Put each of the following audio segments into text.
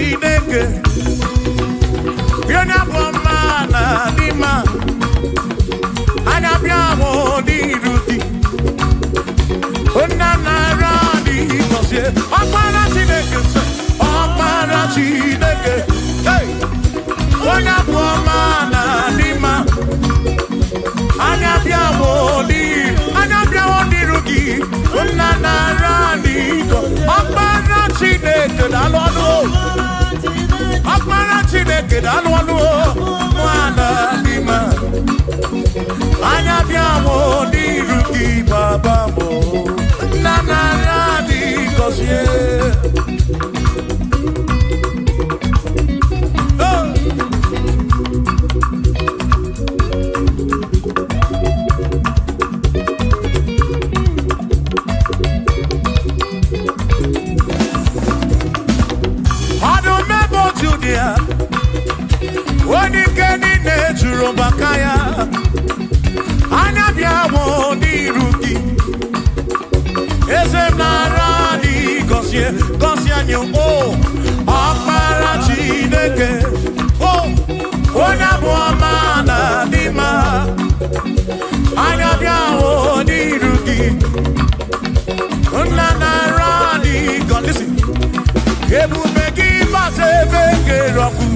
Chineke Yona Bomana Dima Anabiamo di Ruti Onanara di Kosie Opana Chineke Opana Chineke Hey Yona Bomana Dima Anabiamo di Ruti Onanara di Opana Chineke Dalwano Opana Chineke Dalwano Mwana Dima Anabiamo di Ruki Babamo Nanara di Kosie Wani keni ne juro bakaya Anabiamo di Ruki Ezem narani Kosie anyo Akara Chineke Ona Muamana Dima Anabiamo di Ruki Ona narani Listen Ebu begi base bege roku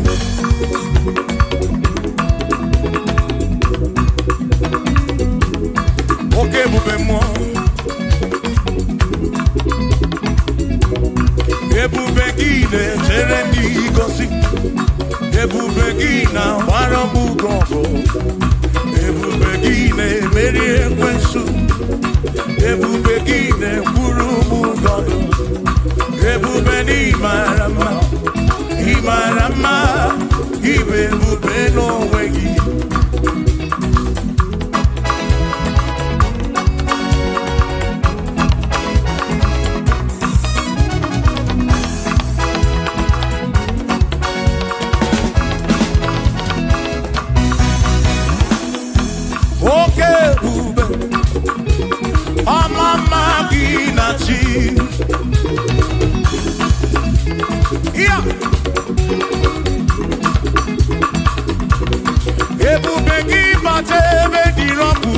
Oke bube mo Ebu begi de cherendi gosi Ebu begi na warambu gongo Ebu begi ne meri ekwensu Ebu begi ne kurumu gondo Ebube ni marama, ibebube no wegi. Oke bube, amama ginachi. Yeah. Ebube gị bate ebe dị rọpụ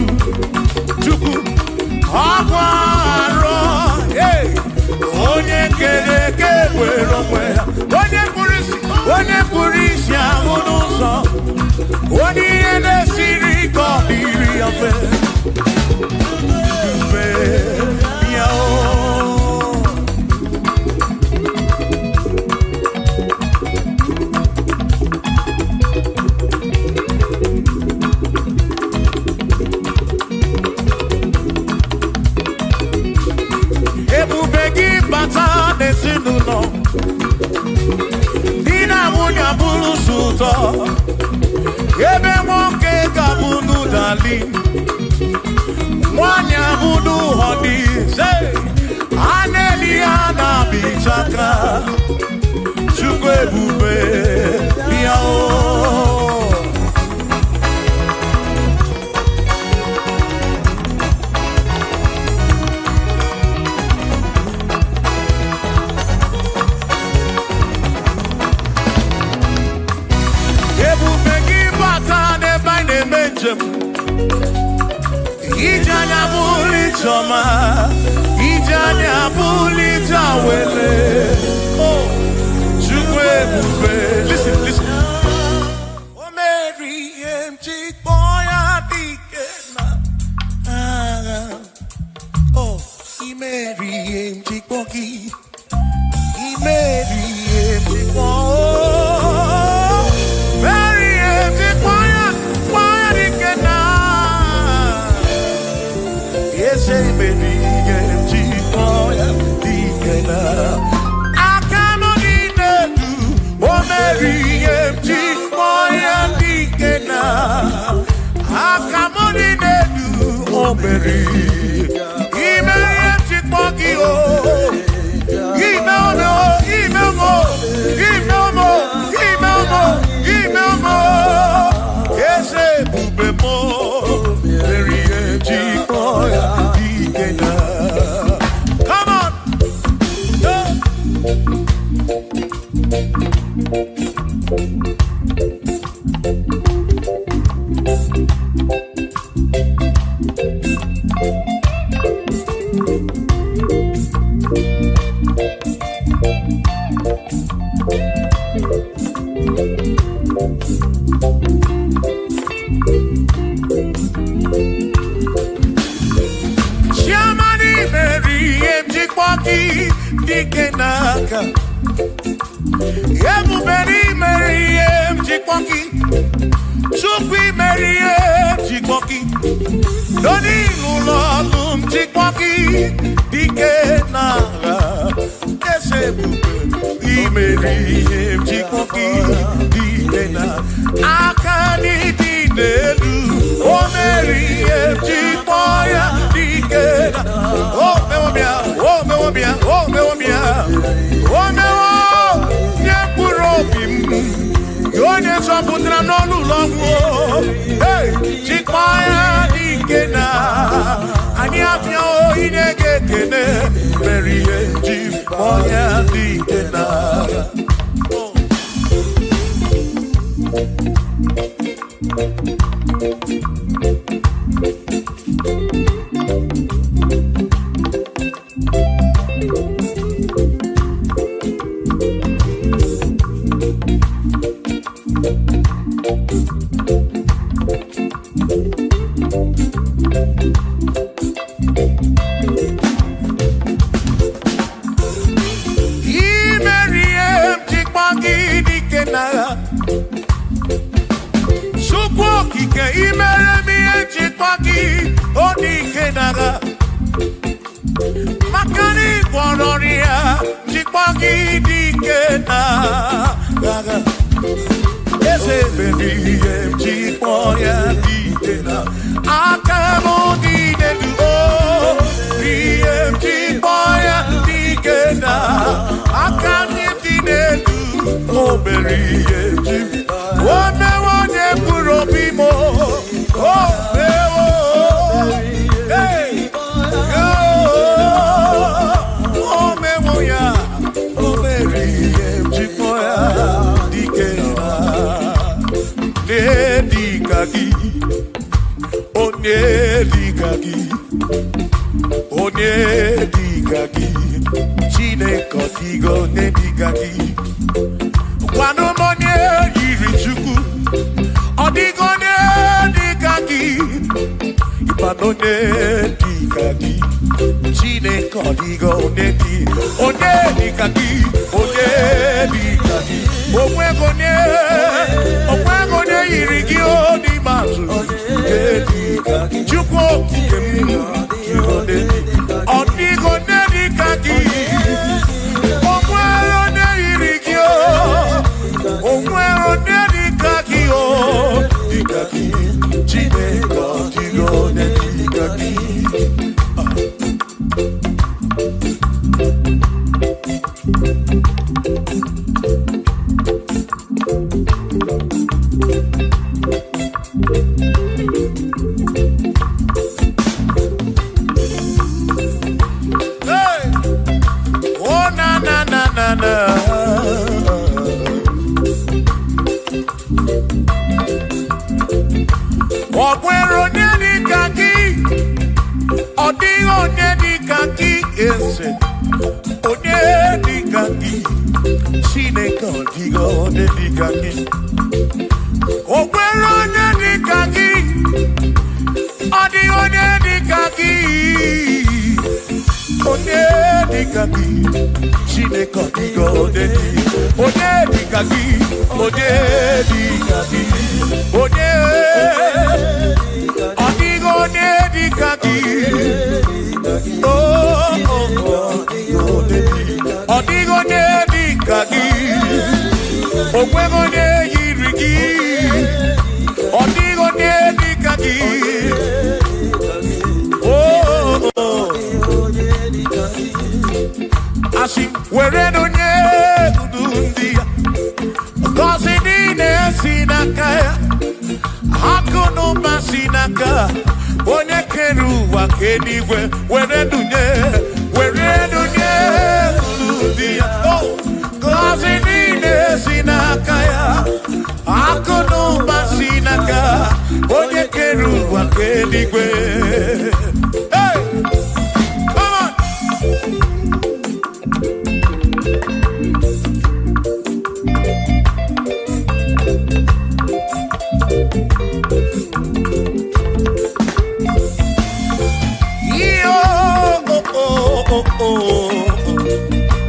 Chukwu akwa arọ onye kere eke were onwe ya onye kpụrụ isi ahụ n'ụzọ onye ihe na-esiri ka ọ dịrị ya mfe mfe ya Ebe nwoke ga-abụnụ dali nwanyị abụnụ họdị a na-eli ha na-abịchaka Chukwu ebube ya Ijanya buli choma, ijanya buli jawele. Oh, Chukwu ebube. Listen. O Mary empty boy adikena. Oh, I Mary empty boy. I Mary empty boy. Mary empty boy adikena. Say baby, get boy, dikena. Akamoni nedu, o Mary, boy, dikena. Akamoni nedu, o Mary. Ime bogi o, ime mo. Ese bube mo, Mary, boy. Come on! Cause n'igwe. Hey, come on. Yo, oh, oh, oh, oh.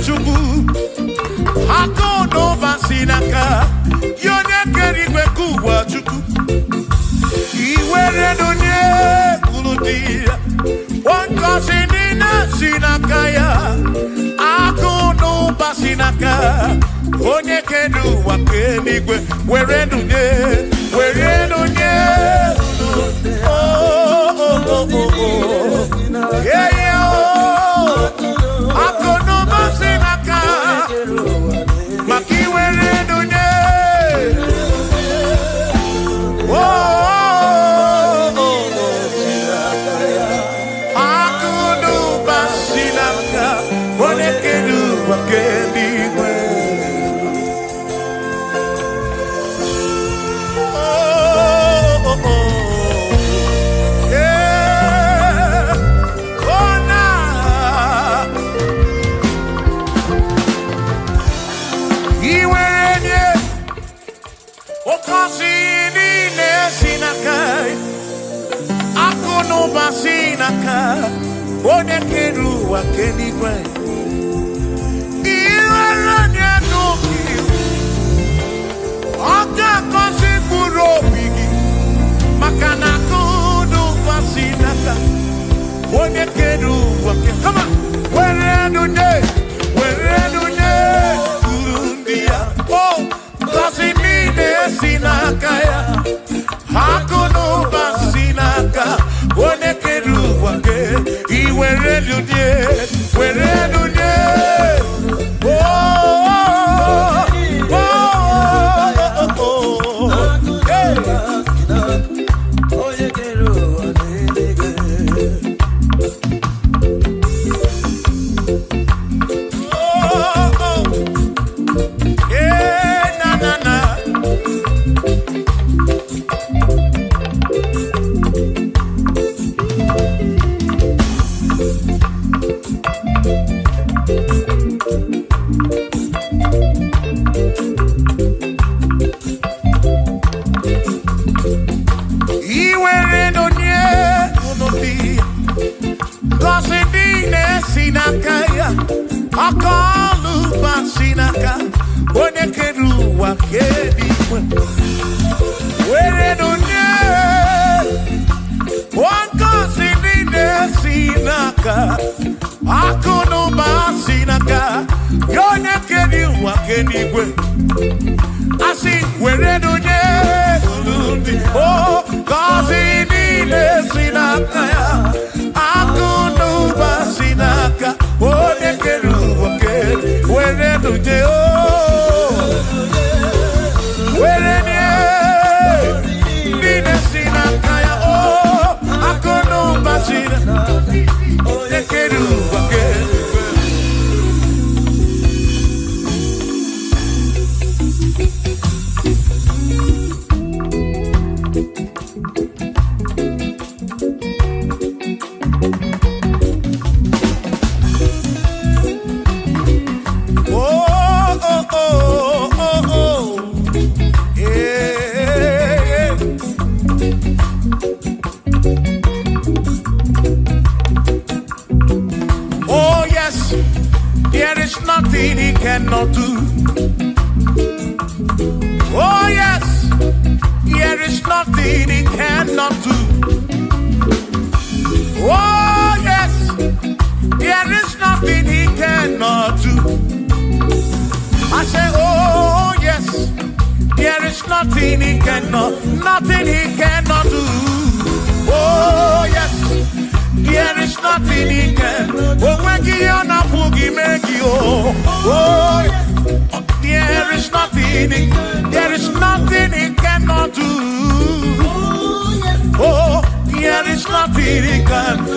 Chukwu aka n'ụba si n'aka ya onye kere igwe ka ụwa Chukwu iwere n'onye kwuru dị ya ngozi niile si n'aka ya aka n'ụba si n'aka onye kere ụwa ka eluigwe were n'onye oh oh oh oh oh yeah yeah oh aka n'ụba si n'aka maka iwere n'onye oh aka n'ụba si n'aka onye kere ụwa ka eluigwe Sinaka, onye kere ụwa ka eluigwe iwere onye n'obi ọ ga-akọzi mkpụrụ obi gị maka na aka n'ụwa sinaka onye kere ụwa kama were nunye uru ndị ya o ngọzi niile si n'aka ya aka n'ụwa sinaka onye kere ụwa ke iwere nunye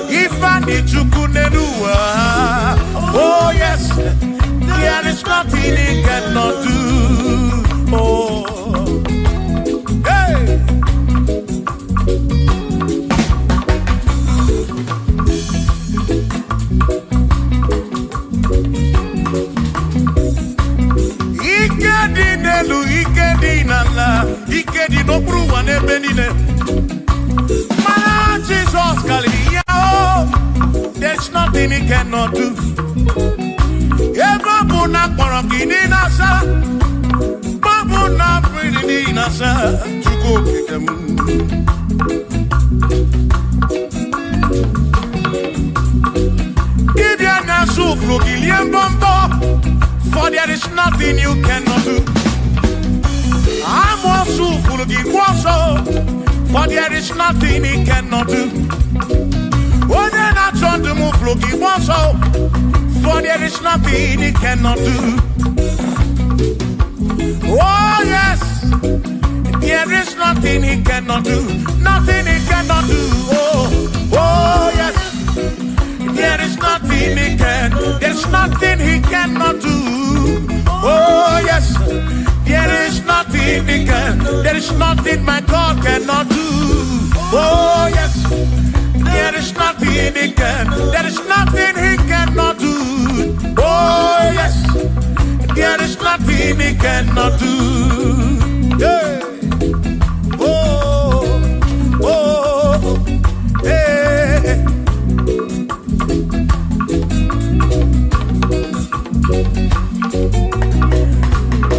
If I need to Oh yes, there is nothing he cannot do. Oh, hey. Ikedi nelu, ikedi nala, ikedi no pruwa ne benine. Mana Jesus kali oh, there's nothing he cannot do. Babu na korokini nasa, babu na pretty nasa, to go pick them. Give your nasu flogilian bombo, for there is nothing you cannot do. I'm also flogin waso, for there is nothing he cannot do. Oh, then I turn to move flogin waso, for there is nothing he cannot do. Oh yes, there is nothing he cannot do. Nothing he cannot do. Oh yes, there is nothing he can. There's nothing he cannot do. Oh yes, there is nothing he can. There is nothing my God cannot do. Oh yes, there is nothing he can. There is nothing he cannot do. Oh yes, there is nothing he cannot do. Yeah. Oh, oh, hey.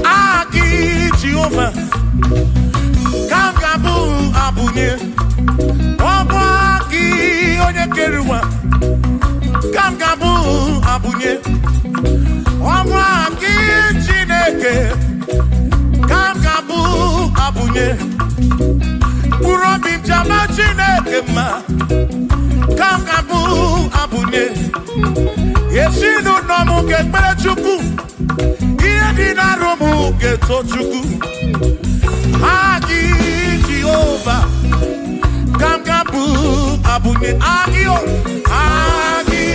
Agi Jehovah, Kangabu Abunye, Wabaki Onye Keruwa, Kangabu Abunye, Wabaki Chineke, Kangabu Abunye, Urobim Jama Chineke ma, Kangabu Abunye, Yesinu Nomu Kekpere Chukwu, Yedina Romu Keto Chukwu, Agi Jehovah, Kangabu Abunye, Agio, Agi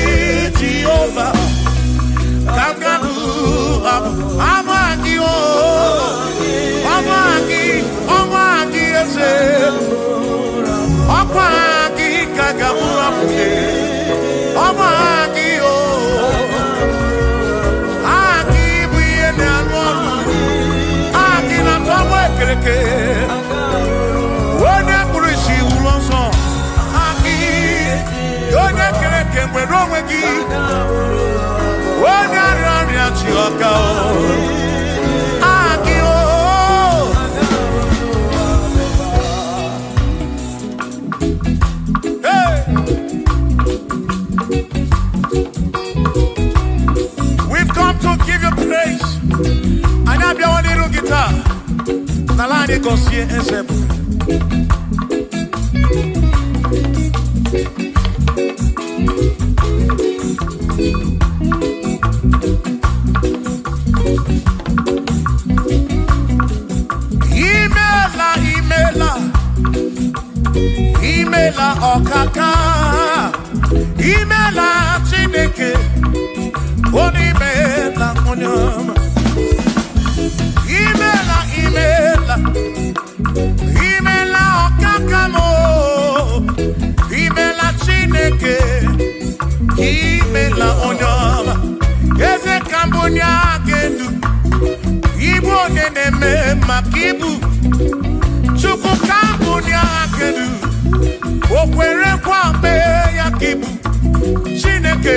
Jehovah, Kangabu Abunye, Amagio, Amagi, Amagi Ese, Amagi Kangabu Abunye, Amagio, Agi Biene Anwamu, Agi na Tomwe Kereke, Wone Kurishi Ulonso, Agi, Yone Kereke Mwenowegi, Wone Arani Achioka, Agi o. Hey! We've come to give you praise. And I be on the guitar. Nalani Gosie Ezebu. Imela okaka, imela Chineke, onimela onyama. Imela okaka mo, imela Chineke, imela onyama. Eze kambunya gendu, Igbo neneme makibu, Chukwu kambunya gendu. Okwere kwambe ya kibu Chineke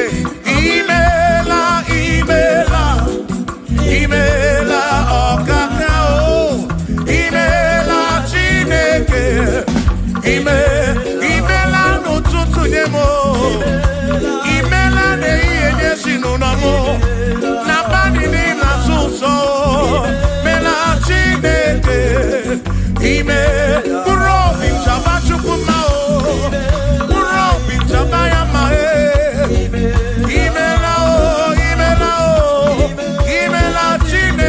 imela okaka o imela Chineke imela n'ụtụtụ nyemo imela n'ihe nyesi n'ụnọmụ na bani n'ịna sụsọ mela Chineke mkpụrụ obi nchaba Chukwu ma o mkpụrụ obi nchaba ya ma imela Chineke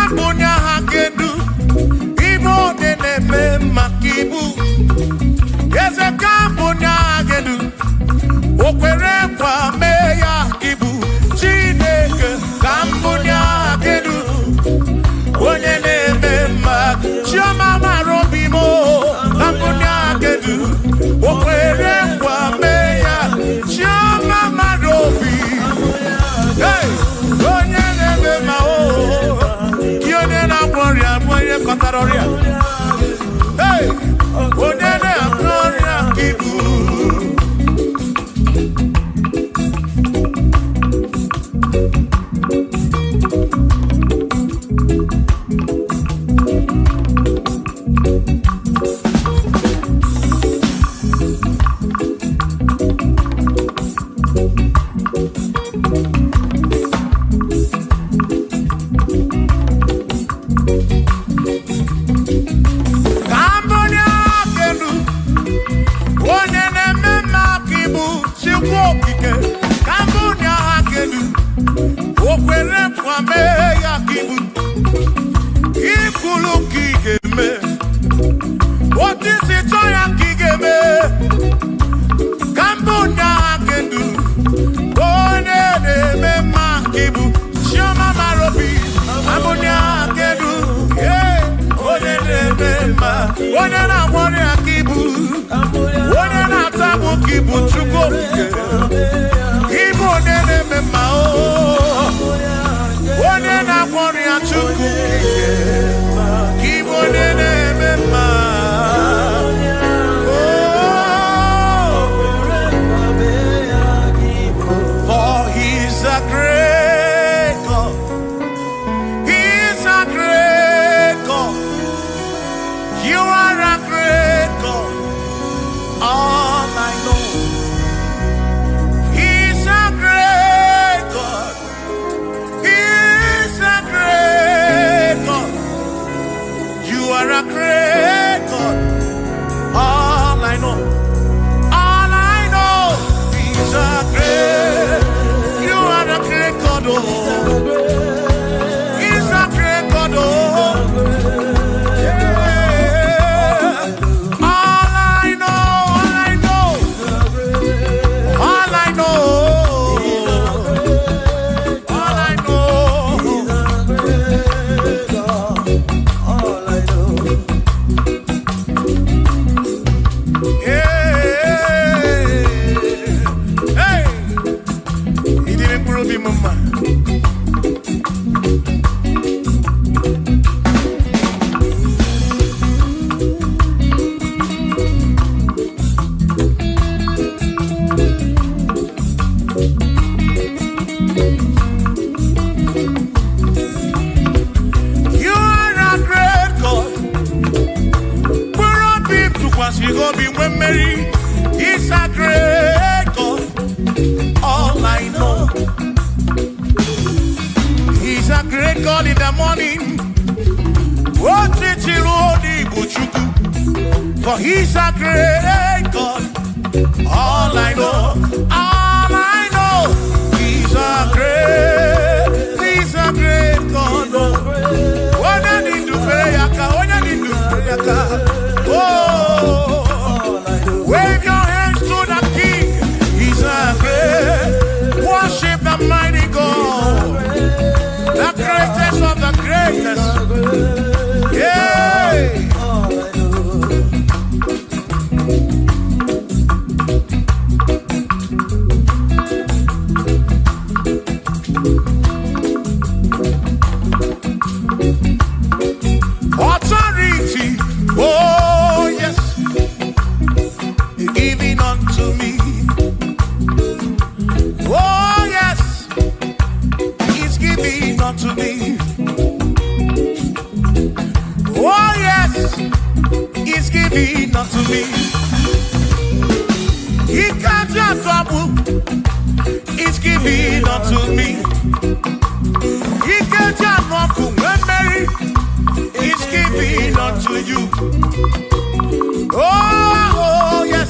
kambunya hakedu Igbo neneme makibu Eze kambunya hakedu Okwere kwa meya ibu Chineke kambunya hakedu Onye neme mak Chioma marobimo kambunya hakedu Okwere kwa meya Chioma marobi Hey, onye neme ma o Yone na gloria, moye kataroria Hey, onye na gloria ibu For he's a great God. All I know, he's a great God. When I need to pray, oh, wave your hands to the King. He's a great. Worship the mighty God, the greatest of the greatest. Yeah. Authority, oh yes, giving unto me. Oh yes, it's giving unto me. Oh yes, it's giving unto me. He can't just trouble, it's giving unto me. He can't just trouble when Mary. It's giving unto you. Oh, yes.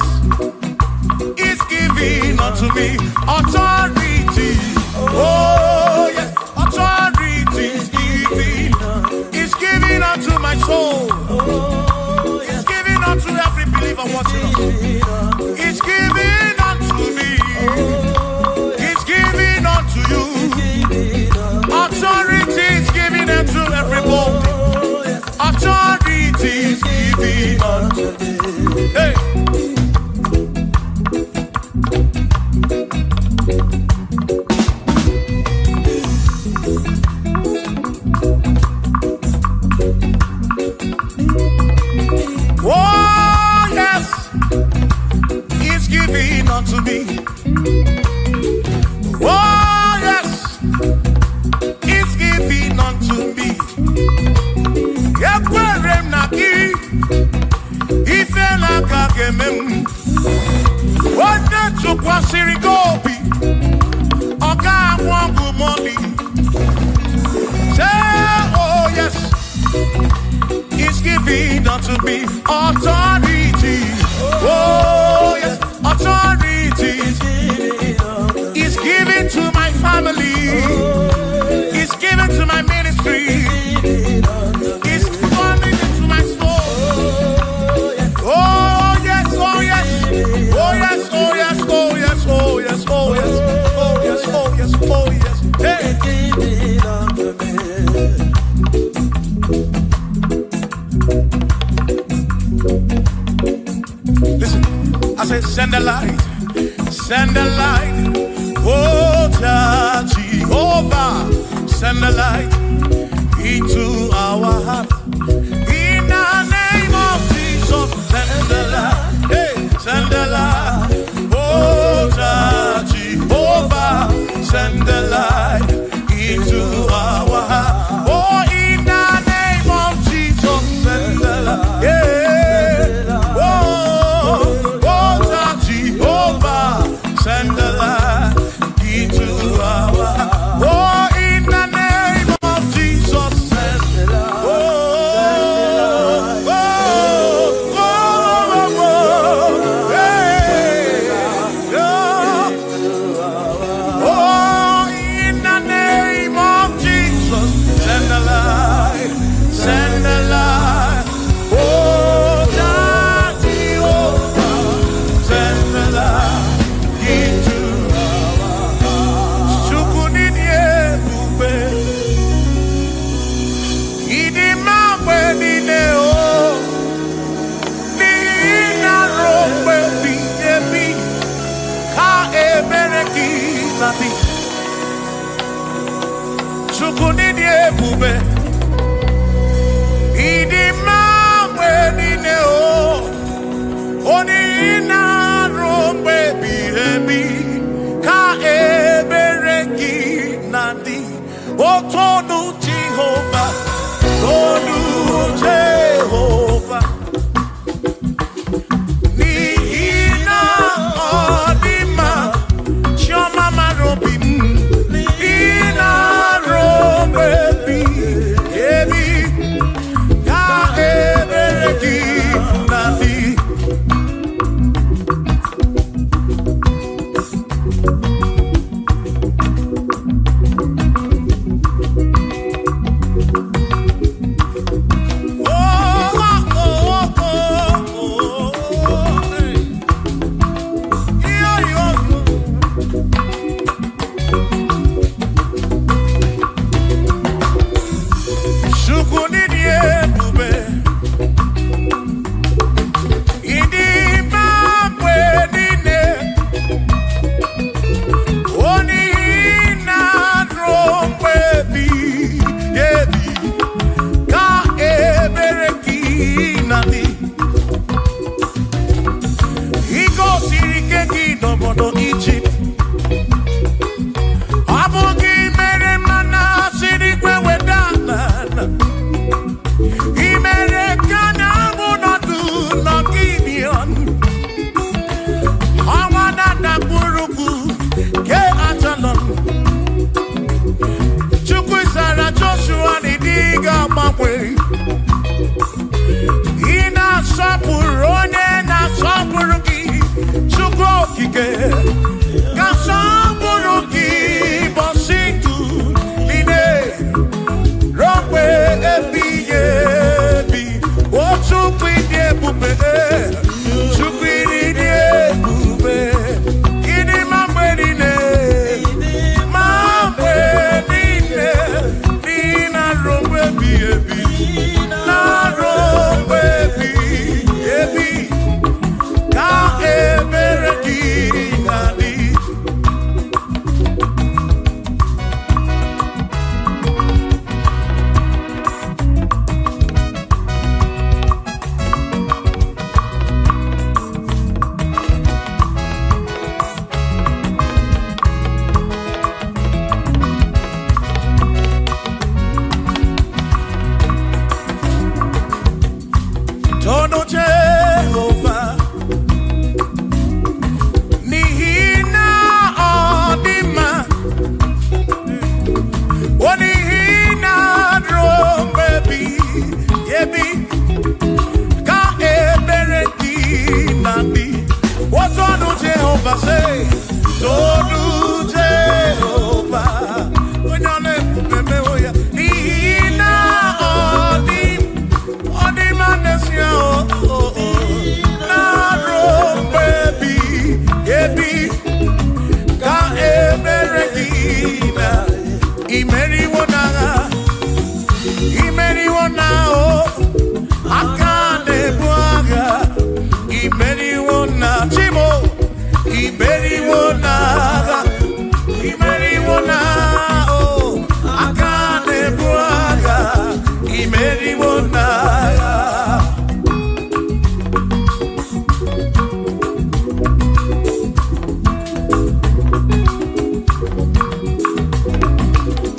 It's giving unto me. Authority. Oh, yes. Authority is giving soul. He's giving unto every believer watching us. He's giving unto me. He's giving unto you. Authority is giving unto everybody. Authority is giving unto me. Hey. Oh, yes, He's giving unto me. Oh, yes, He's giving unto me. Yakwere naki, ifela kakemem. Ode chukwa sirikobi, oka wangu moli. Say, oh yes, He's giving unto me authority. Oh yes, authority. He's giving to my family. He's giving to my ministry. He's coming into my soul. Oh yes, oh yes, oh yes, oh yes, oh yes, oh yes, oh yes, oh yes, oh yes, oh yes. Hey. Listen, I said send the light, oh Jehovah, send the light into our heart. In the name of Jesus, send the light, hey, send the light, oh Jehovah, send the light into our heart. Oh, in the name of Jesus, send the light, yeah. Send the light into our heart. Oh, in the name of Jesus, send the light. Oh, oh, oh, hey, oh, in the name of Jesus, send the light, send the light. Oh, Jehovah, send the light. Chukunidie bube, idi mamwe nine o, oni ina rombe bihebi, ka ebereki nandi, o tonu Jehovah, tonu Jehovah. Ni ina odima, choma marobim. Be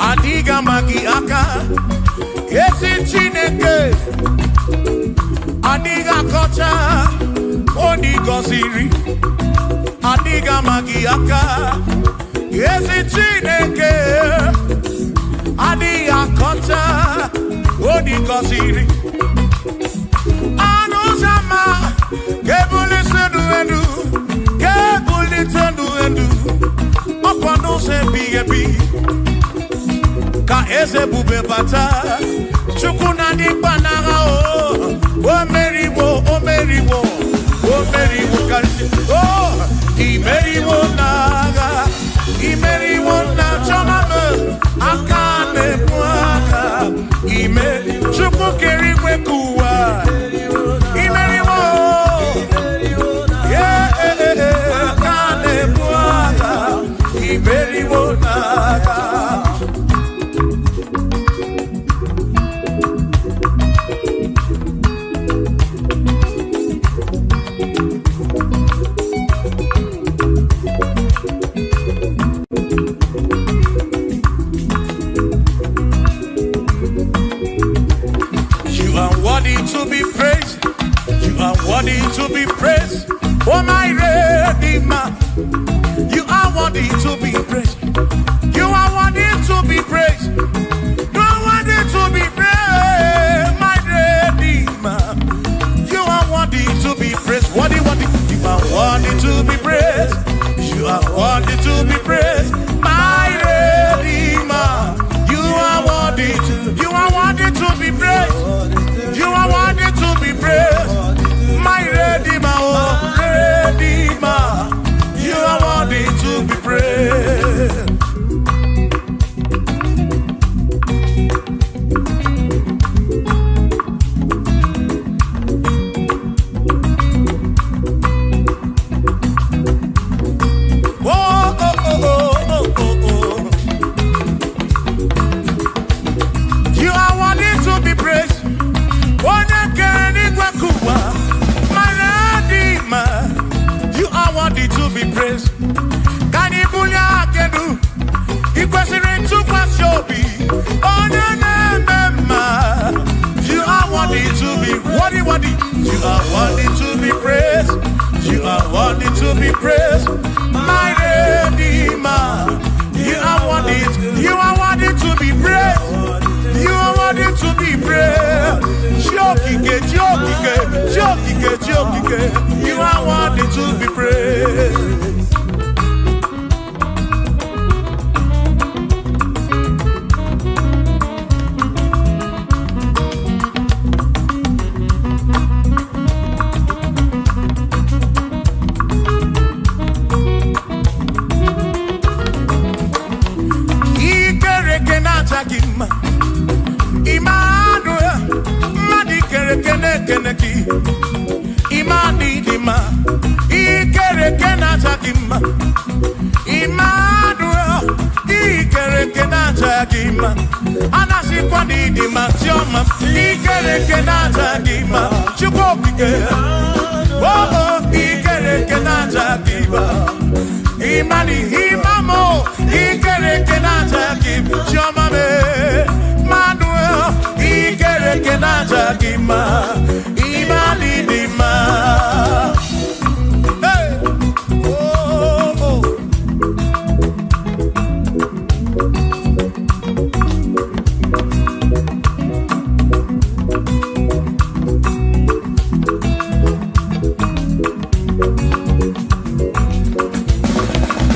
Adiga magi aka esi Chineke adiga kocha oni goziri adiga magi aka esi Chineke adiga kocha oni goziri anuzama kebuli senu enu oponu se bi ka eze bube bata chukuna di banaga o meriwo kasi o imeriwo na chomame akane mwaka chuku keri kwekuwa imeriwo akane mwaka imeriwo naga. Worthy to be praised, oh my Redeemer. You are worthy to be praised. You are worthy to be praised. You are worthy to be praised, my Redeemer. You are worthy to be praised. Worthy. You are worthy to be praised. You are worthy to be praised, my Redeemer. You are worthy to be praised. You are worthy to be praised. My Redeemer, oh Redeemer, you are worthy to be praised. You are worthy to be praised. You are worthy to be praised. Kanibulia kedu, ikwesiri tukwasiobi. You are worthy to be worthy. You are worthy to be praised. You are worthy to be praised, my Redeemer. You are worthy to be praised. You are worthy to be praised. Jokike. You are worthy to be praised. Imani dima, ikere kenata kima. Immanuel, ikere kenata kima. Anasi kwani dima tioma, ikere kenata kima. Chukokike, oh ikere kenata kima. Imani imamo, ikere kenata kima. Tioma me, Manuel, ikere kenata kima. Imani dima. Hey, oh.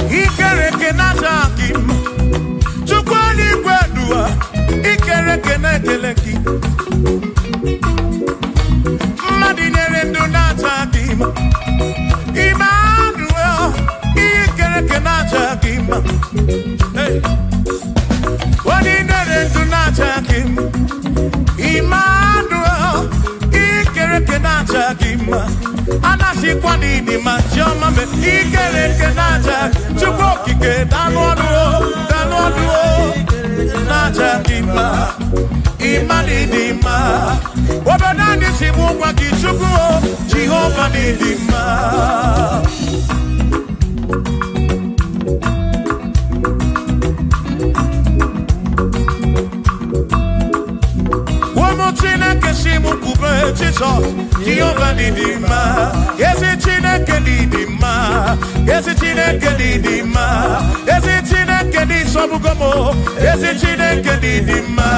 Ikere kenata kima. Chukwani kwedua, ikere kenekeleki. Madinere ndunata kima. Emmanuel, ikere kenata kima. Hey, Madinere ndunata kima. Emmanuel, ikere kenata kima. Anasi kwani di machoma me ikere kenata. Chukokike danwoduo. Najadima, Imanidima, Obanani Simuwa Kichuku, Jehovah Nidima. Jesus, Jehovah Nidima, yes it Chineke Nidima, yes it Chineke Nidima, yes it Chineke Nidima, Sobugomo, yes it Chineke Nidima.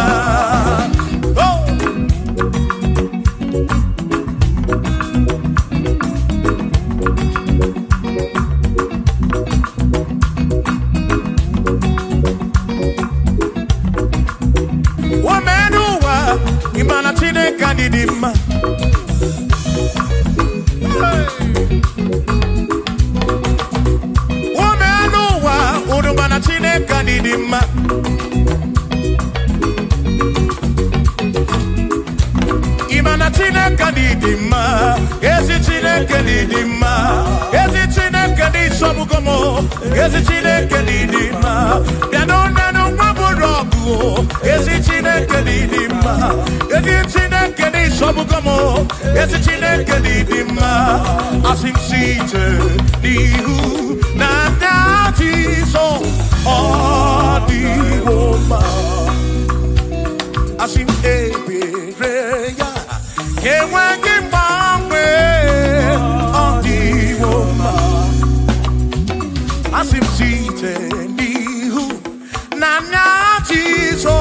Oh. Imana Chineke Nidima. Womenuwa Udumana Chineke Nidima. Imana Chineke Nidima. Ezi Chineke Nidima. Ezi Chineke Nisobugomo. Ezi Chineke Nidima. Yanona no Maburogu. Ezi Chineke Nidima. Ezi Chineke Nisobugomo. Ezi Chineke Nidima. Asim Site Nihu Nanati So Odiwoma. Asim Ebereya Kewangi Mame Odiwoma. Asim Site Nihu Nanati So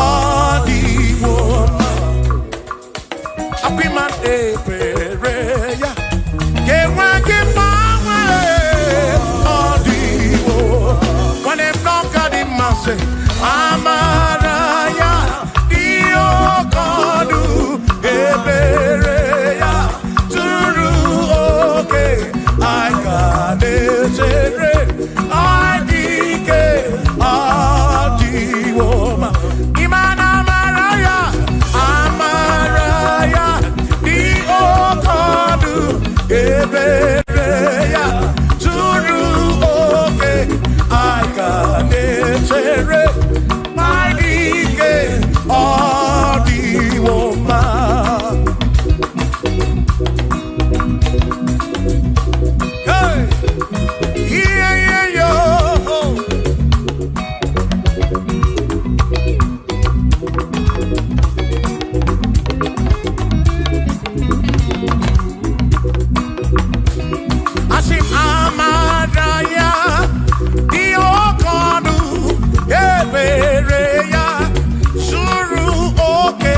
Odiwoma. Apiman Ebereya Kewangi Mame Odiwoma. When I'm not got in my say, Amaraya Diokodu Ebereya Turu okay I got it I dike Adiwoma Imana Amaraya Amaraya Diokodu Ebereya Turu okay I got it my dike Adiwoma. Hey, yeah, yo. Asim Amaraya, Diokodu, Ebereya, Suru oke,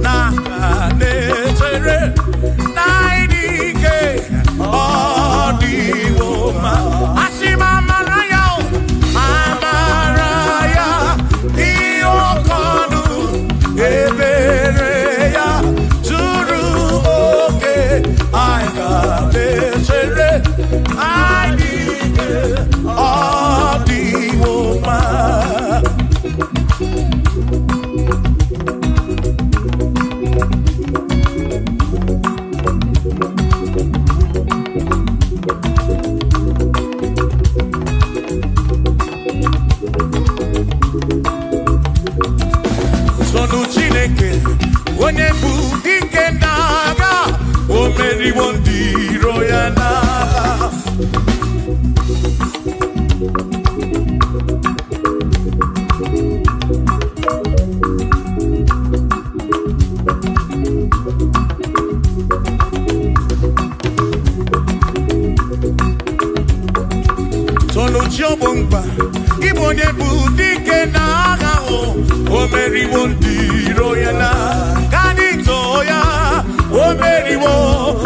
Nakanetere, Naidike, Odiwoma. Asim Amaraya, Amaraya, Diokodu, Ebereya, Suru oke, Aikanetere, Aidike, Odiwoma. Sonu Chineke, onye bụ dike n'agha, o meriwo ndị iro ya n'agha. Sonu Chiobongba, Igbo onye bụ dike n'agha, o meriwo ndị iro ya n'agha. Kanito ya, o meriwo,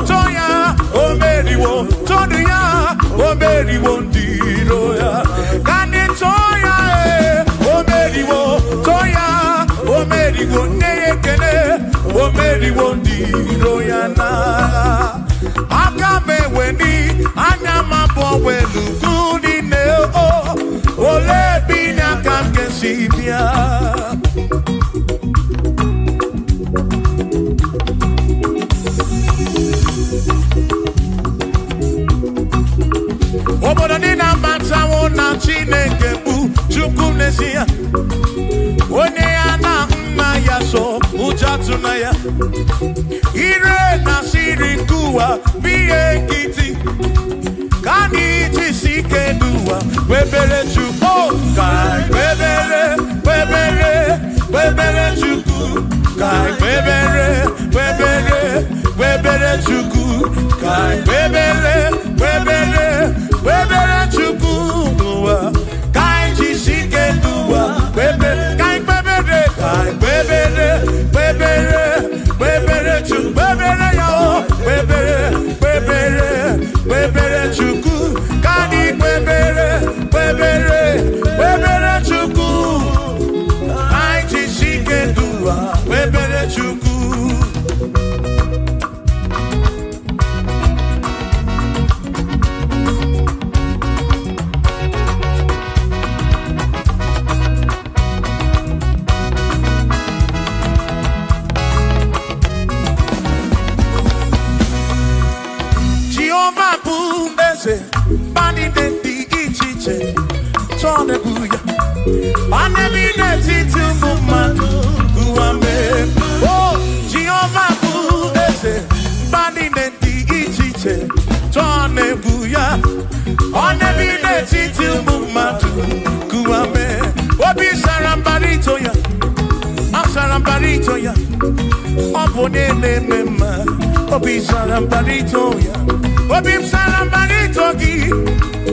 Toya, o meriwo, Todu ya, o meriwo ndị iro ya. Kanito ya, o meriwo, Toya, o meriwo, Neyekene, o meriwo ndị iro ya n'agha. Aka meweni, anya mabọ welu kudi ne o, ole binya kanke sibia. Obodo dị na mbata wụ na Chineke bụ Chukwu n'ezie. ya. Ire na siri kuwa biye kiti. Kani jisike duwa webere chuko. Kai webere chuku. Kai webere chuku. Kai webere chuku. Kai jisike duwa webere. Kai webere chuku. Webere yao. Webere chuku. Kani webere chuku. Kai jisike duwa webere chuku. Bani de di ichiche, chone buya. Bani de ti tu mumanu kuame. Oh, Jehovah buese. Bani de di ichiche, chone buya. Bani de ti tu mumanu kuame. Obi sarambarito ya, asarambarito ya. Obone ne mema, obi sarambarito ya. Obim sarambarito gi,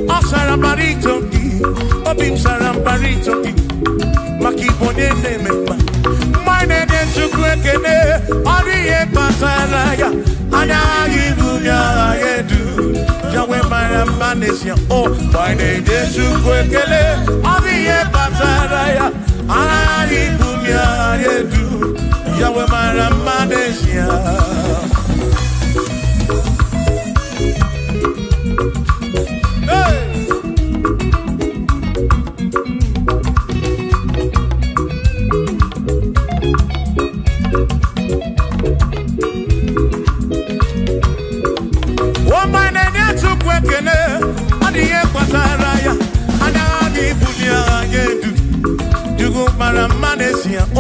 o sarambarito gi, obim sarambarito gi, makibone ne mema. Mine de chukwekene, oriye pataraya, anya yibunya yedu, jawe marambanesia. Oh, mine de chukwekene, oriye pataraya, anya yibunya yedu, jawe marambanesia.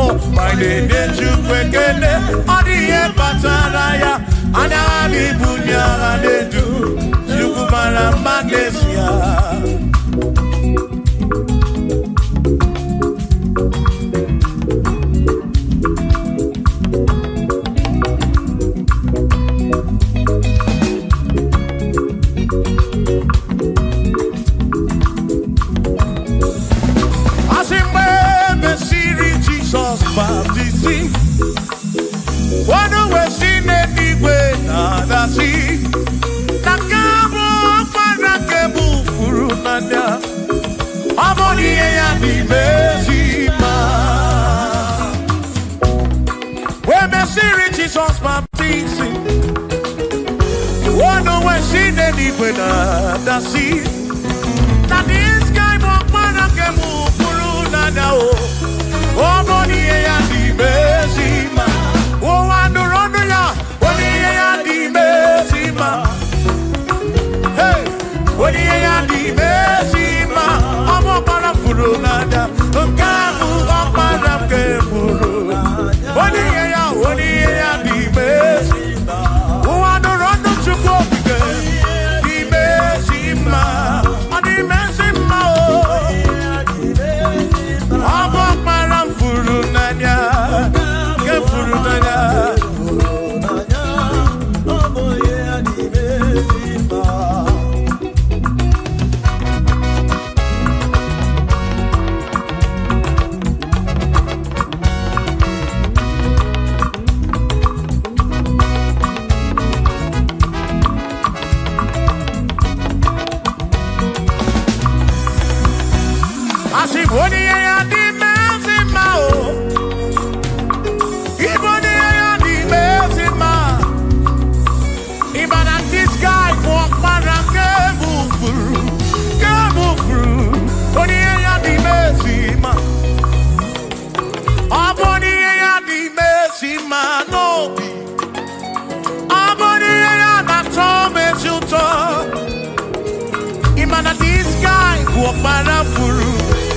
Oh, my name is Chukwekele, Odiye Pataraya, Anami Bunya Adedu, Chukumara Manesia. Jesus baptizing. Oh no, when she did it with the sea. That this guy won't can move through now. Oh, body and the Bezima. Oh, and the Ronia, body and the Bezima. Hey, body and the Bezima. I'm a parafuru nada. Kamu a parafuru. Body and the Bezima. Oh, and the Ronia to go again. The Bezima. And the Bezima. I'm a parafuru nada. Kefuru nada.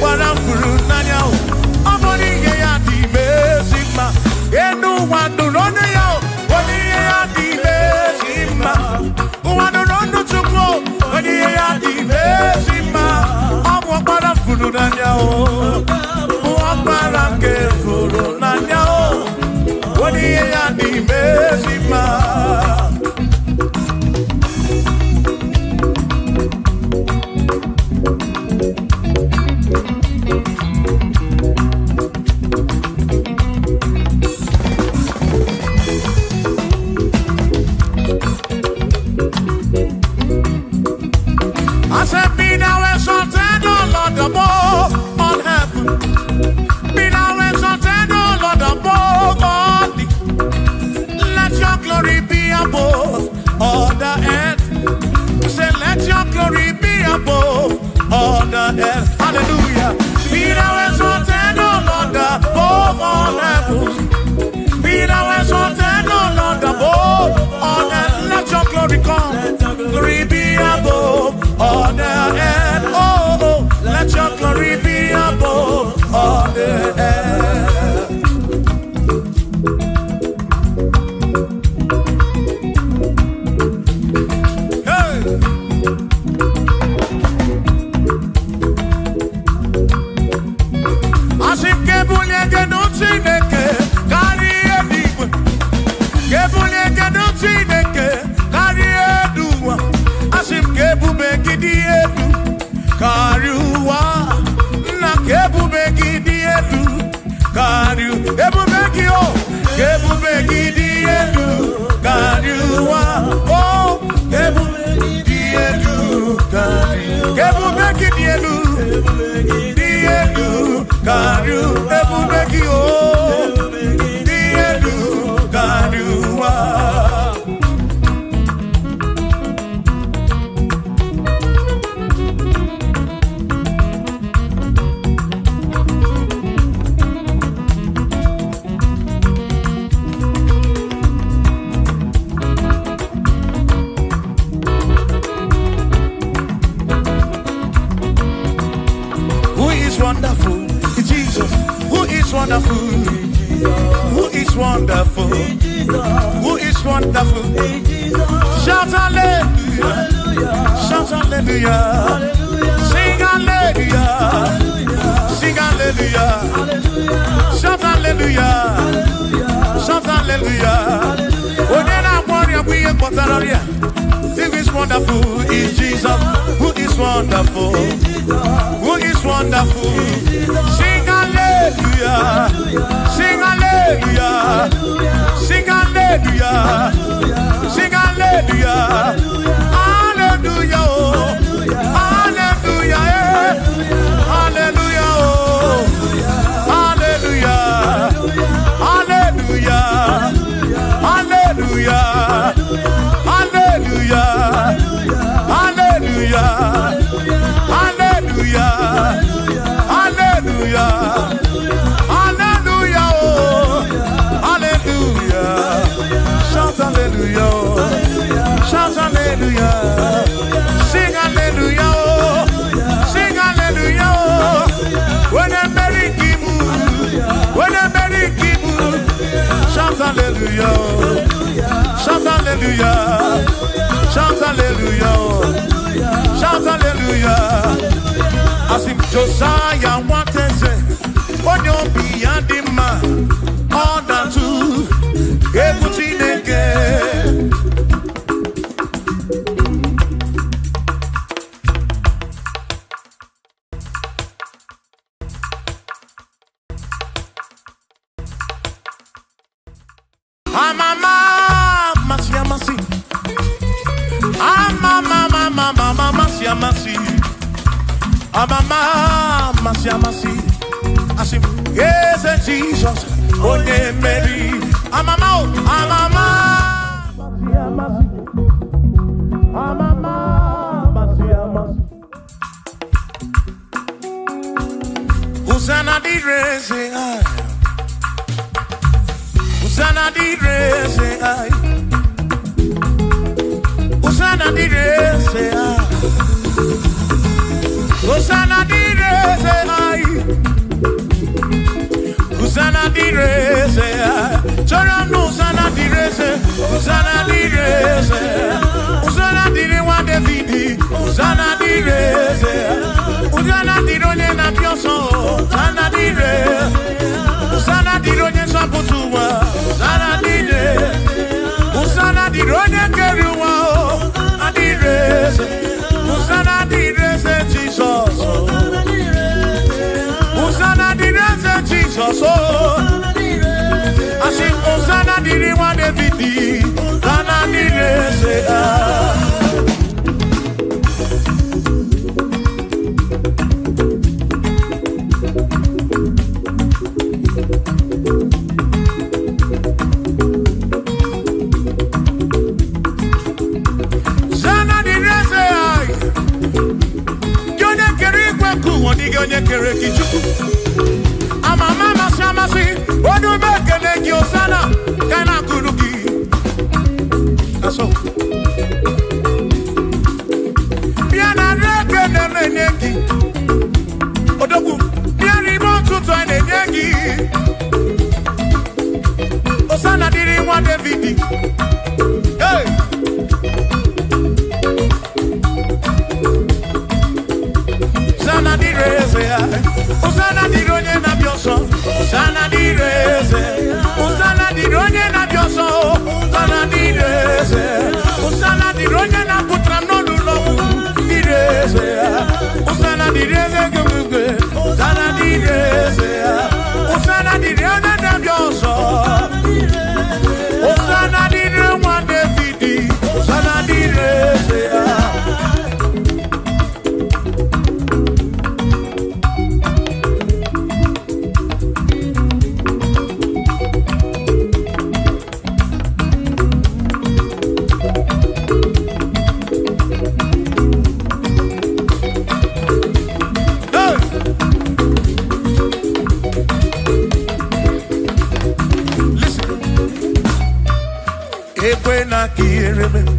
Parafuru nanya, amoni ya di mezima, enu Hallelujah. Be thou exalted, O Lord, above all heavens. Be thou exalted, O Lord, above all earth. Let your glory come. Glory be above all the earth. Oh, let your glory be above all the earth. Josiah wanted to, on your beyond the man, all that too, everything again. I say, yes, Jesus, oh, yeah, Mary. I'm a Hosanna di rese ai, Hosanna di rese ai, Hosanna di rese ai, Hosanna di rese ai, Hosanna di rese ai. Usana direse, Usana direse, Usana direwa Davidi, Usana direse, Usana dironye na pioso, Usana direse, Usana dironye saputuwa, Usana direse, Usana dironye keruwa, Adirese, Usana direse Jesus, Usana direse Jesus, Asi Usana direwa Davidi, Usana direse. Onye kere kichuku amama masamasi odu mekele ki osana kana kuruki aso biana reke ne meneki odogu biani bontu to eneki osana diri wa Davidi hey Usana direse, Usana dironye na bioso, Usana direse, Usana dironye na bioso, Usana direse, Usana dironye na putrano lulo, direse, Usana direse gumugwe, Usana direse, Usana dironye na bioso, Usana dironye Davidi, Usana direse. When I hear him,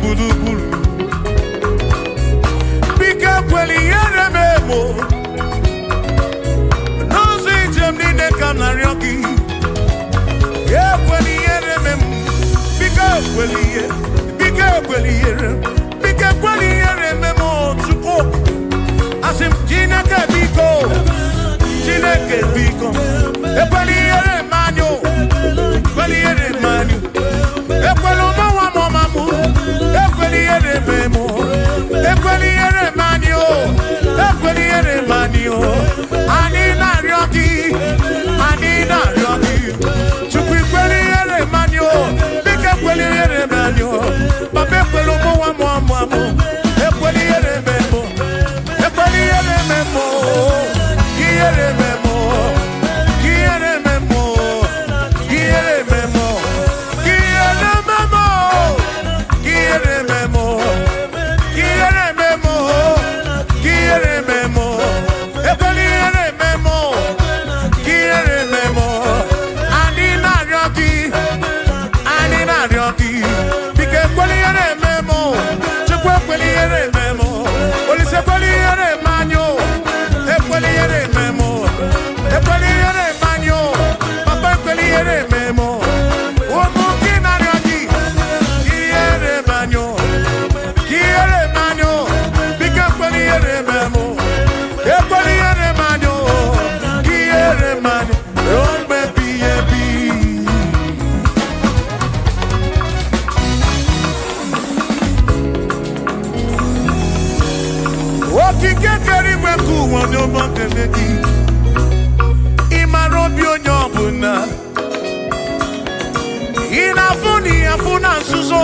gburugburu biko ekwela ihere m emo n'ụzọ ijem niile ka m na-arịọ gị ekwela ihere m biko ekwela ihere biko ekwela ihere biko ekwela ihere m Chukwu asị m Chineke biko ekwela ihere m anyị ekwela ihere m anyị ekwela ụmụnwa m ọma m ekwela ihere m emo ekwela ihere m anyị ekwela ihere m anyị anyị na-arịọ gị Chukwu ekwela ihere m anyị biko ekwela ihere m anyị papa ekwela ụmụnwa m ọma m ekwela ihere m emo ekwela ihere m emo ihere m emo ihere m emo ihere m emo ihere m emo ihere m emo ihere m emo ekwela ihere m emo ihere m emo anyị na-arịọ gị biko ekwela ihere m emo Chukwu ekwela ihere m emo Olise ekwela ihere m anyị ekwela ihere m emo ekwela ihere m anyị papa ekwela ihere m emo ụmụ gị na-arịọ gị ihere m anyị biko ekwela ihere m emo ekwela ihere m anyị ihere m anyị ruo mgbe ebighị ebi okike kere igwe ka ụwa onye ọma kele gị ịmara obi onye ọbụla ị na-afụ na ihe afụ na nzuzo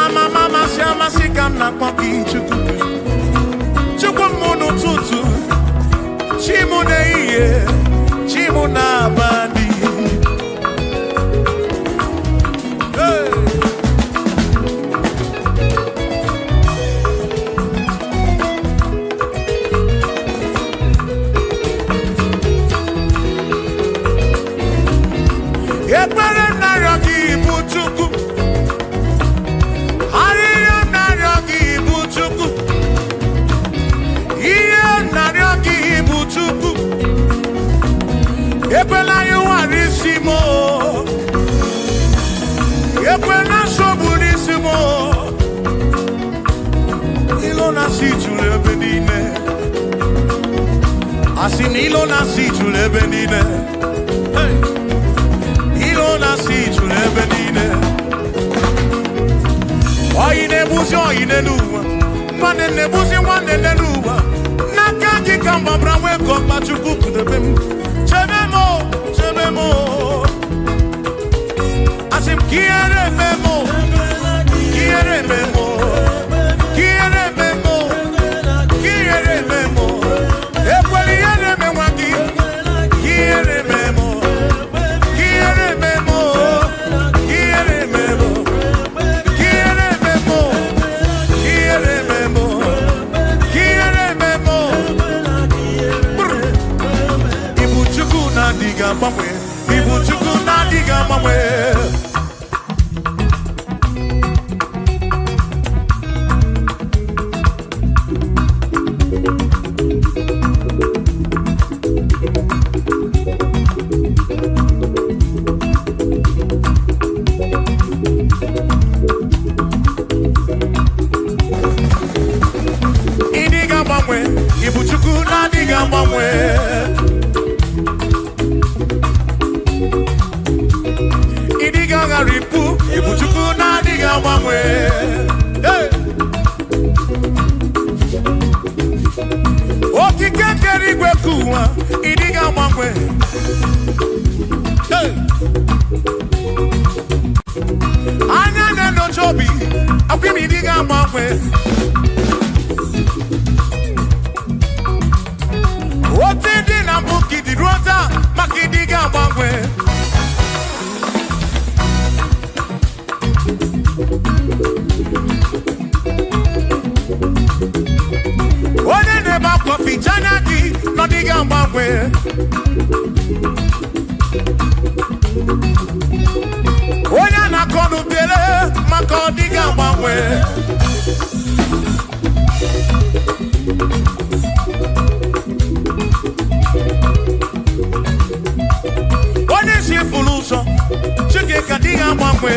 amama amasị ka m na-akpọ gị Chukwu m n'ụtụtụ chi m n'ehihie chi m n'abalị ekpere narịọ gị bụ Chukwu arịrịọ narịọ gị bụ Chukwu ihe narịọ gị bụ Chukwu ekwela ya ụwara isi m ekwela nsogbu n'isi m ilo na-asị juru ebe niile asị na ilo na-asị juru ebe niile na-asị juru ebe niile oyi na-egbuzi oyi n'ụwa nwanne na-egbuzi nwanne n'ụwa n'aka gị ka mgbabara nwee ka ọkpa Chukwu kudebe m chebe m asị m ka ihere eme m ihere eme m ihere eme m ihere eme m ekwela ihere eme nwa gị ihere eme m Ibu Chukwu na-adịghị agbanwe ịdịghị agbanwe Ibu Chukwu na-adịghị agbanwe Ibu Chukwu na-adịghị agbanwe okike kere igwe ka ụwa ịdịghị agbanwe anya na-enyocha obi akwụ m ịdịghị agbanwe otu dị na mbụ ka ịdị ruo taa maka ịdịghị agbanwe onye na-ebe akwa ficha anya gị n'ọdịghị agbanwe onye na-akọ unu bịere maka ọ dịghị agbanwe. Onye si furu ụzọ Chike ka dịghị agbanwe.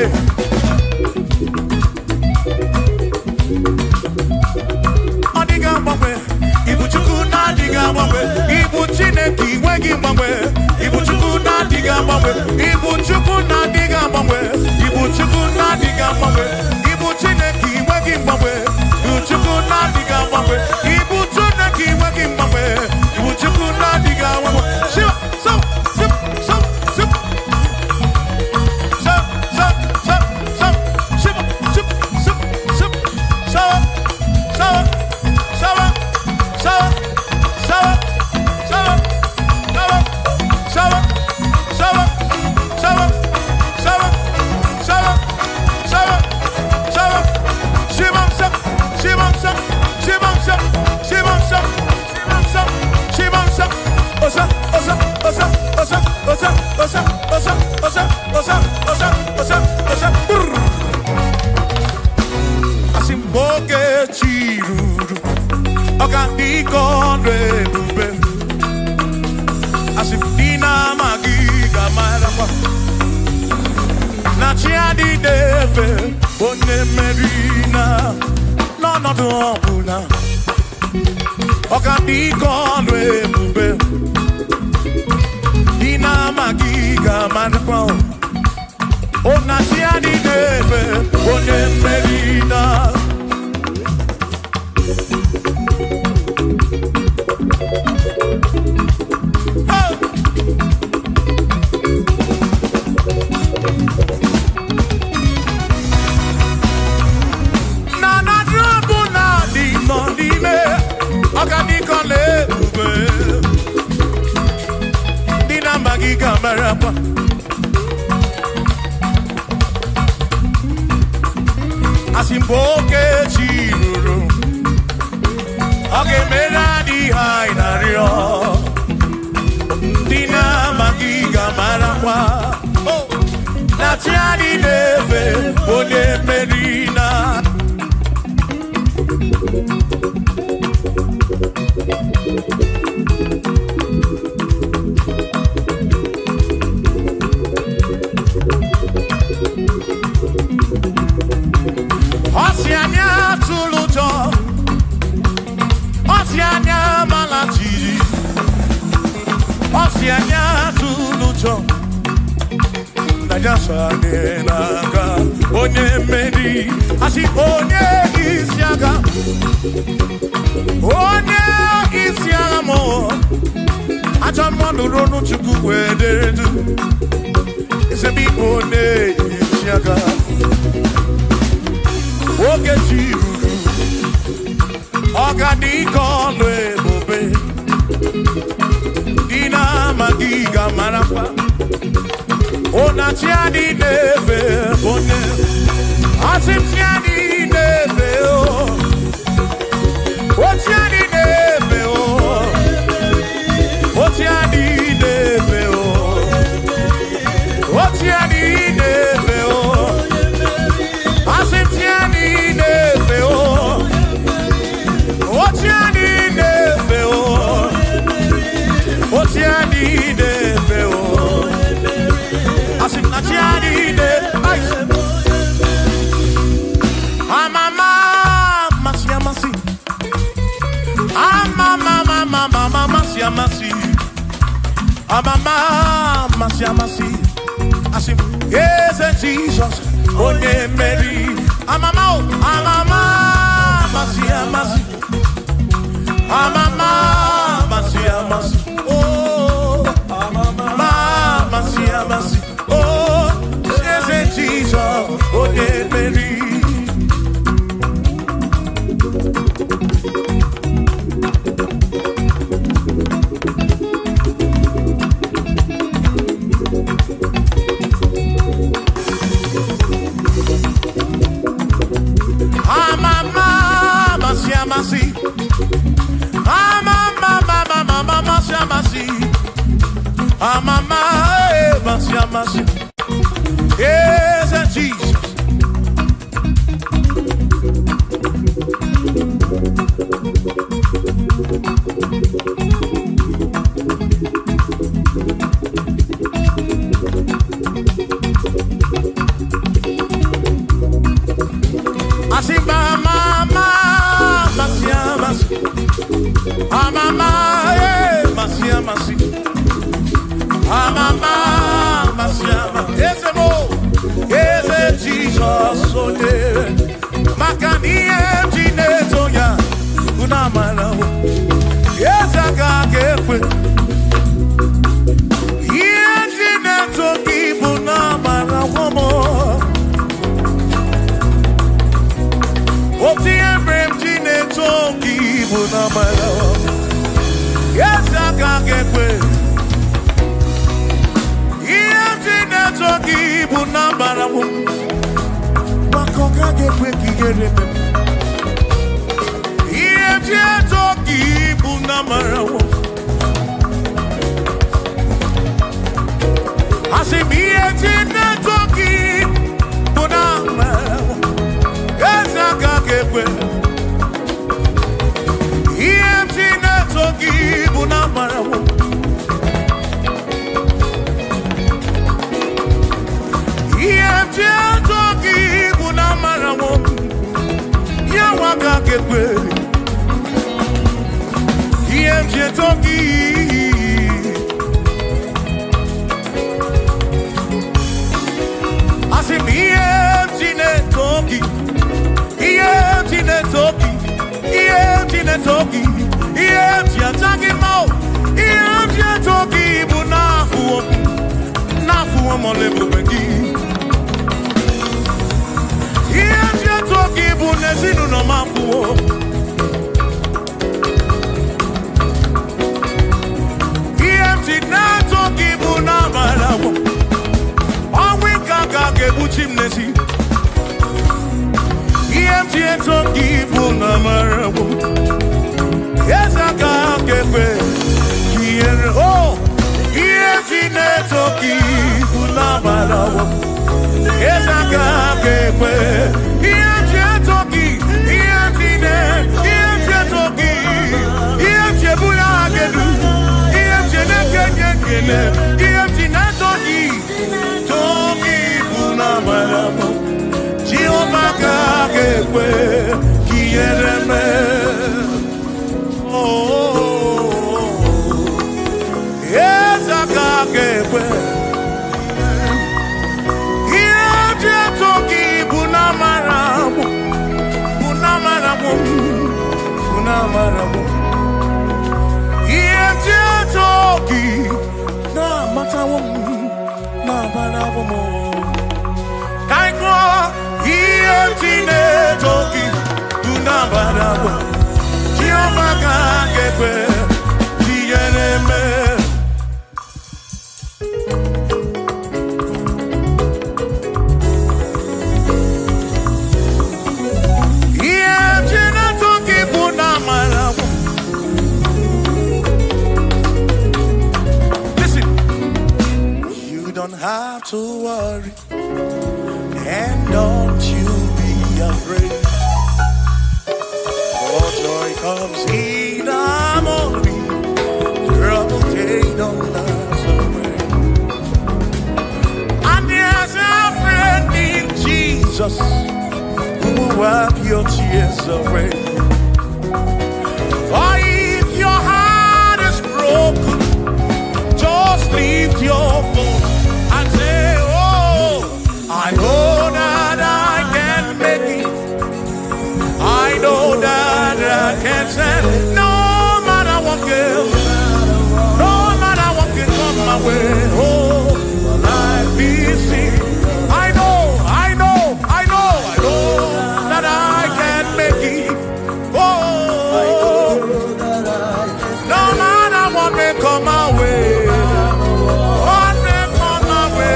Ọ dịghị agbanwe. Ibu Chukwu na-adịghị agbanwe. Ibu Chineke inweghị mgbanwe. Ibu Chukwu na-adịghị agbanwe. Ibu Chukwu na-adịghị agbanwe. Ibu Chukwu na-adịghị agbanwe. Ibu Chineke inweghị mgbanwe. Ibu Chukwu na-adịghị agbanwe. Ibu Chineke inweghị mgbanwe. Ibu Chukwu na-adịghị agbanwe. Shiva, so, sip, so, sip. So, so, so, so, shiva, sip, sip, sip, so, so, so, so, so, so, I'm maka niye neto ya una mara yesa ka kekwe ye neto kibu na mara womo oti embrem neto kibu na mara yesa ka kekwe ye neto kibu na mara womo makoka kekwe kigere Marawo. I say me and Toki Buna Marawo. Yes, I got get well. EMT Toki Buna Marawo. EMT Toki Buna Marawo. Yawaka get well. EMT Toki I say me EMT Toki EMT Toki EMT Toki EMT Toki Mo EMT Toki Bunafu Nafu Molebu Begi EMT Toki Bunezinu no Mafu Chimney, EMT Toki Bunamarabu. Yes, I can't get away. Oh, EMT Toki Bunamarabu. Yes, I can't get away. EMT Toki, EMT Toki, EMT Bulagedu, EMT Nekene, EMT Toki. Jehovah kekwe kiereme oh yes akakekwe Iye Toki bunamarabu Iye Toki na matawo na barabu mo Kaiko, EMT Toki, Tunabarawa, Jehovah Kepe, Tieneme. EMT Toki, Punamarawa. Listen, you don't have to worry. And don't you be afraid, for joy comes in the morning, trouble they don't last away. And there's a friend in Jesus who will wipe your tears away. For if your heart is broken, just lift your voice and say, oh, I know. I know that I can stand. No matter what comes, no matter what can come my way. Oh, life is seen. I know that I can make it. Oh, no matter what may come my way. What may come my way.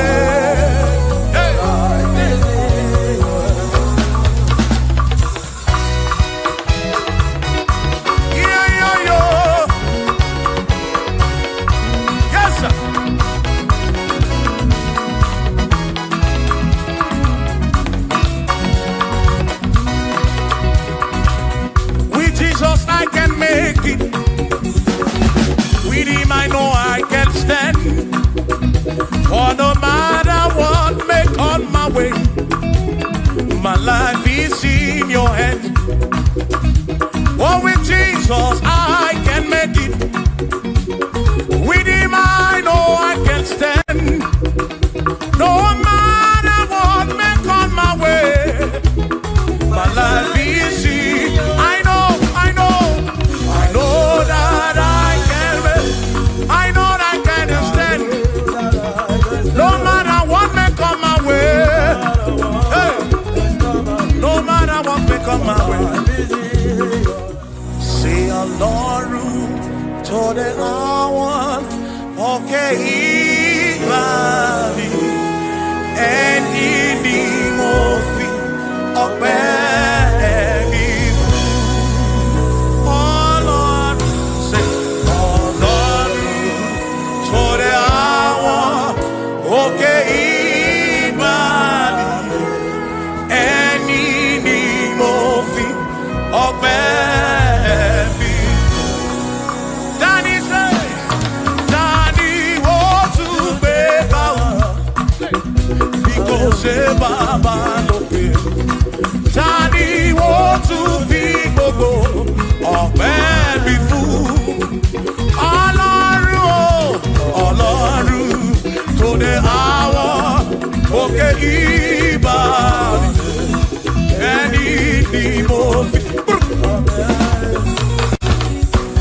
With him I know I can stand. For no matter what may come my way, my life is in your hands. For with Jesus I can make it. With him I know I can stand. No matter what may come my way, my life for the hour. Okay, body and in the movie of baby. Oh Lord, say, oh Lord, for the hour. Okay, body and in the movie of baby. Danny say, Danny wants to be power because Baba no pay. Danny wants to be Bogo or baby fool. Ọlọ́run to the hour. Okay, ibadi ẹni ni mo fi.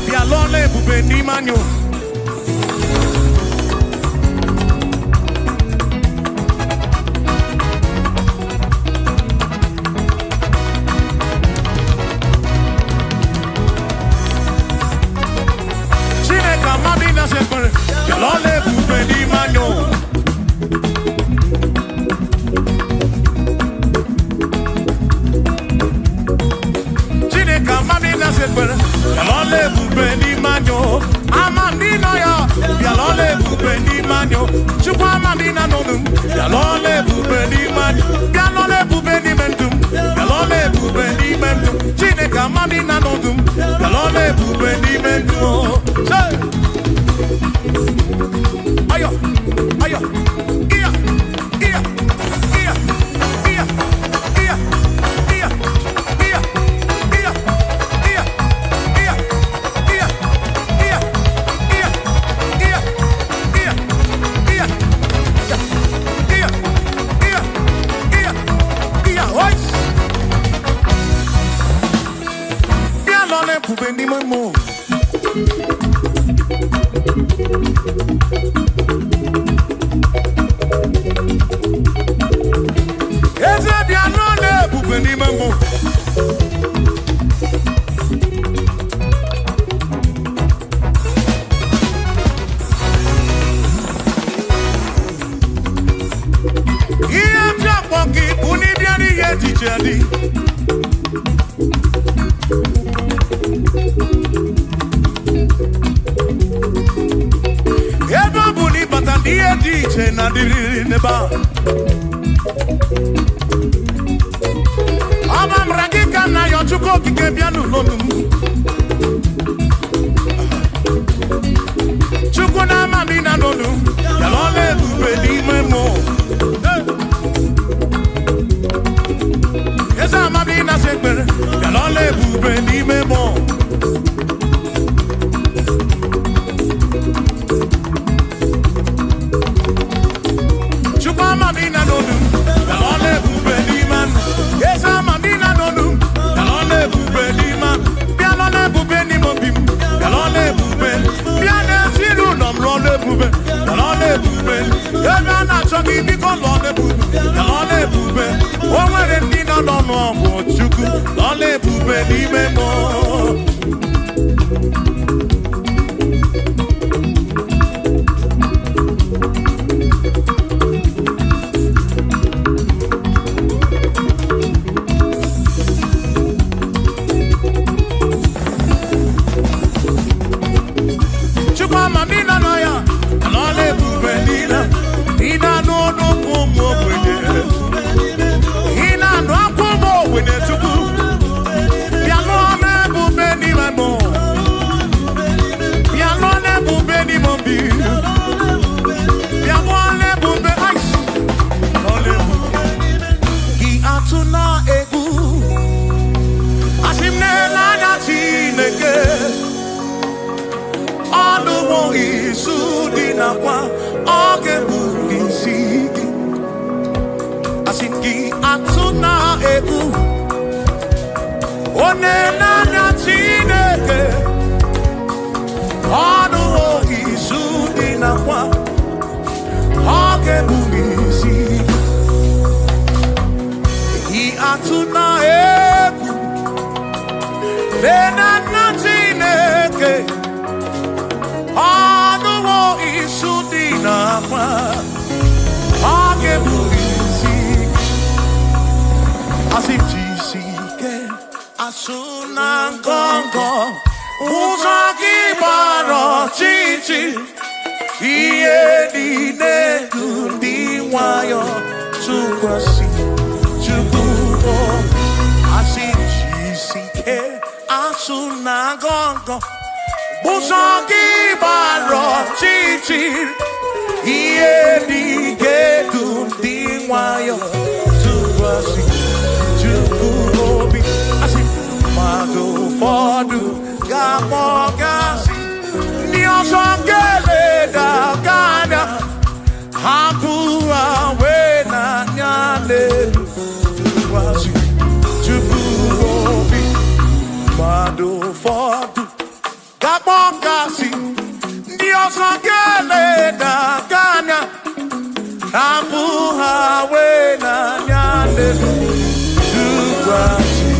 Bí alọ́lẹ̀ ibùgbé ní manyo. Chineke mami na sekpere. Bí alọ́lẹ̀ ibùgbé ní manyo. Bialole bube ni manyo, amandina ya. Bialole bube ni manyo, chukwa amandina nodum. Bialole bube ni manyo, bialole bube ni mendum. Bialole bube ni mendum, chineka amandina nodum. Bialole bube ni mendum. Say, ayo, ayo, iya, iya, iya, iya, iya, iya, iya. Bendi mamo. Eze bia no le bu bendi mamo. Iya japoki kuni bia ni ye tijadi. Iye DJ na diri neba. Ama mragika na yochuko kike bianu lonu. Chuko na mami na lonu. Yalole bube ni memo. Yesa mami na sekbere. Yalole bube ni memo. Mamina no do, Yalole bube ni man. Yes, Mamina no do, Yalole bube ni man. Yalole bube ni mobim, Yalole bube. Yane silu nom lole bube, Yalole bube. Yana choki biko lole bube, Yalole bube. Omere ndina no no bochuku, Yalole bube ni memo. nakwa agebuisi asifjisike asuna ngongo uzaki baro chichi iye dine kundi wayo tukwasi tukuo asifjisike asuna ngongo uzaki baro chichi iye dine kundi wayo tukwasi tukuobi asif mado fodu gamogasi niosongele da gana hampua wena nyane tukwasi tukuobi mado fodu gamogasi niosongele da gana hampua wena nyane tukwasi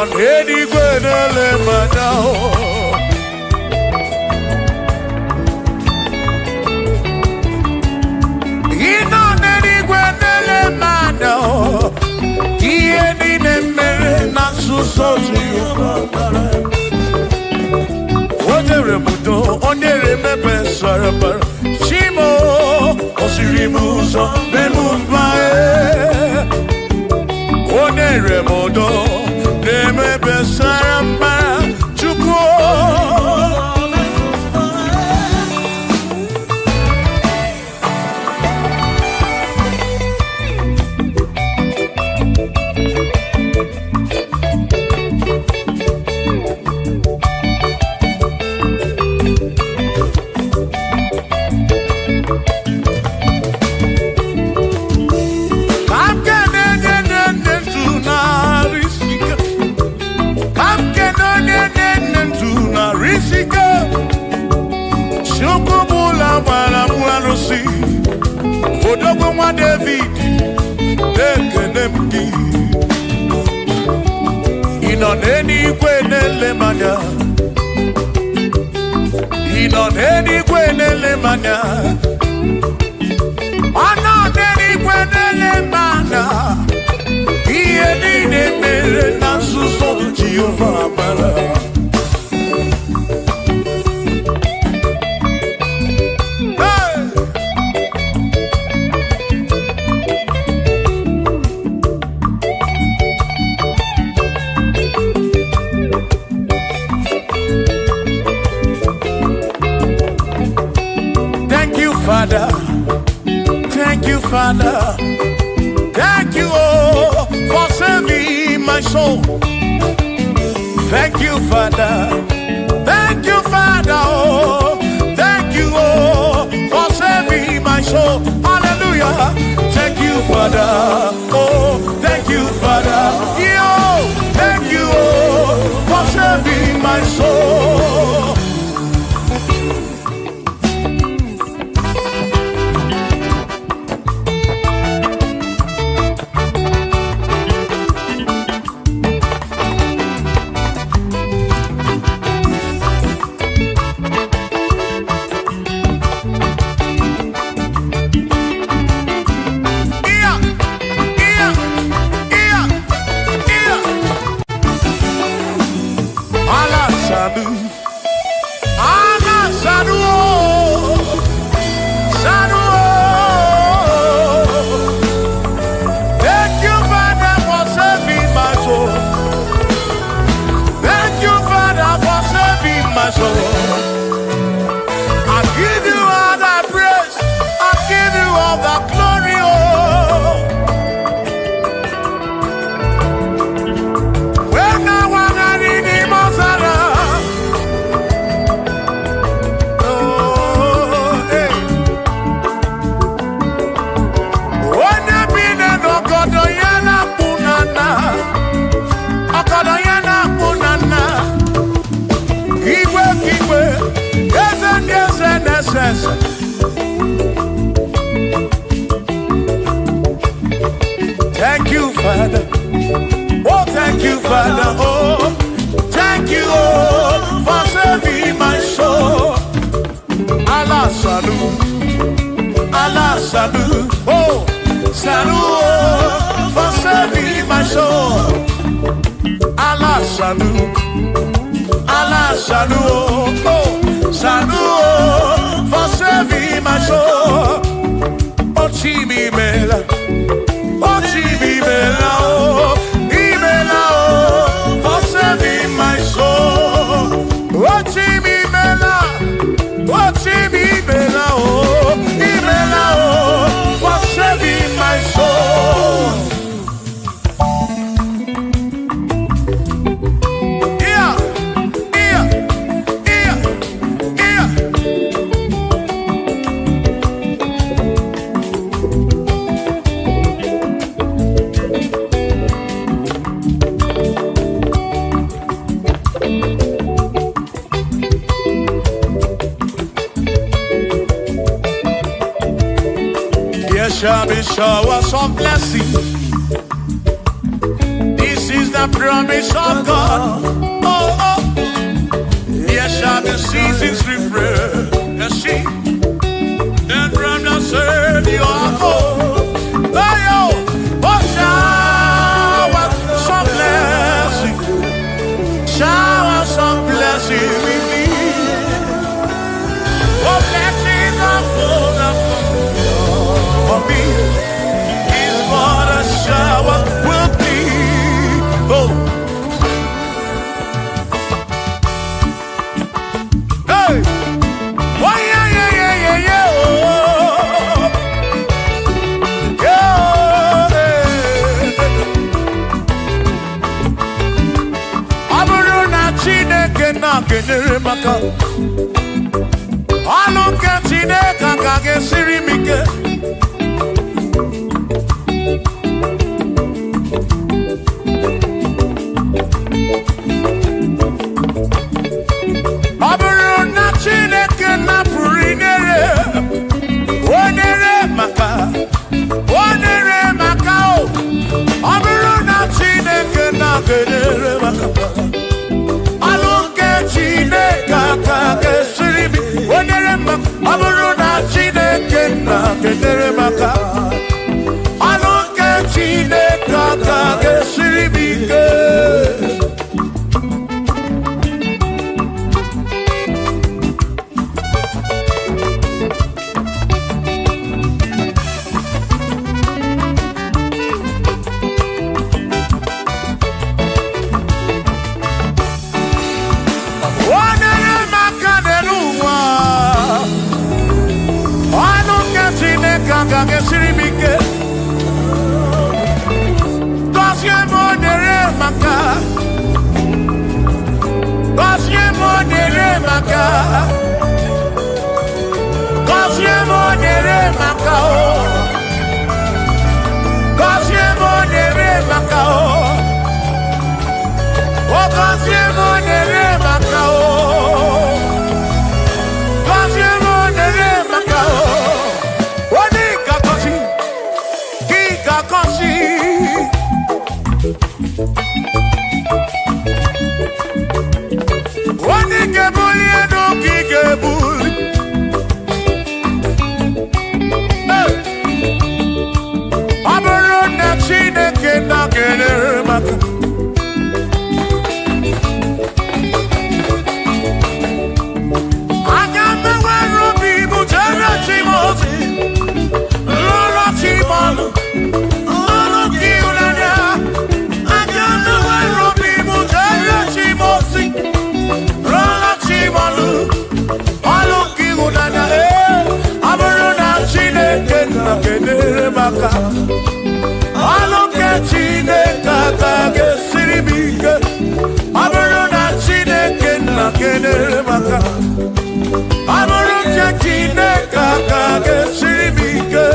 nọ n'eluigwe na-ele mmadụ ị nọ n'eluigwe na-ele mmadụ ihe niile mere na nzuzo Jehova o nyere m udo o nyere m ebe sara mbara Chimo o siri m ụzọ n'elu mba o nyere m udo n'ebe sara mbara Chukwu Odogwu nwa David na-ekene m gị ị nọ n'eluigwe na-ele m anya ị nọ n'eluigwe na-ele m anya ọ nọ n'eluigwe na-ele m anya ihe niile mere na nzuzo Jehova mara Father, thank you, Father, thank you, oh, for saving my soul. Thank you, Father, oh, thank you, oh, for saving my soul. Hallelujah. Thank you, Father, oh, thank you, Father, yo, thank you, oh, for saving my soul. Thank you, Father. Oh, thank you, Father. Oh, thank you, oh, for saving my soul. Allah salut, oh, salut, oh, for saving my soul. Allah salut, oh, salut, oh, for saving my soul. Oh, Chimi Mela. Oh, Imela, oh, for saving my soul. Oh, Imela, oh, Imela, oh, for saving my soul. Yeah. Shall be showers of blessing. This is the the promise of God. Oh, oh. Yes, shall the seasons refresh. Yes, see. Then from the Savior of hope. Oh, shower some blessing. Shower some blessing with me. Oh, blessings are full for me. Is what a shower will be. Oh. Hey. Oh, yeah, yeah, yeah, yeah, yeah. Oh. Yeah. Aburuna Chineke na kenere maka. Aluke Chineke kage sirimike. Aburuna Chineke na purinere. Onere maka. Onere maka o. Aburuna Chineke na kenere maka. Aluke Chineke kage sirimike. Onere maka. Aburuna Chineke na kenere maka. Aluke Chineke kage sirimike. Onere maka denuwa. Aluke Chineke kage sirimike. Onere maka. Onere maka. Onere maka o. Onere maka o. Onere maka o. Onere maka o. Oni kakosi. Ki kakosi. Oni kebuli eno ki kebuli. Aburuna Chineke na kenere maka. Agame wero bibu jere chimozi. Lolo chimolu. Lolo kiulanya. Agame wero bibu jere chimozi. Lolo chimolu. Lolo kiulanya. Aburuna Chineke na kenere maka. Aluke Chineke kage sirimike. Aburuna Chineke na kenere maka. Aluke Chineke kage sirimike.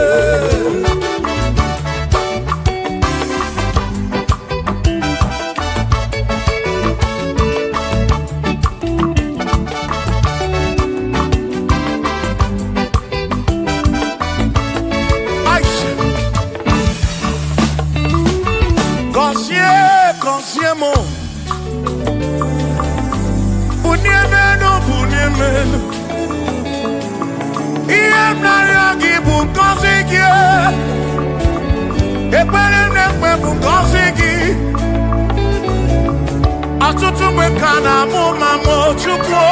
Consiemo. Bunyemeno. Iem na yagi bunkosiki. Epere nekwe bunkosiki. Atutu mekana mumamo chukwo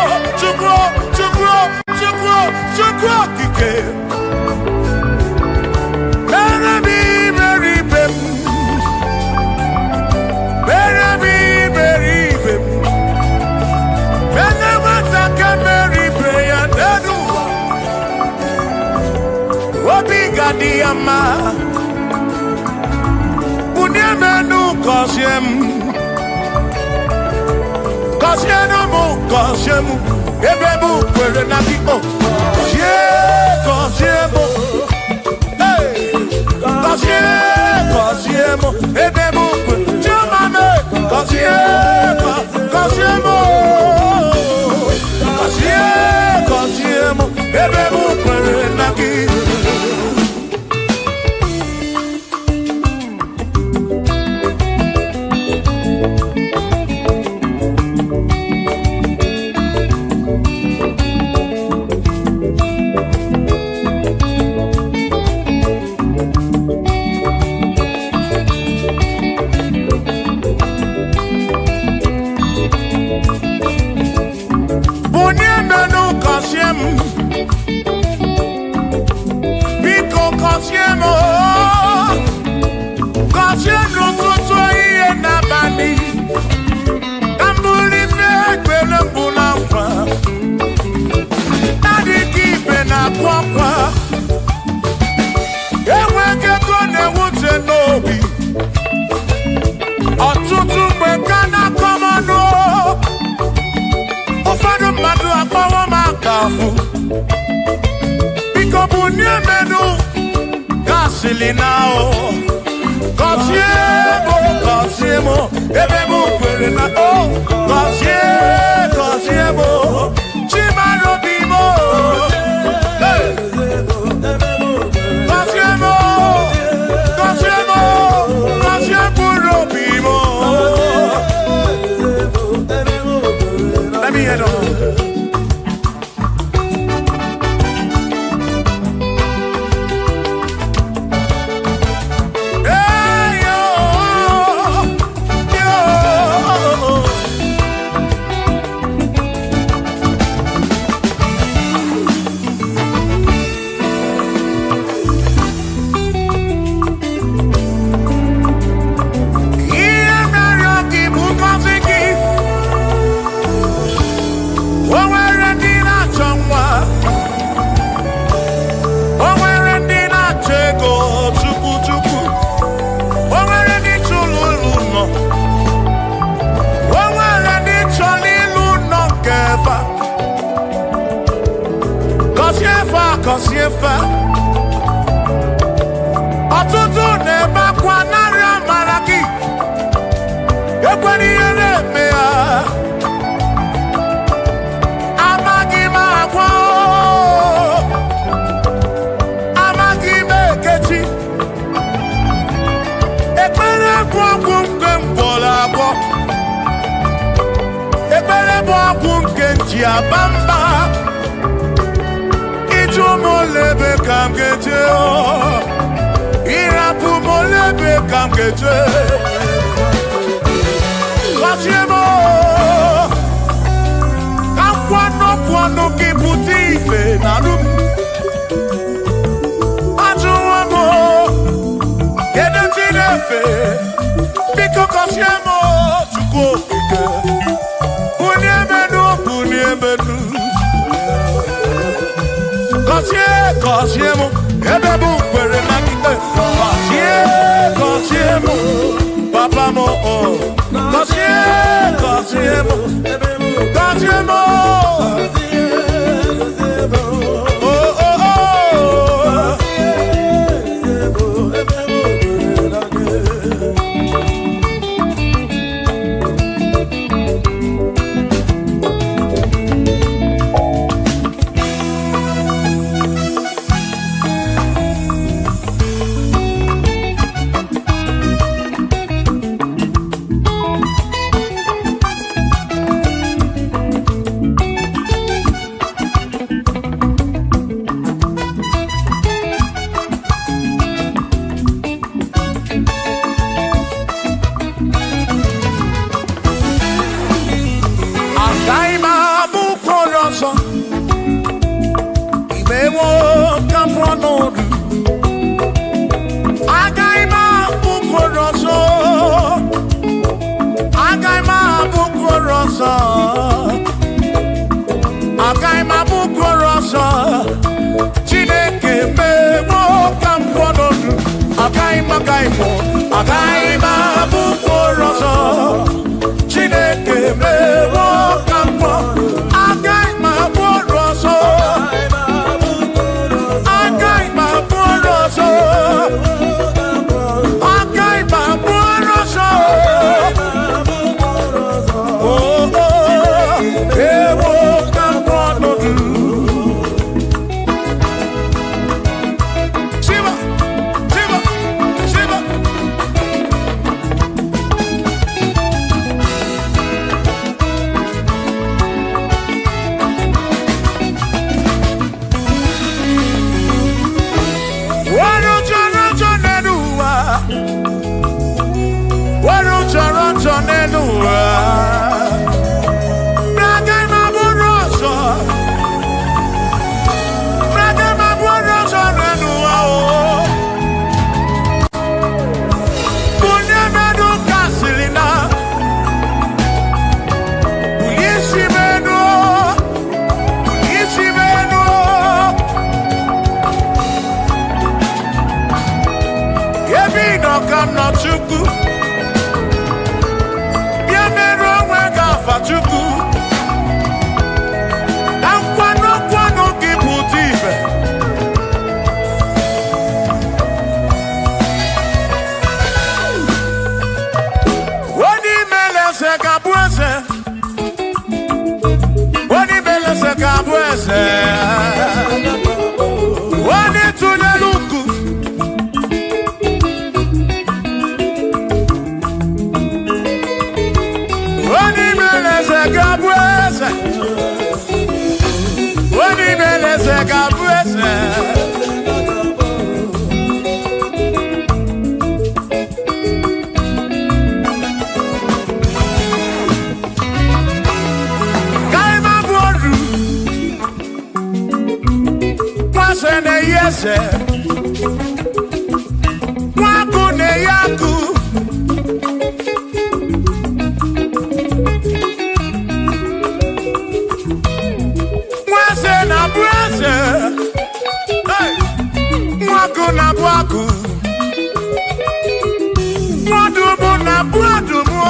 kike. Diama Bunyemenu Kosiemu Ebebu kwere na biko Kosiemu Hey Kosiemu Ebebu kwere Chumame Kosiemu Ebebu kwere na biko now. Cosiemo, ebemo querena, oh, cosiemo, chimano bimo, cosiemo bimo. Let me head on. Cosiefa ọtụtụ na-ebe akwa narị amara gị ekwere ihe na-eme ya amaghị m agwa amaghị m ekechi ekpere bụ ọgwụ nke mgbọrọ agwọ ekpere bụ ọgwụ nke nji aba mba molebe kam geje o irapu molebe kam geje Wasiemo kam kwano ki puti ife nanu ajuwamo yede tinefe biko kosiemo chuko ike uniemenu Cosiemo, ebebu kwere makite. Cosiemo, papa mo. Cosiemo, eze nwaku na-eyaku nwaze na-abụ eze nwaku na-abụ akụ nwadumu na-abụ adumu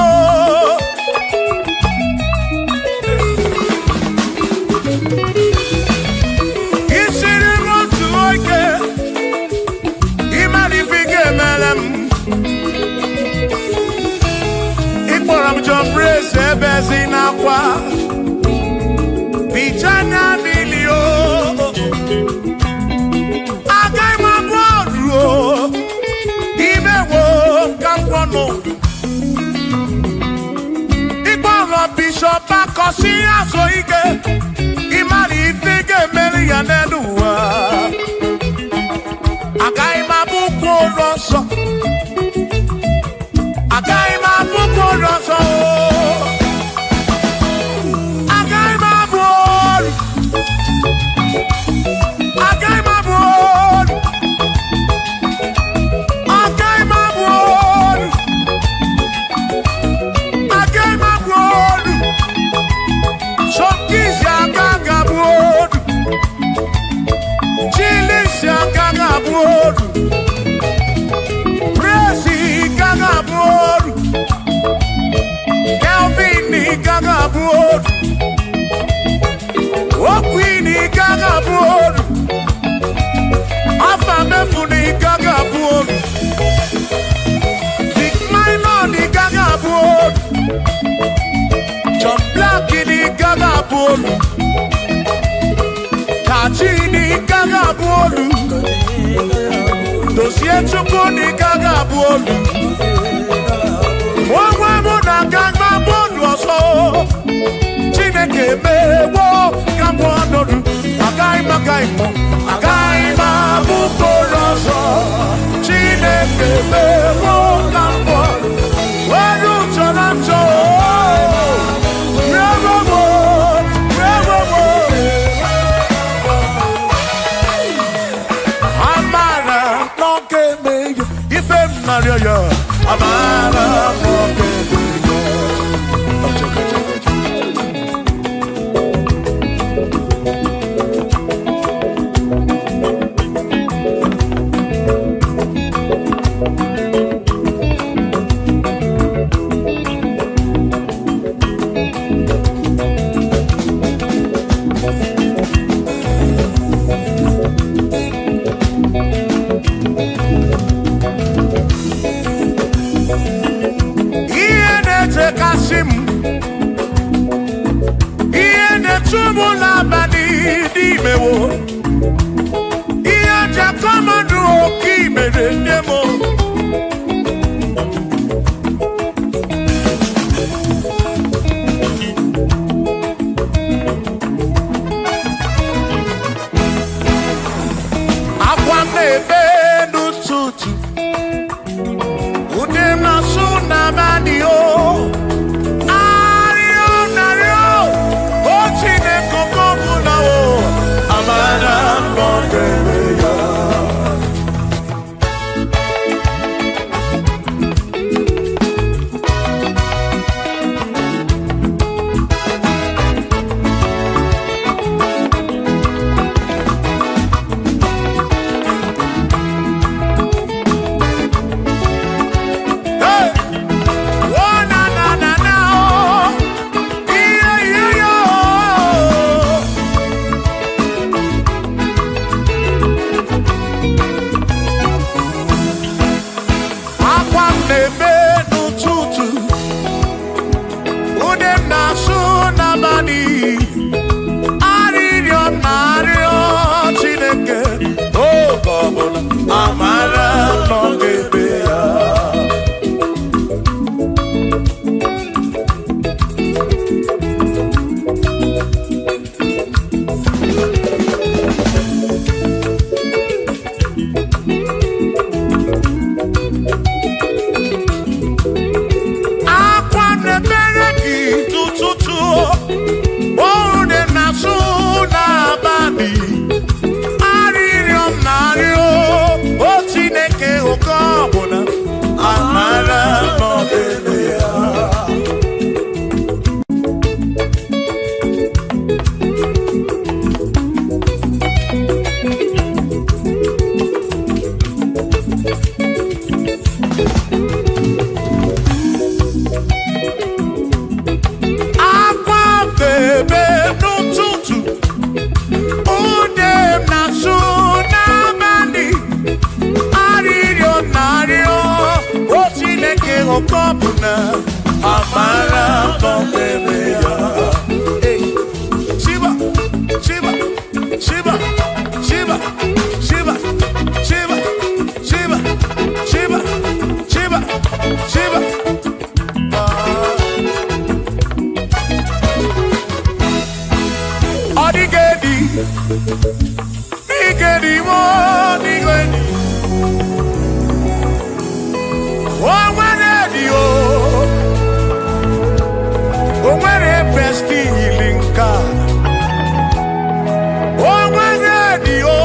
Praise Ebezina kwa Bichana milio Agai mabodro Imewo kampono Iboro Bishop Akosi Asoike Imari Ifige Melianeduwa Agai mabuko roso Agai mabuko roso Kachini gaga bolu Dosie chukuni gaga bolu Mwa muna gaga bolu oso Chineke mewo gambo anodu Agai magaimo Agai mabuko roso Chineke mewo gambo Waru chorancho Maria, Amara, amara n'omeme ya. Shiba, Shiba, Shiba, Shiba, Shiba, Shiba, Shiba, Shiba, Shiba, Shiba. Odigedi, Igedi mo, Igedi. Oh, Wenedi o, oh, Wene besti linka. Oh, Wenedi o,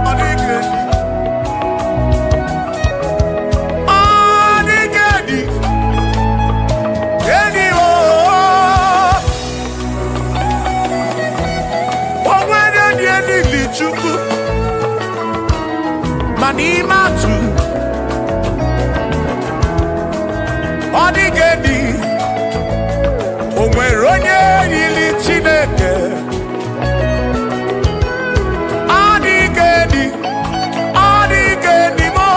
Odigedi, Odigedi, Edi o. Chukwu manime atụ ọ dịgedi o nwere onye yiri Chineke ọ dịgedi mo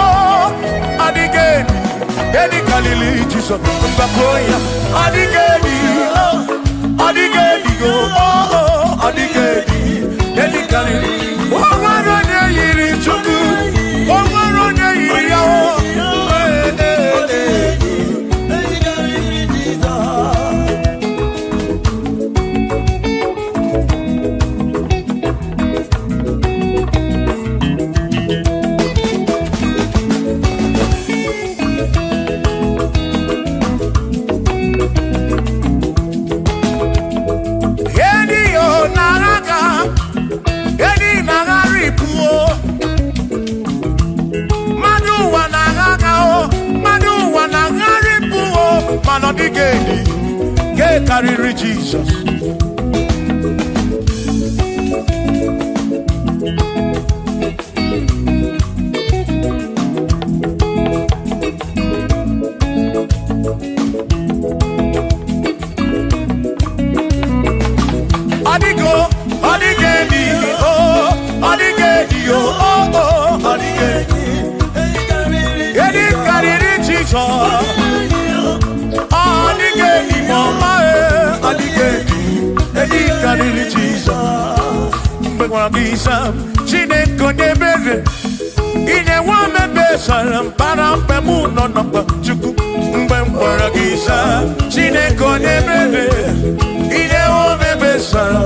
ọ dịgedi edi kalili Jizọs mgbakọ ya ọ dịgedi ọ dịgedi ọ dịgedi edi kalili. Man odigedi ke karịrị Jesus. Odigo, odigedi, oh, odigedi, oh, odigedi. Edi karịrị Jesus. Jesus, Mbegwagisa, Chineke nebere, ine wame besara, para pemu no napa chuku. Mbegwagisa, Chineke nebere, ine wame besara.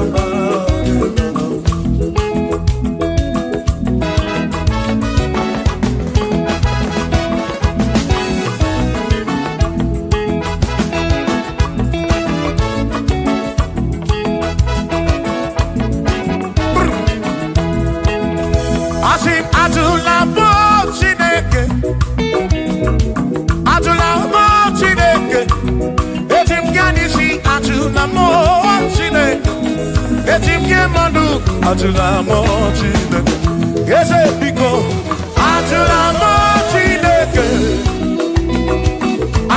Atula mo Chineke, ese biko. Atula mo Chineke,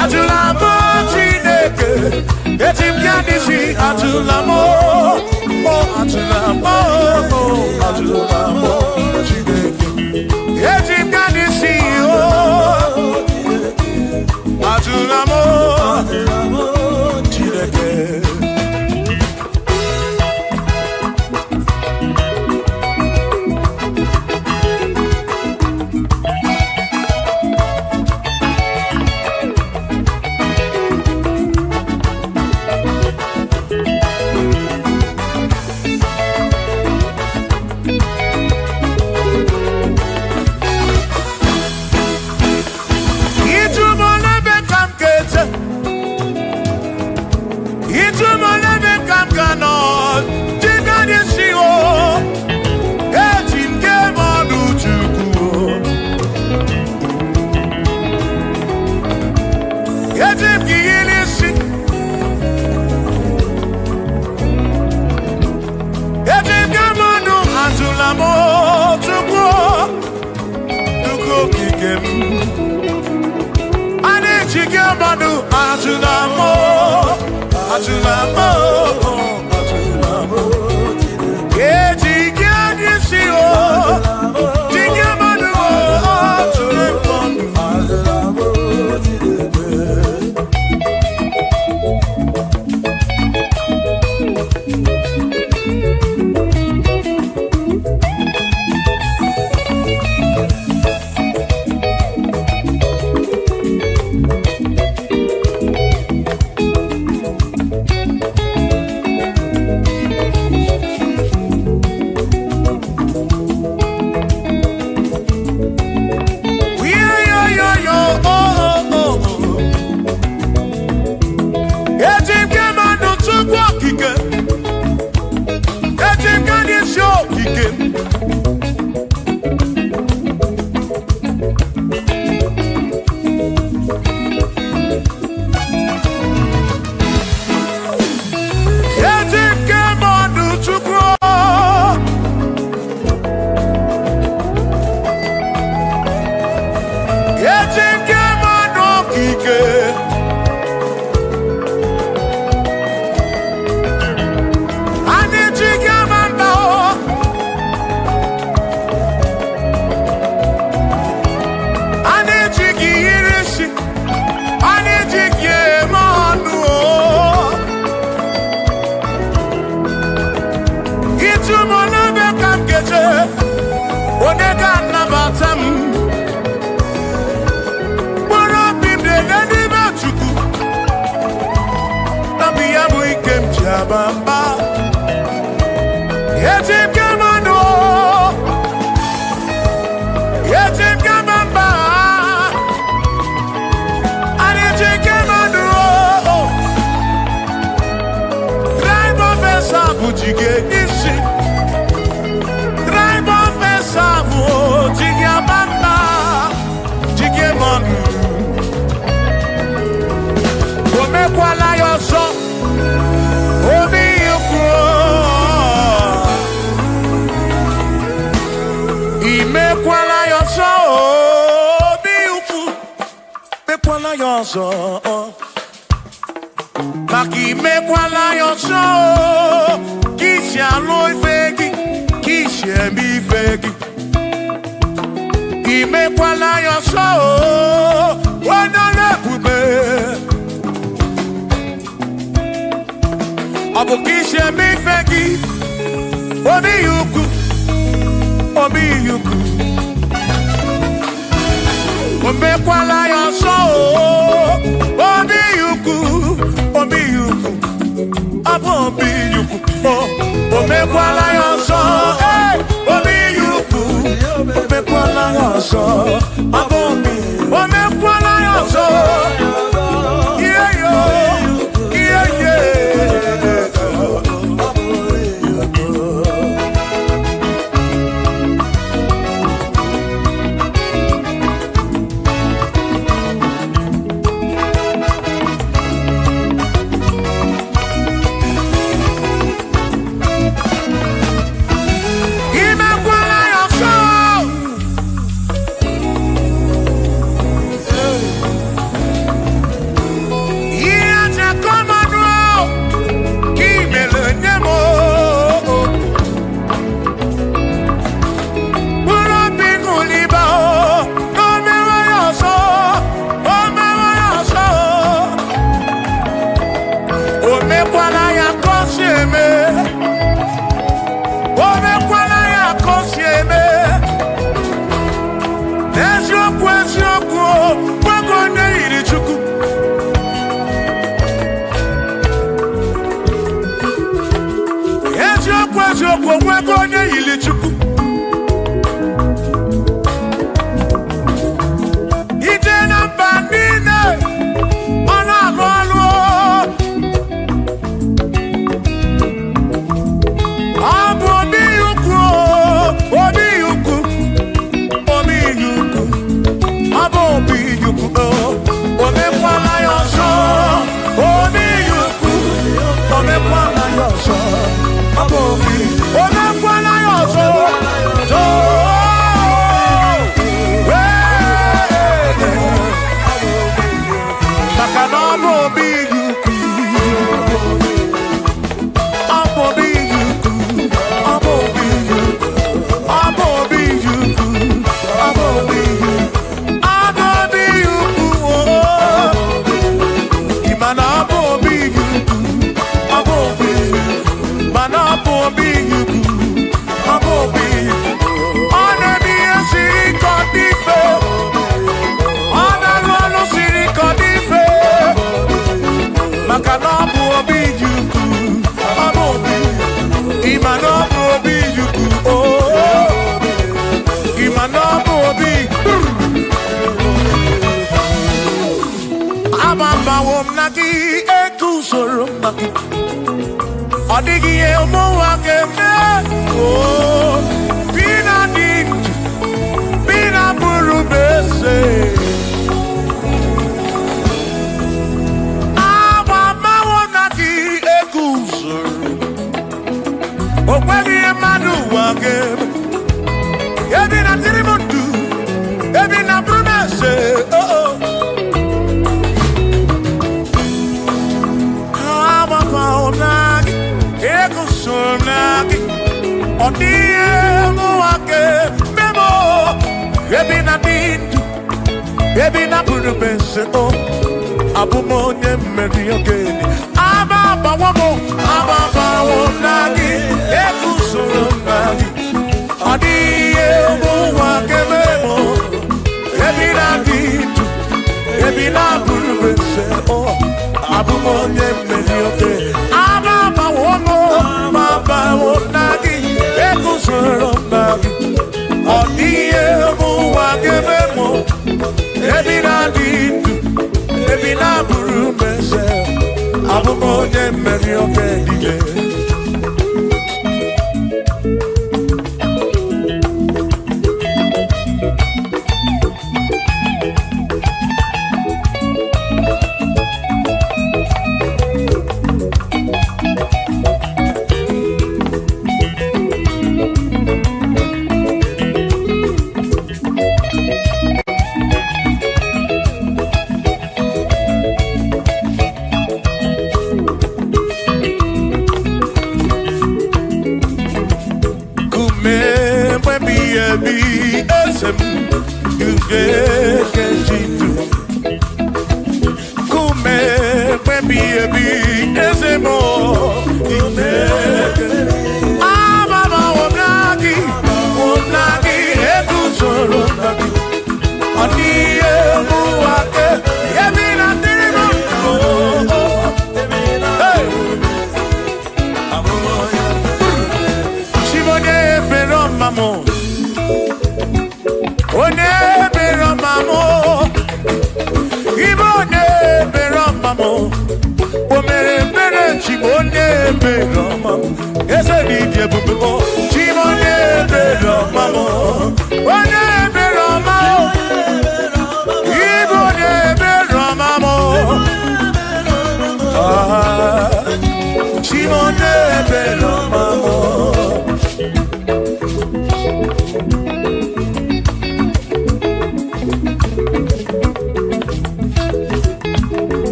atula mo Chineke. Etim kanisi atula mo, oh atula mo, oh atula mo Chineke. Etim kanisi oh, atula mo Chineke. Bamba, Yetim Gamano, Yetim Gamamba, and Yetim Gamano, Drive of a Sabu Jigenishi, Drive of a Sabu Jigabamba, Jigamanu, Omekwala your song. Imekwala yoso, biuku. Mekwala yoso, maki mekwala yoso. Kishi aloi fegi, kishi emi fegi. Imekwala yoso, wana lepube. Abu kishi emi fegi, obi yuku. Obi yuku, omekwala yoso. Obi yuku, abo obi yuku. Omekwala yoso, obi yuku. Omekwala yoso, abo obi. Omekwala yoso, yeah yo, yeah yeah. Odigi elmo akeme, oh, bina dit, bina burubese. Mama wonaki ekuzuru, okweli emadu akeme. Ebina tirimutu, ebina burubese. ebi na buru bense o abumonye mmeri ogeni aba bawo nagi ekusoro nagi adiye muwa kebemo ebi na ditu ebi na buru bense o abumonye mmeri ogeni aba bawo nagi ekusoro nagi adiye muwa kebemo ebi na ditu ebi na buru bense abumonye mmeri ogeni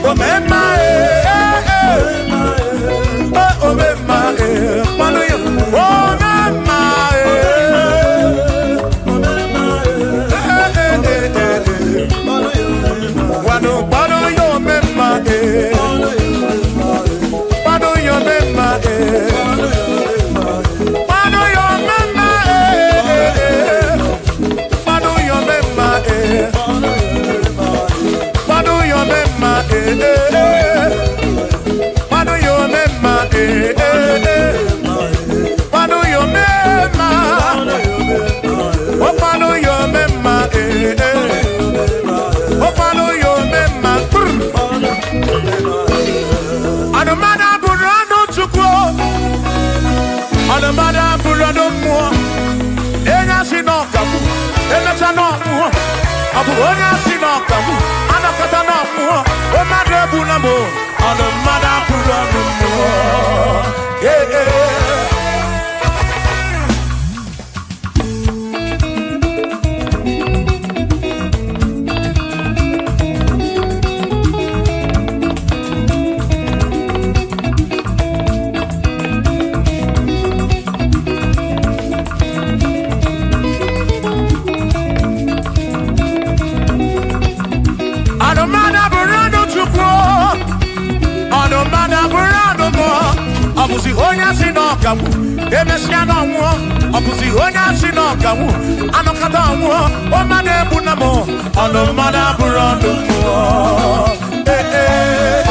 Remember, Abu onya sinokamu, anakata na muo, o madebu na mo, ono mada pura muo. Yeah, yeah. Abusi onya sinokamu, emesiana muo. Abusi onya sinokamu, anakata muo. O madebu na mo, ono mada burando muo. Eh eh.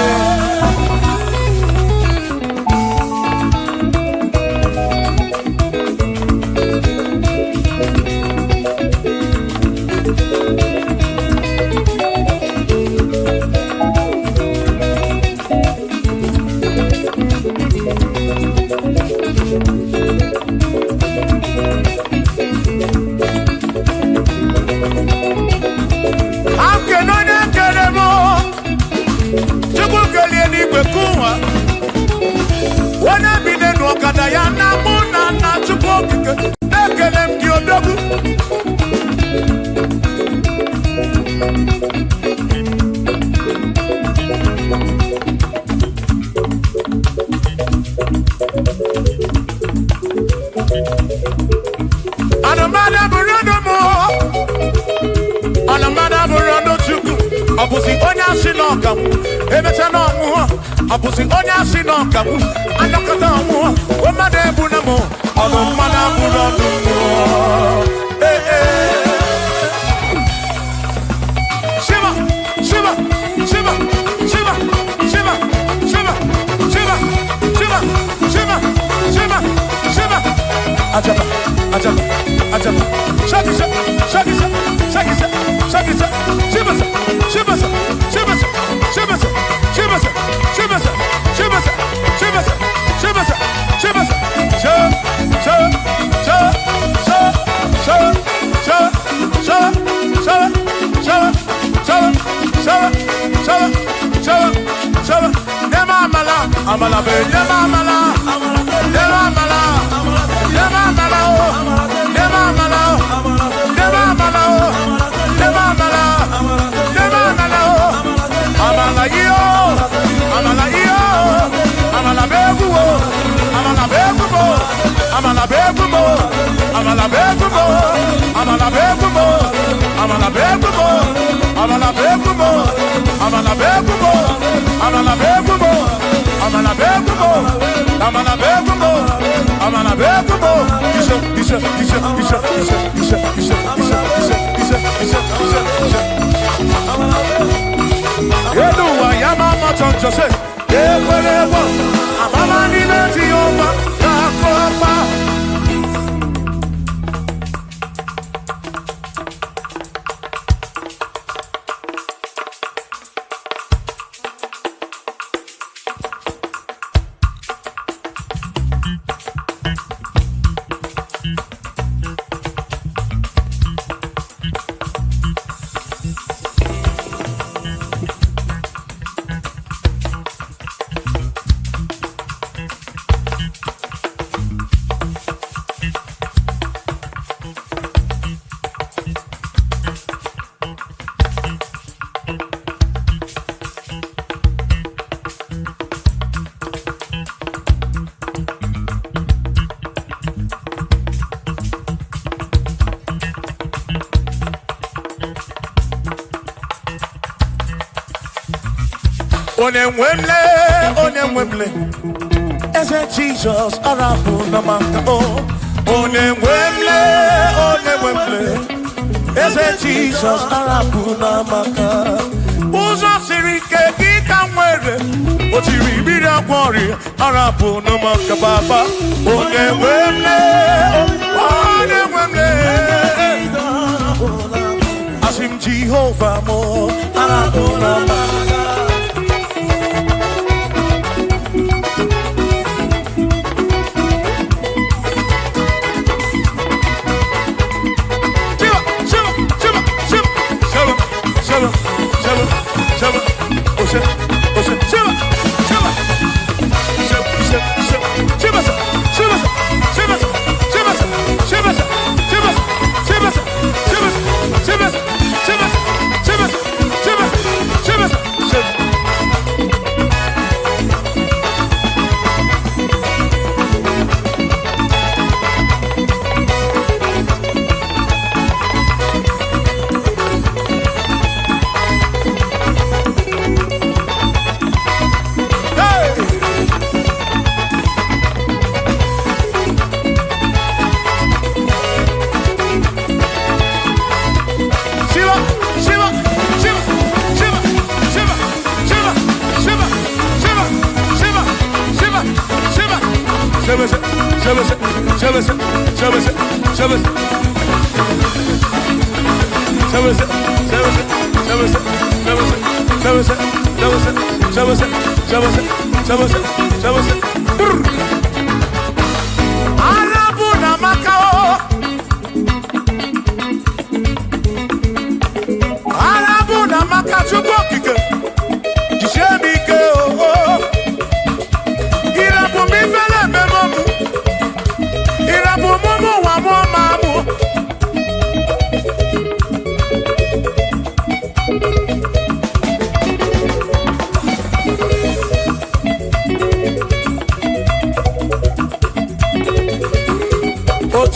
Abusi onya sinokamu, emesana muo. Abusi onya sinokamu, anakata muo. O madebu na mo, ono mada burando muo. Eh eh. Shiva, Shiva, Shiva, Shiva, Shiva, Shiva, Shiva, Shiva, Shiva, Shiva, Shiva. Ajaba, ajaba, ajaba. Shakisa, shakisa, shakisa, shakisa. Shiva, Shiva, Shiva, Shiva, Shiva, Shiva, Shiva, Shiva, Shiva, Shiva, Shiva, Amala be, amala, amala, amala, Onemwemle, ese Jesus arabu na maka oh. Onemwemle, ese Jesus arabu na maka. Uzo sirike kika mwere, otiri bida kwori arabu na maka baba. Onemwemle, asim Jehovah mo arabu na maka.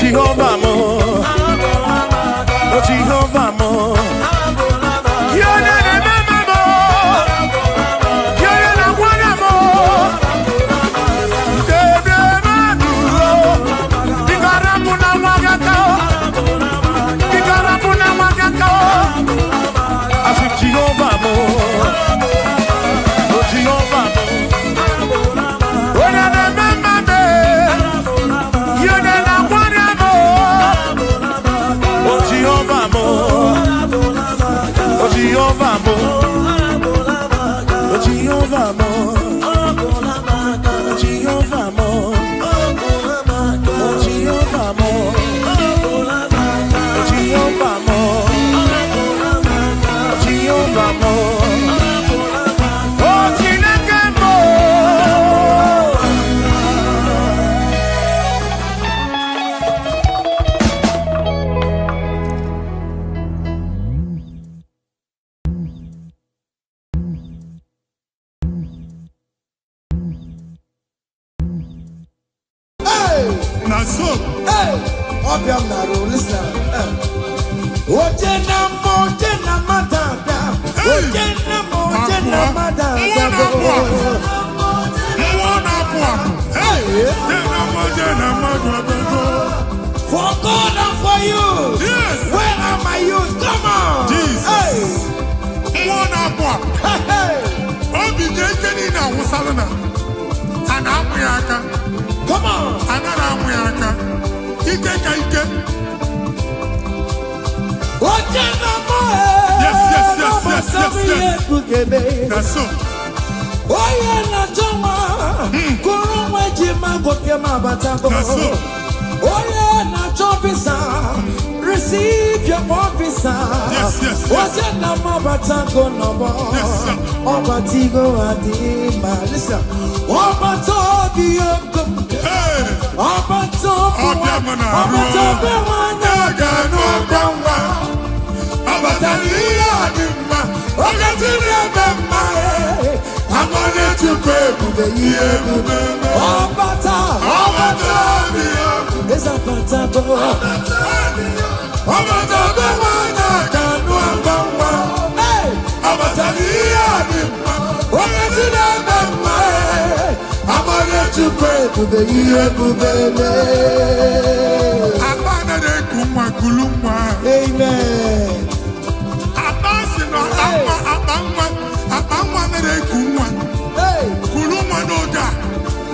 Jehovah mo, oh Jehovah mo, you're the remember mo, you're the one mo, the maduro, the garabuna magakao, I said Jehovah mo, oh Jehovah mo, oh the remember me, you're the Jehovah mo, oh Jehovah mo, oh Jehovah mo, oh Jehovah mo, oh Jehovah mo, oh Jehovah mo, oh Jehovah mo, oh Chineke mo. Naso. Hey, Obiam Naro, listen. Ojena Madada. Ojena Madada. Hey, for God and for you. Yes. Where are my youth? Come on. Jesus. Hey. Hey. Come on. Yes. That's so. Receive your officer. Yes. Listen.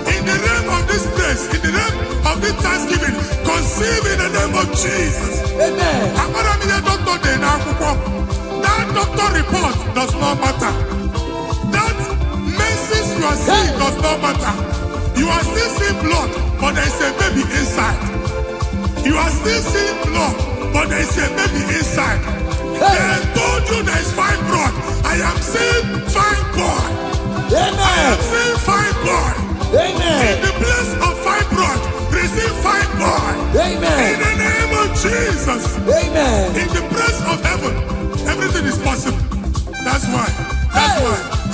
In the name of this place, in the name of this Thanksgiving, conceive in the name of Jesus. Amen. That doctor report does not matter. That message you are seeing does not matter. You are still seeing blood, but there is a baby inside. You are still seeing blood, but there is a baby inside. They told you there is fibroid. I am seeing fibroid. Amen. I am seeing fibroid. Amen. In the place of fibroid, receive fibroid. Amen. In the name of Jesus. Amen. In the place of heaven, everything is possible. That's why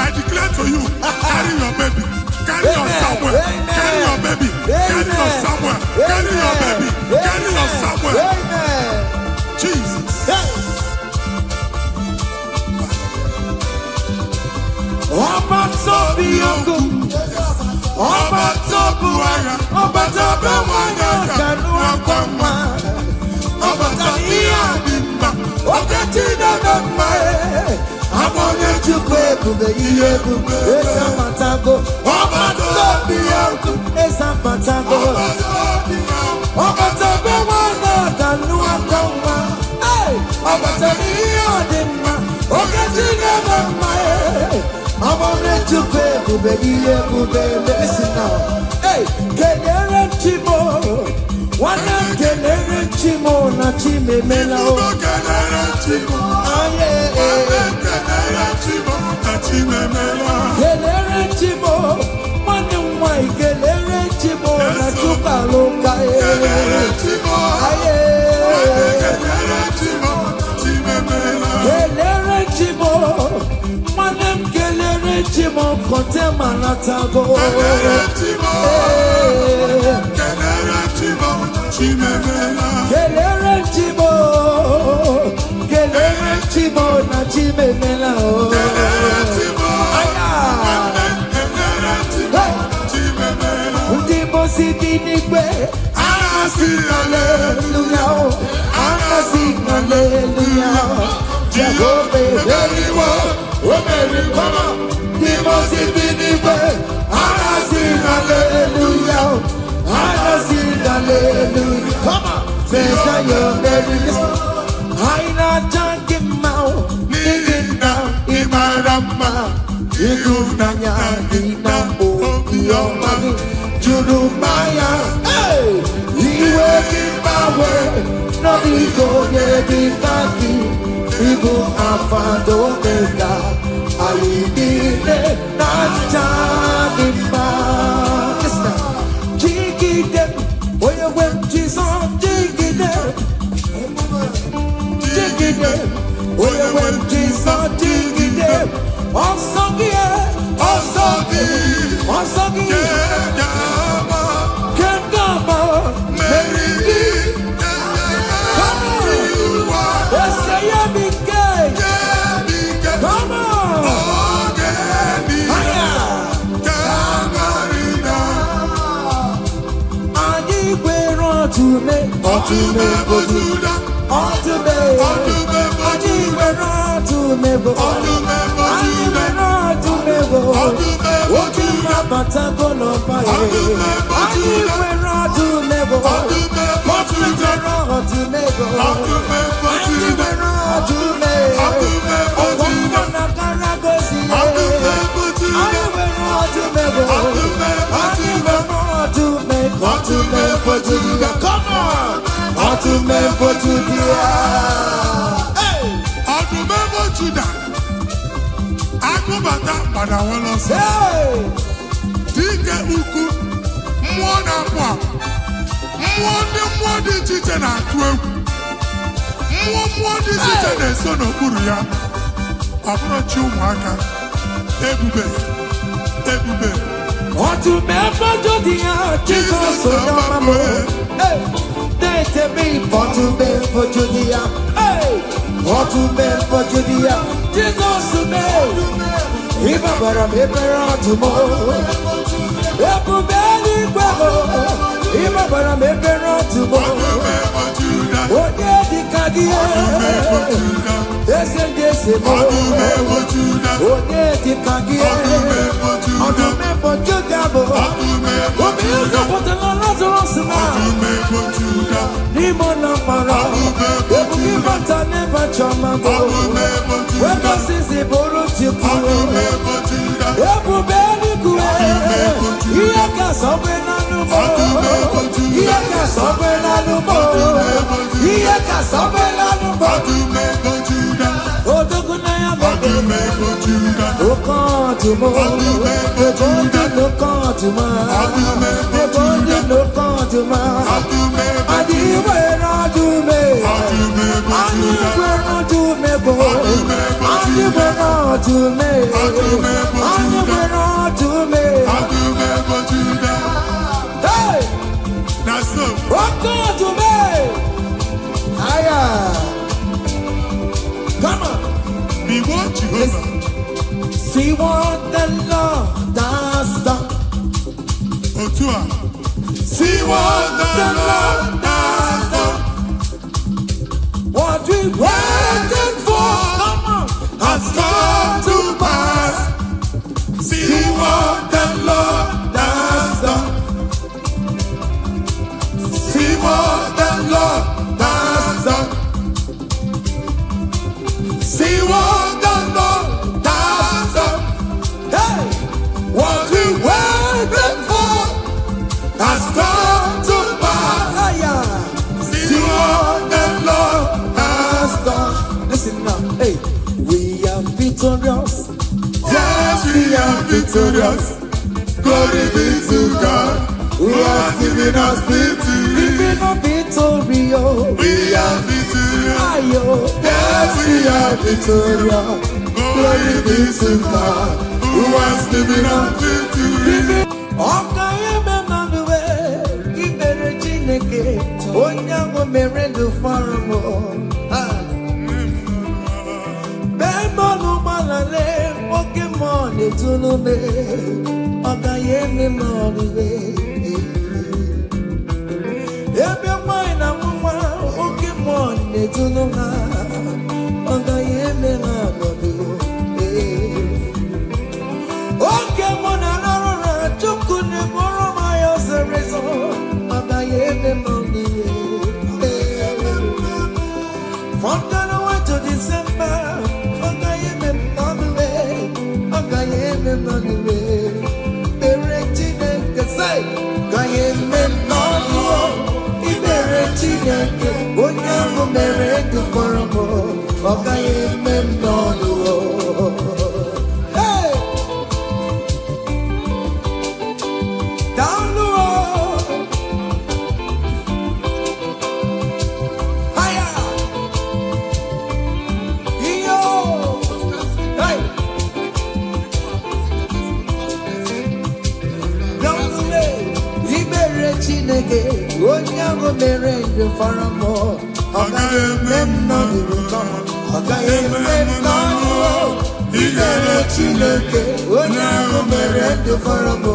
I declare to you, carry your baby. Carry your somewhere. Carry your baby. Carry your somewhere. Carry your baby. Carry your somewhere. Amen. Jesus. Esa Listen now. Hey, kelere chimo, wana kelere chimo na chime mela o. Kelere chimo, aye, kelere chimo na chime mela. Kelere chimo, wana mwai kelere chimo na chuka loka e. Kelere chimo, aye, kelere chimo na chime mela. Kelere chimo, wana kelere chimo kote manatago. Kelere chimo, kelere chimo chime mela. Kelere chimo, kelere chimo na chime mela o. Kelere chimo, aya, kelere chimo chime mela. Ndimo si binigwe, ana sing hallelujah, ana sing hallelujah. Jehovah very well, very come. Ndimo si binigwe, ana sing hallelujah, ana sing hallelujah. Come on, say your very listen. Aina jankim mau, nigin down imarama, igufnanya ina o iyomani, jurumaya. Hey, iwe kibawe, no igo yedikaki, igu afado mega, ayidine na jangima. Listen, jigide, oye wem Jesus, jigide. Dig it up, we went Jesus, dig it up. Osogye, Kengama, Mary, come on, let's say you be gay, come on, Adi we're on to me, Akubata pada wala se. Dike uku mmụọ na-akwa. Mmụọ dị iche iche na-atụ egwu. Mmụọ dị iche iche na-eso n'okpuru ya. Ọbụrụchi ụmụaka. Ebube. Ọtụmefọ jodi ya Jizọs onye ọma m. Na-etebe ọtụmefọ jodi ya. Ọtụmefọ jodi ya Jizọs mee. Ịbabara m ebere ọdụm. Ebube eluigwe m. Ịbabara m ebere ọdụm. Onye dịka gị. Eze ndị eze m. Onye dịka gị. Ọdụmefọ Juda bụ. Obi ụzọ pụtara Lazarus na. N'ime ụlọ mkpọrọ. Ebube ịbata n'ebe chọma bụ. Wekọsịsị bụrụ Chukwu. Ebube eluigwe. Ihe ka sọgbe n'anụmọ. Ihe ka sọgbe n'anụmọ. Ihe ka sọgbe n'anụmọ. Odogwu na ya bụ. Oke ọdụm. Ebe ndị n'oke ọdụm. Ebe ndị n'oke ọdụm. Adị were ọdụm. Adị were ọdụm bụ. Adị were ọdụm. Adị were ọdụm. Hey! Oke ọdụm. Aya. Come on. See what the Lord has done. See what the Lord has done. What we waited for, come on, has come to pass. See what the Lord has done. See what the Lord has done. See what the Lord has done. Hey! victorious. Glory be to God, who has given us victory. Giving us victory, We are victorious. ayo. Yes, we are victorious. Glory be to God, who has given us victory. Ọka eme manuwe, ibere Chineke, onye ahụ mere ndụ fọrọ m. Bẹ́ẹ̀mọ́nù gbalale, oke mmụọ na-etunu me, ọ gaghị eme m ọrịre. Ebe nwanyị na nwa, oke mmụọ na-etunu ha, ọ gaghị eme ha ọnọdụ. Oke mmụọ na-arụ na Chukwu na-eburu m ya ọsọrọ ịzọ, ọ gaghị eme m ọrịre. From January to December, onye ahụ mere ndụ fọrọ m, ọ gaghị eme m n'ọnụ, ọ gaghị eme m n'ọnụ. Ibere Chineke, onye ahụ mere ndụ fọrọ m,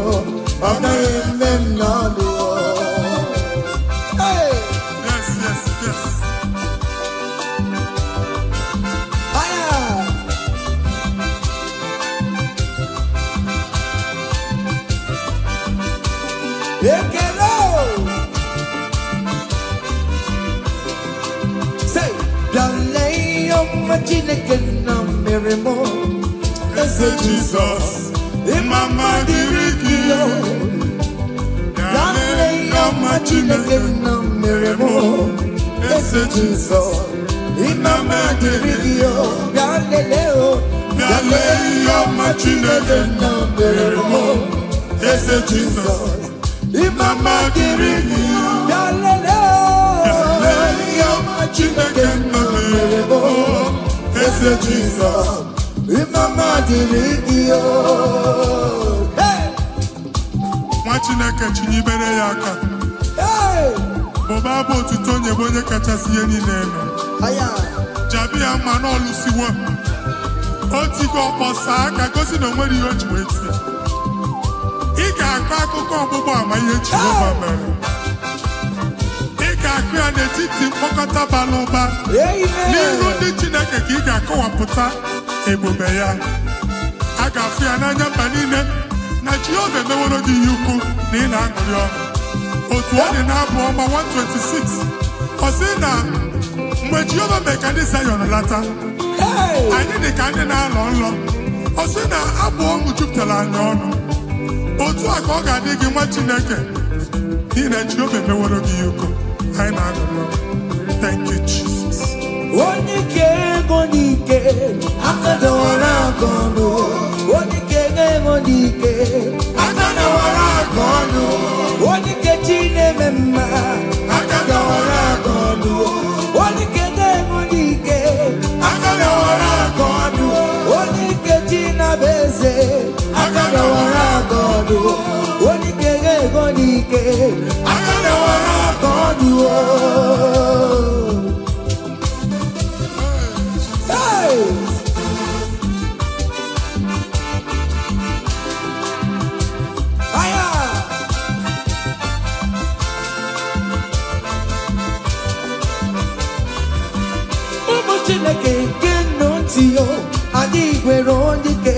ọ gaghị eme m n'ọnụ. Yes, yes, yes. Ekele say dale ọma Chineke na mere m eze Jizọs ịmama dịrị gị dale ọma Chineke na mere m eze Jizọs ịmama dịrị gị dale ọma Chineke na mere m eze Jizọs Imama dịrị gị, yalele ọma Chineke nọ mere m eze Jizọs. Imama dịrị gị Nwa Chineke chinyibere ya aka. Bụba bụ otuto onye bụ onye kachasị ihe niile eme. Jabi ya mma n'ọlụsiwo. O tigo ọkpọsa aka gosi na o nwere ihe o ji wee tie. Ị ga-akọ akụkọ ọgbụgbọ ama ihe Jehova mere. Ị ga-akụ ya n'etiti mkpọkọta bara ụba. N'iru ndị Chineke ka ị ga-akọwapụta ebube ya. A ga-afụ ya n'anya mba niile na Jehova emeworo gị ihe ukwu na ị na-aṅụrị ọṅụ. Otu ọ dị n'abụ ọma 126, ọ sị na mgbe Jehova mere ka ndị Zayọn lata, anyị dị ka ndị na-alọ nlọ. Ọ sị na abụ ọṅụ jupụtara anyị ọnụ. Otu a ka ọ ga-adị gị nwa Chineke n'ihi na Jehova emeworo gị ihe ukwu. Anyị na-aṅụrị ọṅụ. Thank you, Jesus. onye ike ego n'ike aka dọwara aka ọnụ, onye ike ego n'ike aka dọwara aka ọnụ, onye ike chi na-eme mma aka dọwara aka ọnụ, onye ike ego n'ike aka dọwara aka ọnụ, onye ike chi na-abụ eze aka dọwara aka ọnụ, onye ike ego n'ike aka dọwara aka ọnụ. Chineke nke nnọntị yo adịghị nwere onye ike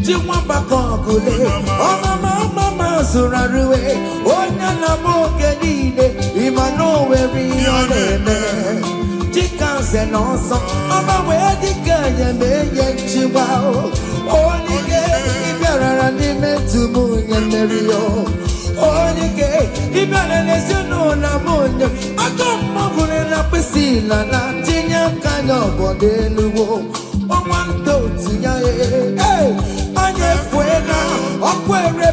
ji nwambakọ ọgụle ọmama zụrụ arụwe onye na-ama oge niile ịma na o nwere ihe ọ na-eme dịka nze na ọzọ ọma wee dịka nyeme ihe nchịgba onye ike ịbịarara n'ime ntụm onye mmeri yo onye ike ịbịara n'ezinụlọ m onye aka mmọgụrụ na mkpịsị ila na tinye aka ya ọbọdọ eluwo ọnwa ndị otu ya anya efue na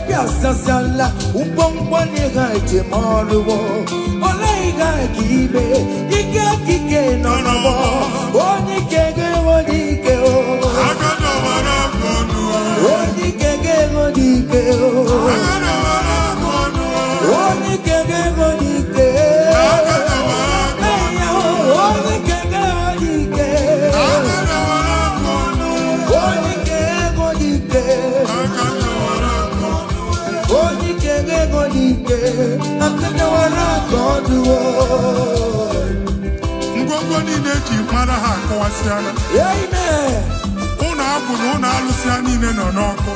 Sasala, Umbongwani Haji Maruo, Olaiga Gibe, Ika Kike no more, Oni Kege Odike, Oni Kege Odike, Oni Kege Odike, Oni Kege Odike, Oni Kege Odike. Ngwongwo niile ji mara ha akọwasịala. Ụnọ abụ na ụnọ alụsịa niile nọ n'ọkụ.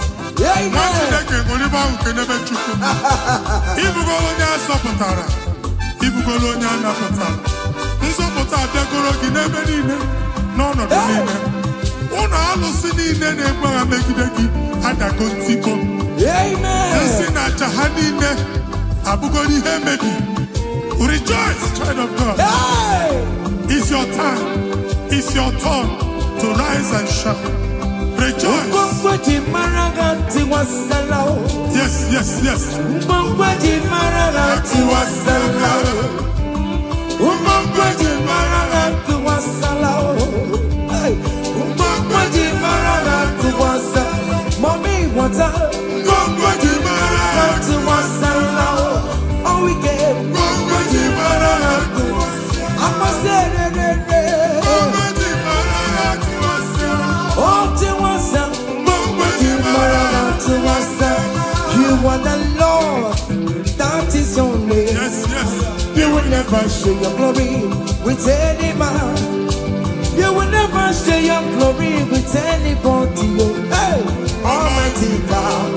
Nwa Chineke ṅụrịba ahụ nke n'ebe Chukwu. Ibugolo onye asọpụtara, ibugolo onye anapụtara. Nzọpụta abịagoro gị n'ebe niile, n'ọnọdụ niile. Ụnọ alụsị niile na-egbu agha megide gị adago ntiko. Nsị na aja ha niile abụgoro ihe emebi. Rejoice, child of God. It's your time. It's your turn to rise and shine. Rejoice. Yes, yes, yes. Mommy, what's up? We get you are the Lord, that is your name. Yes, yes. You will never share your glory with any man. You will never share your glory with anybody. Hey, Almighty God,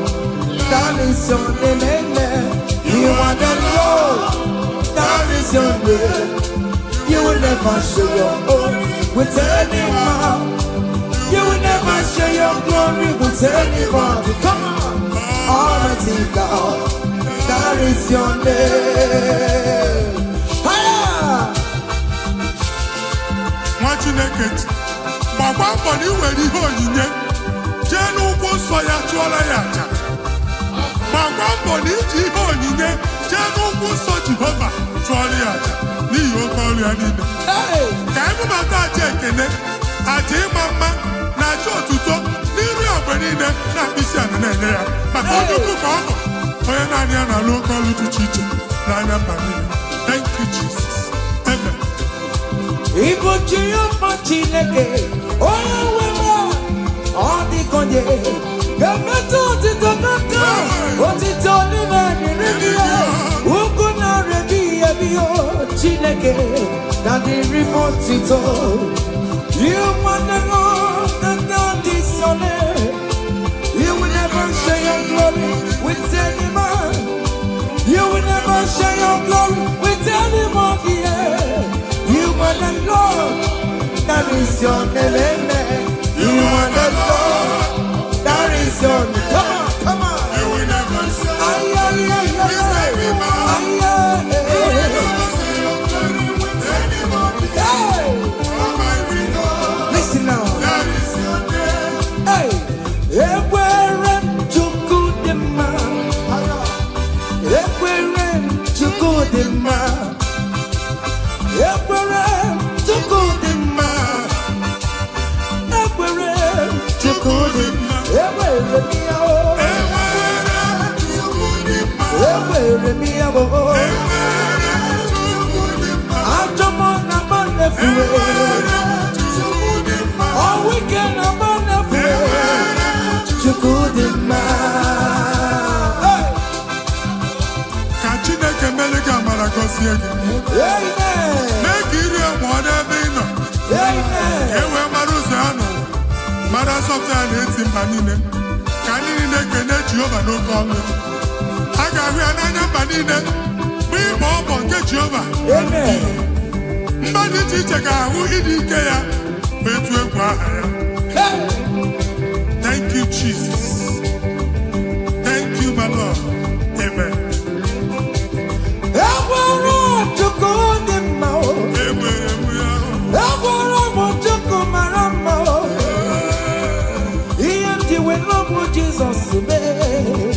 that is your name. Amen. You are the Lord, that is your name. You will never share your glory with any man. You will never share your glory with anybody. Come on, Almighty God, that is your name. Nwa Chineke, gbakwa mbọ na iwere ihe onyinye jee n'ugwu nsọ ya chụọrọ ya aja. Gbakwa mbọ na iji ihe onyinye jee n'ugwu nsọ Jehova chụọrọ ya aja n'ihi oke ọrụ ya niile. Ka ebubata aja ekele, aja ịma mma na aja otuto n'iru ya mgbe niile na mkpịsị ala na-enye ya maka onye ukwu ka ọ bụ onye naanị ya na-alụ oke ọrụ dị iche iche n'anya mba niile. Thank you, Jesus. Amen. Igbo Jehova Chineke, onye nwere ọ dịkonye, ga-emetụ otito n'aka, otito n'ime dịrị gị ya, ugwu na-erebi ebi o Chineke, na dịrị m otito. You want the Lord, that is your name. You will never share your glory with any man. You will never share your glory with anybody. You are the Lord, that is your name. You are the Lord, that is your name. Come on, come on. You will never share. Listen now. That is your name. Hey, Ekwere Chukwudimma. Ekwere Chukwudimma. Ekwere Chukwudimma. Ekwere Chukwudimma. Ekwere miya o. Ekwere miya o. Ajomo na manefuwe. All weekend na manefuwe. Chukwudimma. Ka Chineke mere gị amara gọzie gị. Amen. Mee ka iri mụọ n'ebe ị nọ. Amen. Ka e wee mara ụzọ ya nọ. Mara asọpụta ya na-eti mba niile. Ka ndị niile kene Jehova n'oke ọnụ. A ga-ahụ ya n'anya mba niile. Mgbe ịgba ọbọ nke Jehova. Amen. Mba dị iche iche ga-ahụ ịdị ike ya ma etu egwu aha ya. Hey. Thank you, Jesus. Thank you, my Lord. Amen. Ekwere Chukwudimma o. Enwere m ya. Ekwere m Chukwu mara mma o. Ihe ndị were ọbụ Jizọs mee.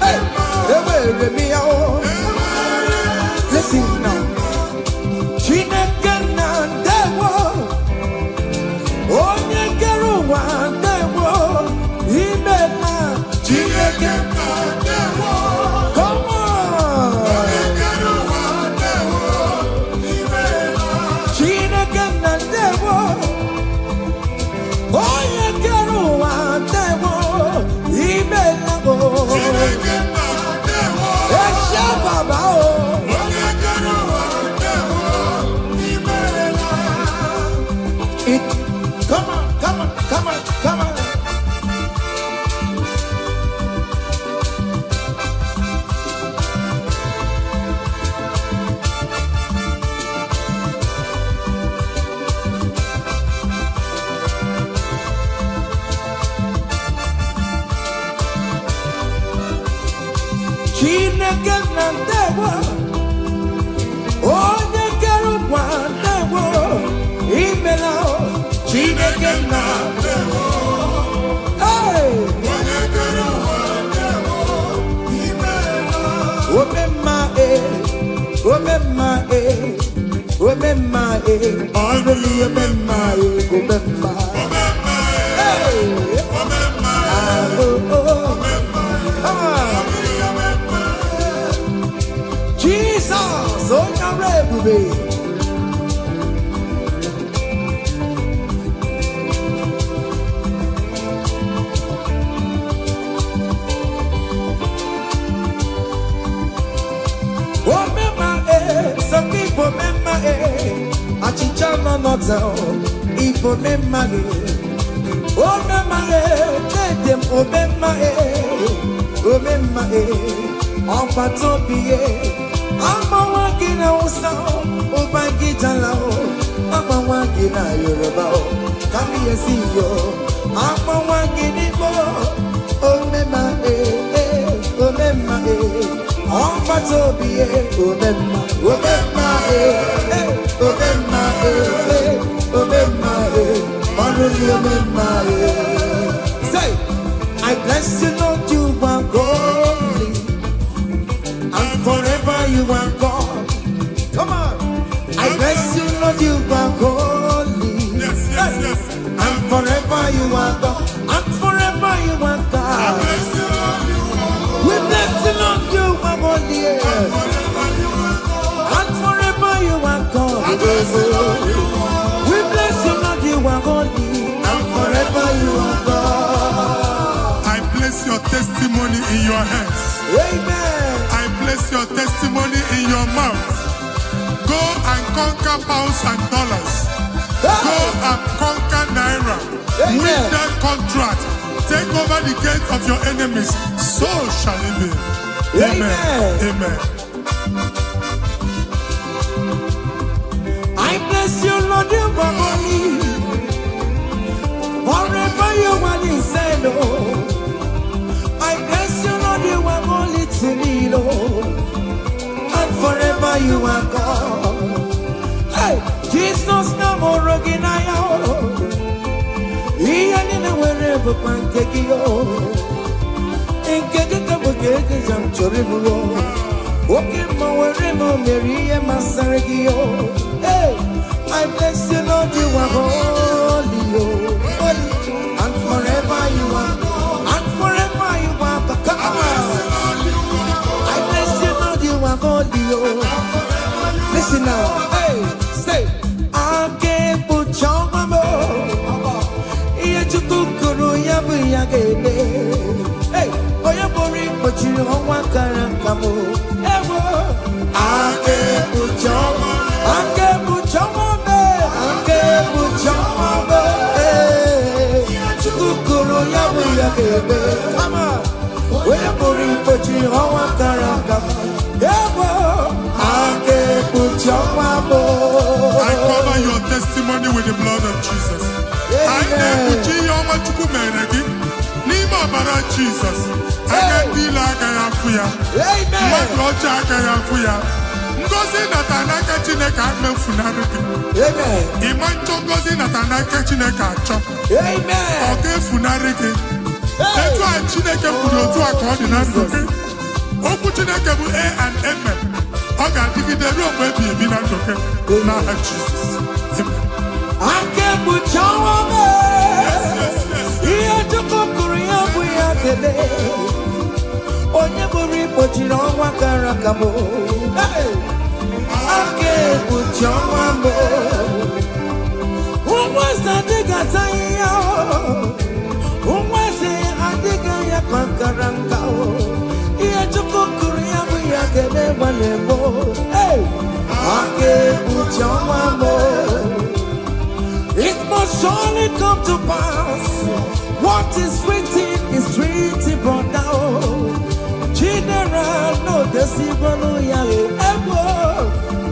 Hey, listen now. Chineke na ndewo. Onye kere ụwa ndewo. Imela. Chineke na ndewo. Come on. Onye kere ụwa ndewo. Imela. Chineke na ndewo. Onye kere ụwa ndewo. Imela. Chineke na ndewo. Esha baba o. Come on, come on, come on, come on. Chineke na ndewo. Onye kere ụwa ndewo. Imela. Chineke na ndewo. Hey! Onye kere ụwa ndewo. Imela. Omemma omemma omemma ọrụ omemma omemma. Hey! Omemma Jesus, onye ọrụ ebube. Some people remember Achicha no down. If remember oh remember let them remember on patobi I'm a walking out sound oh my gitala I'm a walking out Yoruba come here see you I'm a walking Igbo oh remember on patobi remember say, I bless you, Lord, you are holy, and forever you are God. Come on, I bless you, Lord, you are holy, and forever you are God, and forever you are God. We bless you, Lord, you are holy. And forever you are God. We bless you, Lord, you are holy. And forever you are God. I place your testimony in your hands. Amen. I place your testimony in your mouth. Go and conquer pounds and dollars. Go and conquer naira. Amen. Win that contract. Take over the gates of your enemies. So shall it be. Amen. Amen. I bless you, Lord, you are holy. Forever you are inside, Lord. I bless you, Lord, you are holy to me, Lord. And forever you are God. Hey, Jesus, no more again, I am. He ain't wherever man take you. In Kaka, I'm terrible. Okay, my wherever Mary and Masaragio. Hey, I bless you, Lord, you are holy, holy, and forever you are, and forever you are. Come on, I bless you, Lord, you are holy, listen now, hey, say, I can't put your mama. Hey, oh, you're boring, but you don't want to come. I can't put your come on, we're boring, but you don't want to come. I can't put your I cover your testimony with the blood of Jesus. I can't put your Jesus. I can't be like I am for you. My God, I am for you. Ngozi natanaka Chineke amefunariki. Amen. Imancho ngozi natanaka Chineke acho. Amen. Oge funariki. Etu a Chineke kwuru otu a ka ọ dị na ndụ gị. Okwu Chineke bụ A and Amen. Ọ ga-adịgide ruo mgbe ebi ebi na ndụ gị n'aha Jizọs. Aka ekpuchi ọnwa mee. Ihe Chukwu kwuru ya bụ ya kele. Onye bụrụ ikpochiri ọnwa kara aka m. Aka ekpuchi ọnwa mee. Ụmụazị adịghị ata ihe ụmụazị adịghị ya ka nkara nka ihe Chukwu kwuru ya bụ ya kele gbara egbo. Aka ekpuchi ọnwa mee. It must surely come to pass. What is written is written, brother. General, no, the Sibano Yale.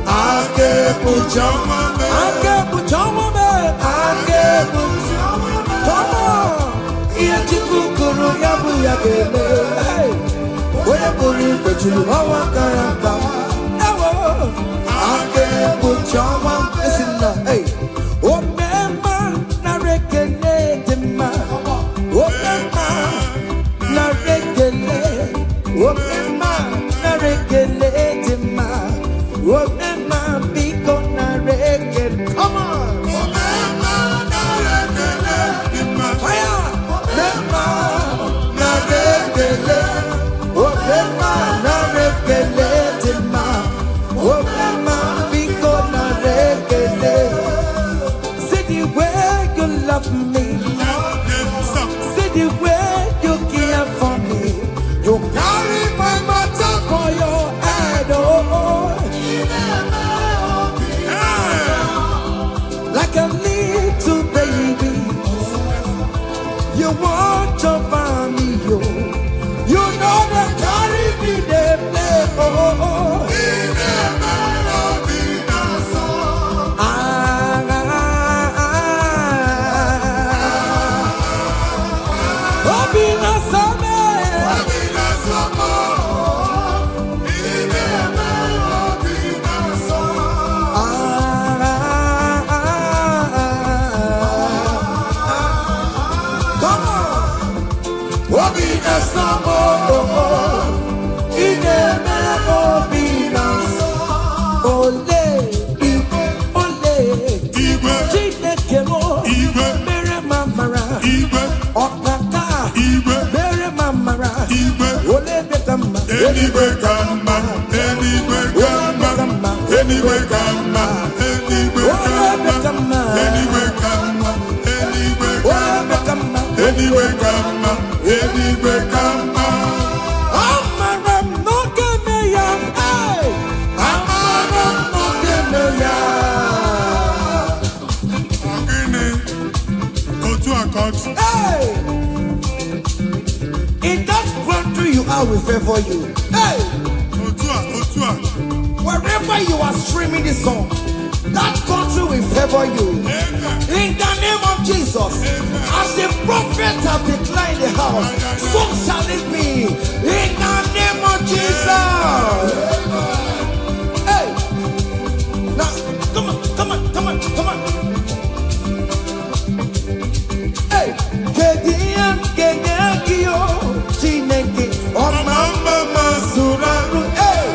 I can't put your mama. I can't put your mama. I can't put your mama. Come on. Yachikukuru Yabu Yagele. Where put it, but you are a character. I can't put your mama. Listen now, hey. Anyway, come on, anyway, come on, anyway, come on, anyway, come on, anyway, come on, anyway, come on, anyway, come on, anyway, come on. Amaram no kemeya, hey. Amaram no kemeya. Ogini, otu akot. Hey. In that country you are, we favor you. Hey. Otua. Wherever you are streaming this song, that country will favor you. Amen. In the name of Jesus. Amen. As the prophet have declared the house, so shall it be. In the name of Jesus. Hey. Now, come on. Hey. Kediakio, Chineke, Omamba Masuraru. Hey.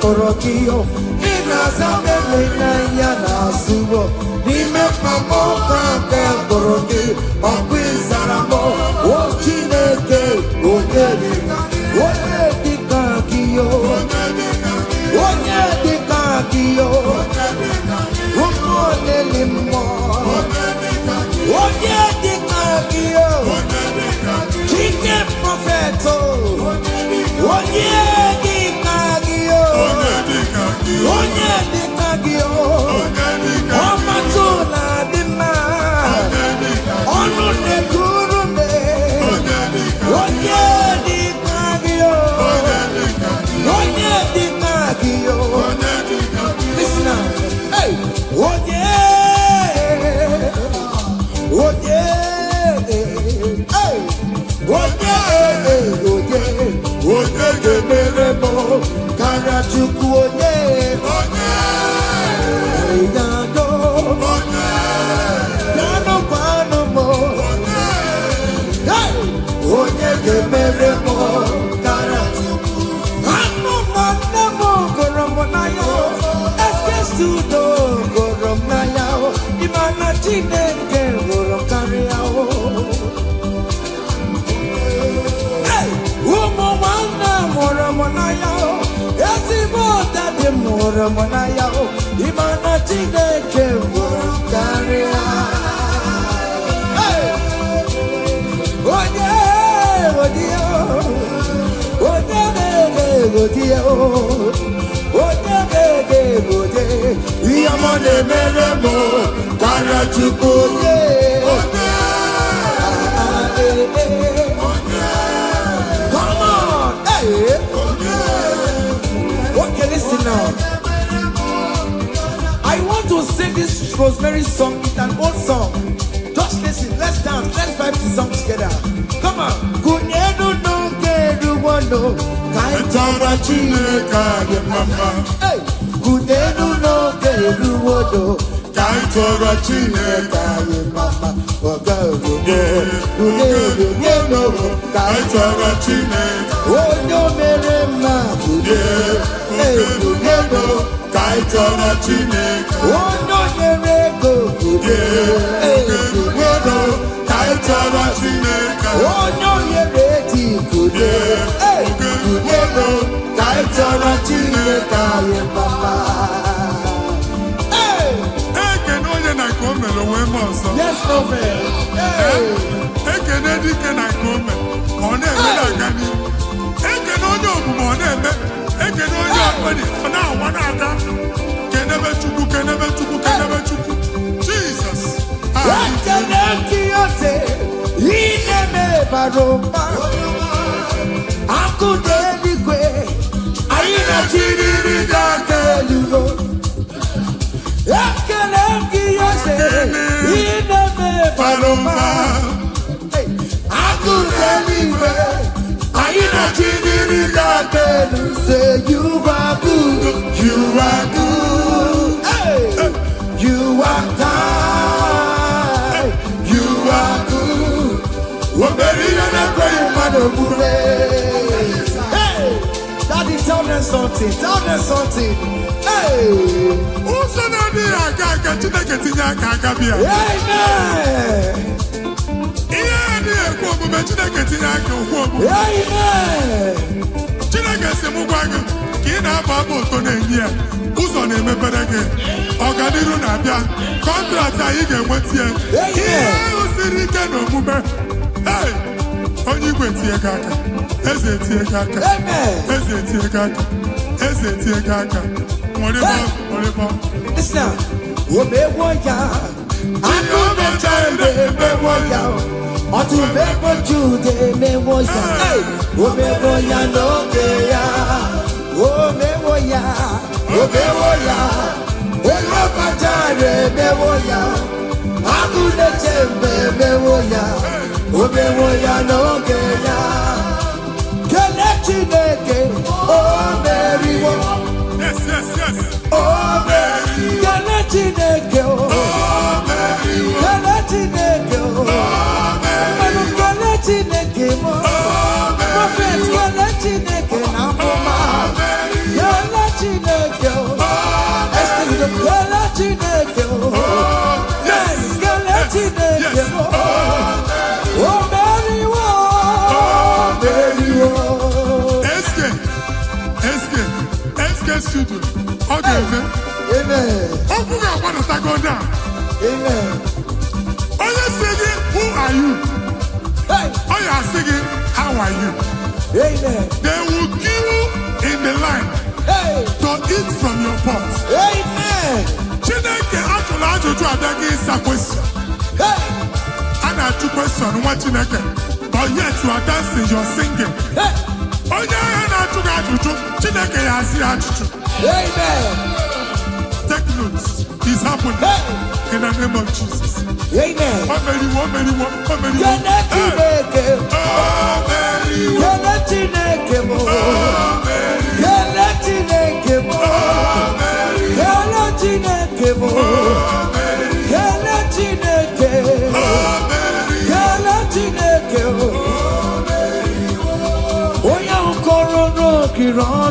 Orokio, Inazabe, Yana, Subo, Nime Pamoka, Oroki, Oquisaramo, Ochineke, Odedi, Odedi Kakio. chukwu onye yado yado pano mo onye gemere mo kara chukwu anu mane mo goromo na yo eske studo gorom na yo imana chineke gorom kari yo umu wana goromo na yo ezimo dade goromo na yo imana chineke gorom kari yo Come on, hey. Okay, listen now. I want to sing this Rosemary song. It's an old song. Just listen, let's dance, let's vibe the song together. Come on. Kunyedu no kedu wano, kaitara chineka ye mama. Hey, kunyedu no kedu wano, kaitara chineka ye mama. Kunyedu no kaitara chineka. Onyo mere ma kunyedu kaitara chineka. Onyo mere go kunyedu kaitara chineka. Onyo mere ti kunyedu kaitara chineka ye mama. Yes, no man. Jesus. Say you are good, you are good, hey. You are kind, you are good. Hey, Daddy, tell them something, tell them something. Hey, Amen. na-aba ụtọ na-enye ya ụzọ na-emepere gị ọganiru na-abịa kọntraktị anyị ga-enweta ya ihe ahụ siri ike n'omume onye igwe tie gị aka eze tie gị aka eze tie gị aka eze tie gị aka nwere omewo ya akụ mecha emewo ya ọtụmewo jude emewo ya omewo ya n'oge ya omewo ya onye ọkpachara emewo ya akụ mecha emewo ya omewo ya n'oge ya kele Chineke o meriwo o meriwo kele Chineke o meriwo kele Chineke o manu kele Chineke mo prophet kele Chineke na mama kele Chineke o estido kele Chineke o yes kele Chineke o meriwo studio. Okay, amen. Open your mouth and go down. Amen. Are you singing? Who are you? Hey. Are you singing? How are you? Amen. They will queue in the line to eat from your pot. Amen. Chineke actually ajụjụ abịaghị ịsa question. And I ask question nwa Chineke, but yet you are dancing, you are singing. Onye ahụ na-ajụghị ajụjụ, Chineke ya asị ajụjụ. Amen. Take notes. It's happening in the name of Jesus. Amen.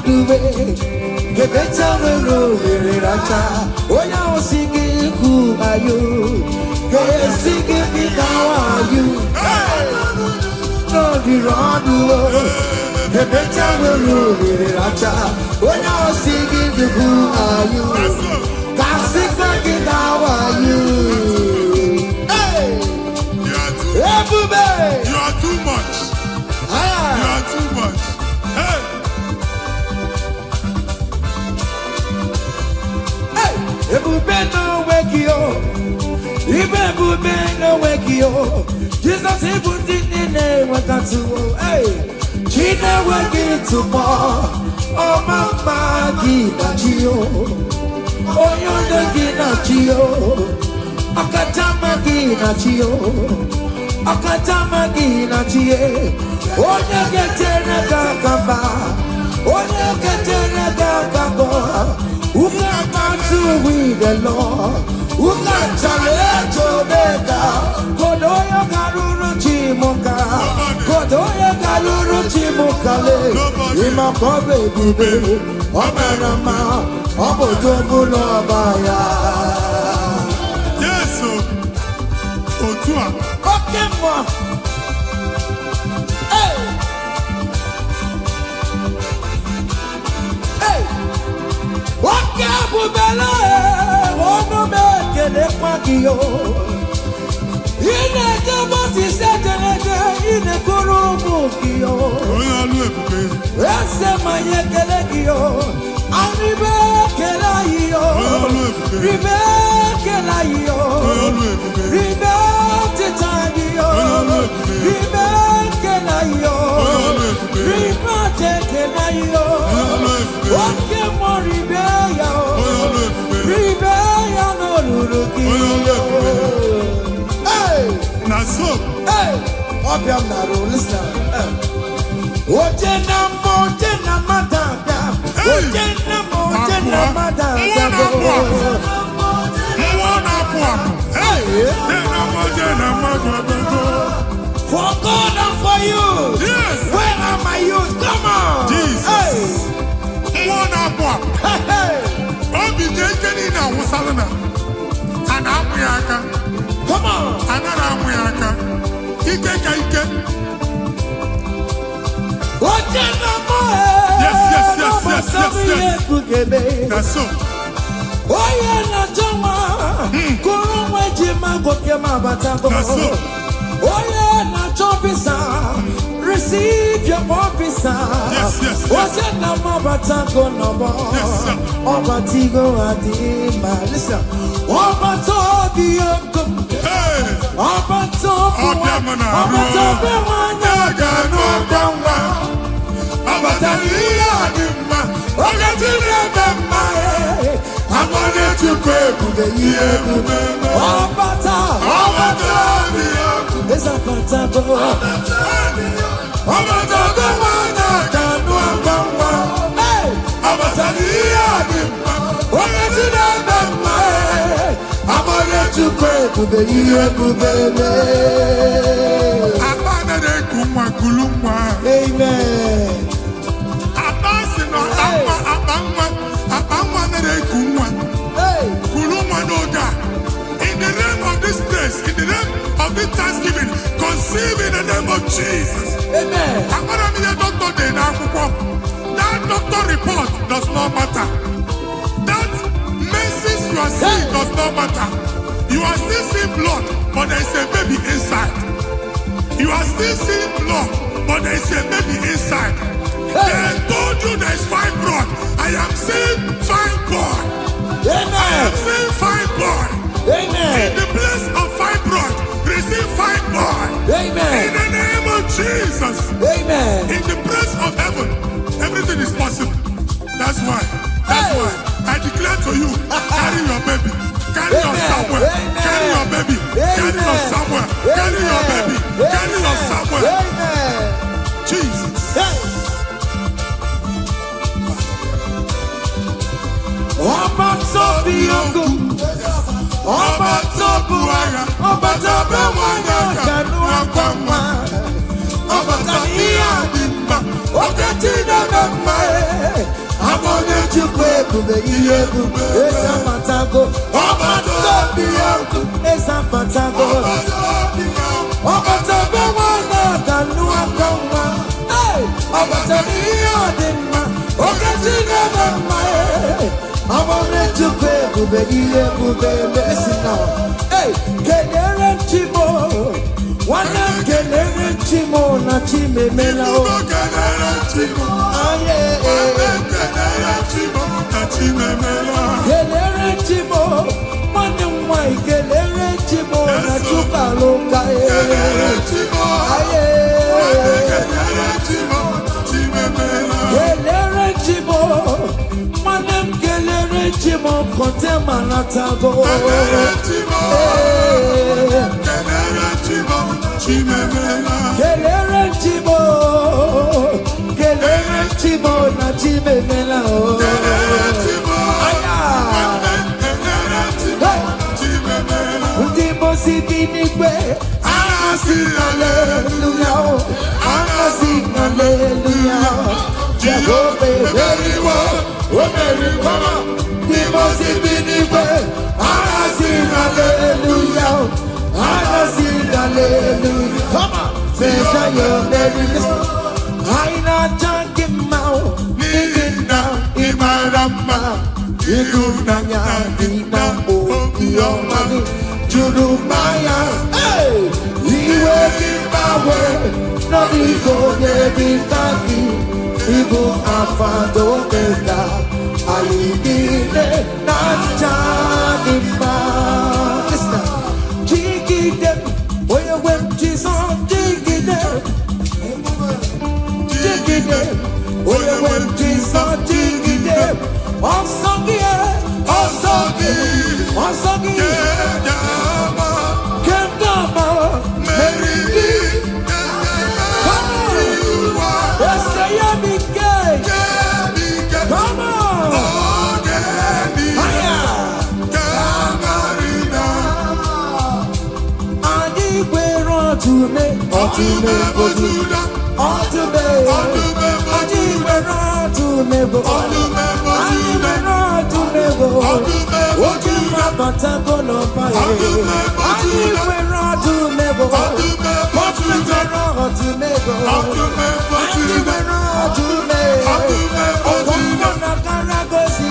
the way. The better will know oh, yeah, singing, who are you? Hey, singing me, how are you? No, the wrong the better will know oh, yeah, singing, who are you? God, singing, how are you? Hey, you are too much. You are too much. Hey. Ebube no wake you. Ebube no wake you. Jesus even didn't name what I do. Hey, she never wake it tomorrow. Oh mama gina chio. Oh yonder gina chio. Akatama gina chio. Akatama gina chie. Oh nyaketena kakamba. Oh nyaketena kakamba. Who can to with the Lord? Who can challenge Omega? Kodoya Karuru Chimoka, Kodoya Karuru Chimokale, Imakobe Bibe, Omarama, Obotobulo Baya. Yes, Otua. Okay, moi. Wake up, Bella, one make a quackio. In a double set in a coromokio. That's my Yakelio. I Rebecca, for God and for you. Yes. Where are my youth? Come on. Jesus. Hey. One up. Hey. Obi Jenkini na Wusalana. And Amuyaka. Come on. Another Amuyaka. Ike. Yes. That's so. Oh yeah, na jama. Kurumwe jima gokema batago. That's so. Oh yeah, na chopisa. Receive your officer. Yes. Oh yeah, na mabatago nobo. Yes, sir. Obatigo adima. Listen. Obatobi yoko. Hey. Obatobi Obamana. Obatobi wanyaga no dama. Obatani adima. Ogatine dama. I'm gonna to pray for the year. Obata. It's a fantastic. Obata go wana kanu ambamba. Hey, Obata niya dimma. Ogatine dama. I'm gonna to pray for the year, baby. Abana de kumwa kulumwa. Amen. Abasino abangwa na de kumwa. Hey, Kulumwa no da. In the name of this place, in the name of this Thanksgiving, conceive in the name of Jesus. amen. I'm gonna be a doctor then. That doctor report does not matter. That message you are seeing does not matter. You are still seeing blood, but there is a baby inside. You are still seeing blood, but there is a baby inside. They told you there is fine blood. I am seeing fine boy. I Amen. am seeing fine boy. In Amen. the place of fine blood, receive fine boy. In Amen. the name of Jesus. Amen. In the place of heaven, everything is possible. That's why I declare to you, carry your baby, carry your somewhere, carry your baby, carry your somewhere, carry your baby, carry your somewhere. Amen. Jesus. Hey. Obatobi yoko. Obatobu waya. Obatobu waya kanu akwama. Obatani adimba. Okatina mama. Ezapatago, Ezapatago, Obatabe wana kanua kama, Obatabia dema, Okatina mama, Amore tupe kubediye kubebe sina. Kelere chimo, wana kelere chimo na chime mela o. Kelere chimo, kelere chimo, mwana mwai kelere chimo na chuka loka kelere chimo, kelere chimo, mwana kelere chimo kote manatago. Kelere chimo, kelere chimo na chime mela o. Hallelujah, hallelujah. Jehovah, very well. Hallelujah. Come on, say your melodies. I not talking about living now in my rama. You nanya dina o yomani jurumaya. Hey, we will give away. No ego nebitaki. Ibu afado benda. Aidine nanjanima. Listen, jiggy them. Where you went, Jesus, jiggy them. Jiggy them. Where you went, Jesus, jiggy them. Onsogi, onsogi, onsogi. Kendama, Mary. Come on, let's say you be gay. Come on. Otume, otume, otume, otume, otume, otume, otume, patago no pae. Otume, otume, otume, otume, na karagosi.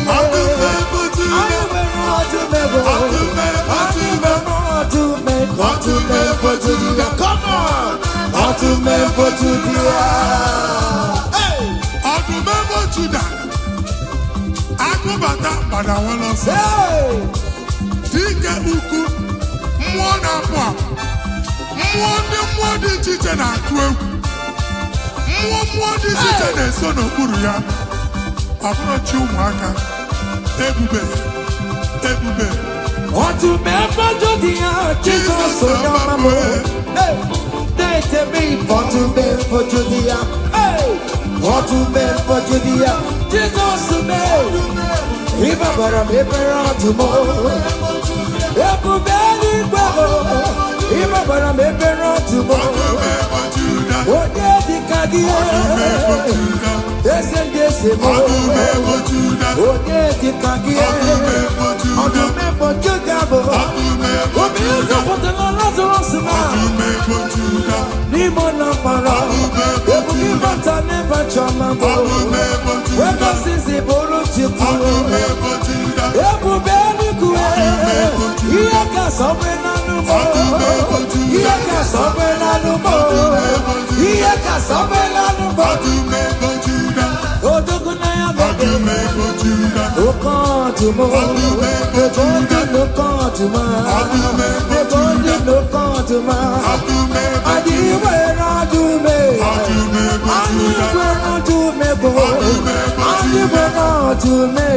Come on, otume, otume, hey, otume, otume. Akubata pada walosa. Hey, dike uku mmụọ na-apụ apụ. Mmụọ dị iche iche na-atụ egwu. Mmụọ dị iche iche na-eso n'okpuru ya. Ọ bụrụ chi ụmụaka. Ebube, ebube. otume, otume, Jesus, Oyamamo. Hey, they me, otume, otume, hey, otume, otume, Jesus, me. Ibabara, ibara, tumo. Ebubeli, babo. Ibabara, ibara, tumo. Oye, dikagie. Desen, desemo. Oye, dikagie. Otume, otume, otume, Lazarus, Nimona para, Ebuki Mata never chamambo. When I see the Boro Chipu, Ebu Beni Kue, Iaka Sobena Numo, Iaka Sobena Numo, Iaka Sobena Numo, Odokunaya Babe, Okantumo, Okantuma, Okantuma, Adiwe Radume, Adiwe Radume, Adiwe Radume,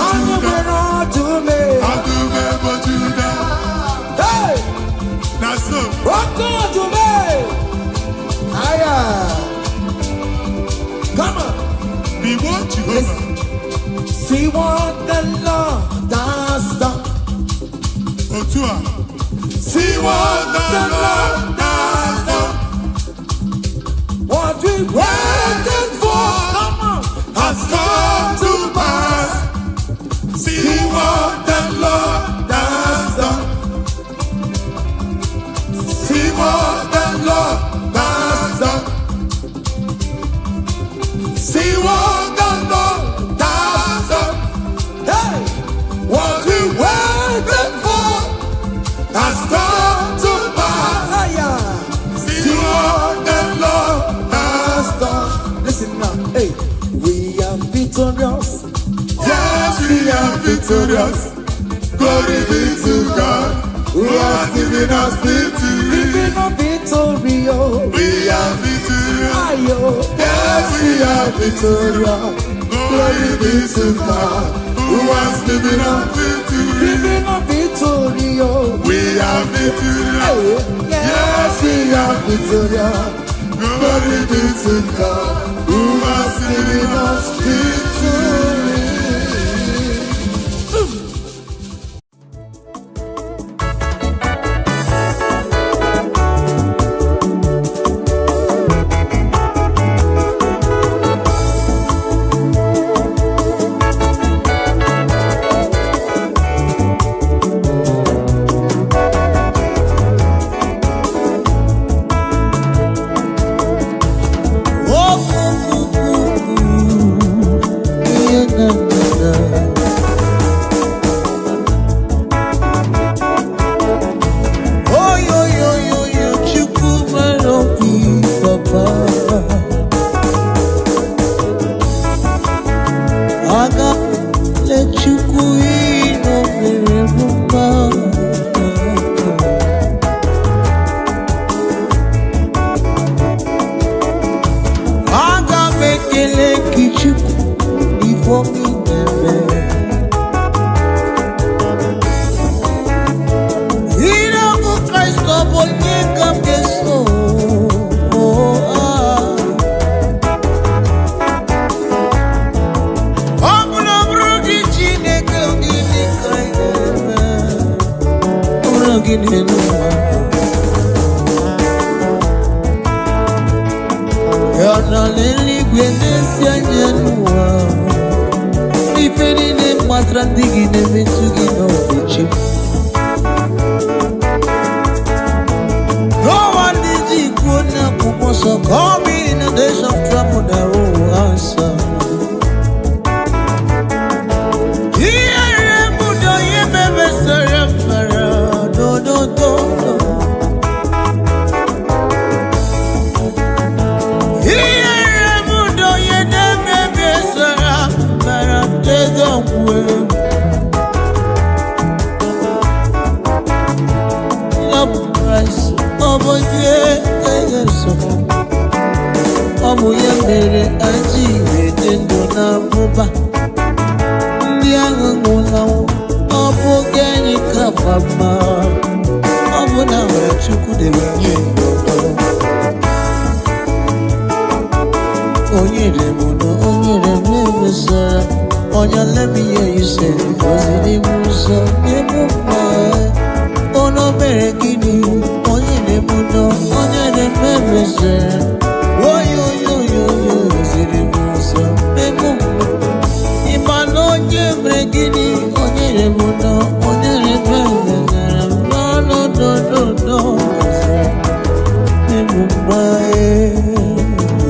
Adiwe Radume, hey, Naso, Okantume, Aya, come on, we want Jehovah. see what the Lord has done. Otua. See what the Lord has done. What we waited for, come on, has come to pass. victorious. Glory be to God, who has given us victory. Giving us victory, oh. We are victorious. Ayo. Yes, we are victorious. Glory be to God, who has given us victory. Giving us victory, oh. We are victorious. Yes, we are victorious. Glory be to God, who has given us victory.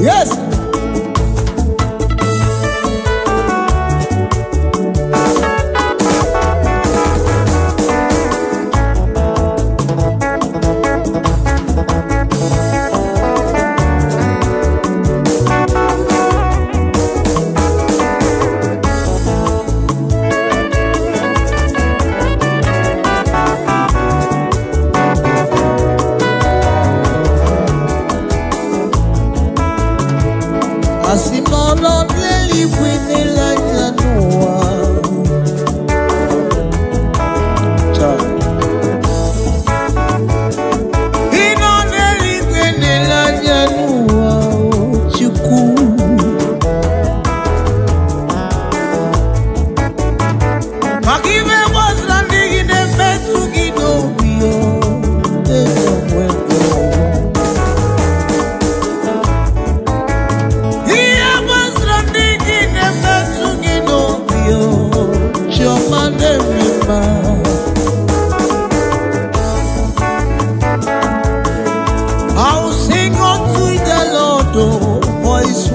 Yes.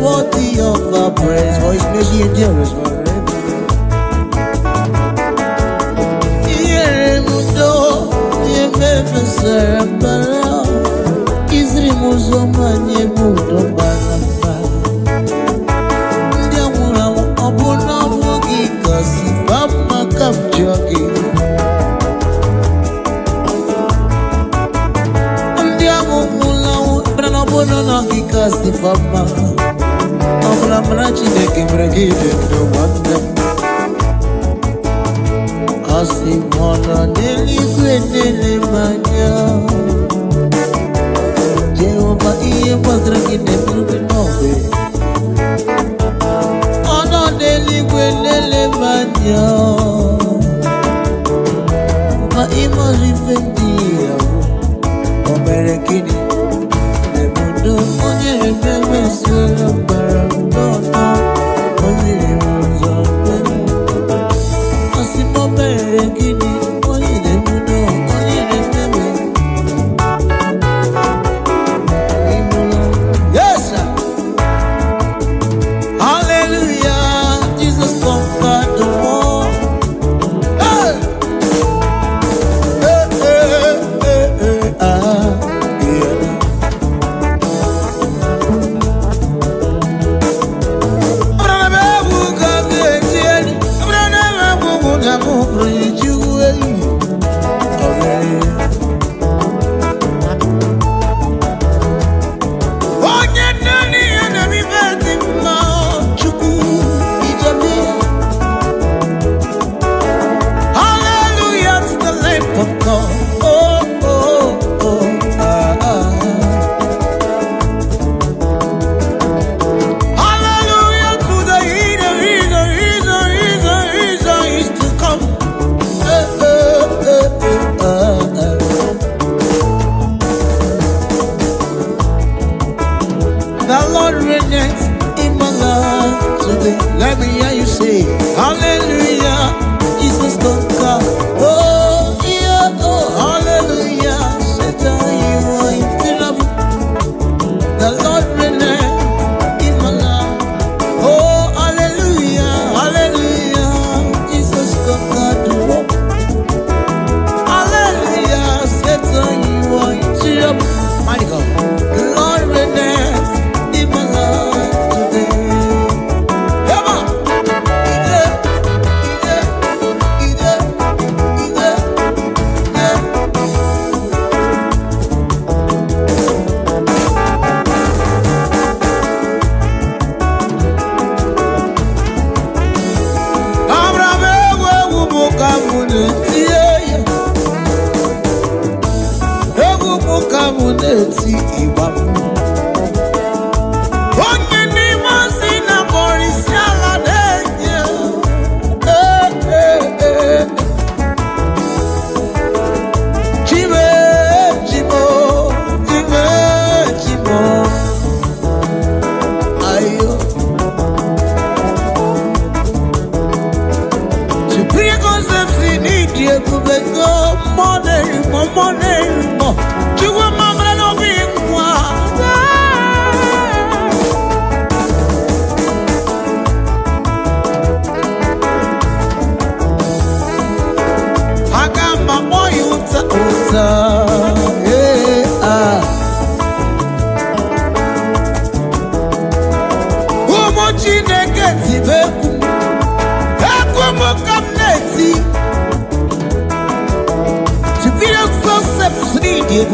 worthy of our praise, for his mercy endures forever. Yeremudo, yemefesarabara, izrimuzoma nyemudo balamba. Ndiamura obuna wogi kasi bama kama kasi fama. Amla mrachi neke mregide no wanda. Asi mwana neli kwenele manya. Jehova iye padraki nebrube nobe. Ono neli kwenele manya. Ma ima rifendia. Omerekini. Nebudo onye rebebe sura barandono. Ozire mzombe. Asimo merekini. Onye nebudo onye rebebe. Yes sir. Hallelujah. Jesus conquered the war. Hey. Hey, hey, hey, hey, yeah. Hallelujah to the Lamb of God. Oh, oh, oh, Hallelujah to the Healer is to come. The Lord reigns in my life today. Let me hear you say, Hallelujah, Jesus conquer. Oh, yeah, oh, Hallelujah, Satan, you are infallible. The Lord reigns in my life. Oh, Hallelujah, Hallelujah, Jesus conquered the world. Hallelujah, Satan, you are infallible. Mighty God, the Lord reigns in my life today. Come on.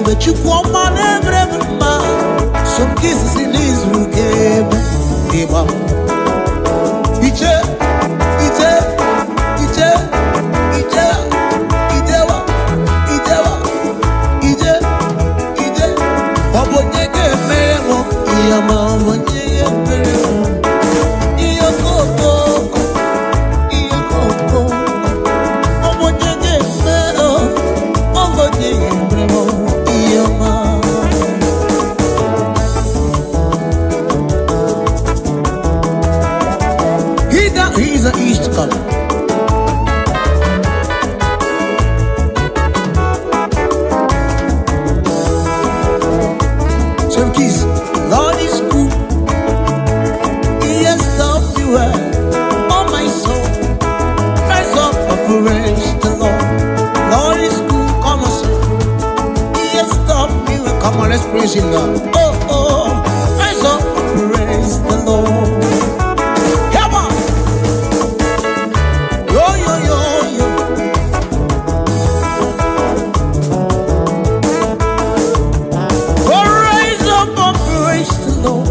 But you want my every man. Some kisses in Israel gave him up. Ije, Ije, Ije, Ije, Ijewa, Ijewa, Ije, Ije. Obonyege meremo, iyama obonyege meremo. Iyokoko, iyokoko. Obonyege meremo, obonyege meremo. He's an east color. So keys, Lord is good. He has done me well. Oh my soul, rise up and praise the Lord. Lord is good, come on, say. He has done me well. Come on, let's praise Him now. Oh, oh, rise up and praise the Lord. Come on. Yo, yo, yo, yo. Oh, rise up and praise the Lord.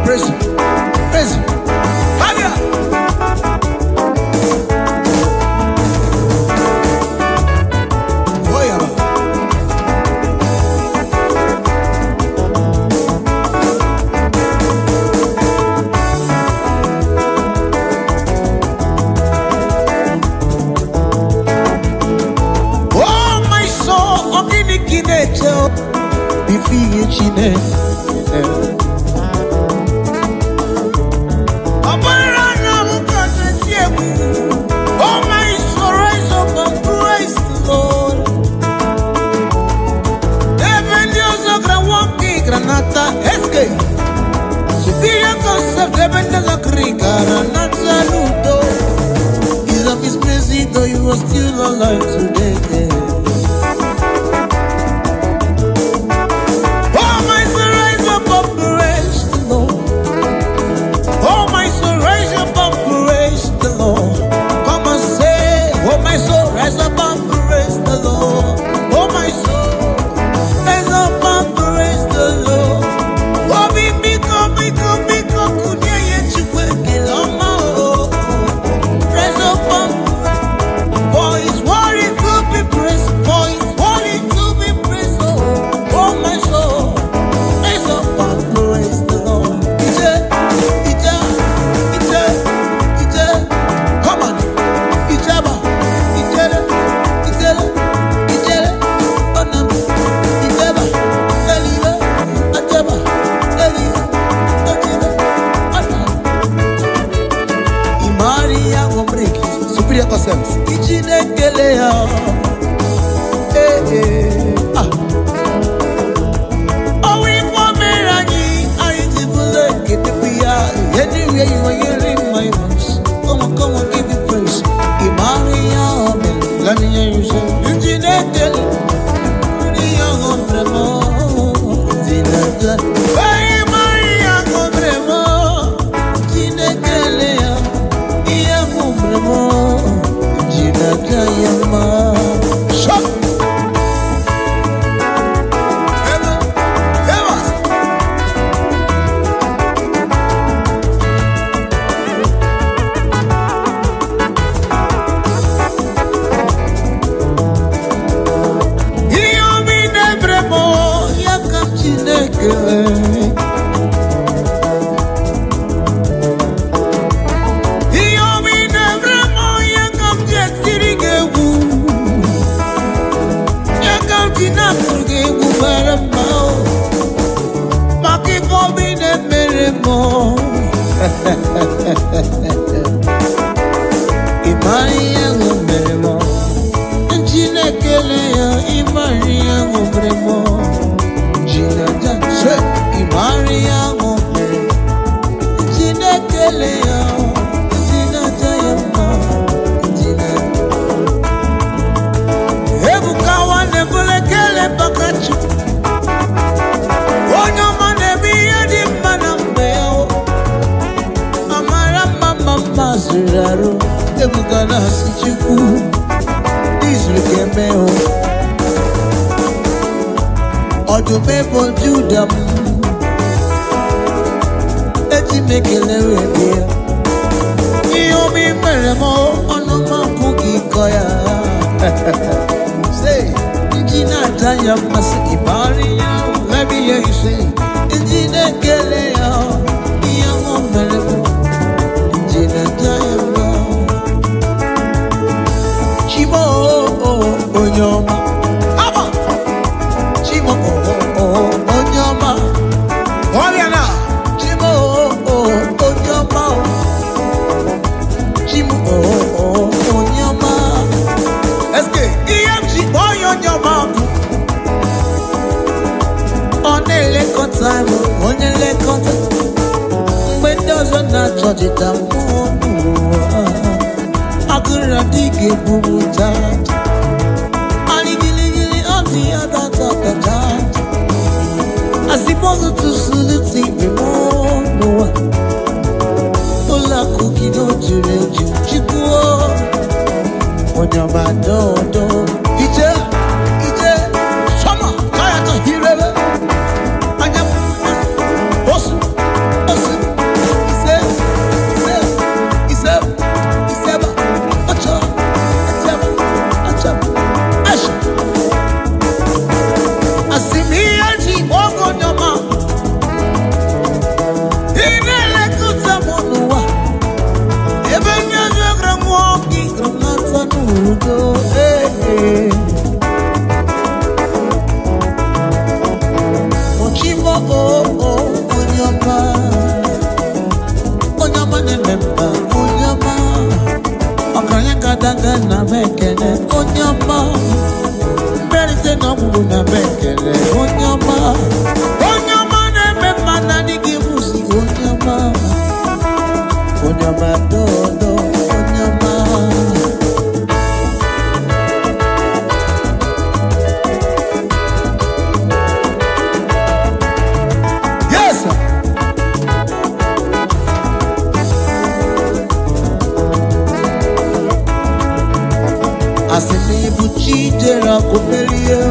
praise him, praise him. Hallelujah. Oh yeah. Oh my soul, ogini kineche, bifiye chine. Oh my soul, rise up and praise the Lord. Evangelio granwaki granata eske. Superior concept evangelio kriga granata ludo. Is of his mercy though you are still alive today. Oh my soul, rise up and praise the Lord. Oh my soul, rise up and praise the Lord. Come and say, oh my soul, rise up and praise the Lord. Oh my soul, rise up and praise the Lord. Oh biko, kudia yechuwe kiloma oh. Rise up and for his worthy to be praised, for his worthy to be praised. Oh my soul, rise up and praise the Lord. Come on, Ijaba, Ijele, Onam, Ijeba, Eliba, Ajaba, Eliba, Ajaba, Onam. Imaria Gombreki, superior concepts. Ijine Kelea, ah. Oh, we for Merani, I did get the PR. Anywhere you are hearing my voice. Come on, give me praise. Imaria, let me hear you say. Ujinekele, Maria Gondremo, Zinata. Hey, Maria Gondremo, Ujinekele, Ia Gondremo, Ujinata Yama. Shut. Imaria Gombremo, Nchinekele ya Imaria Gombremo, Nchinata se Imaria Gombremo, Nchinekele ya Nchinata yama, Nchinata. Ebukawa nebulekele bakachu, Onyoma nebiye di manambeo, Amara mama ziraro. Ebugana sichiku Isrikemeo Odumebo Judam Eti mekelewe bia Iyomi meremo Onoma kuki koya Say Njina tanya masi ibari ya Let me hear you say Njina kele ya Iyomo meremo Njina tanya masi Chimo Onyoma, Aba. Chimo Onyoma, Oriana. Chimo Onyoma, Chimo Onyoma. Eske Chimo Onyoma. Onele kontime, onele kontime. Mwendozo na choji tamu. Akura dike bubu chat. Ali gili on the other chat. I suppose to salute me more. Ola cookie no jureju chikuo. Onyama do. Ije. Sama kaya to hirebe. Anya. Osu. Ibuchi jera kuperio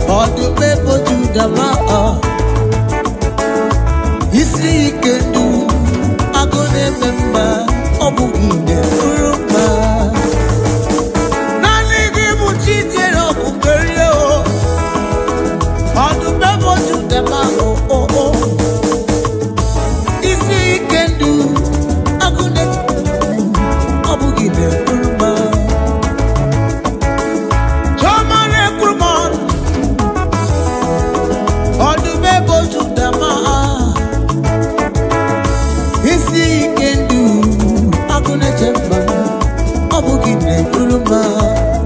Odu bebo judama Isi ikendu Agone memba Obugine uruma Nani Ibuchi jera kuperio Odu bebo judama Isi ikendu Agone Obugine uruma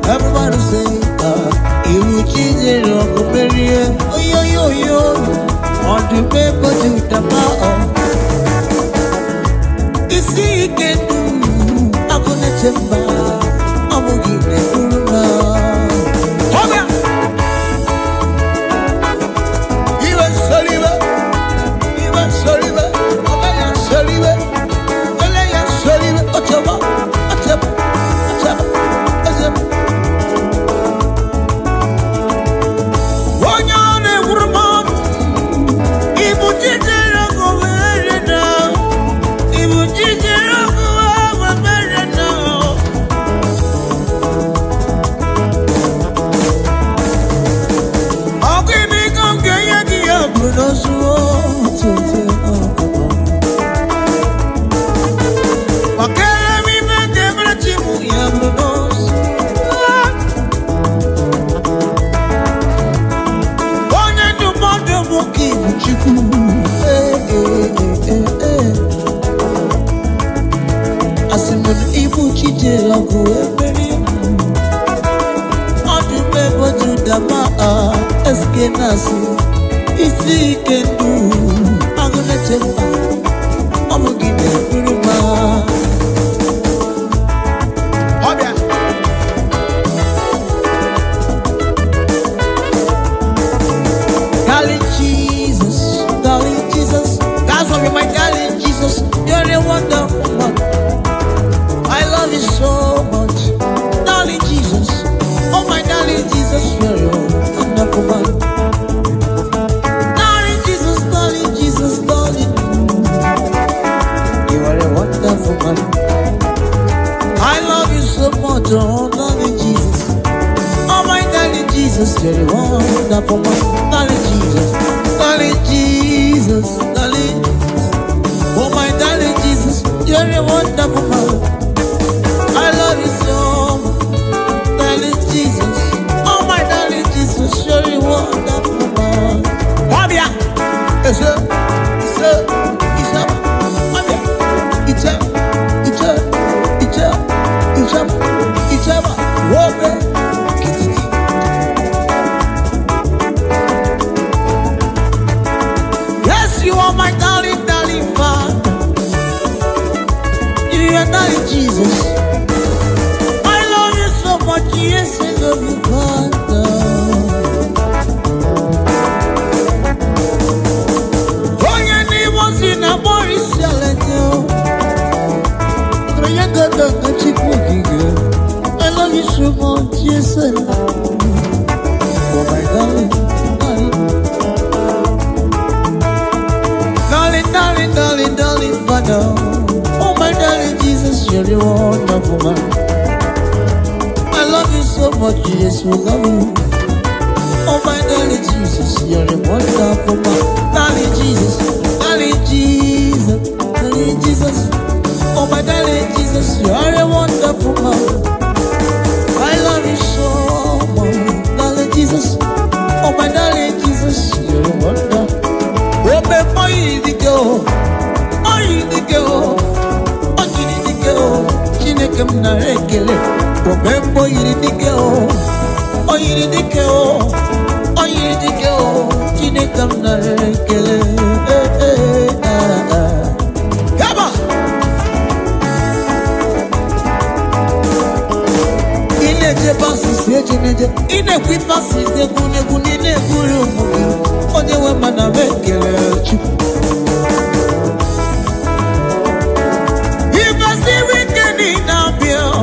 Everybody say, you cheese it up, oh yo yo yo, on the paper to the bar. You see, you can do, I'm gonna jump out, I'm gonna give it to the bar. Hold on! You are sorry, you are sorry, I am sorry, I am sorry, October. Isi kendu, I'm gonna jump out, I'm gonna give it to the bar. Darling Jesus, that's what you're my darling Jesus, you're a wonderful one. I love you so much, darling Jesus, oh my darling Jesus, you're a wonderful one. I love you so much, oh darling Jesus. Oh my darling Jesus, you're a wonderful man. Darling Jesus, darling Jesus, darling. Oh my darling Jesus, you're a wonderful man. I love you so much, darling Jesus. Oh my darling Jesus, you're a wonderful man. Wazobia, yes, you are my darling, darling Father. You are darling Jesus. I love you so much, yes, I love you, Father. Oh, your name was in a Boris Yalato. I love you so much, yes, I love you. Oh, my darling, darling, darling, darling, Father. Oh, my darling Jesus, you're a wonderful man. I love you so much, yes, we love you. Oh, my darling Jesus, you're a wonderful man. Darling Jesus, darling Jesus, darling Jesus. Oh, my darling Jesus, you are a wonderful man. I love you so much, darling Jesus. Oh, my darling Jesus, you're a wonder. Oh, before you the girl, oh, you the girl, oh, you the girl, Chinekam na rekele. Oh, before you the girl, oh, you the girl, oh, you the girl, Chinekam na rekele. Come on. Ineje basi seje neje, inekwi basi zegune gune ne guru mugi. Onye we mana bekele chu. If I see weekend in a bill,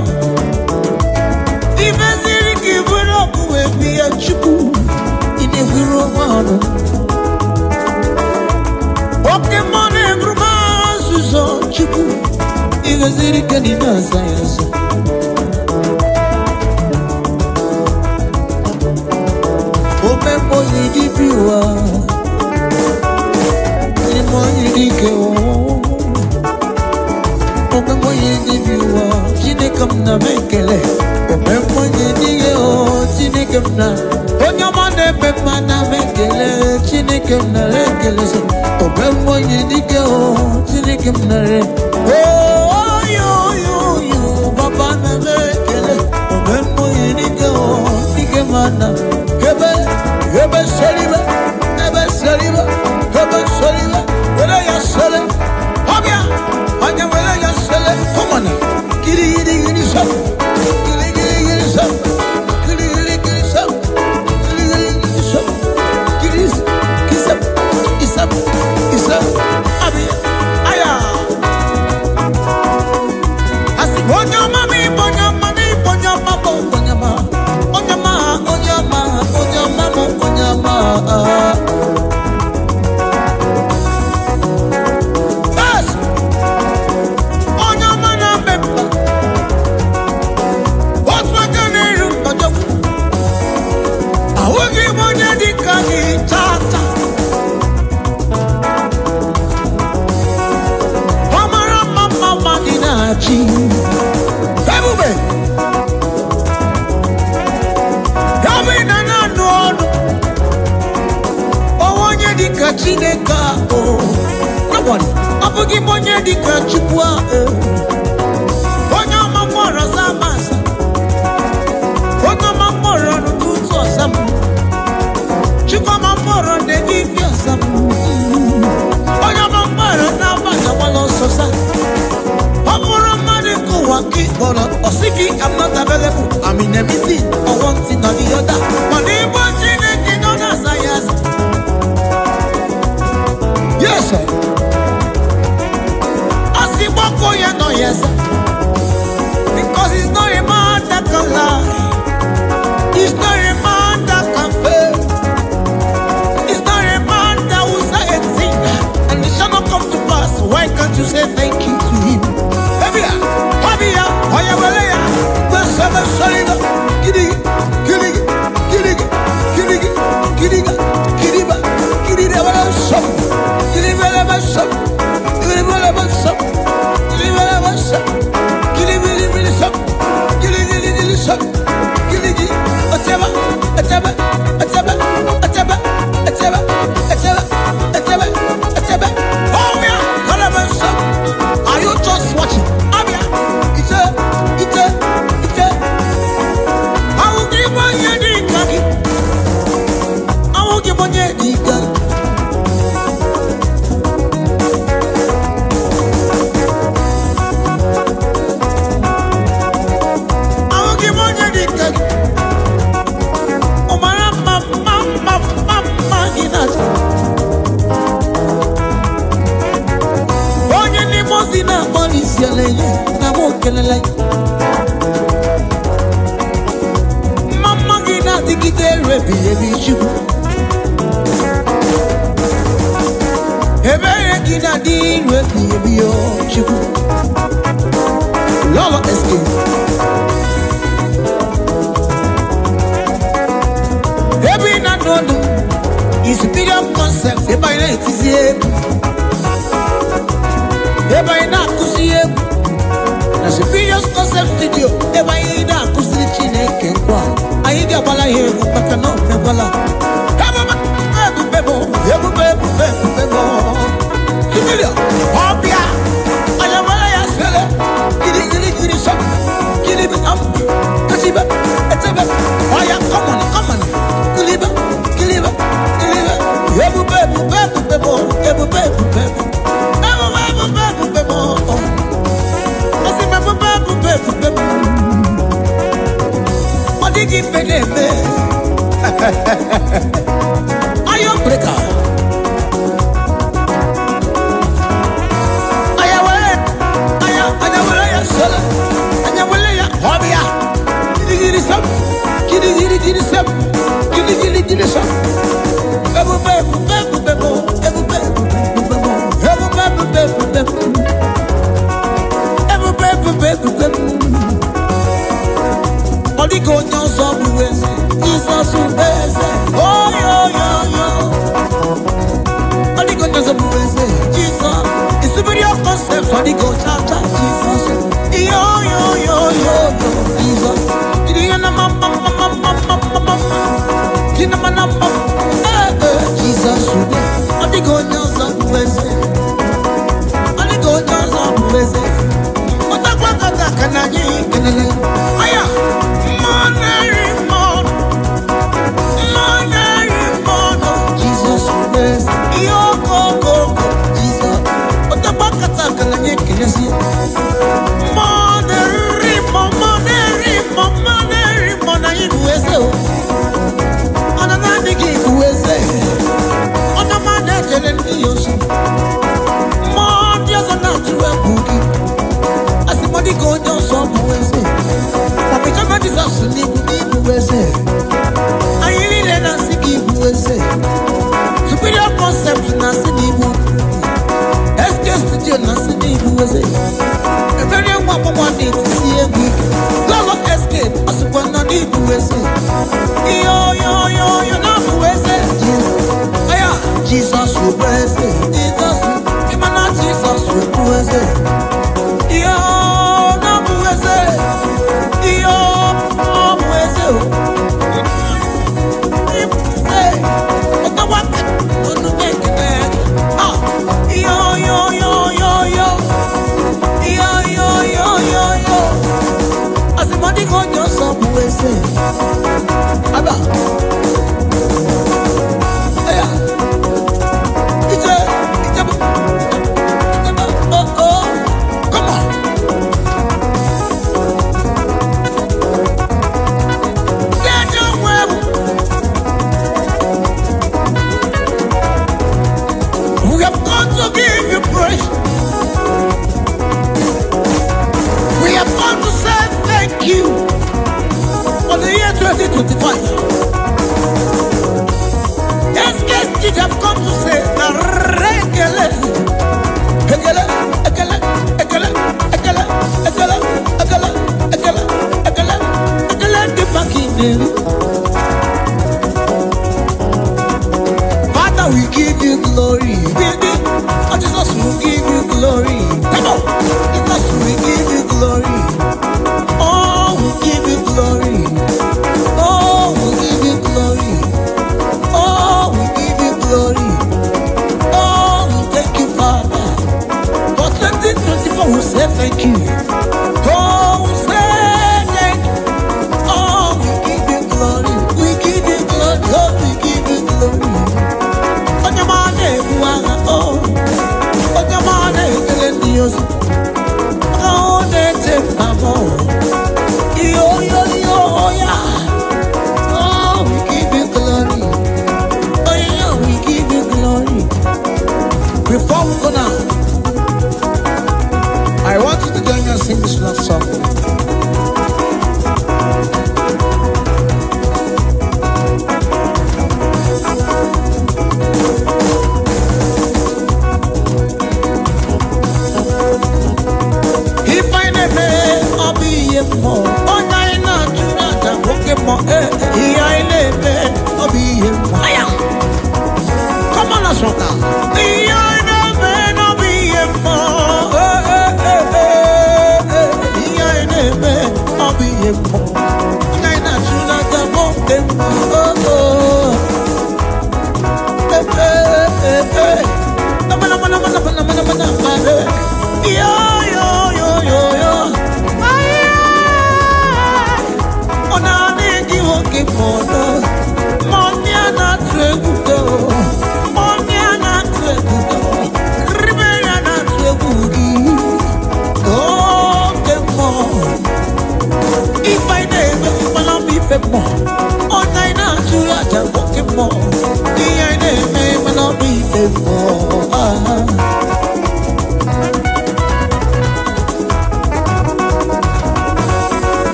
Ziri Kanina Science. Open for the Gipiwa. Limon Yidiko. Open for the Gipiwa. Jinekam Namekele. Open for the Dio. Jinekam Na. Onyamane Pepana Mekele. Jinekam Narekele. Open for the Dio. Jinekam Nare. Oh, you, Papa Namekele. Open for the Dio. Jinekam Hebe Soliva, where you sell it? Hobia, on your way, you sell it. Come on, giddy, some, giddy, some, giddy, some, kiss up, Abia, Aya. I see, on your money, on your mama. Yes. On your man, what's my name? I will give one the candy tata. Mama, Dinachi. Chineka oh nobody abugi monye dika chukwa onyo mamora zamasa onyo mamora nutuzo sam chukwa mamora de gifia sam onyo mamora na bana walo sosa amora mane ko waki bono osiki I'm not available I'm in a meeting or one thing or the other money chineke no na sayas. Yes, sir. I see Boko, you know, yes, sir. Because he's not a man that can lie. He's not a man that can fail. He's not a man that will say a thing and it shall not come to pass. Why can't you say thank you to him? Habia, Oyawalea, Basaba Soliva, Kiriba, are you just watching? Abia, I will give one year kaki. I will give one year kaki. Mama gina digite rebi chuku. Ebe gina di rebi yo chuku. Lolo escape. Ebe na dodo is superior concept. Ebe na itizie. Ebe na kusiye. Na superior concept studio. Ebe na kusiye chineke kwa. Ayiga bala here maka no bala. Bebo. Superior. Hopia. Ayawala ya sele. Giri shop. Giri up. Kasiba. Etebe. Oya come on. Giliba. Iron breaker. say for the go cha cha Jesus. Yo yo yo yo yo Jesus. Jesus. The go just up blessed. The go just up blessed. What the fuck can I do? Aya. Jesus bless. Yo go go go Jesus. What the fuck can I do? Superior concept na sinibu. SK studio na sinibu wese. Very one need to see a week. Lolo SK asupa na nibu wese. Yo yo yo yo na wese. Aya Jesus wese. Jesus imana Jesus wese. Yo na wese. Yo wese. We have come to give you praise. We have come to say thank you for the year 2025. Yes, you have come to say Ekele, Ekele, Ekele, Ekele, Ekele, Ekele, Ekele, Ekele, Ekele, Ekele, the fucking name. Father, we give you glory. Jesus, we give you glory. Come on. Jesus, we give you glory. Oh, we give you glory. Oh, we give you glory. Oh, we give you glory. Oh, we thank you, Father. For 2024, we say thank you. Oh, we say thank you. Oh, we give you glory. We give you glory. Oh, we give you glory. On your mind, oh. Dios, oh, de amor, yo, yeah. Oh, we give you glory. Oh, yeah, we give you glory. Before we go now, I want you to join me and sing this love song. Come on, let's rock now.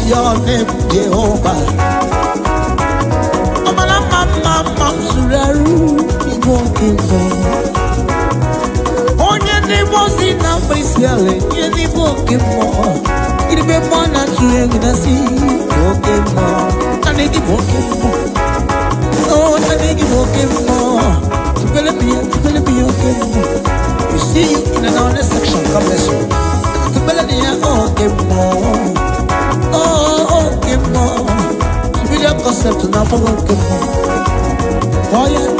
Your name, Jehovah. I'm a mama, I'm Suraru, walking more. Oh, I need you walking more. To be walking more. We see you in another section. God bless you. To be walking more. Oh, walking more. To be the concept now for walking more. Oh, yeah,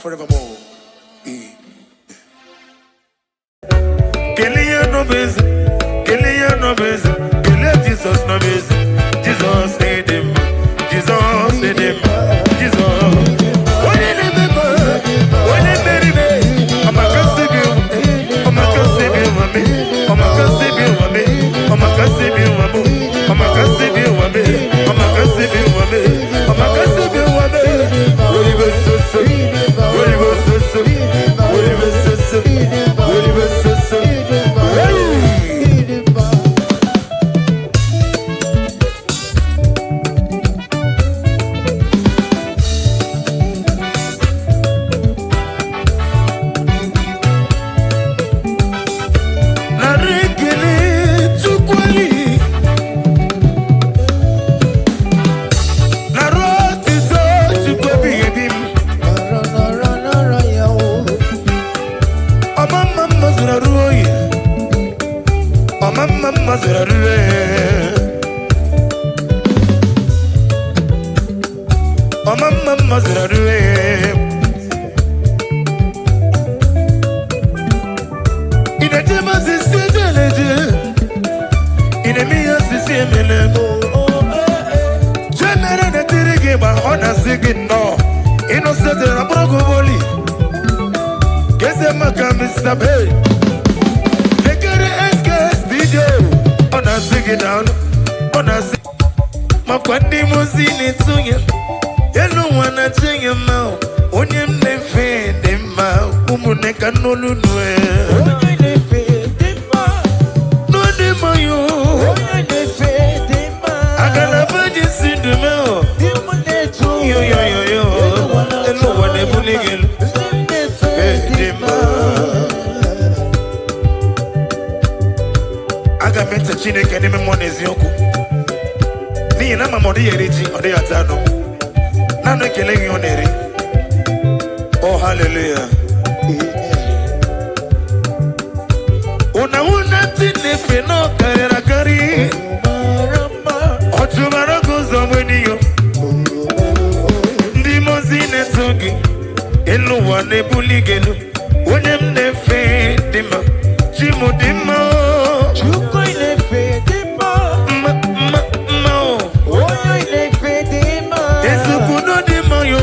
forevermore. Kelly no biz, Jesus no biz, Jesus made him, Jesus made him, Jesus. When they marry me, I'm a gossip, I'm a gossip, I'm a gossip, I'm a gossip, I'm a gossip, I'm a gossip, I'm a gossip, oh hallelujah. Una tinefe no karera kari. Ochumara kuzo mwenio. Ndimo zine togi. Elu wane buligenu. Unem nefe dima. Chimu dima. Chuko inefe dima. Oyo inefe dima. Esukuno dima yo.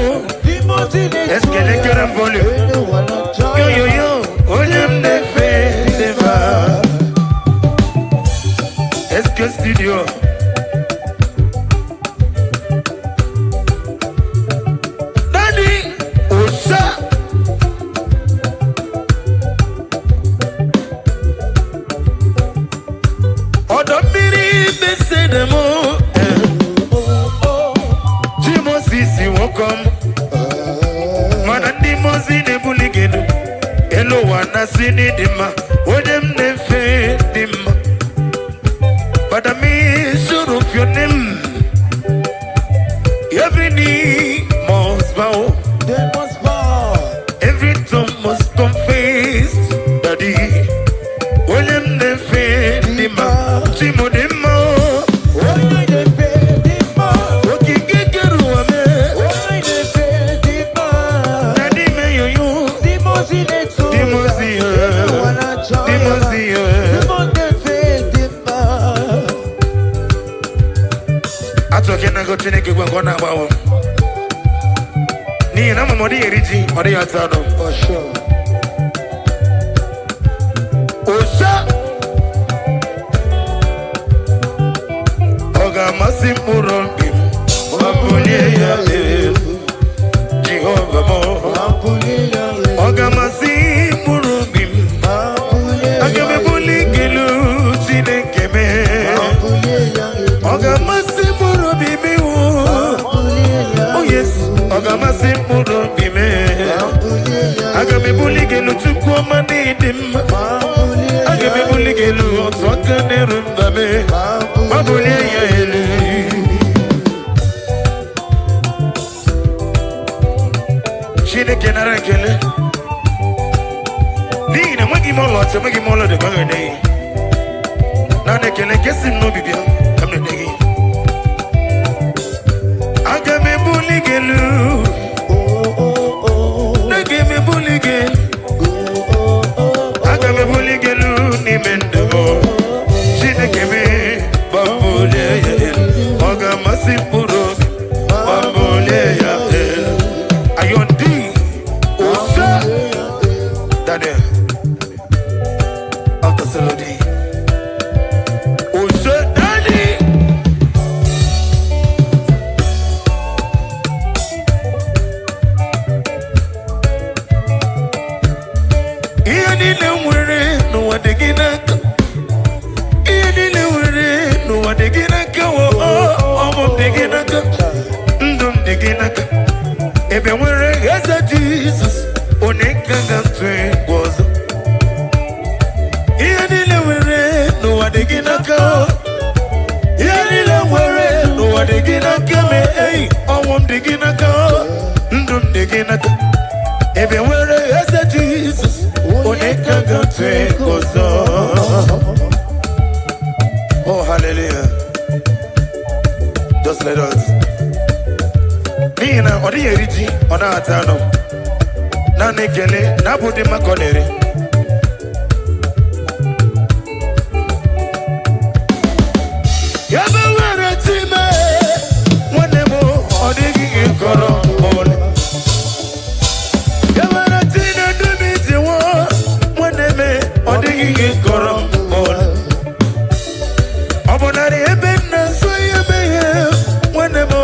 Est-ce qu'elle est cœur en volume? Yo yo yo, unem nefe dima. Est-ce que studio? Daddy, Osa. Odomiri bese de mo. Jimo sisi wokom. Manandi mozine buligenu. Elo wana sini dima. Odem nefe dima. But I mean, sure of your name. Every knee must bow. They must bow. Every tongue must confess. Daddy, William nefe dima. Chimo dima. Oyo inefe dima. Oki kekeru ame. Oyo inefe dima. Daddy me yo yo. Dimo zine tu. Dimo ziyo. Dimo ziyo. Dimo nefe dima. Atoke na go chineke gwa na bawo. Ni na mamodi eriji, odi atado. For sure. Osa Oga masimuro bim Mabulie ya Jehovah mo Oga masimuro bim Agame buli gilu Chineke me Oga masimuro bimi Oh yes Oga masimuro bime Agame buli gilu chukwa manidim Agame buli gilu Otwaka nerundame Mabulie ya ele Chineke nara kele Nina mwagi molo de bagane Nane kele kesi no bibia Kamne degi Agame buli gilu Melodies. Oh, so daddy. No one digging no one digging oh, digging if you were a Jesus, Onika was no one digging no one digging I won't digging if you were a Jesus, Onika was oh, hallelujah. Just let us. Nina, Odi Eriti, Ona Atano. Nane Kele, Nabudi Makonere. Yabawara Time, Wanemo, Odigi Koro, Ole. Yabawara Tina, Dubiti, Waneme, Odigi Koro, Ole. Abonari ebena so yebe wanemo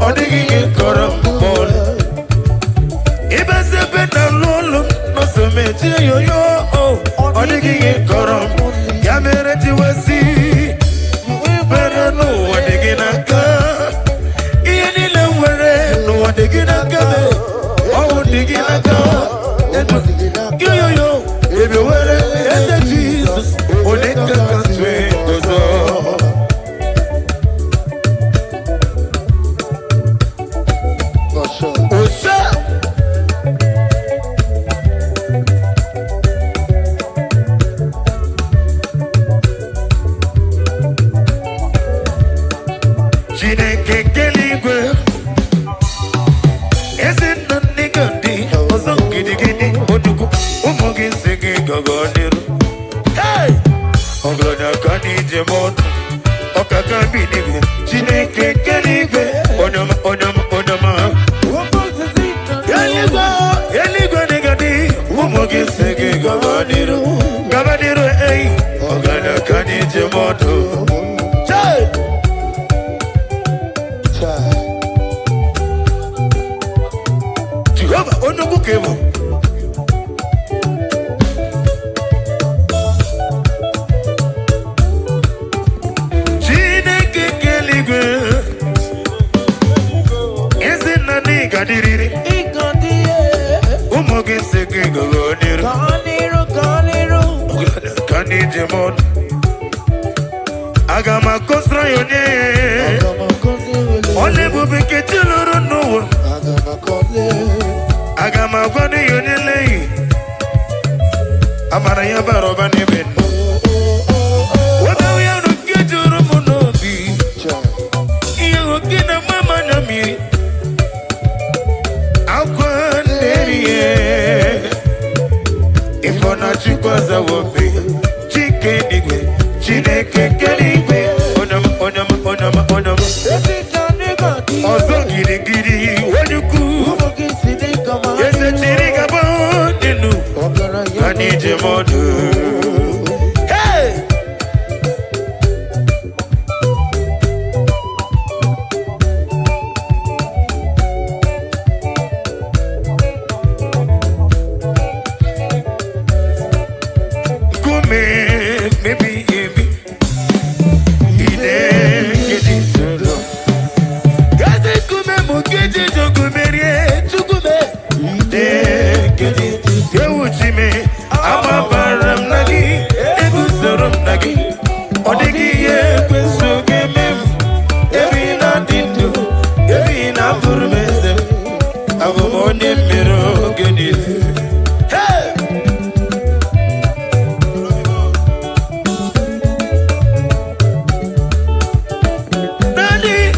odigi korambol ibase bena lolo no so meje yo odigi koram ya mere jiwasi bena no odigi naka ini le were no odigi naka o odigi naka yo ebe were ese Jesus odigi kantwe gozo. Agama kosra yone Ole bubike chiloro no Agama kwani yone lei Amara ya baroba neben Wada uya nukia juru munobi Iya wakina mama na miri Akwa neriye Ifona chikwaza wobi Chike nigwe Chineke keligwe Onama Ozo giri Wanyuku Yese chiriga bodinu Kanije modu Hey! Maybe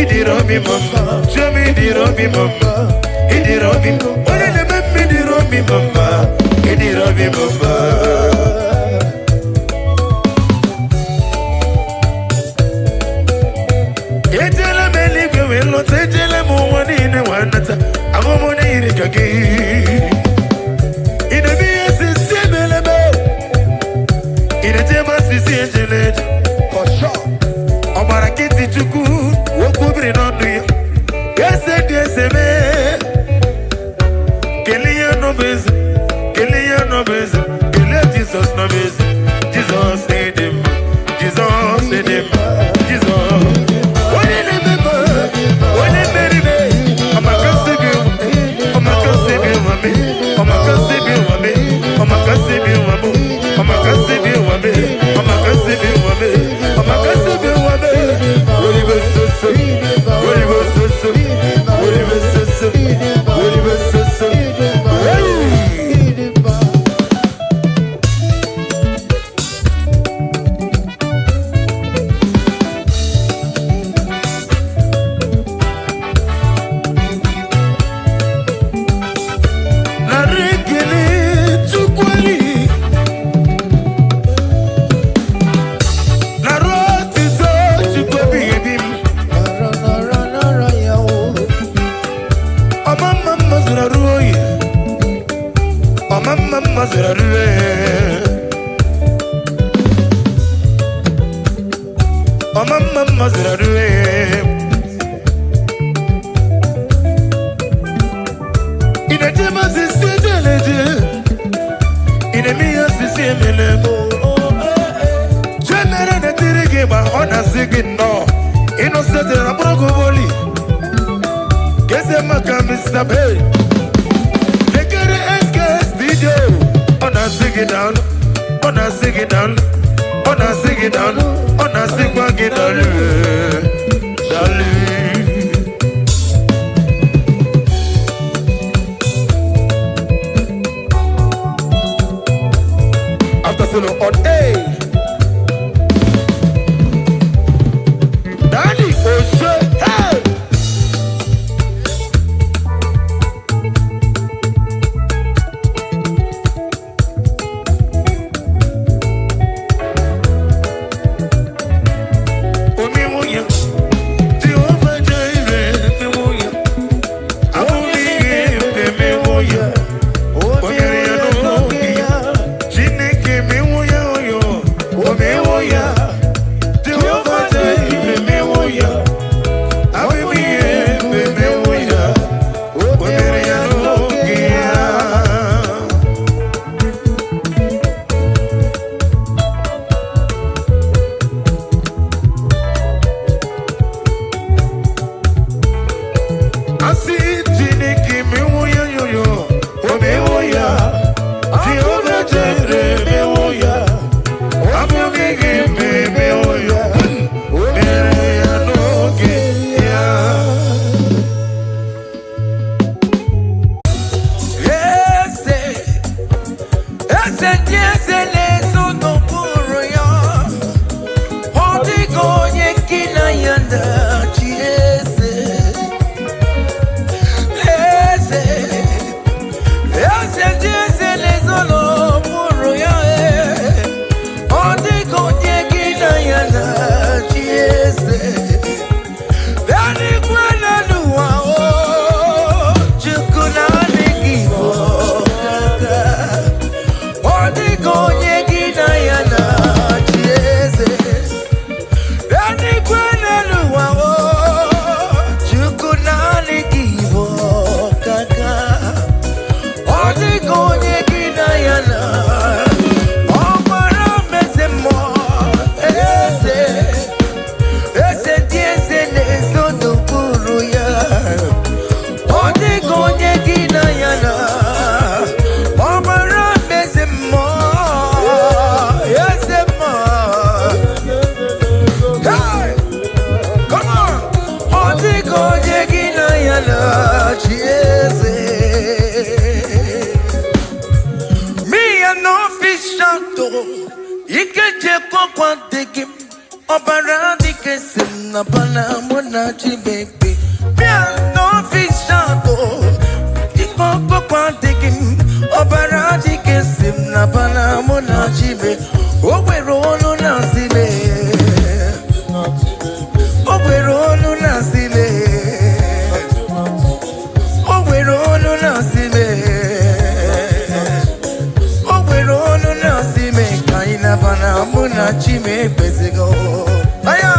Idirobi mama, show me Idirobi mama, Idirobi mama, only the baby Idirobi mama, Idirobi mama. Ejele meli gwe lo, ejele mo wani ne wanata, amo mo ne iri kaki. Ine biye sisi melebe, ine jema sisi ejele, for sure. Omara kiti chuku, wokubri nonu ya. Kese kese me, keliya no bezi, keliya no bezi, kele Jesus no bezi. Jesus need him, Jesus need him, Jesus. chibebe. Piano fishato. Ikoko kwantekin. Obara dikesim na bana mona chibe. Ogwerolo na sibe. Ogwerolo na sibe. Ogwerolo na sibe. Ogwerolo na sibe. Kaina bana mona chime bezego. Aya.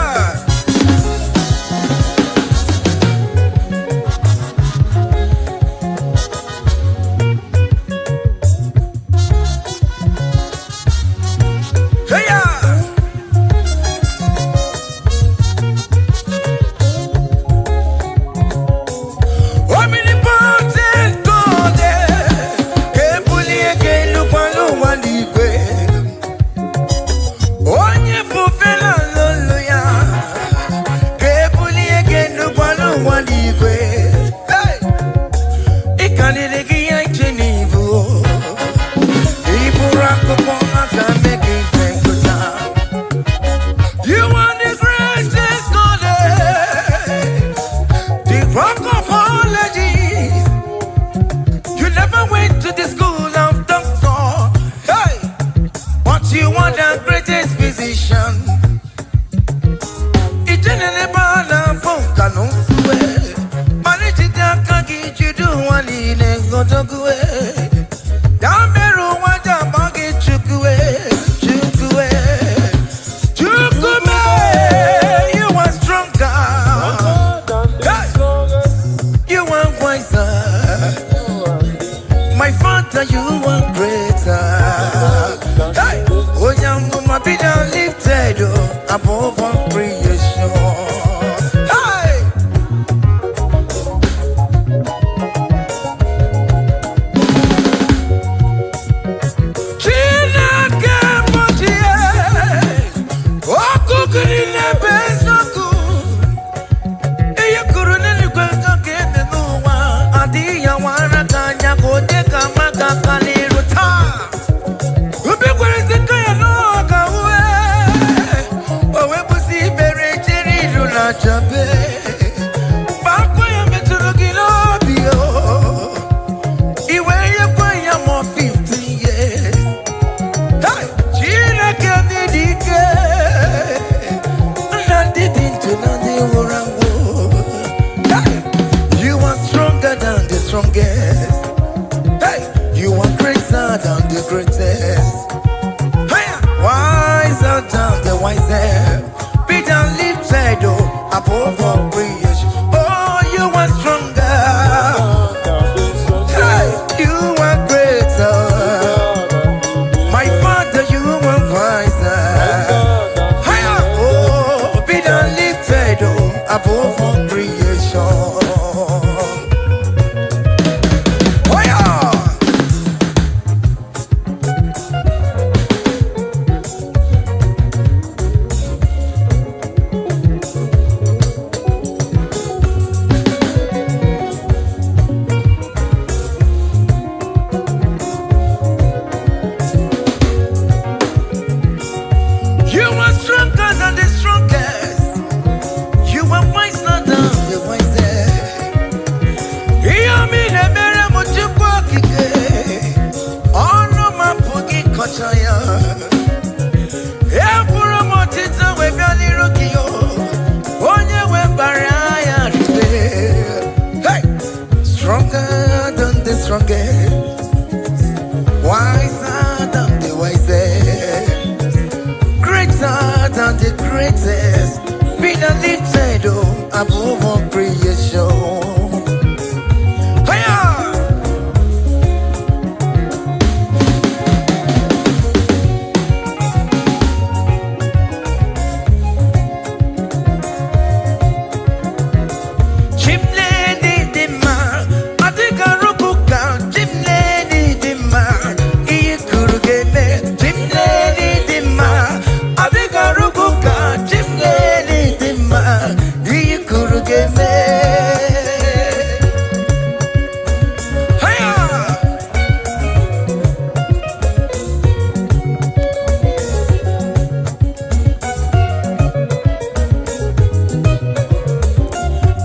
Chimney,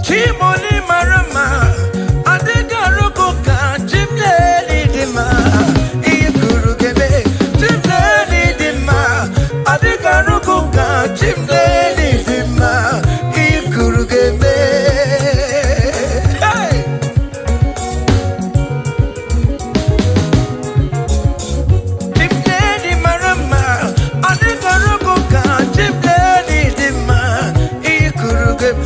Chimoli marama, adigaruko ka chimleli dima, ikurugebe chimleli dima, adigaruko ka chimleli dima, ikurugebe. Hey! Chimleli marama, adigaruko ka chimleli dima, ikurugebe.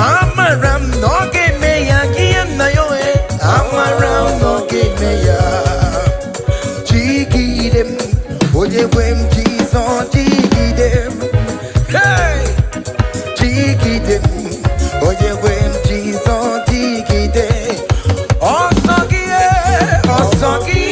Amaram no give me ya game na yo Amaram no give me ya Jiggy them Oye wem Jesus jiggy them Hey Jiggy them Oye wem Jesus jiggy them Osogi Osogi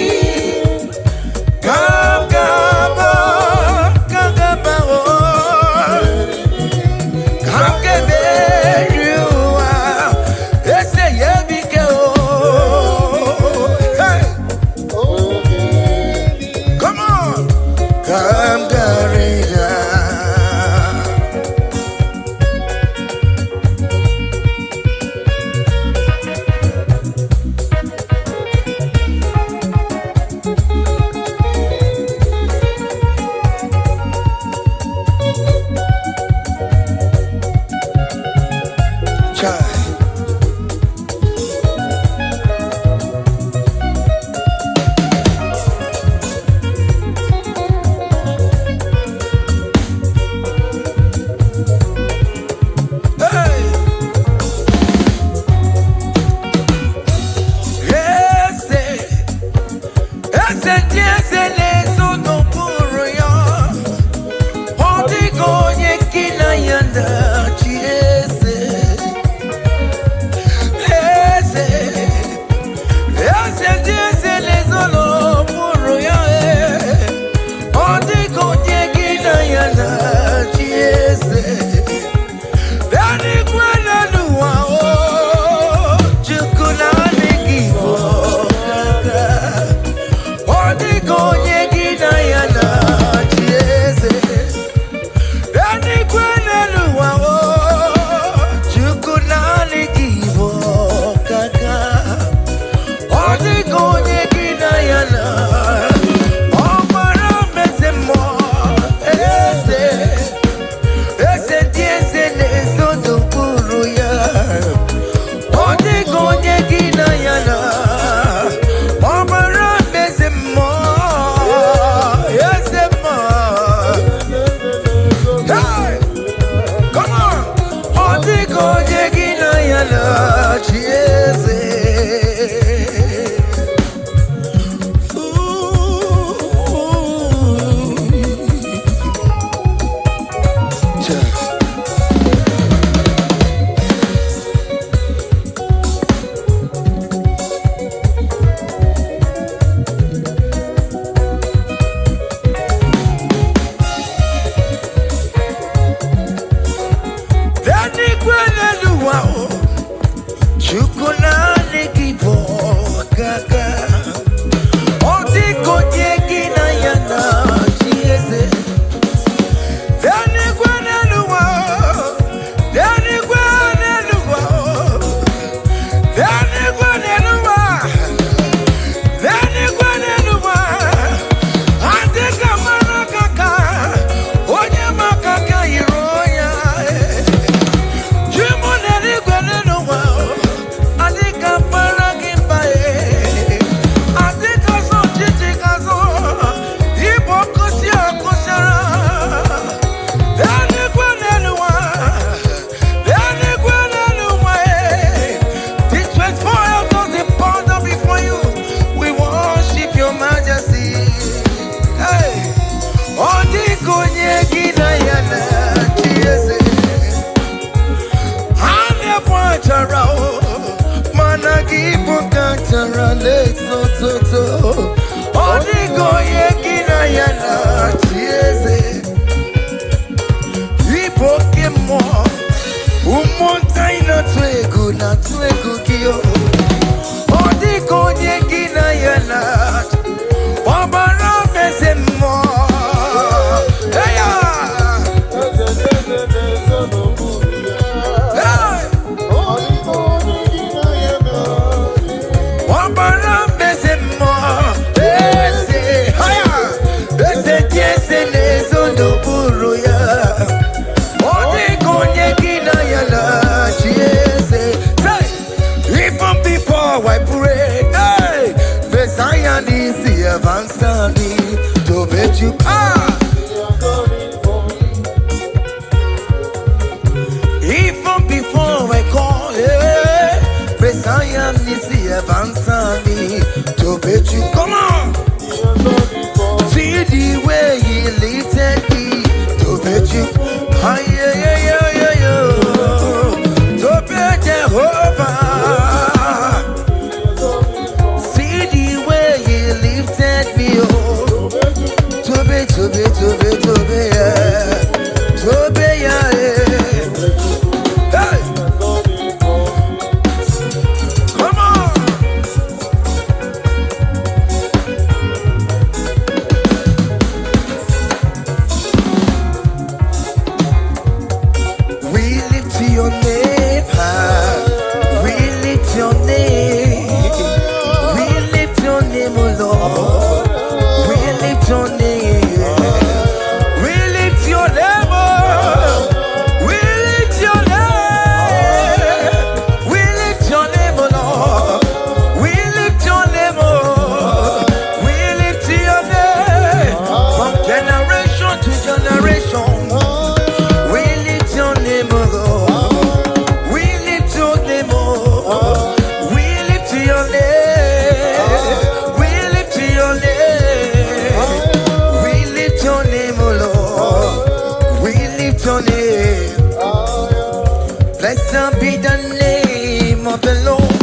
Blessed be the name of the Lord,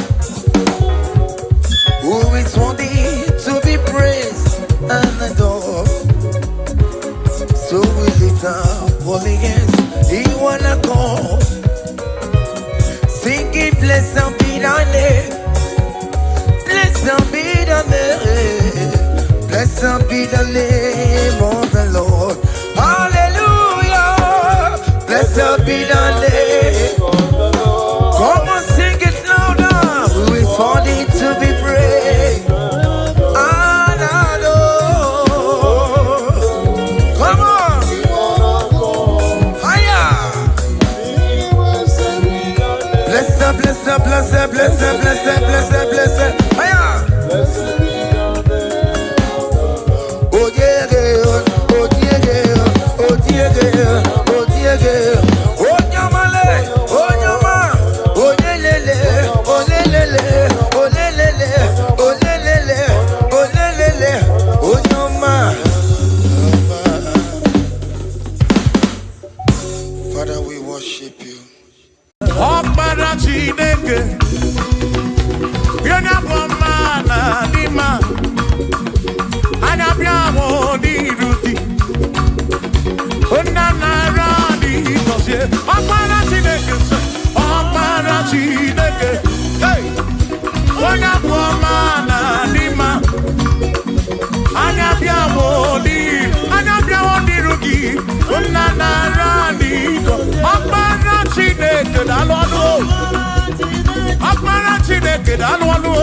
who is worthy to be praised and adored. So we lift up holy hands in one accord, singing, blessed be thy name, blessed be the name, blessed be the name of the Lord. Hallelujah, blessed be the name. Come on, sing it louder. Who is worthy to be praised and adored. Come on, higher. Blessed, blessed, blessed, blessed, blessed, blessed, blessed, higher. Oh yeah, oh yeah, oh yeah, oh yeah, oh nyamale, oh nyama, oh lelele, oh lelele, oh lelele, oh lelele, oh lelele, oh nyama. Father, we worship you. Ọkpara Chineke, onye bụ ọma na dị mma, anya bịa hụ n'iru gị, nna nara dị gọzie. Ọkpara Chineke sị, ọkpara Chineke, hey! Onye bụ ọma na dị mma, anya bịa hụ n'iru gị, nna nara dị gọzie. Ọkpara Chineke daalụ ọnụ, ọkpara Chineke daalụ ọnụ,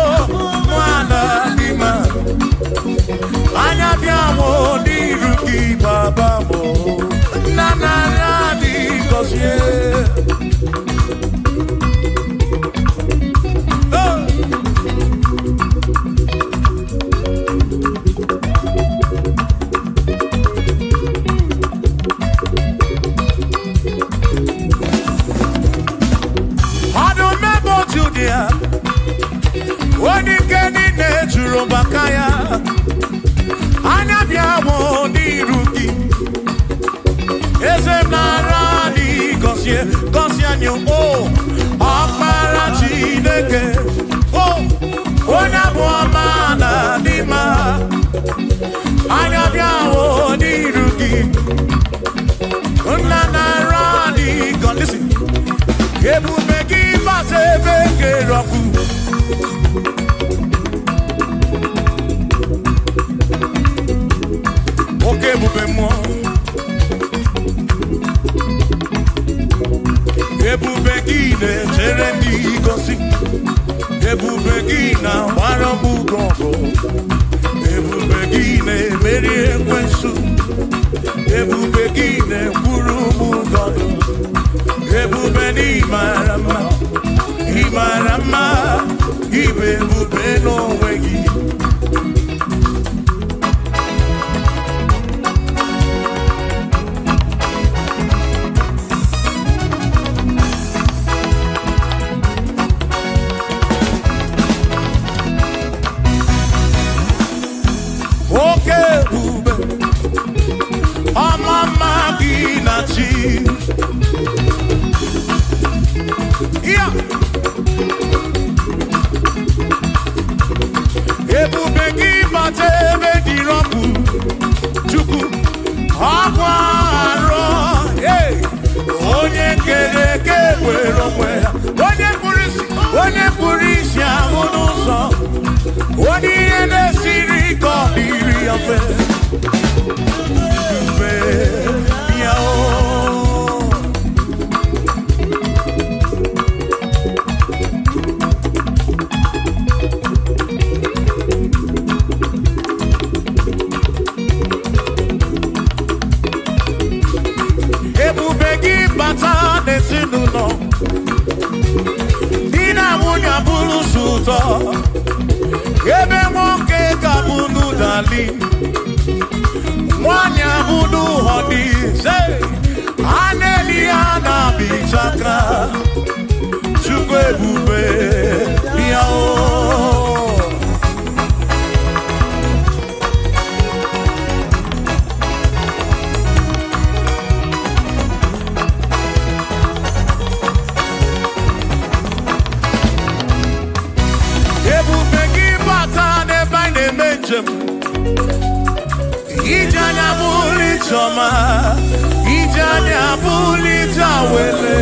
nwana dị mma, anya bịa hụ n'iru gị, baba m, nna nara dị gọzie. Onye nke niile juru maka ya, anya bịa hụ n'iru gị, eze m nara dị gọzie, gọzie anyị, o ọkpara Chineke, o onye bụ ọma na dị mma, anya bịa hụ n'iru gị, nna nara dị gọzie. Ebube gị gbasa ebe kere ọkụ, oke ebube mmụọ, ebube gị na-echere ndị gosi, ebube gị na-agbara m ugo ọgụ, ebube gị na-emeri ekwensu, ebube gị na-ekwuru m ụgọdụ, ebube n'ịmara mma, ịmara mma, ịbụ ebube n'onwe gị. Oke ebube, ọma mma gị na chi. Yeah. Ebube gị bata ebe dị rọpụ, Chukwu ọkwa arọ, onye kere eke were onwe ya, onye kpụrụ isi ahụ n'ụzọ, onye ihe na-esiri ka ọ dịrị ya mfe. Ebube ya, ebube gị bata n'ezinụlọ, di na nwunye abụrụ sọ ụtọ, ebe nwoke ga-abụ n'ụdali, nwanyị abụ n'ụhọ n'ise, a na-eli ya na-abịchaka, Chukwu ebube ya, njem ije anya bụrụ ijeọma ije anya bụrụ ije awele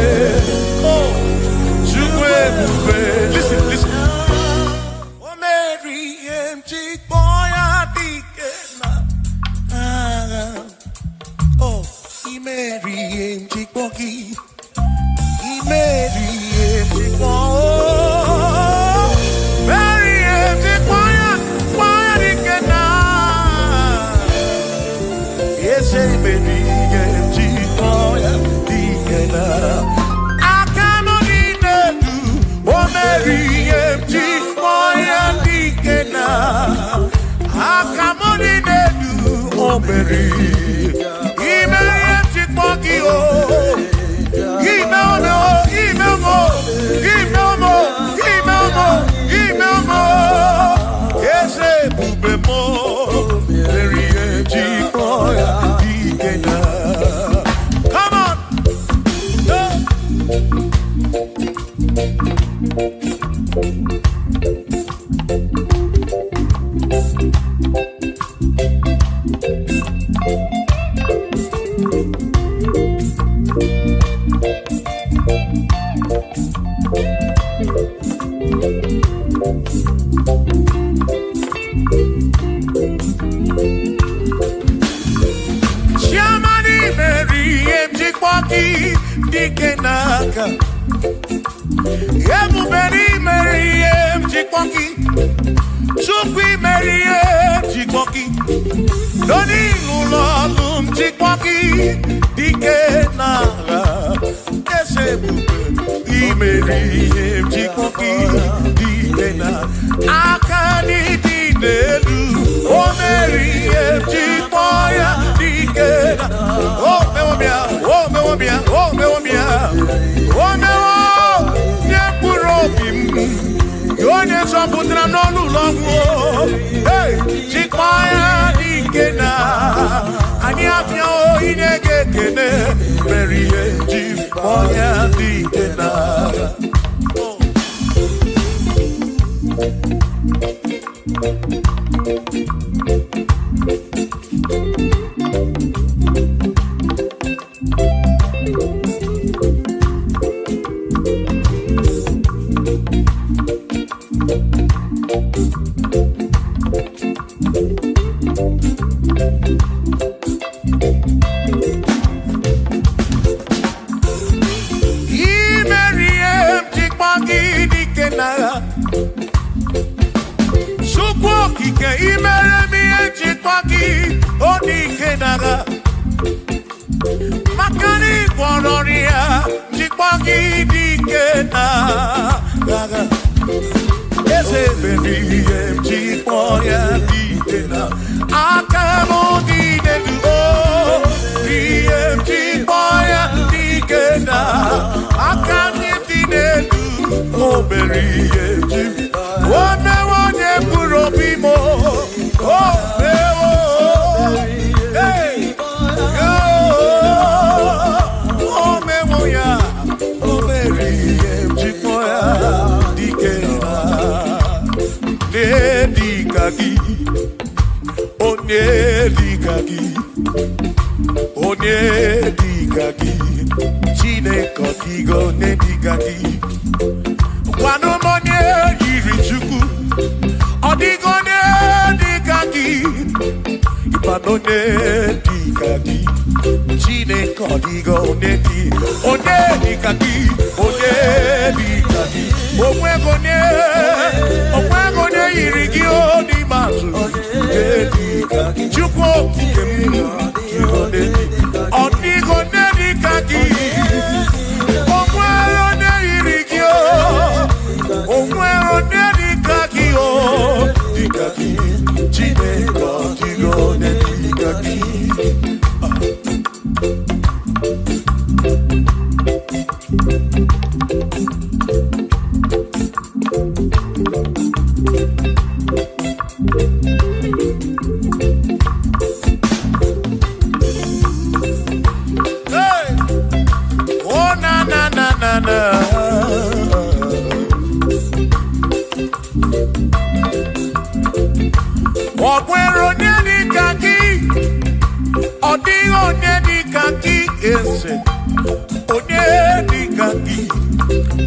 Chukwu ebube listen o mere ihe m ji kpọọ ya dike na agha I mere ihe m ji kpọọ gị I mere ihe m ji kpọọ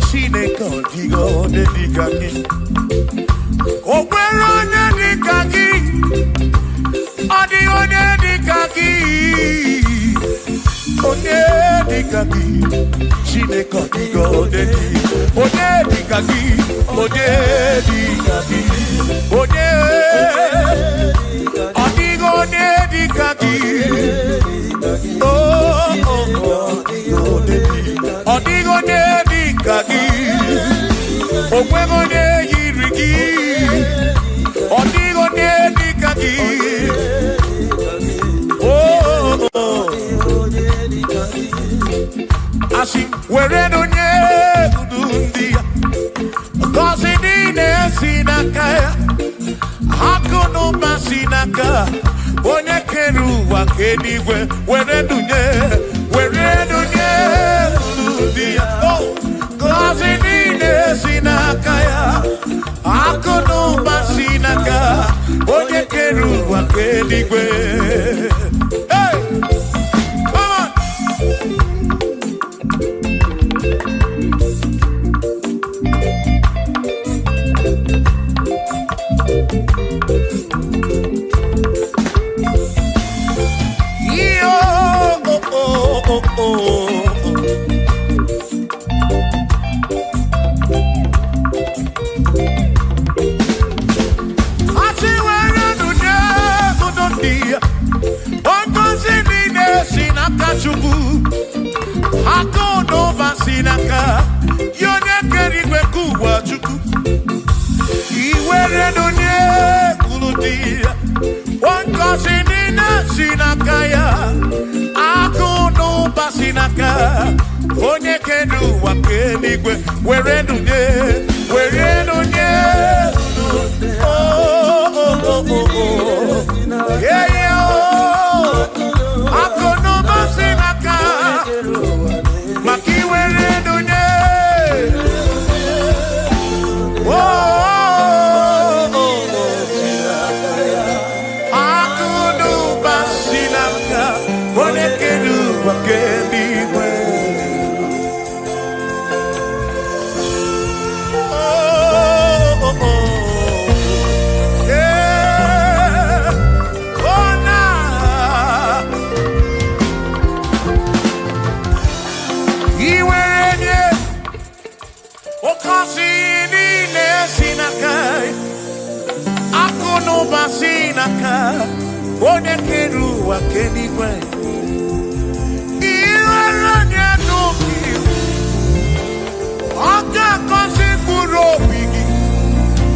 Chineke ọdịgo onye dịka gị. O nwere onye dịka gị. Ọ dịghị onye dịka gị. Onye dịka gị. Chineke ọdịgo onye dịka gị. Onye dịka gị. Onye ọdịgo onye dịka gị. Ọdịgo onye dịka gị. O nweghị onye yiri gị. Ọdịgo onye dịka gị. Asị were onye ndu ndị ya. Ngọzi niile si n'aka ya. Akụ na ụba si n'aka. Onye kere ụwa ka eluigwe were dunye ndu ndị ya. Ngọzi niile si n'aka ya. Akụ na ụba si n'aka. Onye kere ụwa ka eluigwe. Hey! Come on! Onye kedu ụwa ka eluigwe were dunye akụ n'ụba si n'aka maka iwere dunye akụ n'ụba si n'aka onye kedu ụwa ka eluigwe. Onye kere ụwa ka eluigwe iwere onye n'obi ọ ga-agọzi mkpụrụ obi gị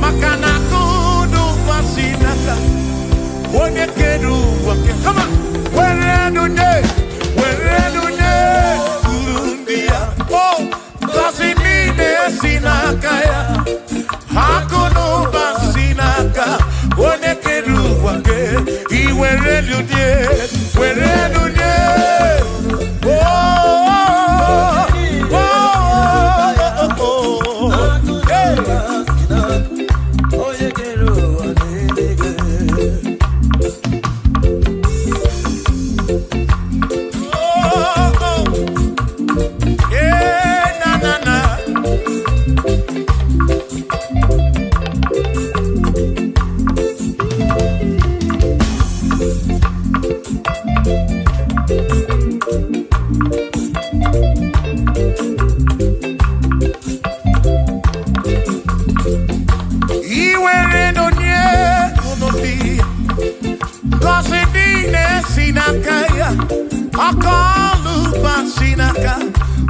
maka na akụ n'ụba si n'aka onye kere ụwa ka were dunye uru ndị ya. Ngọzi niile si n'aka ya. Akụ n'ụba si n'aka onye kere ụwa ka iwere dunye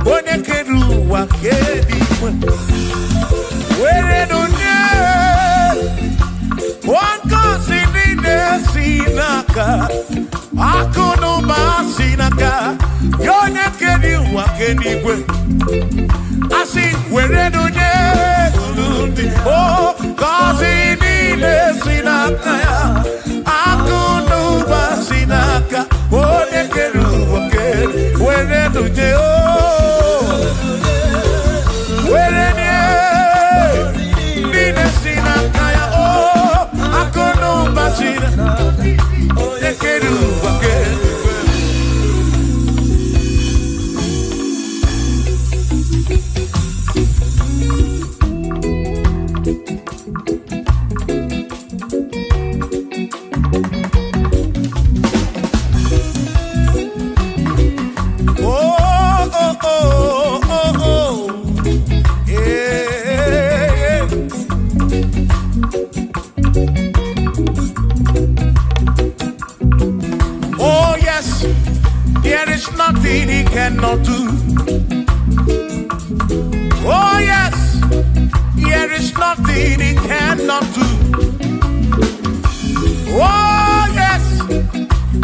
onye kere ụwa ka eluigwe were dunye ngọzi niile si n'aka akụ na ụba si n'aka ya onye kere ụwa ka eluigwe. Asị were dunye ndị ngọzi niile si n'aka ya akụ na ụba si n'aka onye kere ụwa ka were dunye nothing he cannot do. Oh yes,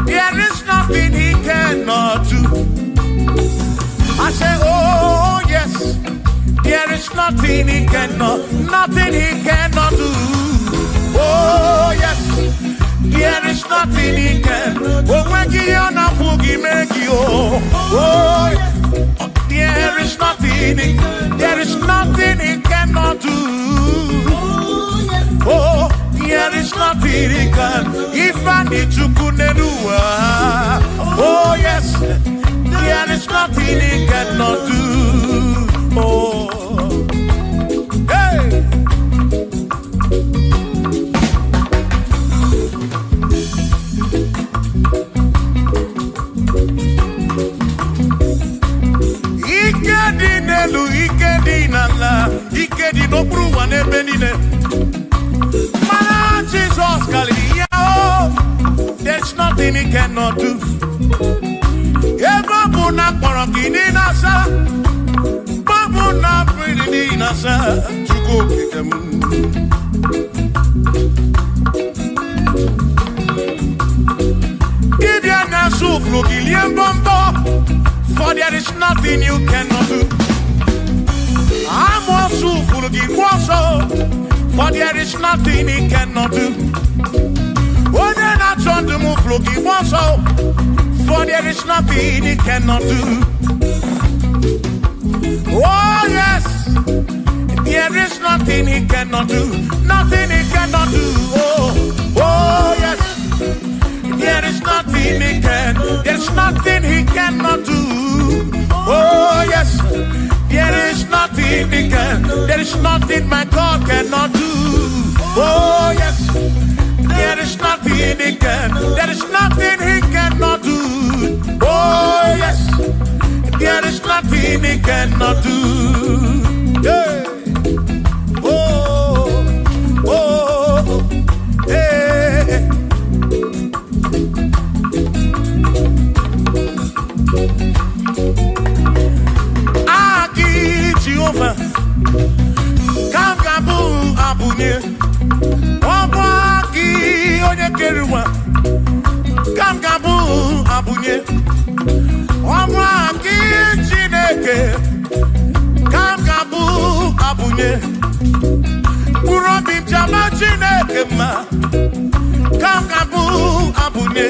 there is nothing he cannot do. I say, oh yes, there is nothing he cannot do. Oh yes, there is nothing he can. Oh when you na boogie make you. Oh there is nothing he cannot do. Oh there is nothing he can. If I need to kunenua. Oh yes, there is nothing he cannot do. Oh hey. Ikedi no bruwa ne benine. Man, Jesus, there's nothing he cannot do. Babu na parangini nasa, babu na pretty nasa. Chuko kikem. Ibya na suflo giliem bombo, for there is nothing you cannot do. I'm also full of for there is nothing he cannot do. Oh, then I turn to move looking also, for there is nothing he cannot do. Oh, yes, there is nothing he cannot do. Nothing he cannot do. Oh, yes, there is nothing he can. There's nothing he cannot do. Oh, yes. There is nothing he can. There is nothing my God cannot do. Oh yes. There is nothing he can. There is nothing he cannot do. Oh yes. There is nothing he cannot do. Yeah. Oh, oh, hey. Jehovah, Kamgabu Abunye, Wabaki Onyekeruwa, Kamgabu Abunye, Wabaki Chineke, Kamgabu Abunye, Kurobi Jama Chineke ma, Kamgabu Abunye,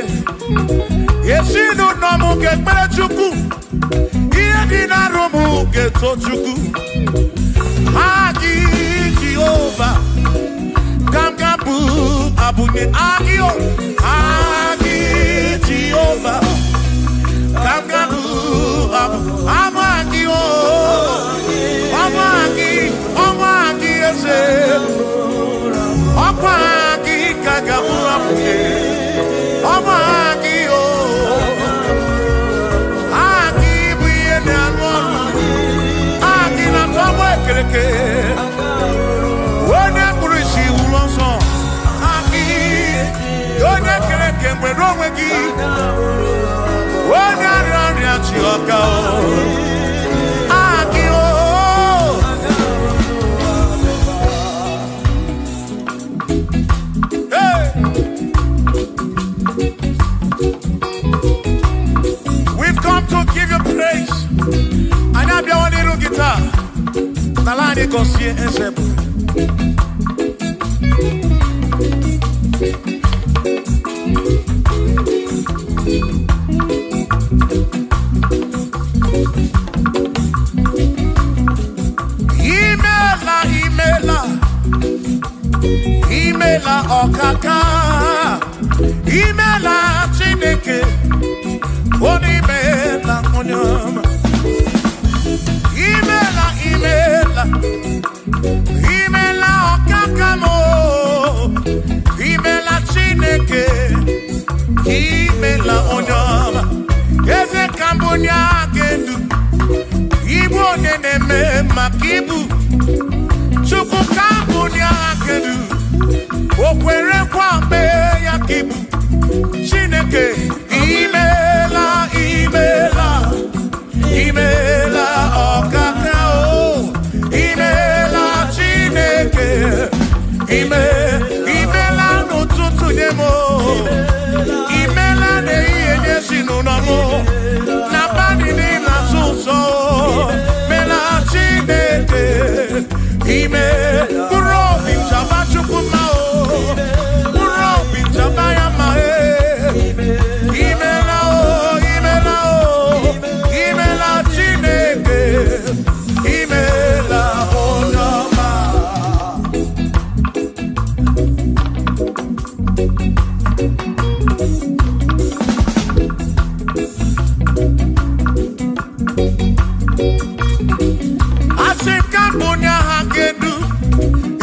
Yesinu Nomu Kekpere Chukwu. Dina romu geto chuku Agi Jehovah Kamgabu Abunye Agio Agi Jehovah Kamgabu Amagio Amagi ese Amagi Kagabu Abunye Amagio One Kurishi Ulonso Aki Yone Kereke Mwedowegi One Aranya Chioka Aki Hey We've come to give you praise. And I've been on the guitar. Nalani Gosie Ezebu. Imela Okaka. Imela Chineke. Onimela Onyama. Imela Okakamo. Imela Chineke. Imela Onyama. Eze Kambonya Gendu. Ibu Neneme Makibu. Chuku Kambonya Gendu. Okwere Kwambe Yakibu. Chineke. Imela Okaka. Imela Chineke. Imela n'ụtụtụ nye m, imela n'ehihie nye ezinụlọ m, n'abalị niile asụ ụzọ, mela Chineke. Ime mkpụrụ obi m chaba Chukwu mma o, mkpụrụ obi m chaba ya mma e. Imela o, imela o, imela Chineke, imela onye ọma. Asị ka mbụ nye ha kedu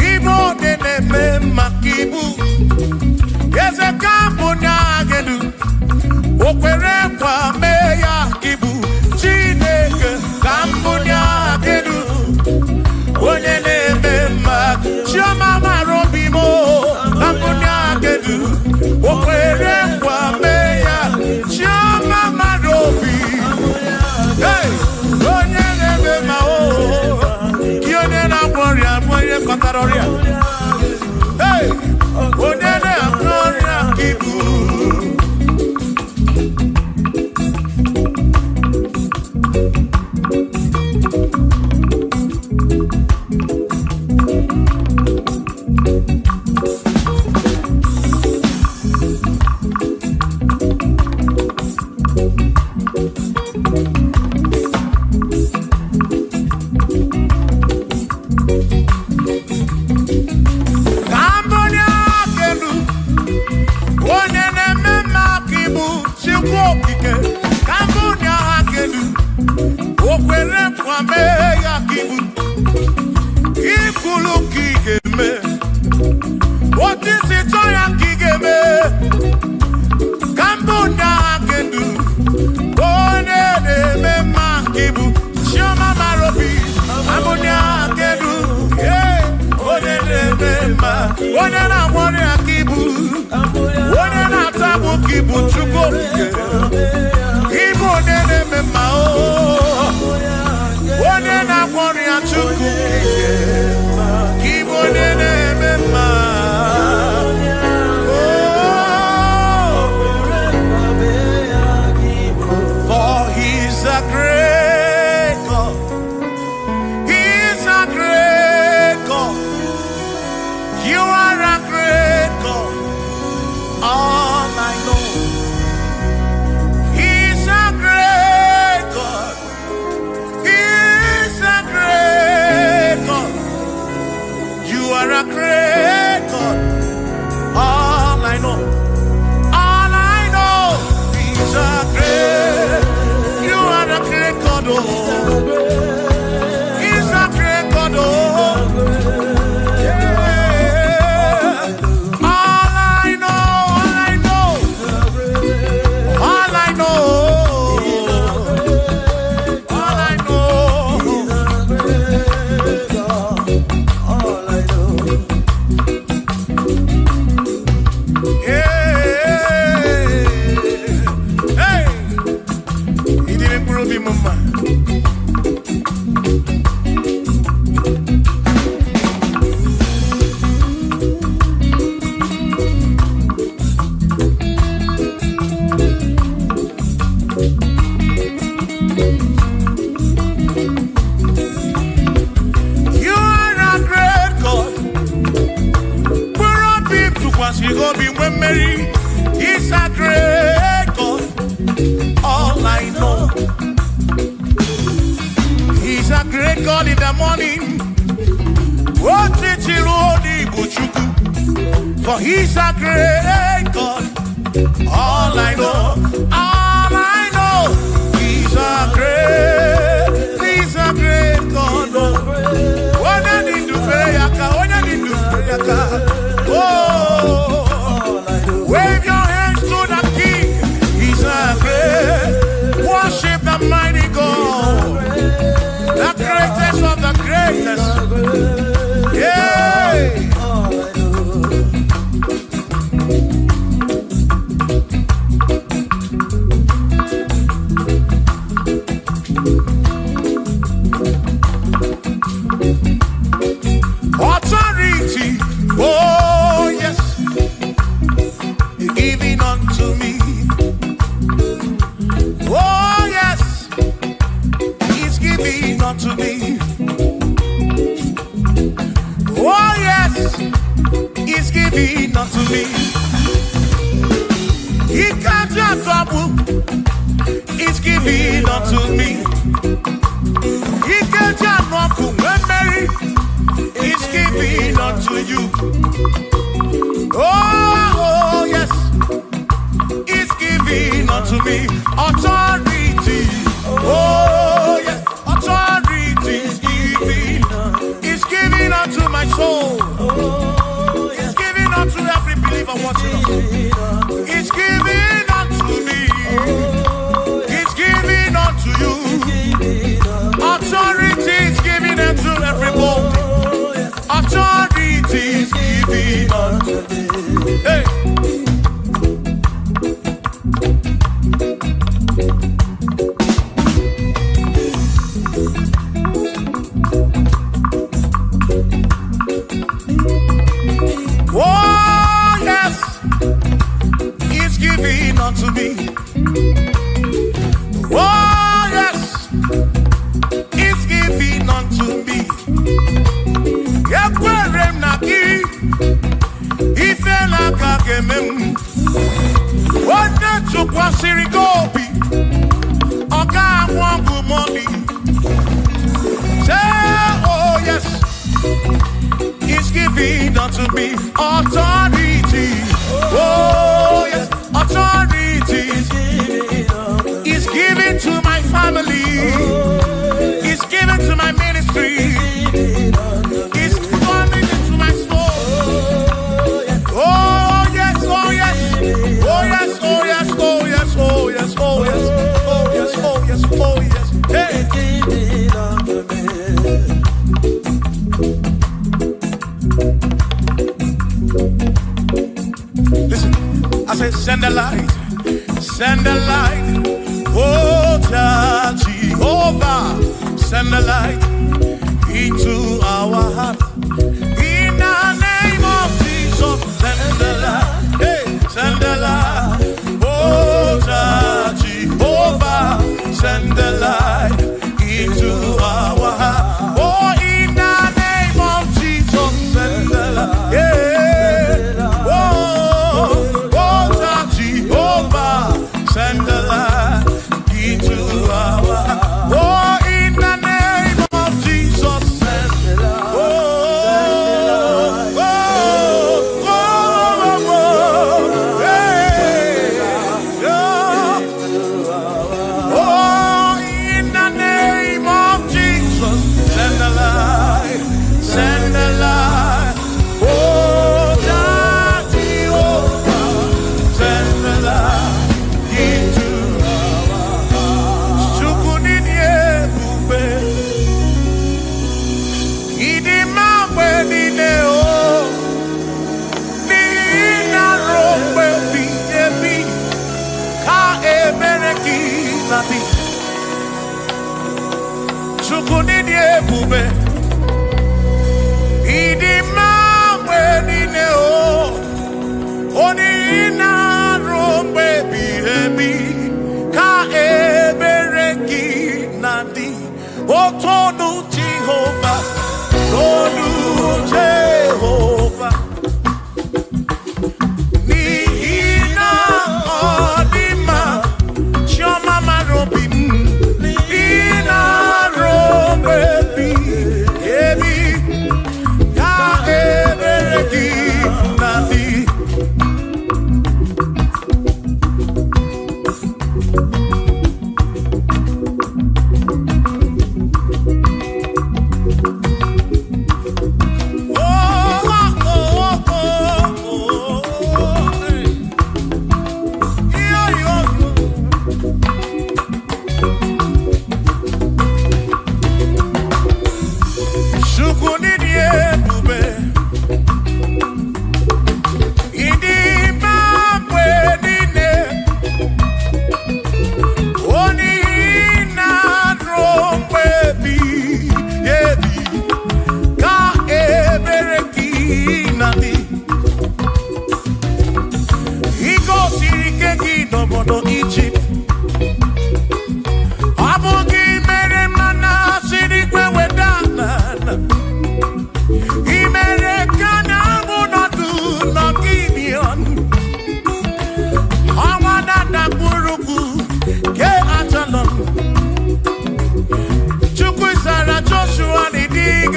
ibe ode na-eme maka ibu. Eze ka mbụ nye ha kedu o kwere nkwa mee ya ibu. Chineke ka mbụ nye ha kedu onye na-eme mma. Chioma mara obi m ka mbụ nye ha kedu o kwere nkwa mee ya. Chioma mara obi, hey, onye na-eme mma o. Onye na-agwọ ọrịa bụ onye kpatara ọrịa. Hey, onye na-agwọ ọrịa ka ibu. Onye na-agwọ ọrịa ka ibu, onye na-atagbu ka ibu Chukwu okike. Ibu onye na-eme mma o, onye na-agwọ ọrịa Chukwu okike. Ibu onye na-eme mma. For he's a great God. He's a great God. You are a great God. All I know, He's a great God. He's a great God. You are a great God. All I know, He's a great. You are a great God. Oh, He's a great God. Oh. He's a great God. All I know, He's a great God in the morning. For He's a great God. All I know, He's a great God. Wave your hands to the King. He's a great. Worship the mighty God, the greatest of the greatest. Yeah. me. He can't just trouble. He's giving unto me. He can't just walk when Mary. He's giving unto you. Oh, yes. He's giving unto me authority. Oh, yes. Authority is giving. He's giving unto my soul. He's giving unto every believer watching us. He's giving unto me. He's giving unto you. Authority is giving unto everybody. Authority is giving unto me. Hey. Oh, yes. He's giving unto me. Oh, yes. He's giving unto me. Yakwere naki. Ife na kakemem. Wande chukwa sirigobi. Oka wangu money. Say, oh, yes. He's giving unto me authority. Oh, yes, authority. He's giving to my family. He's giving to my ministry. He's coming into my soul. Oh, yes, oh, yes. Oh, yes, oh, yes, oh, yes, oh, yes, oh, yes. Oh, yes, oh, yes, oh, yes. Hey. Listen, I say send the light, oh Jehovah, send the light into our heart. In the name of Jesus, send the light, hey, send the light, oh Jehovah, send the light into our heart. Oh, in the name of Jesus, send the light, yeah. Send the light into our heart. Oh, in the name of Jesus, send the light. Oh, oh, oh, oh, oh, hey, oh, in the name of Jesus, send the light, send the light. Oh, Jehovah, send the light. Chukunidie bube, idi mawe nine o, oni ina rombe bihebi, ka ebereki nandi, o tonu Jehovah, tonu Jehovah.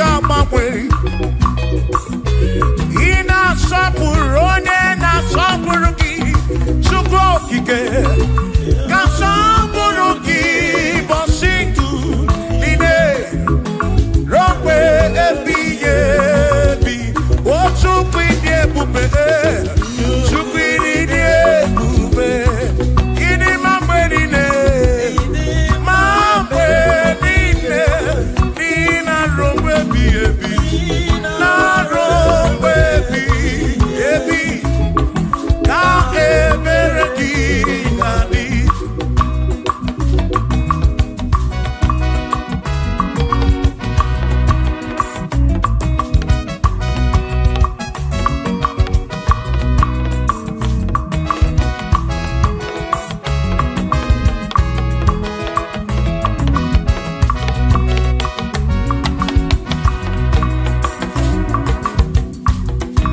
agbanwe. Ị na-asọpụrụ onye na-asọpụrụ gị, Chukwu okike. Ka nsọpụrụ gị bọsị ndụ niile, rọgbe ebighị ebi. O Chukwu ịdị ebube, Chukwu ịdị ebube. Ịdị ma mgbe niile, ma mgbe niile. Dị na rọgbe ebighị ebi, na rọgbe ebighị ebi. Ka ebere gị na-adị.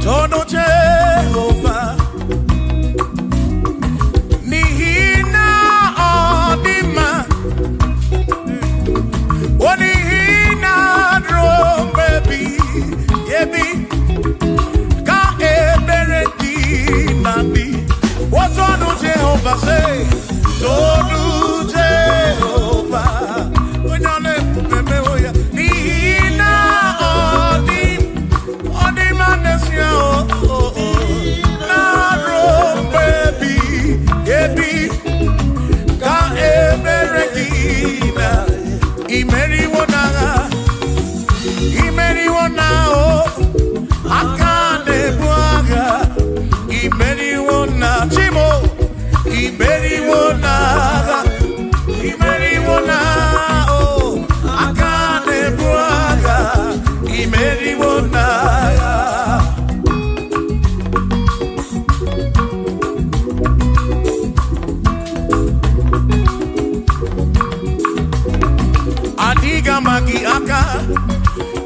Todo Jehovah, nihina odima, onihina drombebi, yebi, ka ebere di nandi. What todo Jehovah say? Todo Jehovah, nihina odim. Adiga magi aka,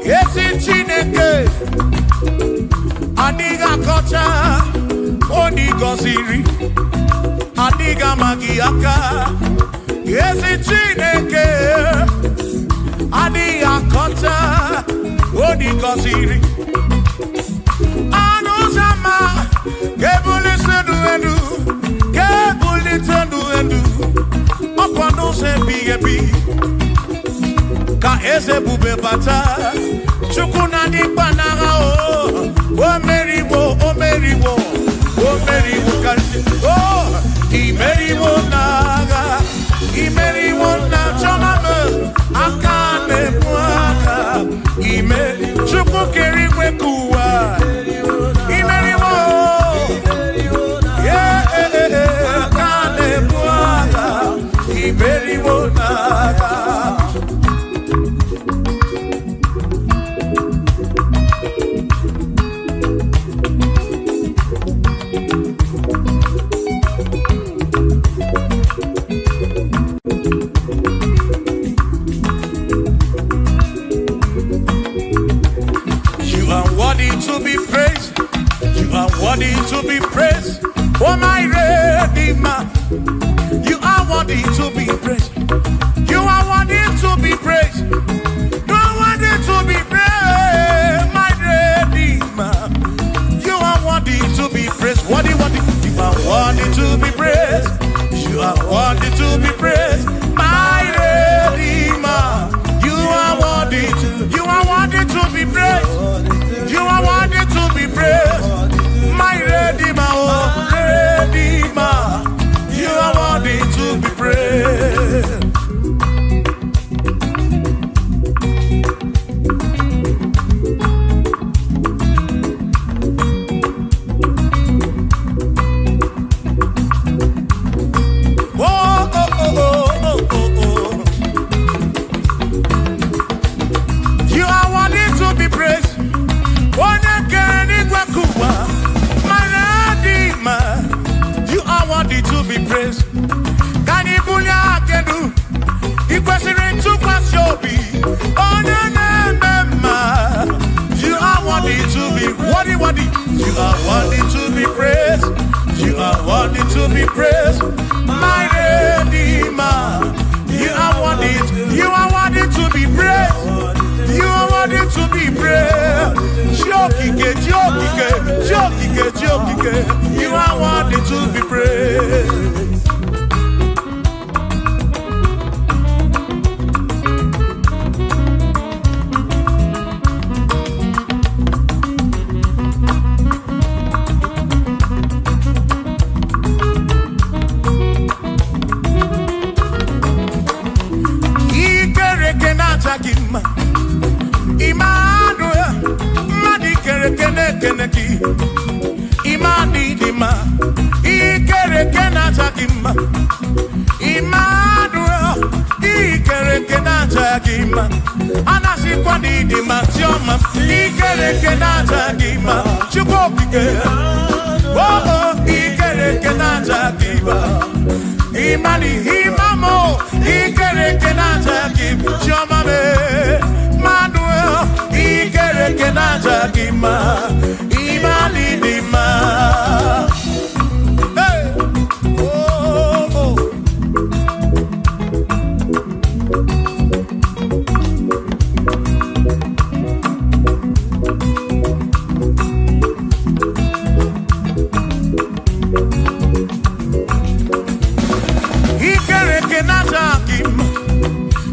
esi Chineke. Adiga kocha, oni goziri. Adiga magi aka, esi Chineke. Adiga kocha, oni goziri. Anuzama, kebuli sedu edu, kebuli tendu edu. Opano se bigebi. Ka eze bube bata, chukuna di banaga o meriwo, kasi o imeriwo naga, imeriwo na choname, akane mwaka, chuku keriwe kuwa, imeriwo, akane mwaka, imeriwo naga. To be praised, you are worthy to be praised. Oh my Redeemer, you are worthy to be praised. You are worthy to be praised. You are worthy to be praised, my Redeemer. You are worthy to be praised. Worthy. You are worthy to be praised. You are worthy to be praised, my Redeemer. You are worthy to be praised. You are worthy to be praised, my Redeemer, oh Redeemer. You are worthy to be praised. You are worthy to be praised. My Redeemer, you are worthy to be praised. Can you bunya kedu? Ikwesiri to pass your be. Oh no. You are worthy to be worthy. You are worthy to be praised. You are worthy to be praised. My Redeemer, you are worthy to be praised. You are worthy to be praised. Jokike, jokike, jokike, jokike. You are worthy to be praised. Emmanuel, Madi Kerekene Keneki, Imani Dima, Ikerekena Takima, Emmanuel, Ikerekena Takima, Anasi Kwani Dima, Tioma, Ikerekena Takima, Chukopike, Oh, Ikerekena Takima, Imani Himamo, Ikerekena Takima, Tioma. Manuel, Ikerekena Takima, Imani Dima. Hey, oh, oh. Ikerekena Takima,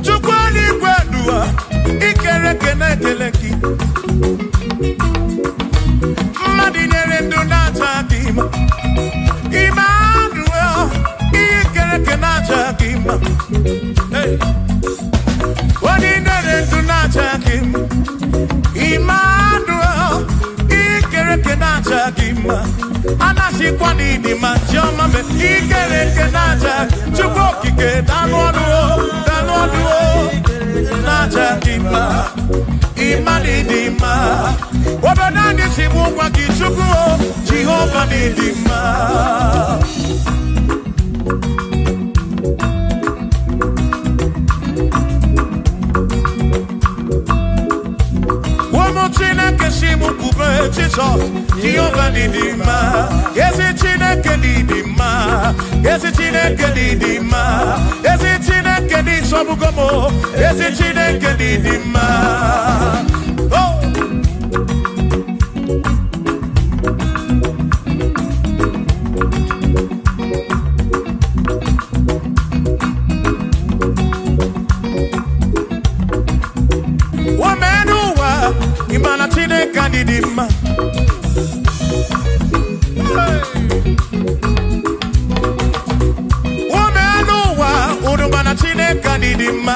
Chukwani Kwadua. Ikerekene keleki Madinere Donata Kima Emmanuel Ikerekena Takima Hey Madinere Donata Kima Emmanuel Ikerekena Takima Anasi Kwani di Majoma me Ikerekena Takima Chukokike Danwaduo Natakima, Imani Dima, Wabanani Simuwa Kichuku, Jehovah Dima. Womotina Kesimu Kube, Jesus, Jehovah Dima. Yes, it's in a Kedidima, yes, it's in a Kedidima, yes, it's in a Kedid Sabugomo, yes, it's in a Kedidima. Oh. Womenuwa, Imana Tine Kedidima. Womenuwa, Urumana Tine Kedidima.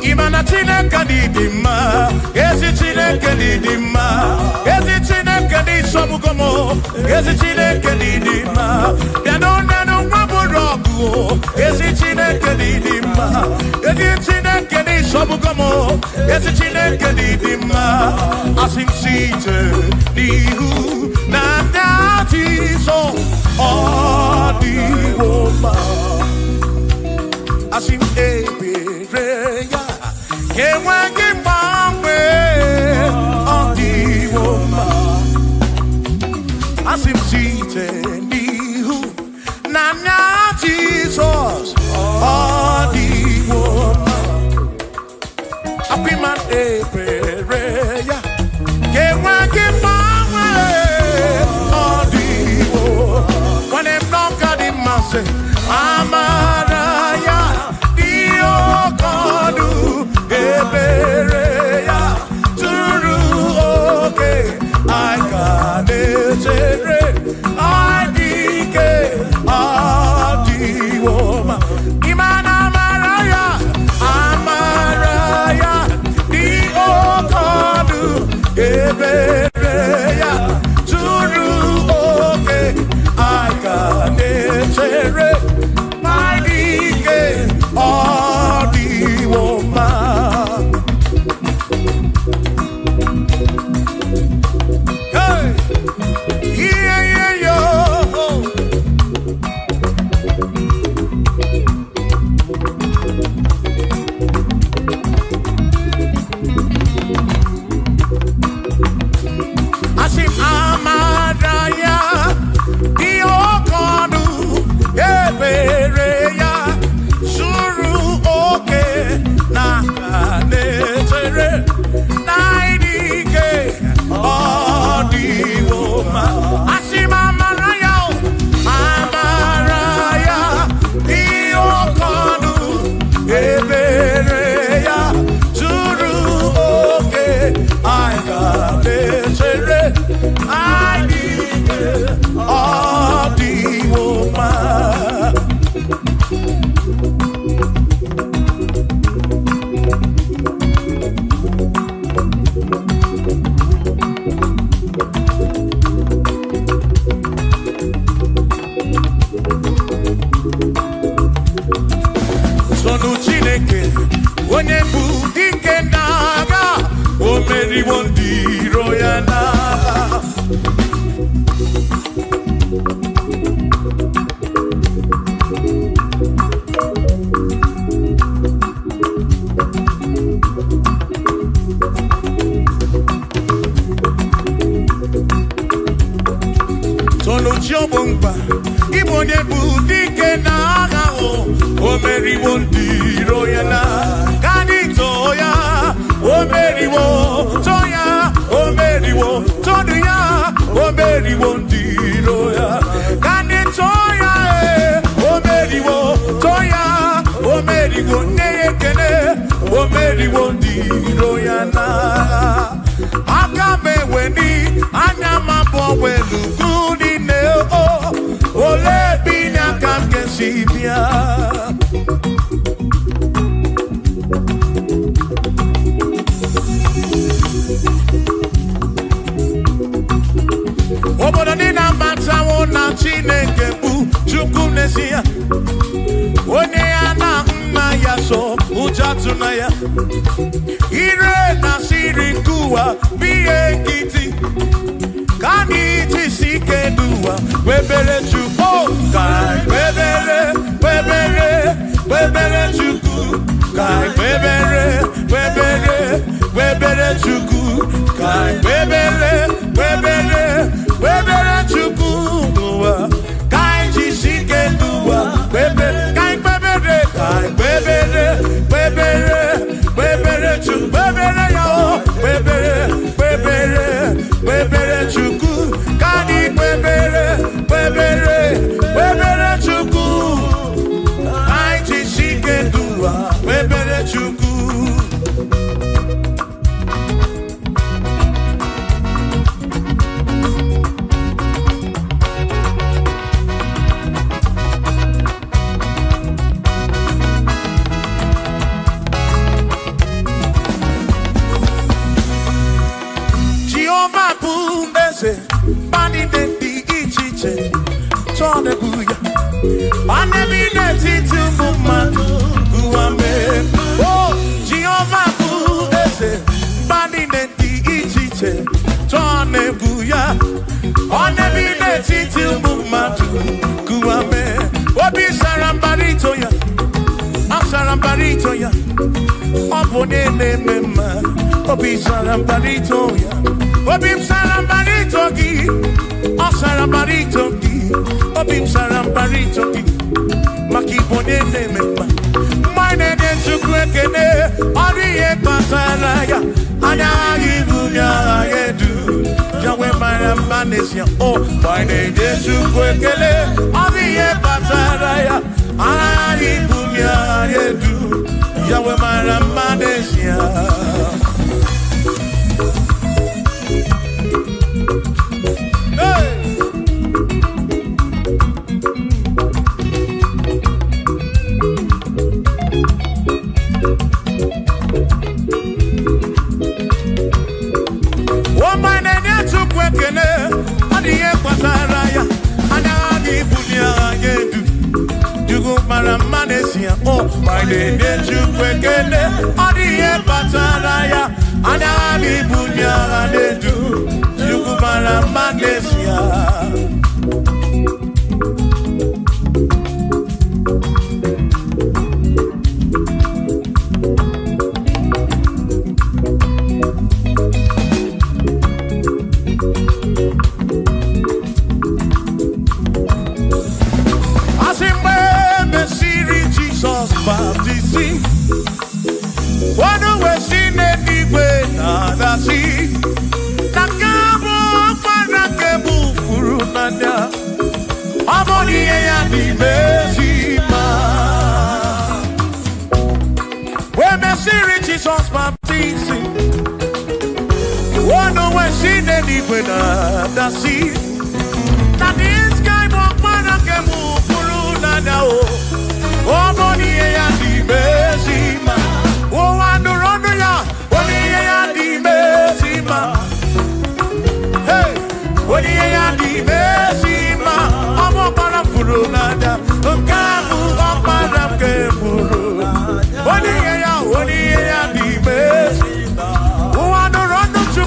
Imana Tine Kedidima, Ezi Tine Kedidima, Ezi Tine Kedisobugomo, Ezi Tine Kedidima, Danonano Waburogu, Ezi Tine Kedidima, Ezi Tine Kedisobugomo, Ezi Tine Kedidima, Asim Site, Nihu, Nandati so, Odiwoma, Asim Ebereya. Kewangi mangwe Odiwoma Asim Site Nihu Nanya Jesus Odiwoma Apiman Ebereya Kewangi mangwe Odiwoma When I'm not got in my say Amaraya Dio Kodu Ebereya Turu okay I got it I dike Adiwoma Imana Maraya Amaraya Dio Kodu Ebereya Turu okay I got it Omeri Royana. Solo Jobomba, Igbo nebu dike na agha o. Omeriwo ndị Royana, Kanitoya, Omeriwo Toya, Omeriwo Toduya, Omeriwo ndị Roya, Kanitoya, Omeriwo Toya, Omeriwo Neyekene, Omeriwo ndị Royana. Akame weni, anyama welu gudi neo, ole binya kamke sibia. Obodo ni na matawo na Chineke bu Chukwu n'ezie. Onye ya na nna ya so ujatu na ya. Ire na siri nkuwa biye kiti. Kani tisike duwa webere Chukwu kai webere webere webere Chukwu kai webere webere webere Chukwu kai webere webere webere Chukwu duwa kai tisike duwa webere kai webere webere webere Chukwu webere yo webere webere webere Chukwu kani webere webere webere Chukwu kai tisike duwa webere Chukwu. Bani de di ichiche, tone buya. Bani bine titu mumanu guame. Oh, Jehovah bu ese. Bani de di ichiche, tone buya. Bani bine titu mumanu guame. Obi sarambarito ya, sarambarito ya. Opone ne mema, obi sarambarito ya. Obim sarambarito gi, o sarambarito gi, obim sarambarito gi, makibone ne mema. Mine ne chukwekene, oriye pasaraya, anyagi bunya yedu, jawe marambanesia. Oh, mine ne chukwekene, oriye pasaraya, anyagi bunya yedu, jawe marambanesia. Oh, my name is Jukwekene, Odiye Pataraya, Anani Bunya Nedu, Jukumara Manesia. Baptism. One way seen anyway, nada see. Nakabo Panakabu Furunada. Amoni and the Besima. When the series Jesus baptism. One way seen anyway, nada see. That is guy Panakabu Furunada. Oh, money and the Besima. Oh, and the Ronoya, money and the Besima. Hey, money and the Besima. I'm a Panafurunada, a Kamu of Madame Kemuru. Money and the Besima. Oh, and the Rono to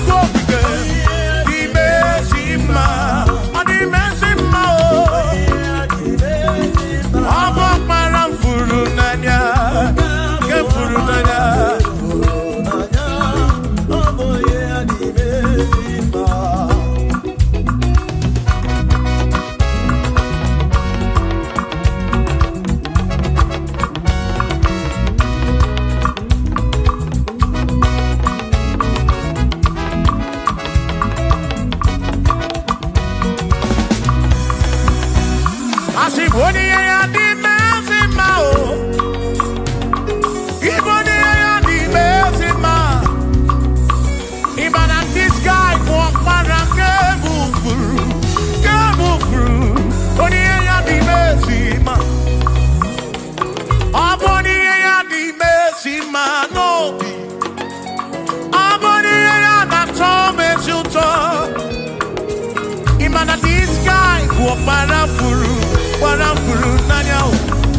Parafuru nanya o.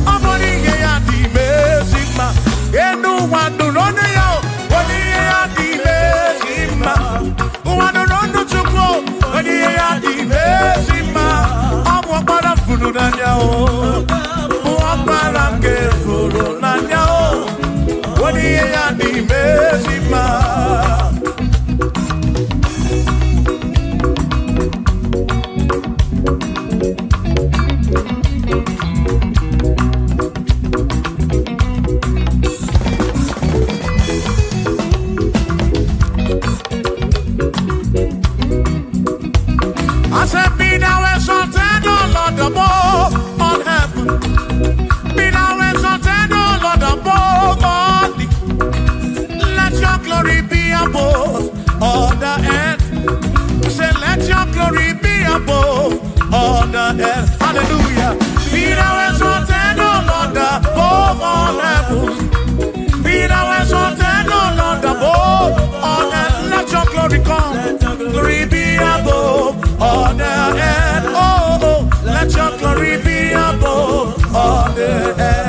Amoni ye ya di mezima. Enu wanu rone ya o. Oni ye ya di mezima. Wanu ronu chukwo. Oni ye ya di mezima. Amu parafuru nanya o. Parafuru nanya o. Oni ye ya di mezima. Hallelujah. Be thou exalted, O Lord, above all heavens. Be thou exalted, O Lord, above all earth. Let your glory come. Glory be above all the earth. Oh, let your glory be above all the earth.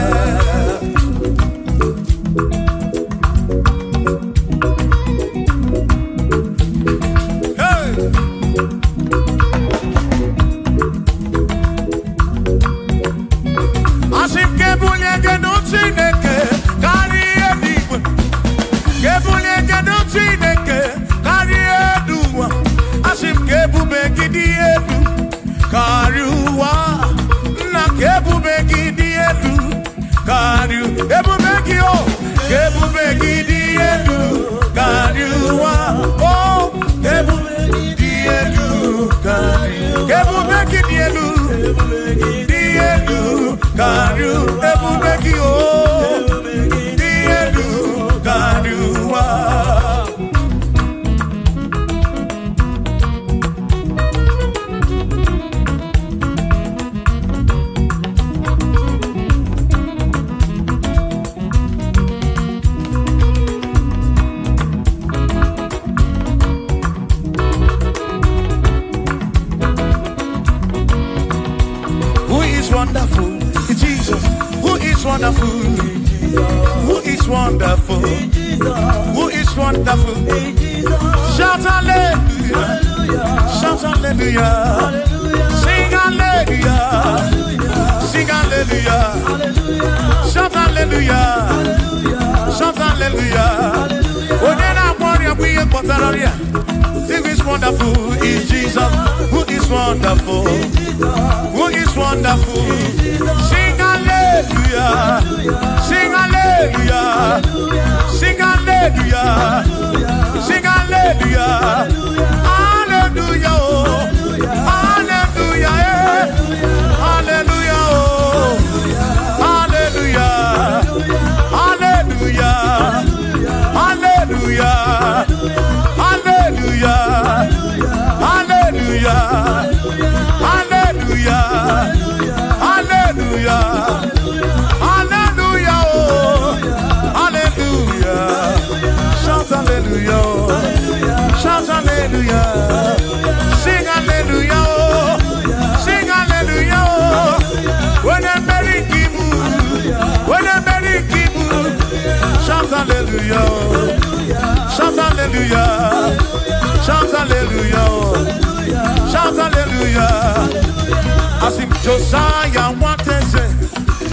Josiah wanted to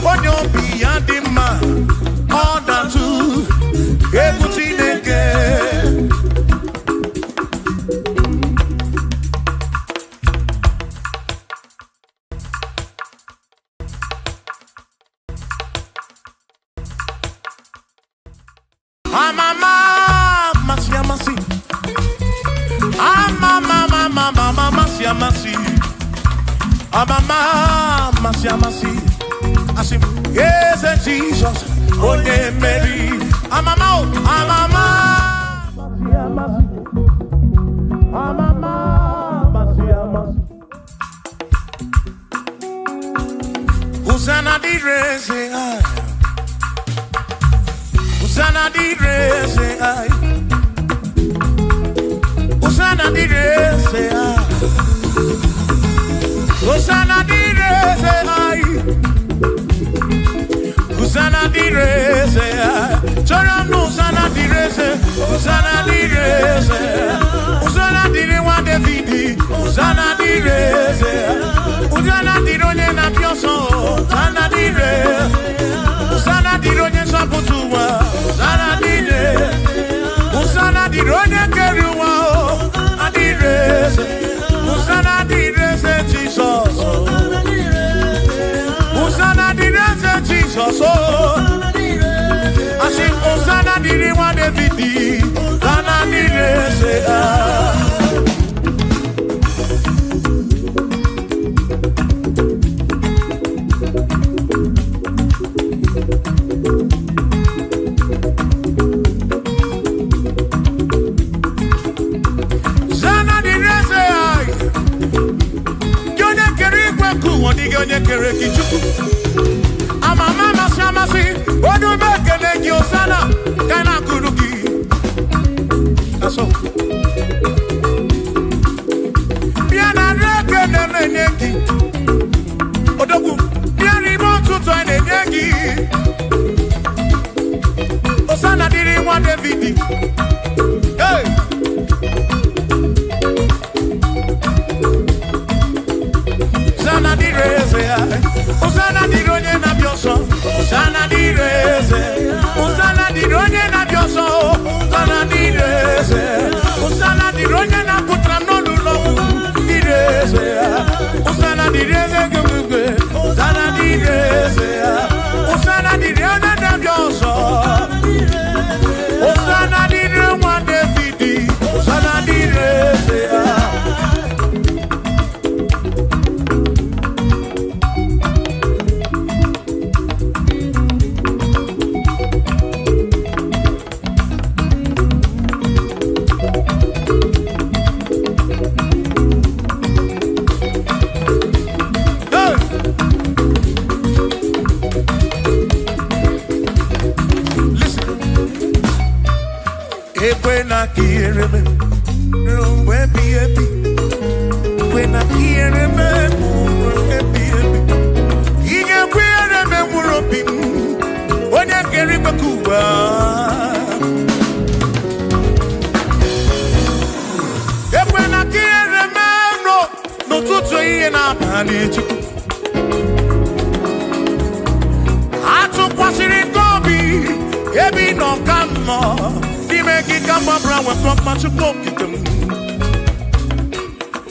on your beyond the man, all that too, everything again. Yes, Jesus, oh yeah, Mary. I'm a Hosanna di rese ai. Hosanna di rese ai. Hosanna di rese ai. Hosanna direze, Hosanna direze, Hosanna dire wa David, Hosanna direze, Hosanna dironye na pioso, Hosanna dire, Hosanna dironye saputuwa, Hosanna dire, Hosanna dironye keruwa, adireze, Hosanna direze Jesus, Hosanna direze Jesus, I sing Hosanna dire wa David, Hosanna direze. Amama Samasi, what do you make a leg your sana? Kana Kuruki. That's all. Piana Raka Nanaki. Odogu, Piani Montu to an Yagi. Osana didn't want David. Hey! Hosanna di ronye na bioso, Hosanna di reze, Hosanna di ronye na bioso, Hosanna di reze, Hosanna di ronye na putra no lulo, di reze, Hosanna di reze gugwe, Hosanna di reze, Hosanna di ronye na bioso, Hosanna di ronye David, Hosanna di reze. When I hear him, when be happy. When I hear him, happy. He can wear him and we're up in. When I get him a Cuba. When I hear him, no to train and I'm managed. I took what's in Gobi, every no come more. Make it come up around with from much of them.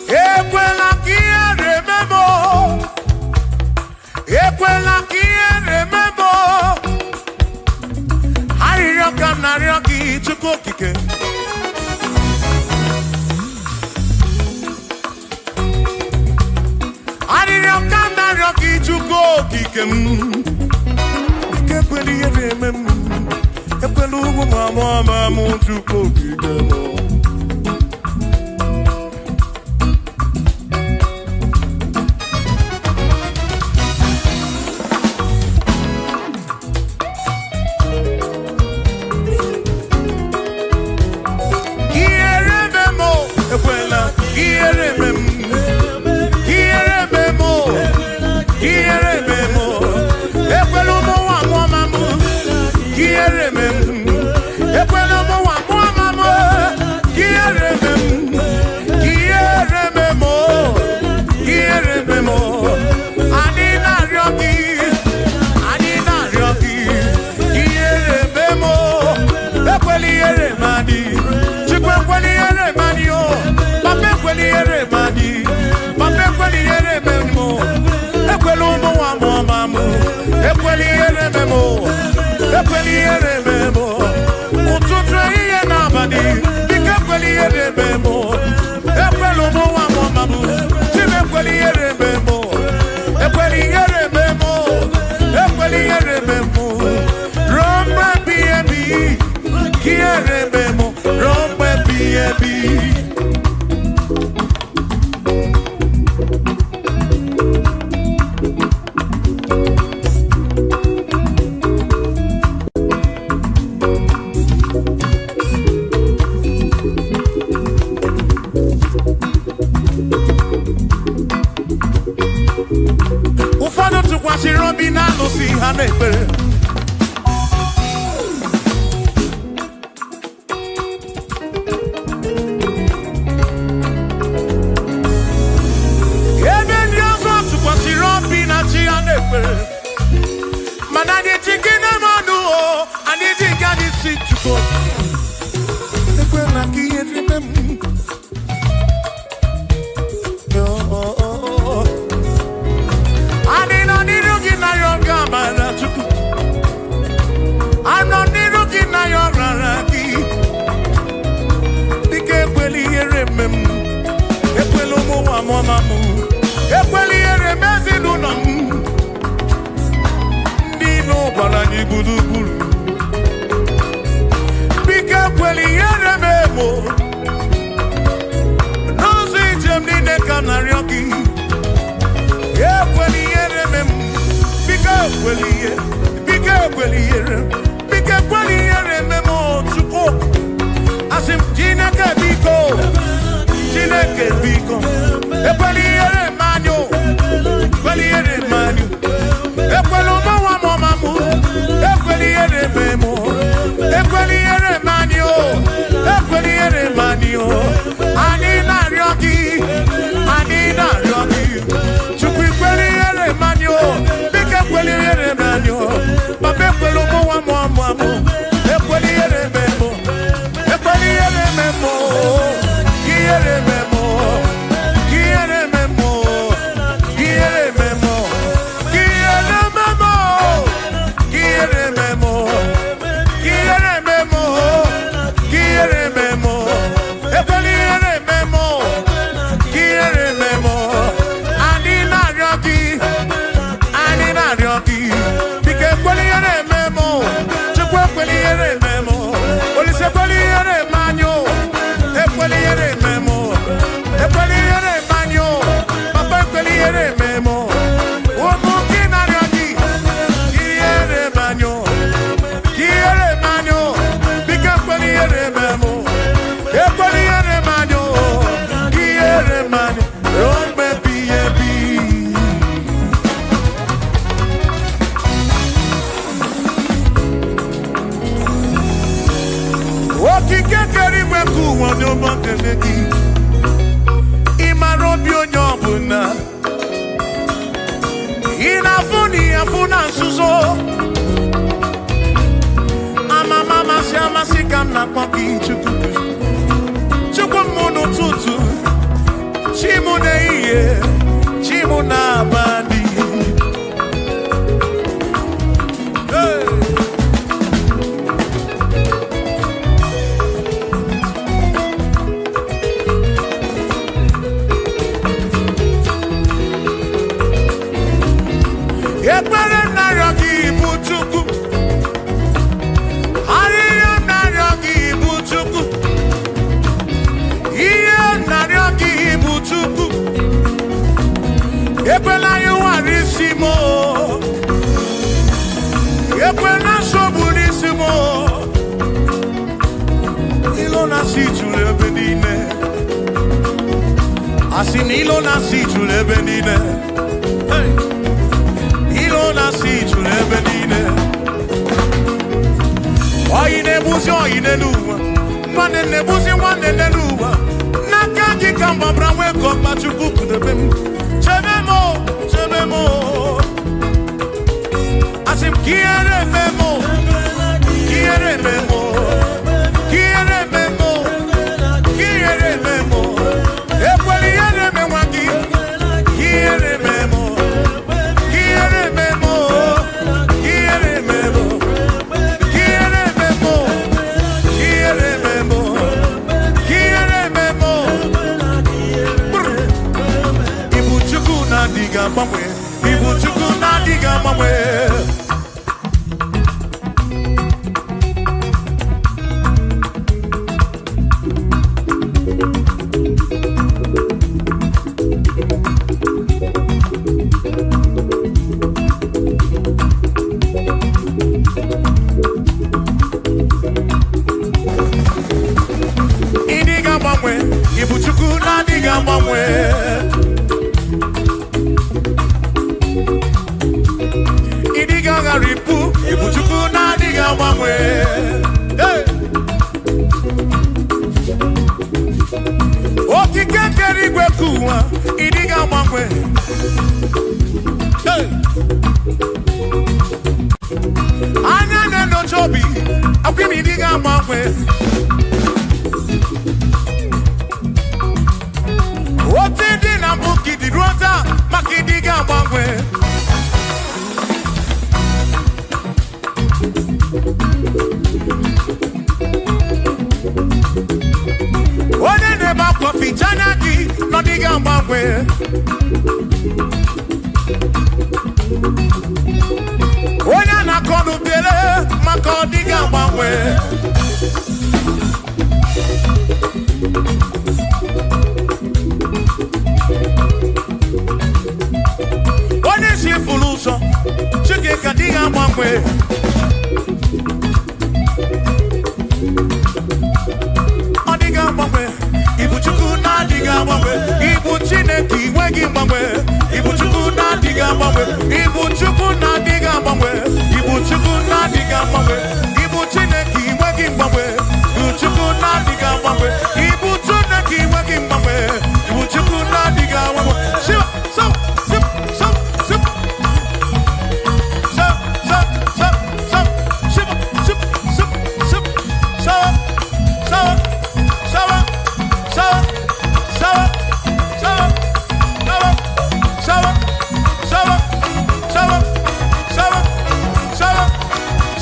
Equela kia remember. Equela kia remember. Harioka narioki chukokike. Harioka narioki chukokike. Equela remember. Epelugu mama mutu kokigemo. Kierememo, ekwela, kierememo, kierememo, kierememo, epelugu mama mutu. Kieremem, ekwenomo wa mama, kieremem, kierememo, kierememo. Anina ryoki, kierememo, ekweli eremadi, chikwekweli eremadi o, papekweli eremadi, papekweli erememo, ekwelomo wa mama, ekweli erememo. Ekweli erememo, ututre iye nabadi. Ekweli erememo, ekwelomo wa mamamu. Ekweli erememo, ekweli erememo, ekweli erememo. Rompe biebi, kierememo, rompe biebi. Robina no si ha na ekpere mo. No say jem ni ne kanarioki. Yeah, kweli yere mem. Bika kweli yere. Bika kweli yere. Bika kweli yere memo chuko. Asim jineke biko. Jineke biko. E kweli yere manyo. Kweli yere manyo. E kwelo mawa mamu. E kweli yere memo. E kweli yere manyo. E kweli yere manyo. Ani na ryoki. Ani na ryoki. Chukwi kweli yere manyo. Bika kweli yere manyo. Babe kwelo mawa mamu. E kweli yere memo. E kweli yere memo. Yere memo. Yere memo. Yere memo. Yere memo. Yere memo. Yere memo. Yere memo. E kweli yere memo. Yere memo. Ani na ryoki. Ani na ryoki. Bike kweli yere memo. Chukwe kweli yere memo. Olise kweli yere manyo. E kweli yere memo. E kweli yere manyo. Papa kweli yere memo. Omu kina ryoki. Yere manyo. Yere manyo. Bike kweli yere memo. E kweli yere manyo. Yere manyo. Rombe biyebi. Okike keri weku wonyo montemeki. Imarobi onyo buna. Inafuni afuna suzo. Mama si amasi kam na poki chuku. Chuku munu tutu. Chimu ne iye. Chimu na bandi. Hey. Ekpere naryoki buchuku. Ariyo naryoki buchuku. Iye naryoki buchuku. Ekpela yuwarisimo. Ekpela soburisimo. Ilo nasi chule benine. Asin ilo nasi chule benine. Hey. Ilo nasi chule benine. Oyine buzi oyine luwa. Mwane ne buzi mwane ne luwa. Nakaki kamba brawe kopa chukuku de bem. Chebemo, chebemo. Asim kiere memo. Kiere memo. Kiere memo. Kiere memo. Ekweli yere memwaki. Kiere memo. Kiere memo. Kiere memo. Kiere memo. Kiere memo. Kiere memo. Brr. Ibuchuku na diga mamwe. Ibuchuku na diga mamwe. Idiga mamwe. Ibuchuku na diga mamwe. Idiga garipu. Ibuchuku na diga mamwe. Hey. Okike keri gwekuwa. Idiga mamwe. Hey. Anya neno chobi. Akwimi idiga mamwe. Otidi na buki di rota. Makidiga mamwe. Onene ba kofi chanaki. No diga mamwe. Onya na konu bele. Makodiga mamwe. agbanwe. Ibu Chukwu na-adịghị agbanwe. Ibu Chineke inweghị mgbanwe. Ibu Chukwu na-adịghị agbanwe. Ibu Chukwu na-adịghị agbanwe. Ibu Chukwu na-adịghị agbanwe. Ibu Chineke inweghị mgbanwe. Ibu Chukwu na-adịghị agbanwe. Ibu Chineke inweghị mgbanwe. Ibu Chukwu na-adịghị agbanwe. Shiva, so, sip, so, sip. So, so, so, so, shiva, sip, sip, sip, so, so, so, so, so, so, so, so, so, so, so,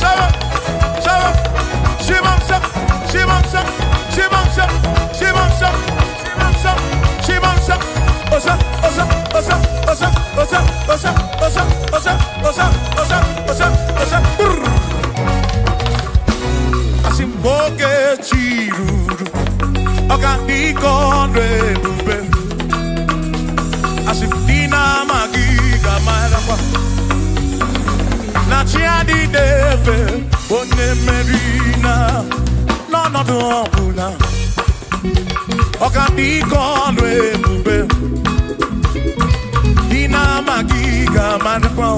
so, so, shivam sap, shivam sap, shivam sap, shivam sap, shivam sap, shivam sap, osa, osa, osa, osa, osa, osa, osa, osa, osa, osa, osa, osa, brr. Asimboge chiruru, okaniko rebube. Asimdina magiga marapa. Na chiadi deve, one merina, no no no bula. Okaniko rebube. Dina magiga marapa.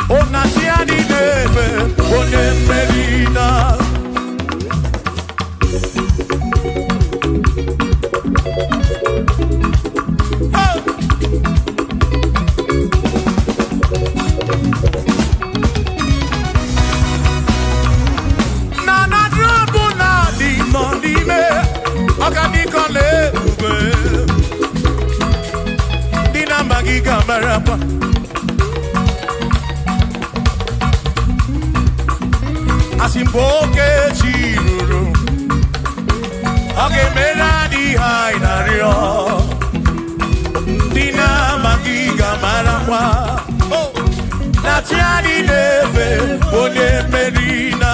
Ona chiadi deve, one merina. Asimboke chiruru, oge meladi hainario, dina magiga marangwa, na tiani neve, one merina.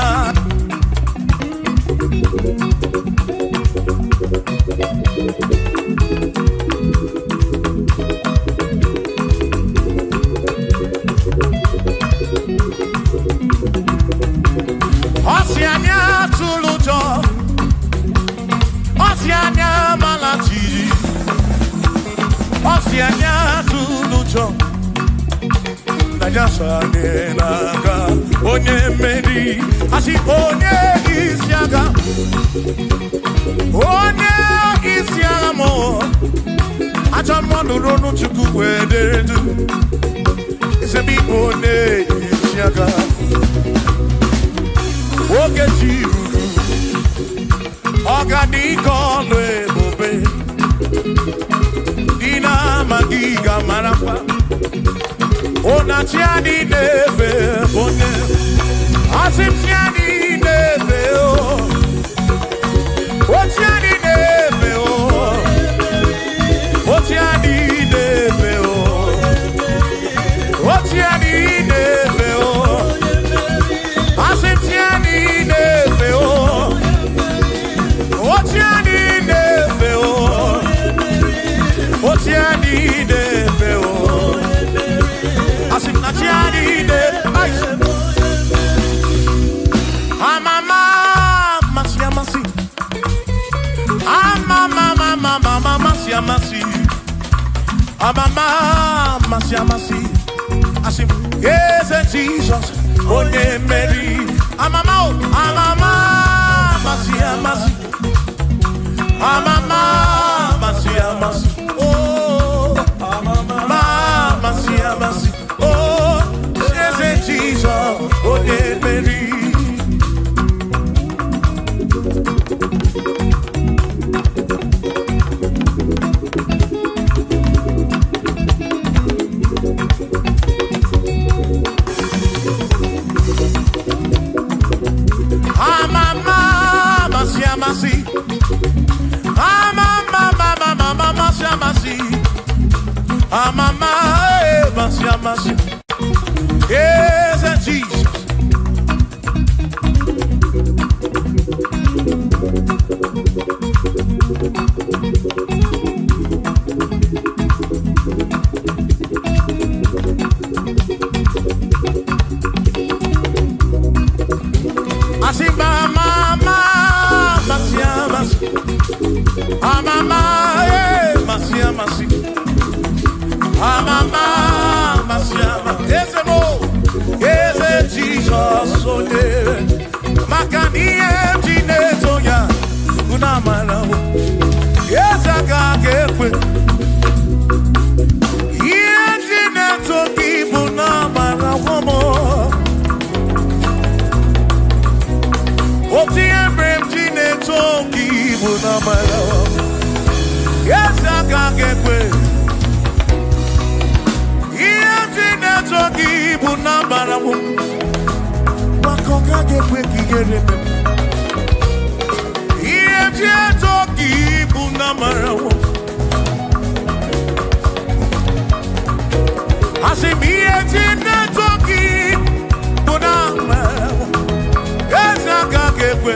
Oceania tulujo, Oceania malati, Oceania tulujo. Najasa nenaga, onye meri, asi onye isyaga mo. Acha monu ronu chuku wederedu, isebi onye isyaga. Oge chiruru, oganiko lebube. Dina magiga marapa. Ona tiani neve bone. Asim tiani neve o. O tiani neve o. O tiani neve o. O tiani neve o. Asim tiani neve o. O tiani neve o. O tiani neve o. Asim na tiani neve. Amama masia masi. Amama mama masia masi. Amama masia masi. Asim yes Jesus. Onye Mary, amama, amama, masia masi, amama, masia masi, oh, amama, masia masi, oh, yes, Jesus, Onye Mary. Yes, Jesus. I see mama, mama, Yes, I can't get away. Toki bunambara wo bakoka gekwe kigere Iye toki bunambara wo Asimiye toki bunambara wo Ezaka gekwe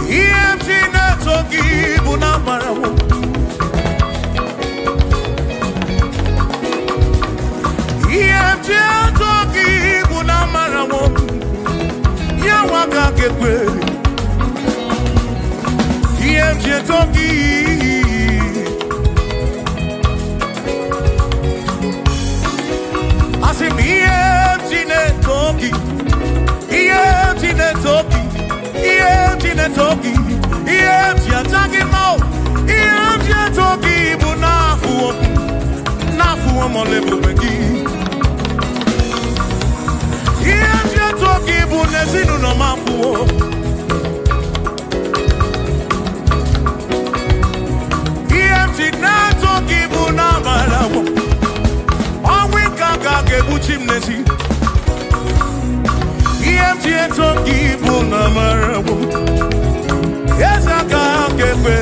Iye toki bunambara wo Toki bunamara wo ya waka kekwe Iye toki Asim iye toki Iye toki Iye toki Iye toki mo Iye toki bunafu nafu molebu begi Iye toki bunezinu no mafuo Iye toki bunamarawo Awinka kage buchimnesi Iye toki bunamarawo Yesa kage pe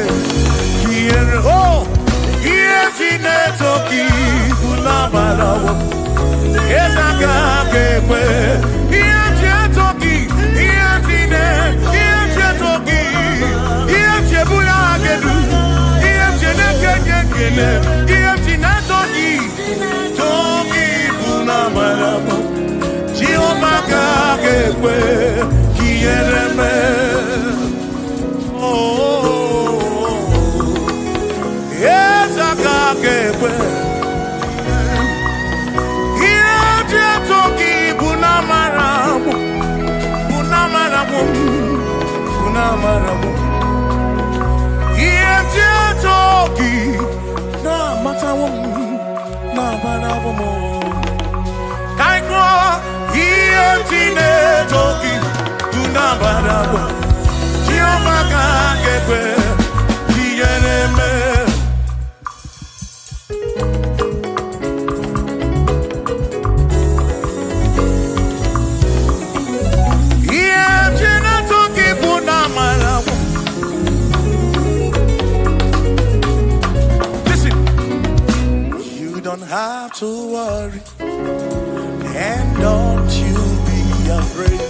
Kiere oh Iye toki bunamarawo Yesa kage pe Have to worry and don't you be afraid,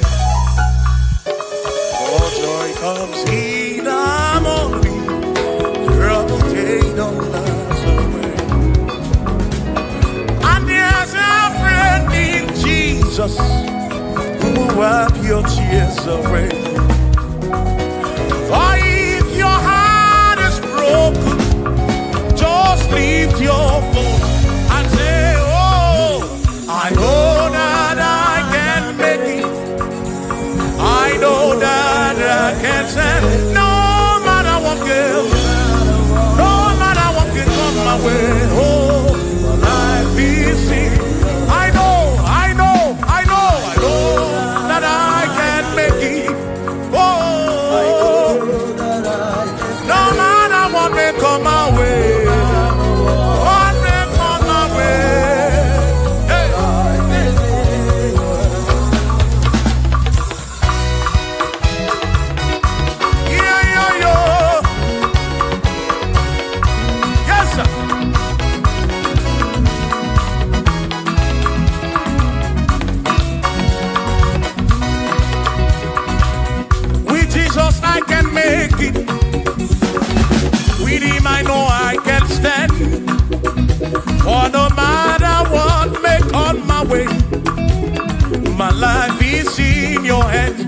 for joy comes in the morning, trouble they don't last away. And there's a friend in Jesus who will wipe your tears away. For if your heart is broken, just lift your voice. I know that I can make it. I know that I can stand. No matter what comes, no matter what can come my way. Oh, life is seen. I know that I can make it. Oh, no matter what may come my way. What may come my way. With him I know I can stand. For no matter what may come my way, my life is in your hands.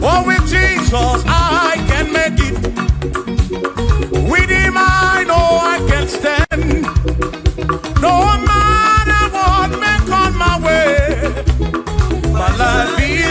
For with Jesus I can make it. With him I know I can stand. No matter what may come my way, my life is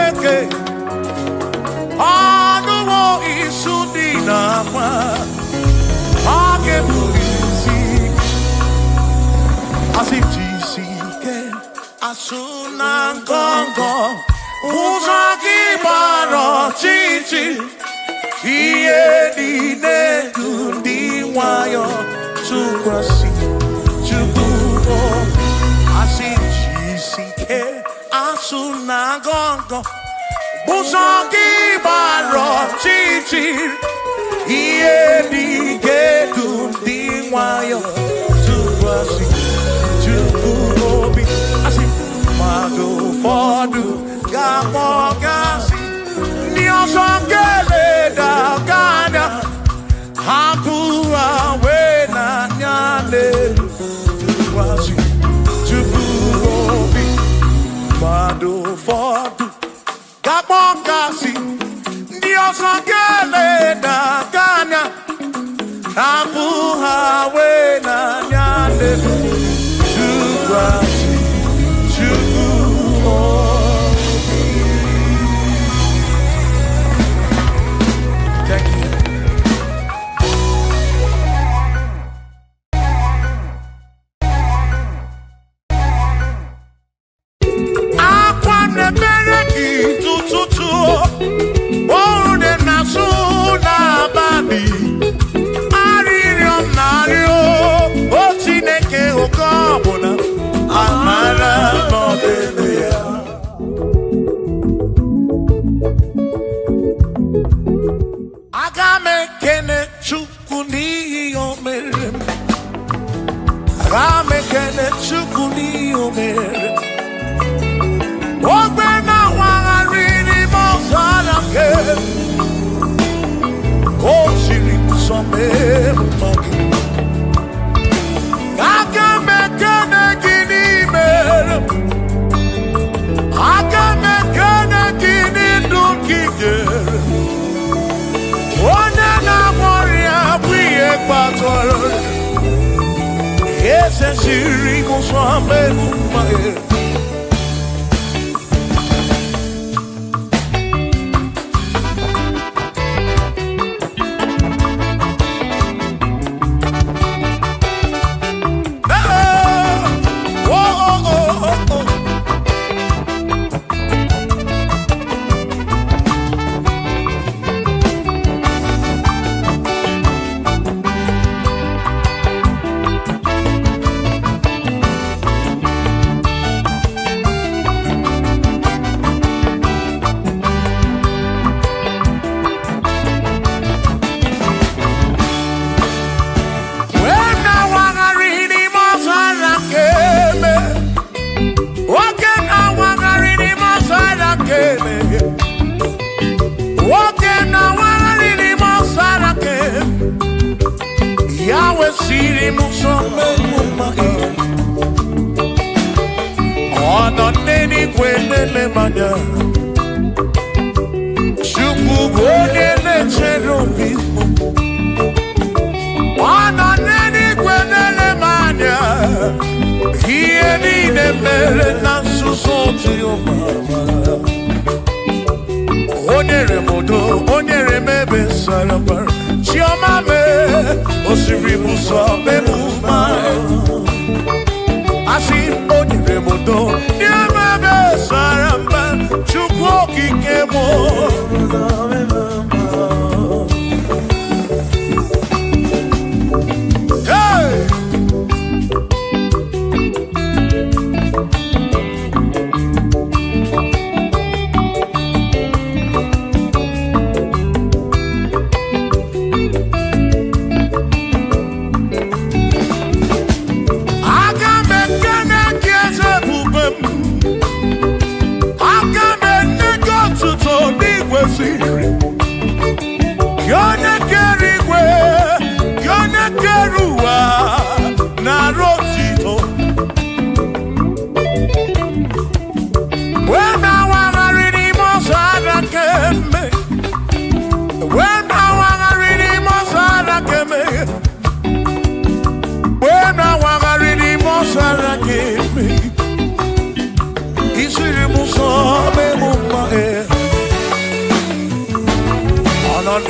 Hey, Anuwo Isudinama, Agebulisi, Asitike, Asunangongo, Uzaki Baro Chichi, Iedine Diwayo, Tukwasi, Tukubo, Asitike, Asunangongo, Uzaki Baro Chichi, Iedine Diwayo, Tukwasi, Tukubi, Madu Fodu, Gamogasi, Niosongele da Gana, Hapua Wena Nyale, Tukwasi, Tukubi, Madu Fodu, Gamogasi, Niosongele da Gana, Hapua Wena Nyale, Tukwasi.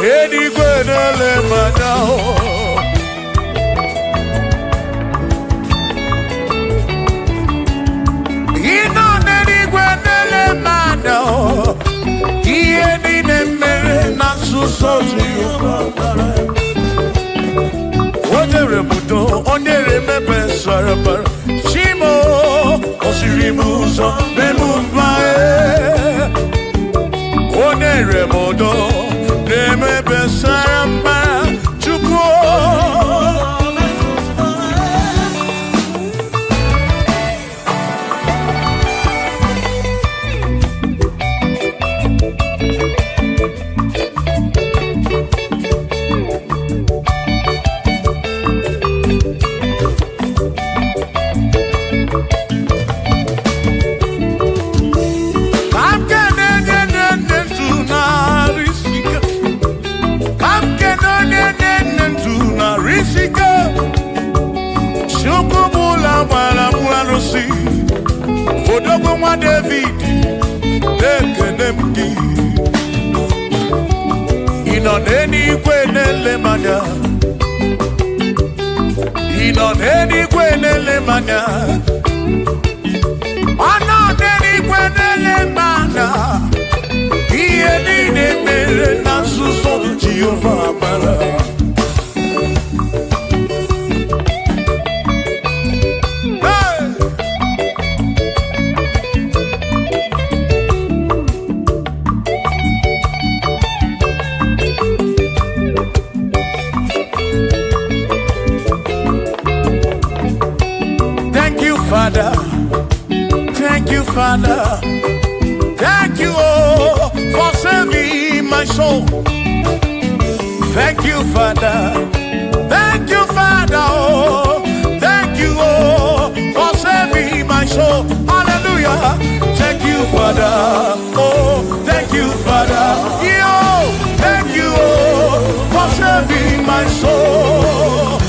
Anywhere to let me know. You know anywhere to let me know. You need a minute, not so What the rebuto, on the remember, sorry, but Shimo, Osirimuso, Bemumbae. On the remodo, remember, Saramba, Chuko. Odogwa David, Dekenemki. Inon eni kwenele manya. Inon eni kwenele manya. Anon eni kwenele manya. Iye ni ne mere na suso Jehovah Bala. Father, thank you, Father, thank you, oh, for saving my soul. Thank you, Father, thank you, Father, oh, thank you, oh, for saving my soul. Hallelujah, thank you, Father, oh, thank you, Father, yo, thank you, oh, for saving my soul.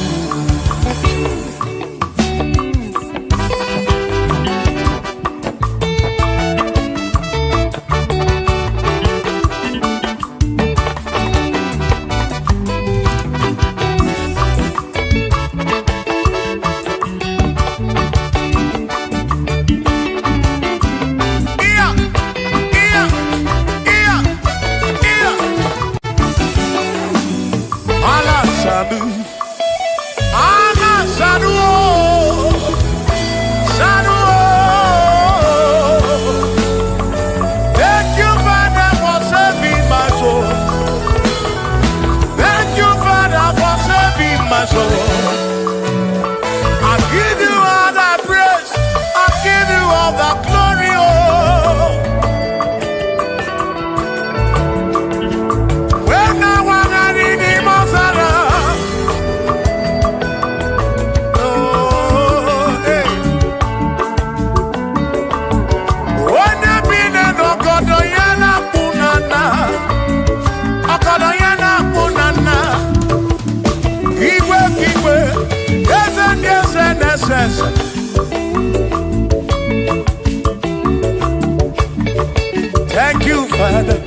Thank you, Father.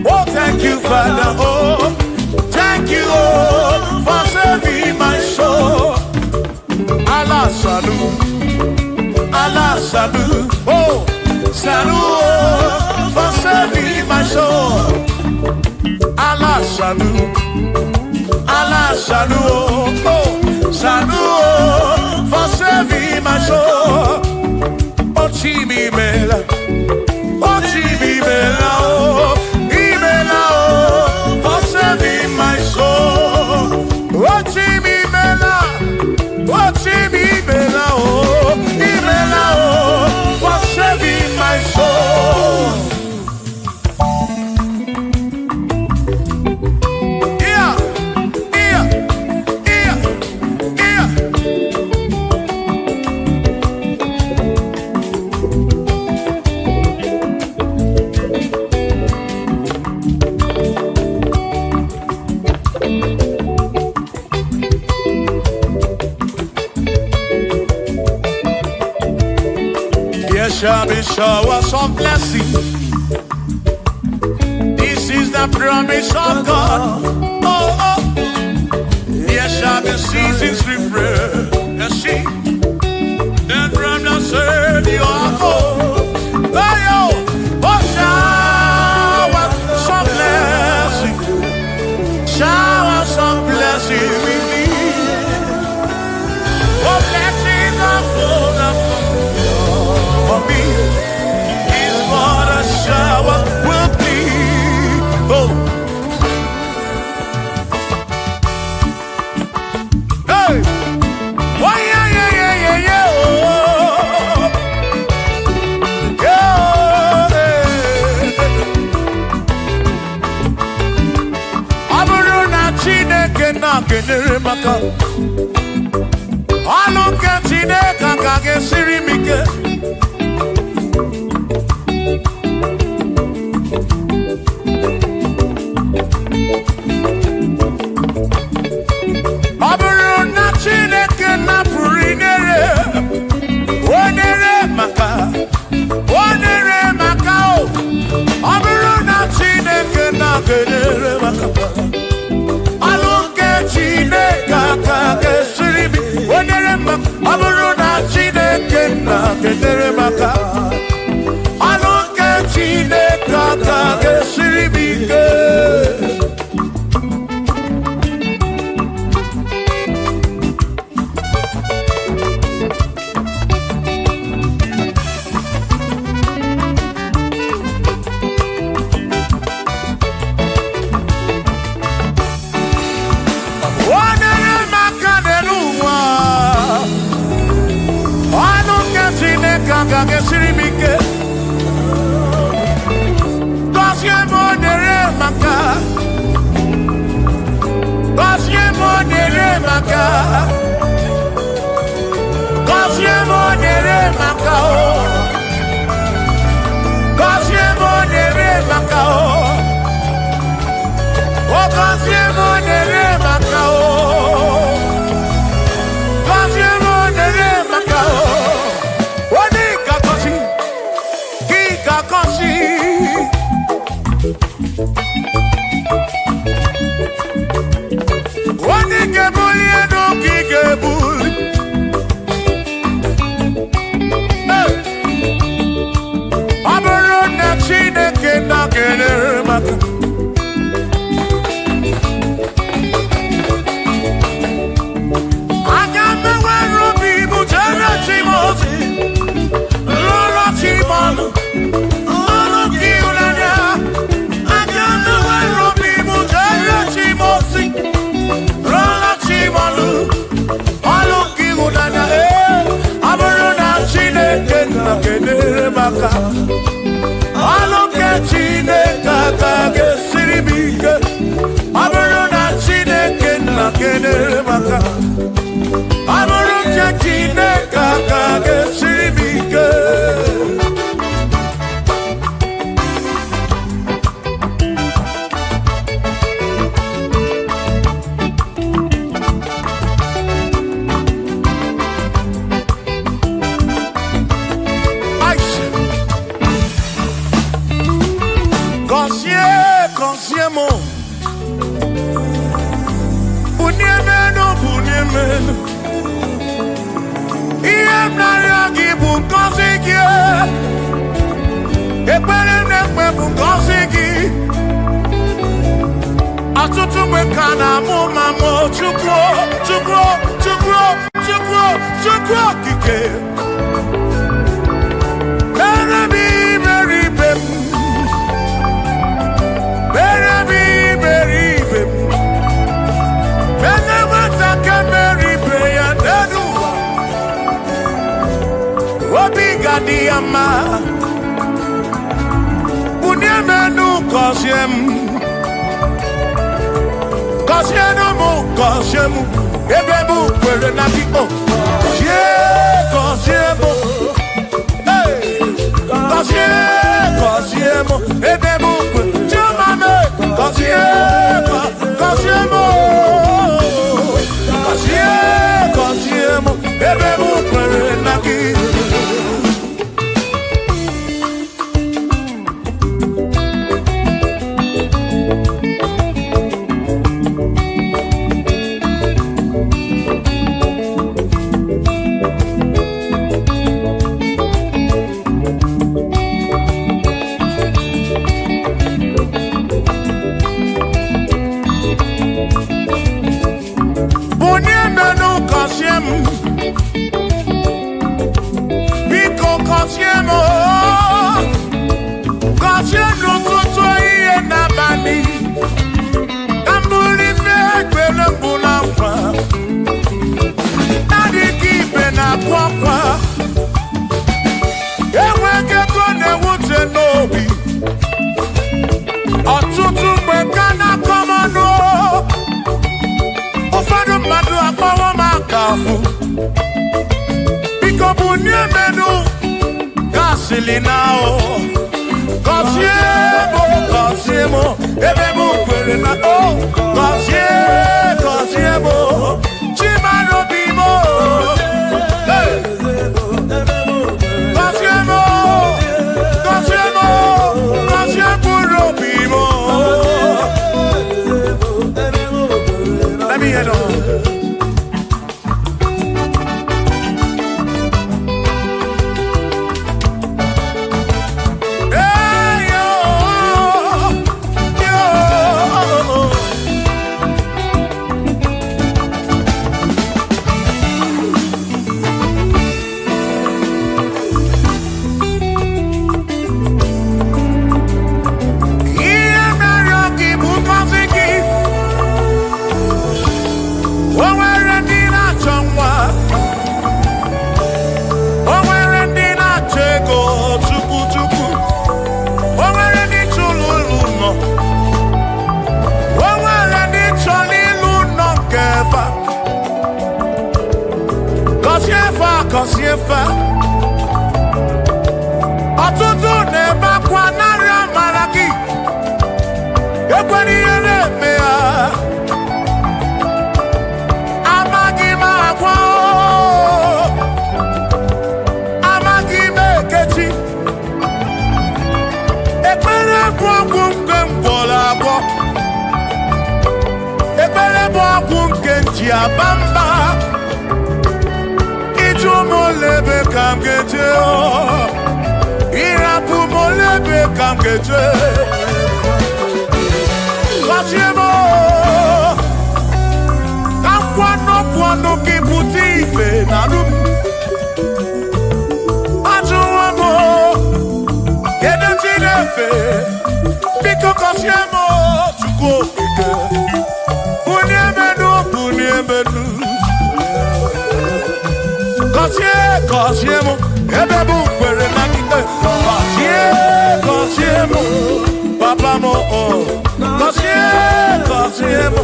Oh, thank you, Father. Oh, thank you, oh, for saving my soul. Allah salut, Allah salut. Oh, salut, oh, for saving my soul. Allah salut, Allah salut. Oh, salut, oh, for saving my soul. Oh, Chimi Mela. Oh, Chibibela, oh, Ibela, oh, for saving my soul. Oh, Chibibela, oh, Chibibela, oh, Ibela, oh, for saving my soul. Yeah, yeah, yeah, yeah. Shall be showers of blessing. This is the the promise of God. Oh, oh. Yes, shall be seasons refresh. Yes, see. Then from the same you are home. Oh, shower some blessing. Shower some blessing with me. Oh, blessings are full for me. Is what a shower will be. Oh. Hey. Oh, yeah, yeah, yeah, yeah, yeah. Oh. Yeah. Aburuna Chineke na kenere maka. Aluke Chineke kage sirimike. Aburuna Chineke na purinere. Onere maka. Onere maka o. Aburuna Chineke na kenere maka. Aluke Chineke kage sirimike. Onere maka. Aburuna Chineke na kenere maka. Aluke Chineke kage sirimike. Onere maka deluwa. Aluke Chineke kage sirimike. Onere maka. Onere maka. Onere maka o. Onere maka o. Onere maka o. Onere maka o. Onika kosi. Kika kosi. Onika buli eno kike buli. Aburuna Chineke na kenere maka. Agame wero bibu jere chimozi. Lolo chimonu. Lolo kiulanya. Agame wero bibu jere chimozi. Lolo chimonu. Lolo kiulanya. Aburuna Chineke na kenere maka. Aluke Chineke kage sirimike. Aburuna Chineke na kenere maka. Aluke Chineke kage sirimike. Consiemo Bunyemeno Bunyemeno Iem Nariagi Bunkosiki Ekpere Nekpe Bunkosiki Atutu Mekana Mumamo Chukwo Chukwo Chukwo Chukwo Chukwo Kike Berebi Beribe Diama Bunyemenu Kosiemu Ebebu Kwere Naki O Kosiemu Kosiemu Ebebu Kwere Chumame Kosiemu Ebebu Kwere Naki n'ụtụtụ ihe n'abalị ka mbụrụ ife ekpere mbụ na nkwa na-adịghị ibe na-akwa akwa enweghị ego na-ewute n'obi ọtụtụ mgbe ka na-akọmanụ ụfọdụ mmadụ akpọrọ m aka afụ biko bụ nye menụ gasịlị na gọzie m ebe m kwere na gọzie m chimarobi m gọzie mkpụrụ obi m. Let me hear it. Ọtụtụ na-ebe akwa narị amara gị ekwere ihe na-eme ya amaghị m agwa amaghị m ekechi ekpere bụ ọgwụ nke mgbọrọ agwọ ekpere bụ ọgwụ nke nji aba mba molebe kam geje irapu molebe kam geje kasiemo kam kwano ki puti ife nalu ajuwamo kede tinefe biko kasiemo chuko ike uniemenu Gọzie mụ ebe bụ kwere na gị gọzie mụ papa mụ gọzie mụ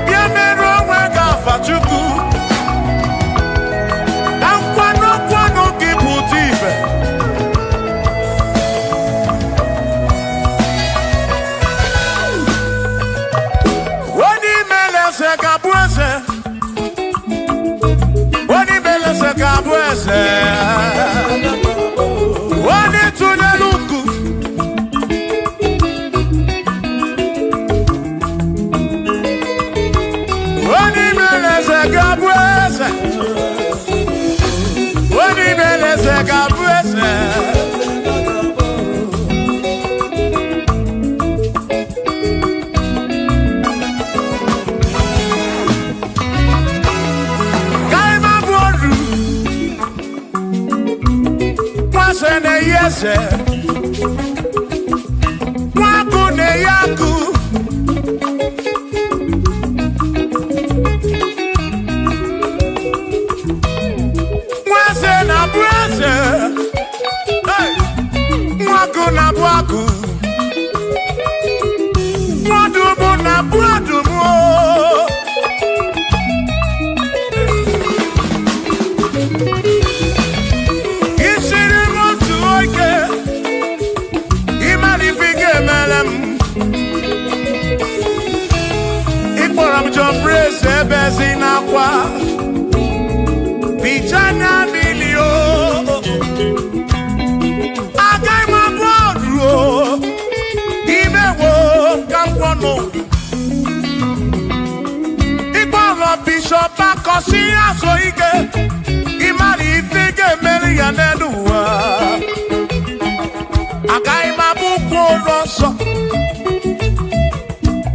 bịa mere onwe gị afa Chukwu na nkwanụ gị pụta ibe onye imele eze ga-abụ eze onye imele eze ga-abụ eze onye tụnyere ukwu onye imele eze ga-abụ eze onye imele eze ga-abụ eze Yes, Wakune Yaku Wase na Brase Waku na Waku Wadumu na Wadumu Praise Bezina kwa Pichana milio Agai mabodro Imewo kampono Igboro Bishop Akosi Asoike Imari Ifige Melia Nedua Agai mabuko roso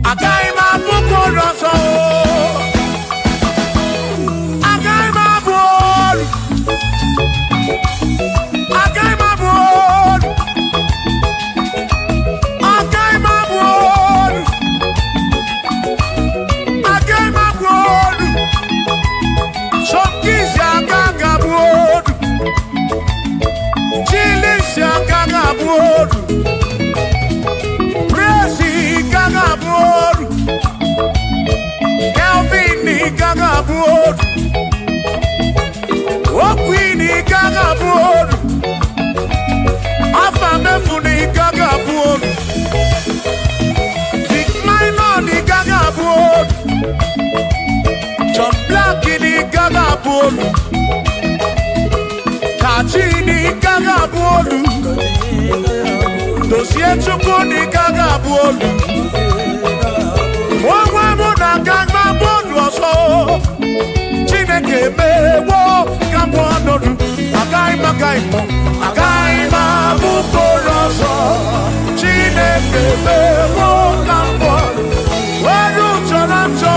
Agai mabuko roso Kachini gaga bolu Dosie chukuni gaga bolu Mwa muna gaga bolu oso Chineke mewo gambonodu Agai mabukoroso Chineke mewo gambonodu Wadu chonacho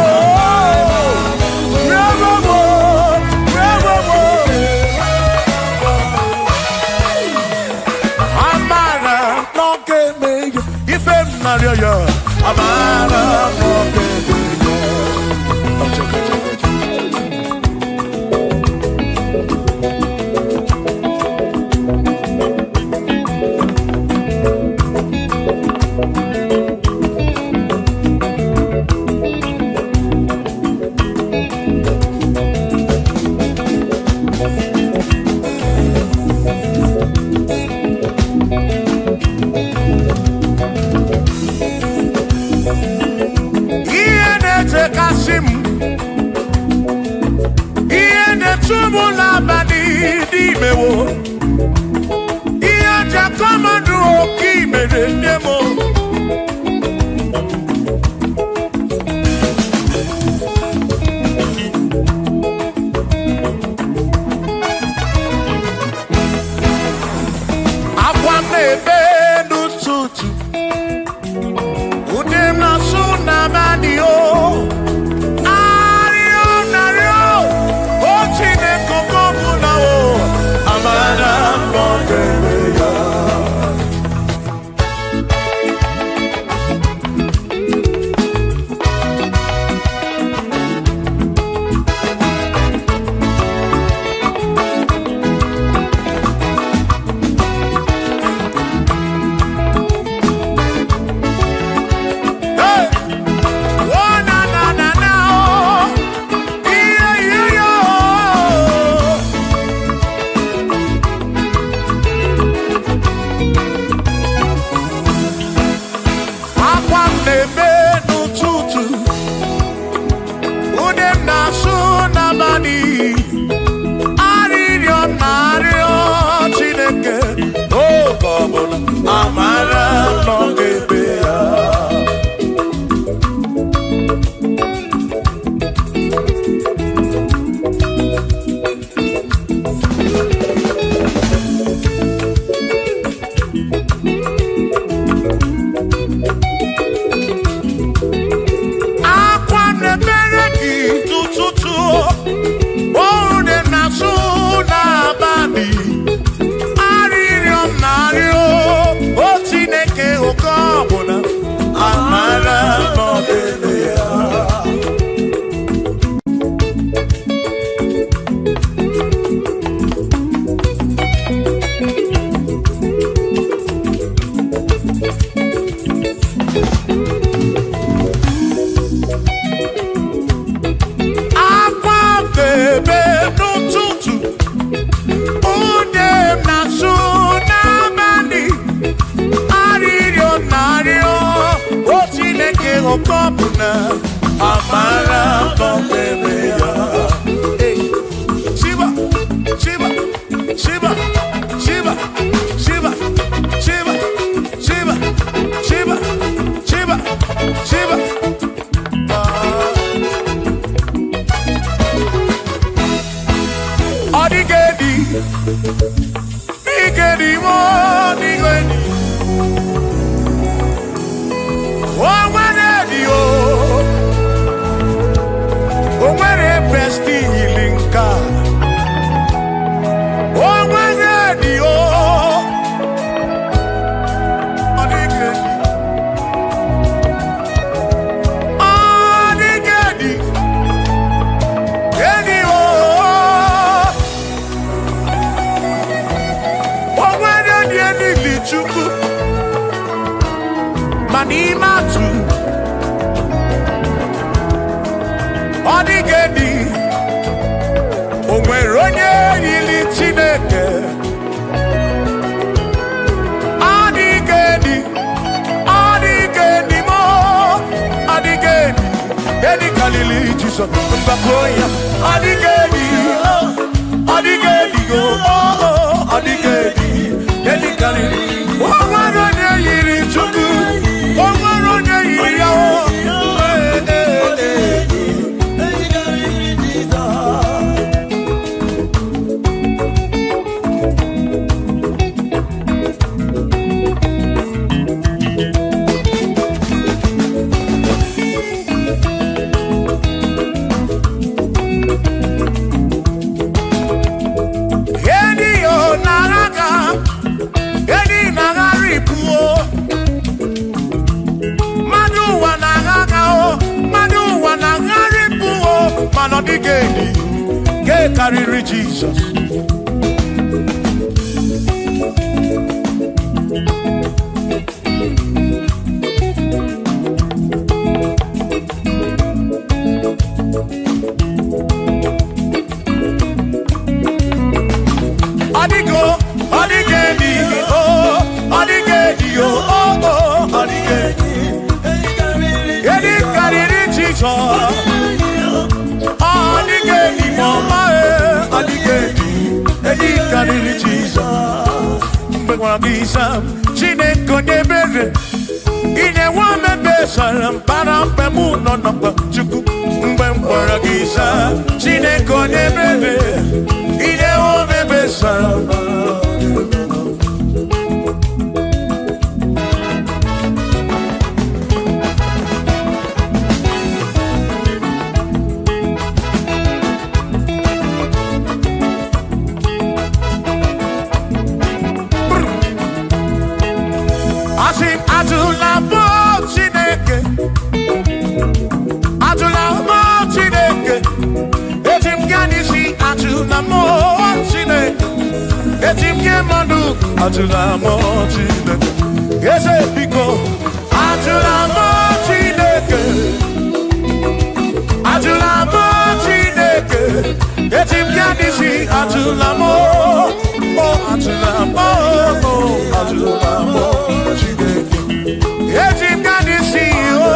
nebe n'ụtụtụ ude m na-asụ n'abalị arịrịọ m na-arịọ Chineke oge ọbụla amara nọ n'ebe ya. Amara no bebe ya. Shiva, Shiva, Shiva, Shiva, Shiva, Shiva, Shiva, Shiva, Shiva, Shiva. Odigedi, Igedi mo, Igedi. Manimatu Odigedi Onweronye yili Chineke Odigedi Odigedi mo Odigedi Edi kalili Jesus Mbakoya Odigedi Odigedi go Odigedi Edi kalili Onweronye yili Chukwu Odigedi, get carry Jesus. Odigo, Odigedi, oh, Odigedi, oh, oh, Odigedi, get carry Jesus. Odigedi mama Odigedi Edi kariri Jesus Mbegwa bisa Chineke onye bere Ine wame besara Mpara mpemu nonokwa Chukwu Mgbe mkwara gisa Chineke onye bere Ine wame besara Atula mo Chineke, ese biko. Atula mo Chineke, atula mo Chineke. Etim yadisi atula mo, oh atula mo, oh atula mo Chineke. Etim yadisi oh.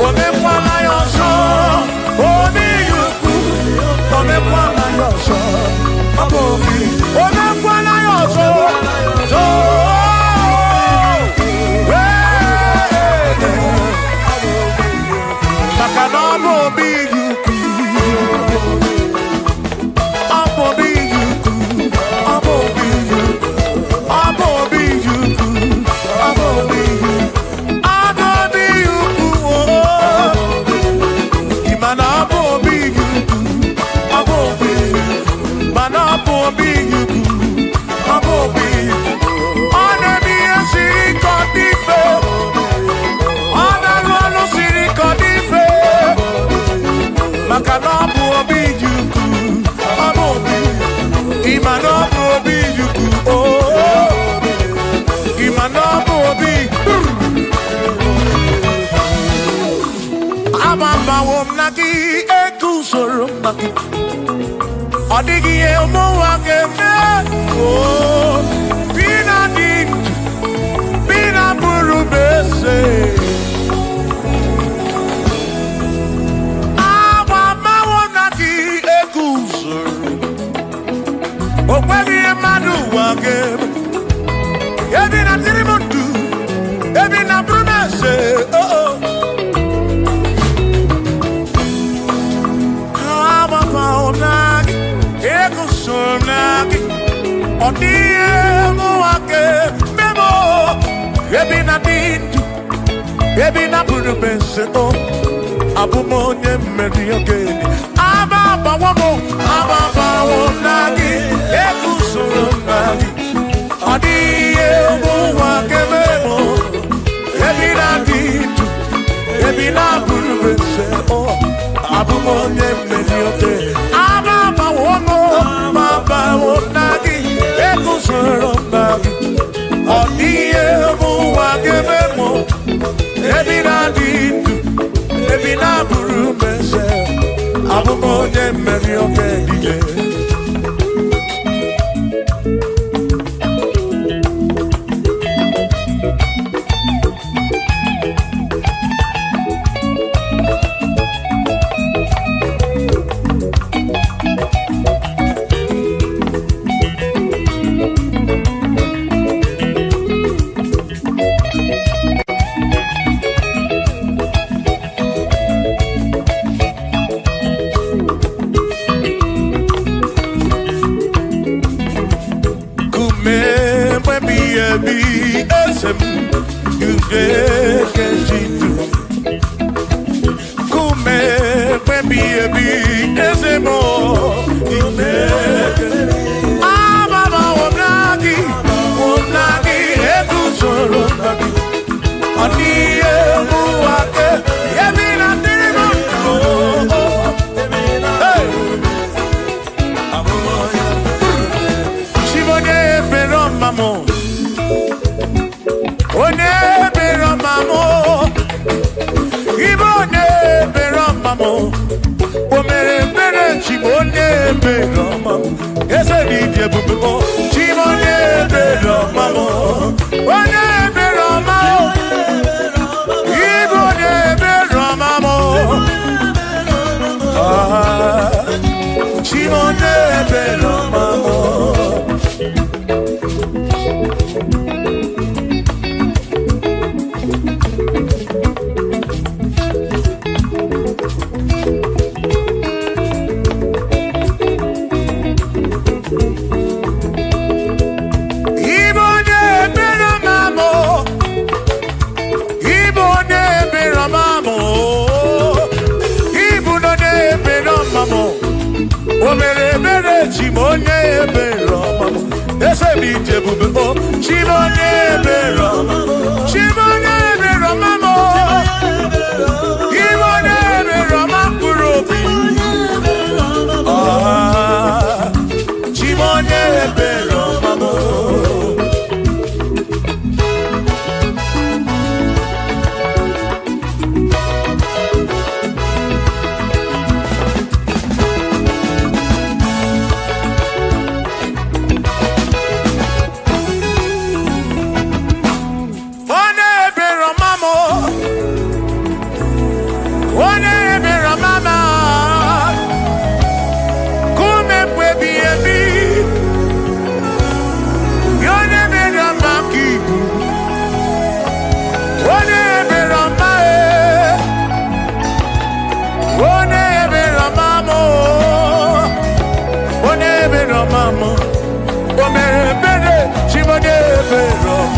Omekwala ya ọzọ.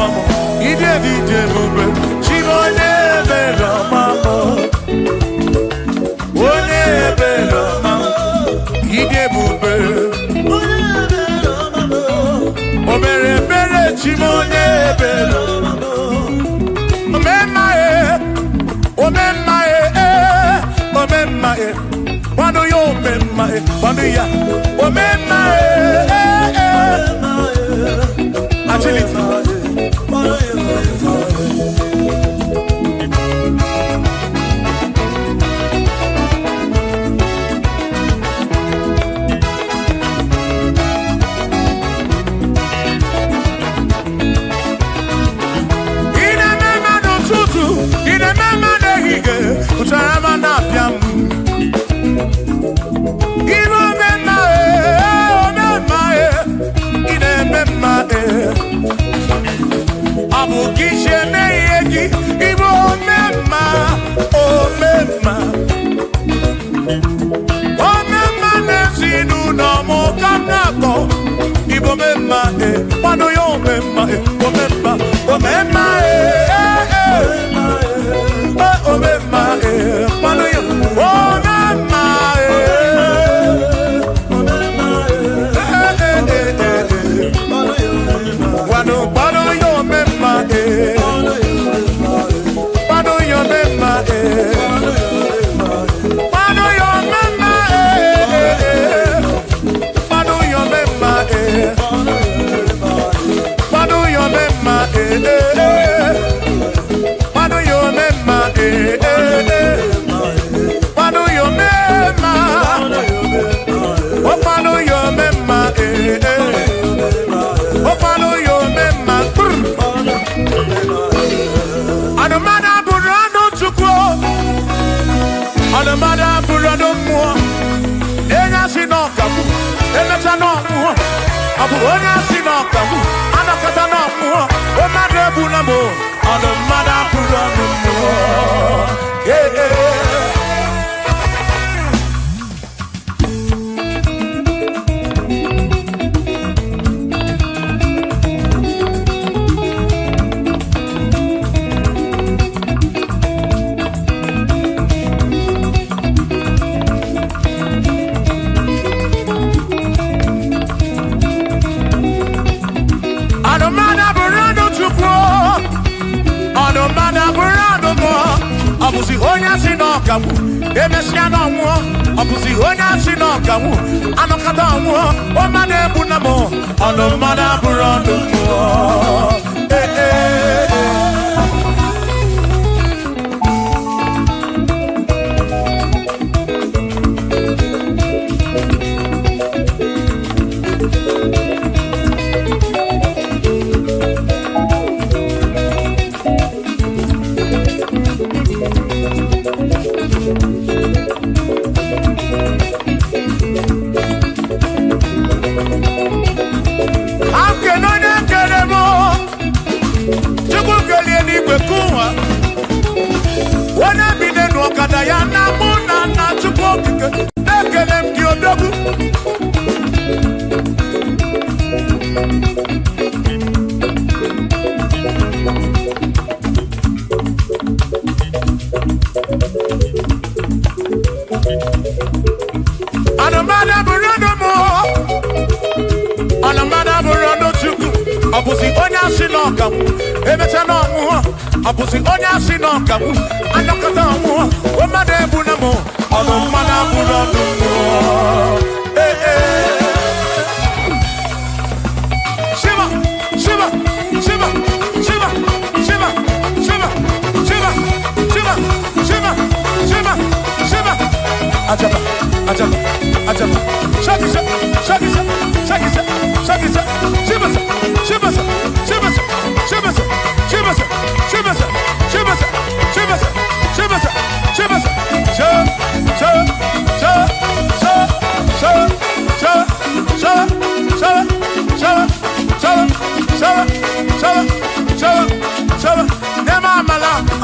mamo. Ide vide bube. Chimone belo mamo. One belo mamo. Ide bube. Obere bere chimone belo mamo. Omemae. Omemae. Omemae. Wando yo omemae. Wando ya. Omemae. Agility.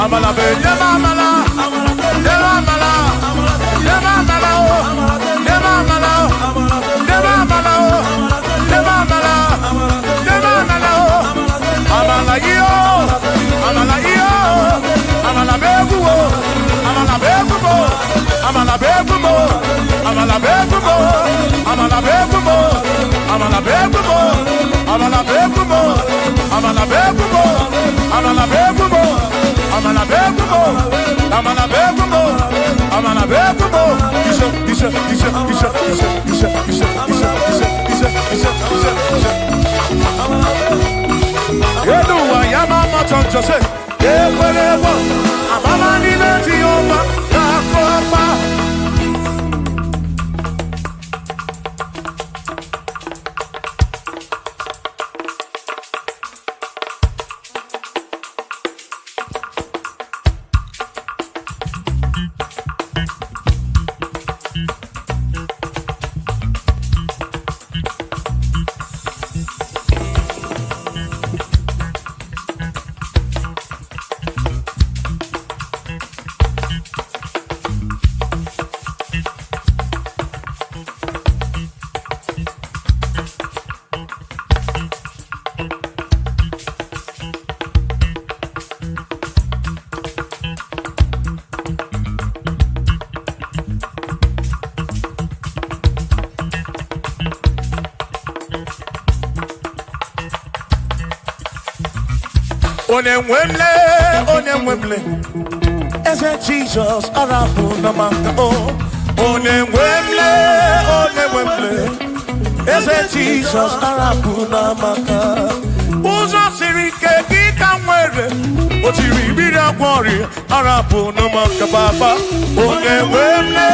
Amala, amala begumo, amala begumo, amala begumo, amala begumo, amala begumo, amala begumo, amala begumo. Isha. Yedu wa yama matonjo se, ekwelewo, amala ni beti oma, kakopa. Onemwemle, ese Jesus arafu na maka oh. Onemwemle, ese Jesus arafu na maka. Uzo sirike kika mwere, otiri bira kwori arafu na maka baba. Onemwemle,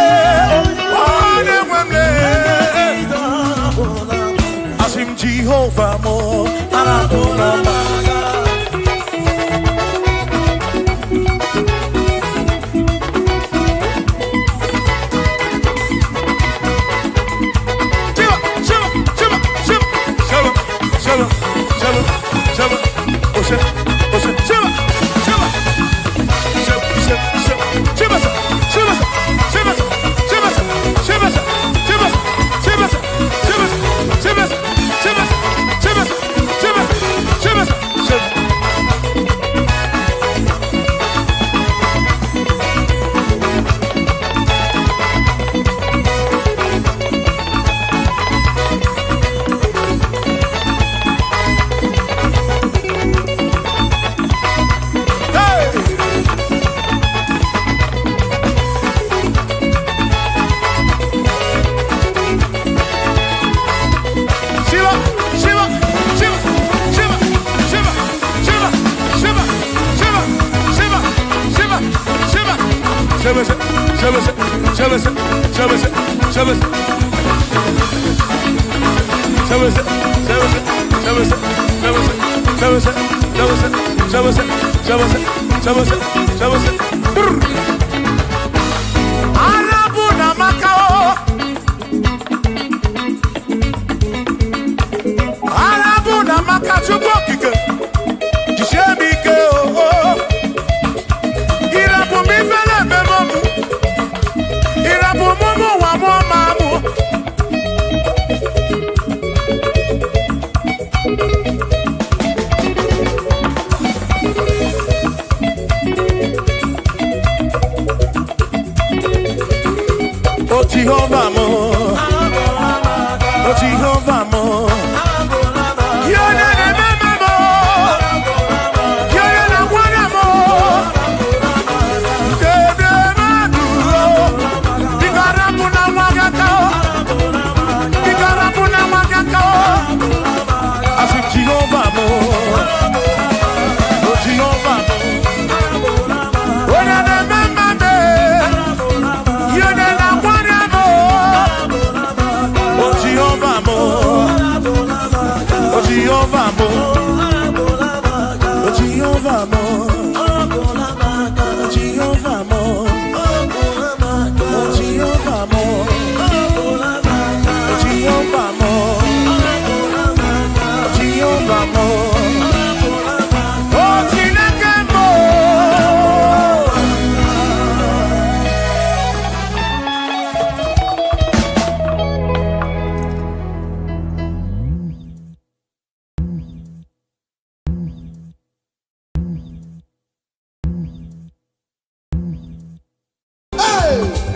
asim Jehovah mo arafu na maka.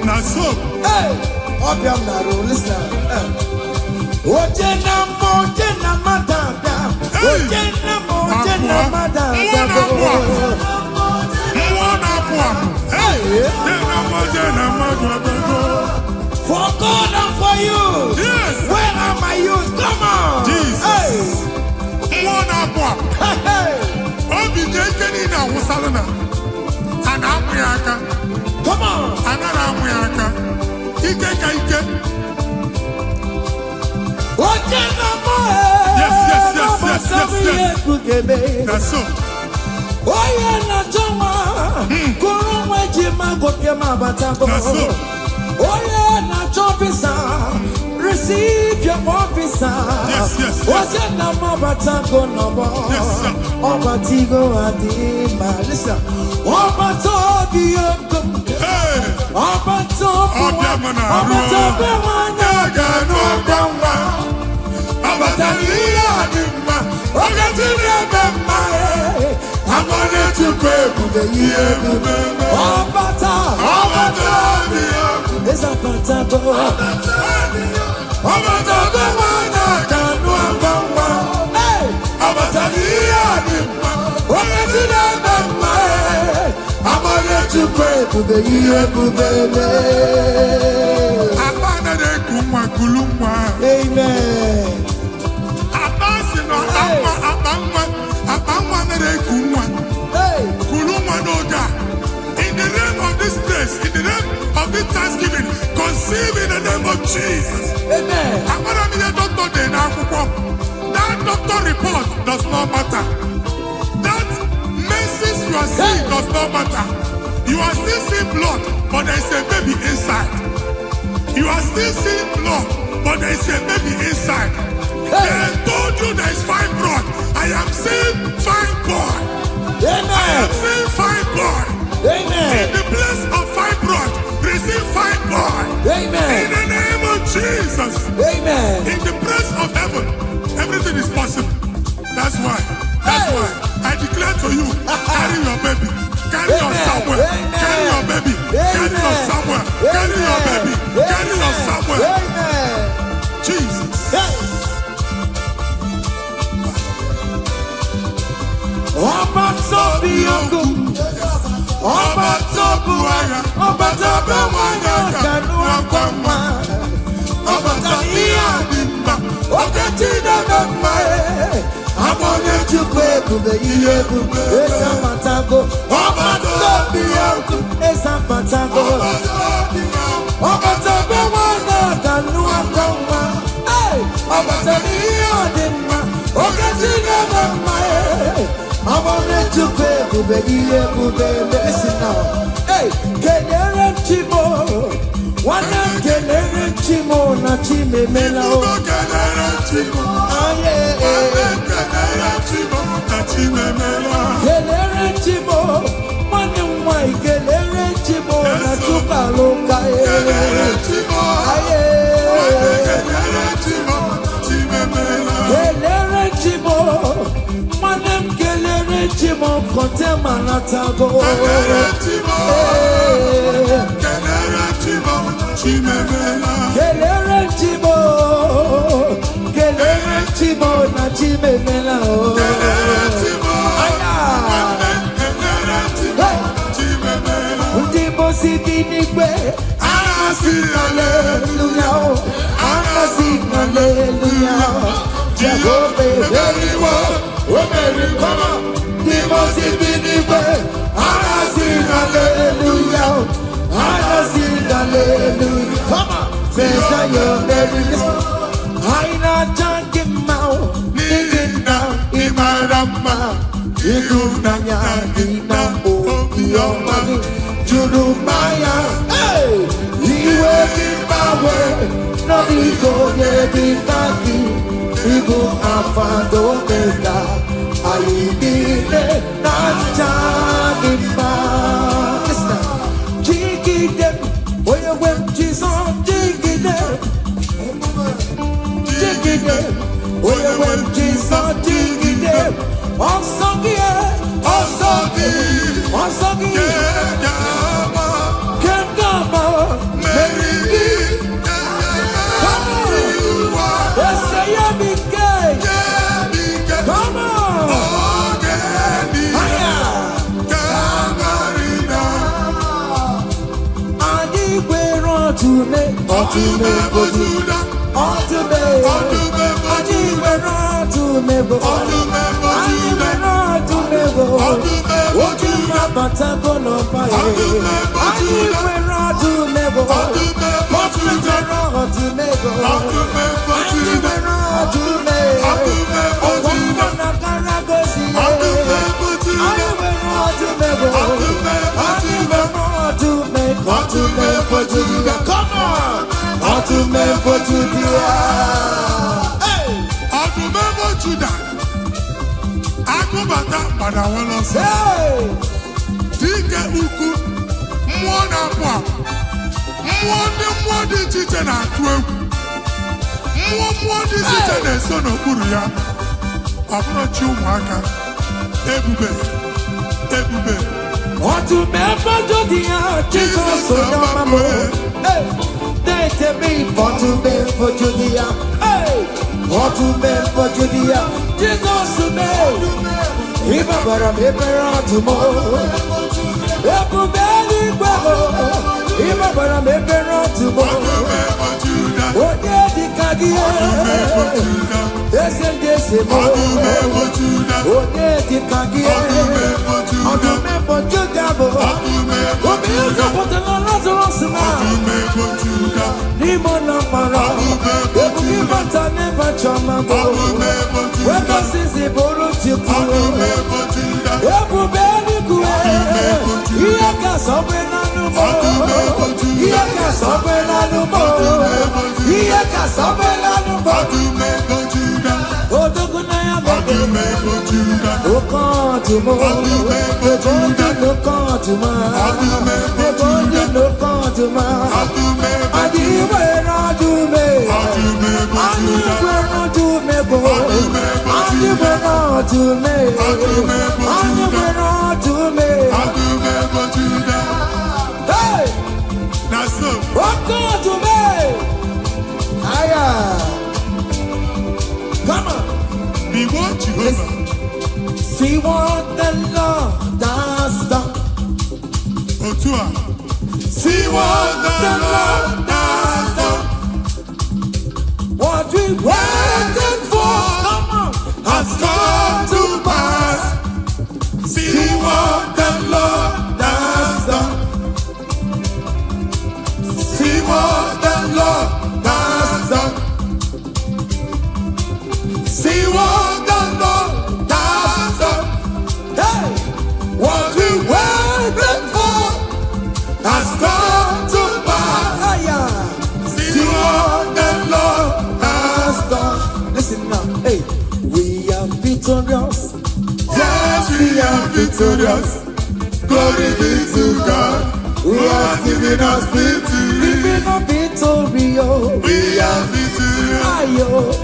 Na so. Hey, Obiam Naro, listen. Oje na For God and for you. Yes. Where are my youth? Come on. Jesus. Hey. Come on. Yes. That's so. That's so. Receive your officer. Yes. Yes, listen. I'm gonna to pray for the year. It's a patago. To pray to the year, amen. In the name of this place, in the name of this Thanksgiving, conceive in the name of Jesus. Amen. That doctor report does not matter. That message you are seeing does not matter. You are still seeing blood, but there is a baby inside. You are still seeing blood, but there is a baby inside. They told you there is fibroid. I am seeing fibroid. Amen. I am seeing fibroid. Amen. In the place of fibroid, receive fibroid. Amen. In the name of Jesus. Amen. In the place of heaven, everything is possible. That's why. I declare to you, carry your baby. Carry your somewhere. Carry your baby. Carry your somewhere. Carry your baby. Carry your somewhere. Amen. Jesus. Listen now. Hey, kelere chimo, wana kelere chimo na chime melao. Kelere chimo na chime melao. Kelere chimo, wana mwai kelere chimo na chuka loka. Kelere chimo chime melao. Kelere chimo, wana kelere chimo kote manatago. Kelere chimo chime melao. Kelere chimo na chime melao. Hallelujah. Jehovah, very well. Very come on. The most hallelujah. Hallelujah. Come on. Say your very I not junk him out. Living down in my rama. You nanya ina o yomani. Jurumaya. Hey. You will be my way. No ego ye be taki. Ego afando mega. I need it. Not jagima. Listen. Jiggy them. Oh you went Jesus. Jiggy them. Jiggy them. Oh you went Jesus. Jiggy them. Osogye. Kengama. Mary. Come on. Yes, I am in See what the Lord has done. See what the Lord has done. What we waited for, come on, has come to pass. See what the Lord has done. See what the Lord has done. See what the Lord has done. Hey, what we waited for has come to pass. See what the Lord has done. Listen now, hey, we are victorious. Yes, we are victorious. Glory be to God who has given us victory. Giving us victory, oh. We are victorious.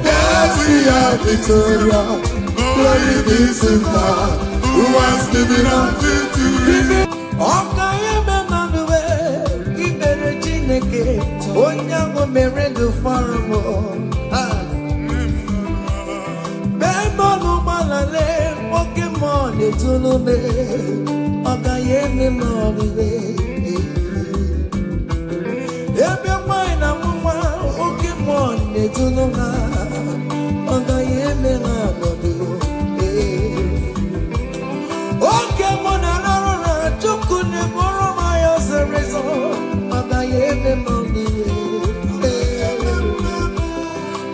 Yes, we are victorious. Glory be to God who has given us victory. Onyango merendo faramo. Bembo malale Pokemon etulume. Ogayeme moriwe. Ebe mwana mwa Pokemon etuluma. Ogayeme moriwe. Pokemon anarora chukune boro mayo serezo. Ogayeme moriwe.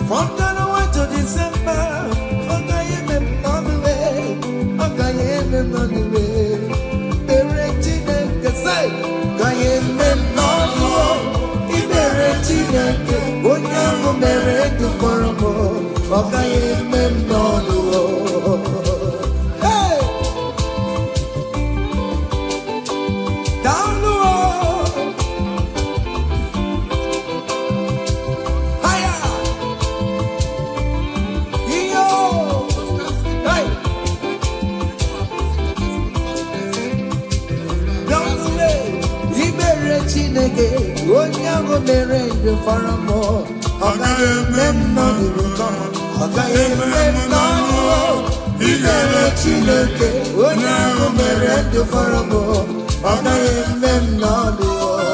From January to December, Ogayeme moriwe. Ogayeme moriwe. Beretine kesai, Ogayeme moriwe. Iberetine ke, onyango merendu faramo. Ogayeme moriwe. Hey, down the road. Higher. Yo. Hey. Down the way. Ibere Chineke. Onyango merendu faramo. Ogayeme moriwe. Ogayeme moriwe. Ibere Chineke. Onyango merendu faramo. Ogayeme moriwe.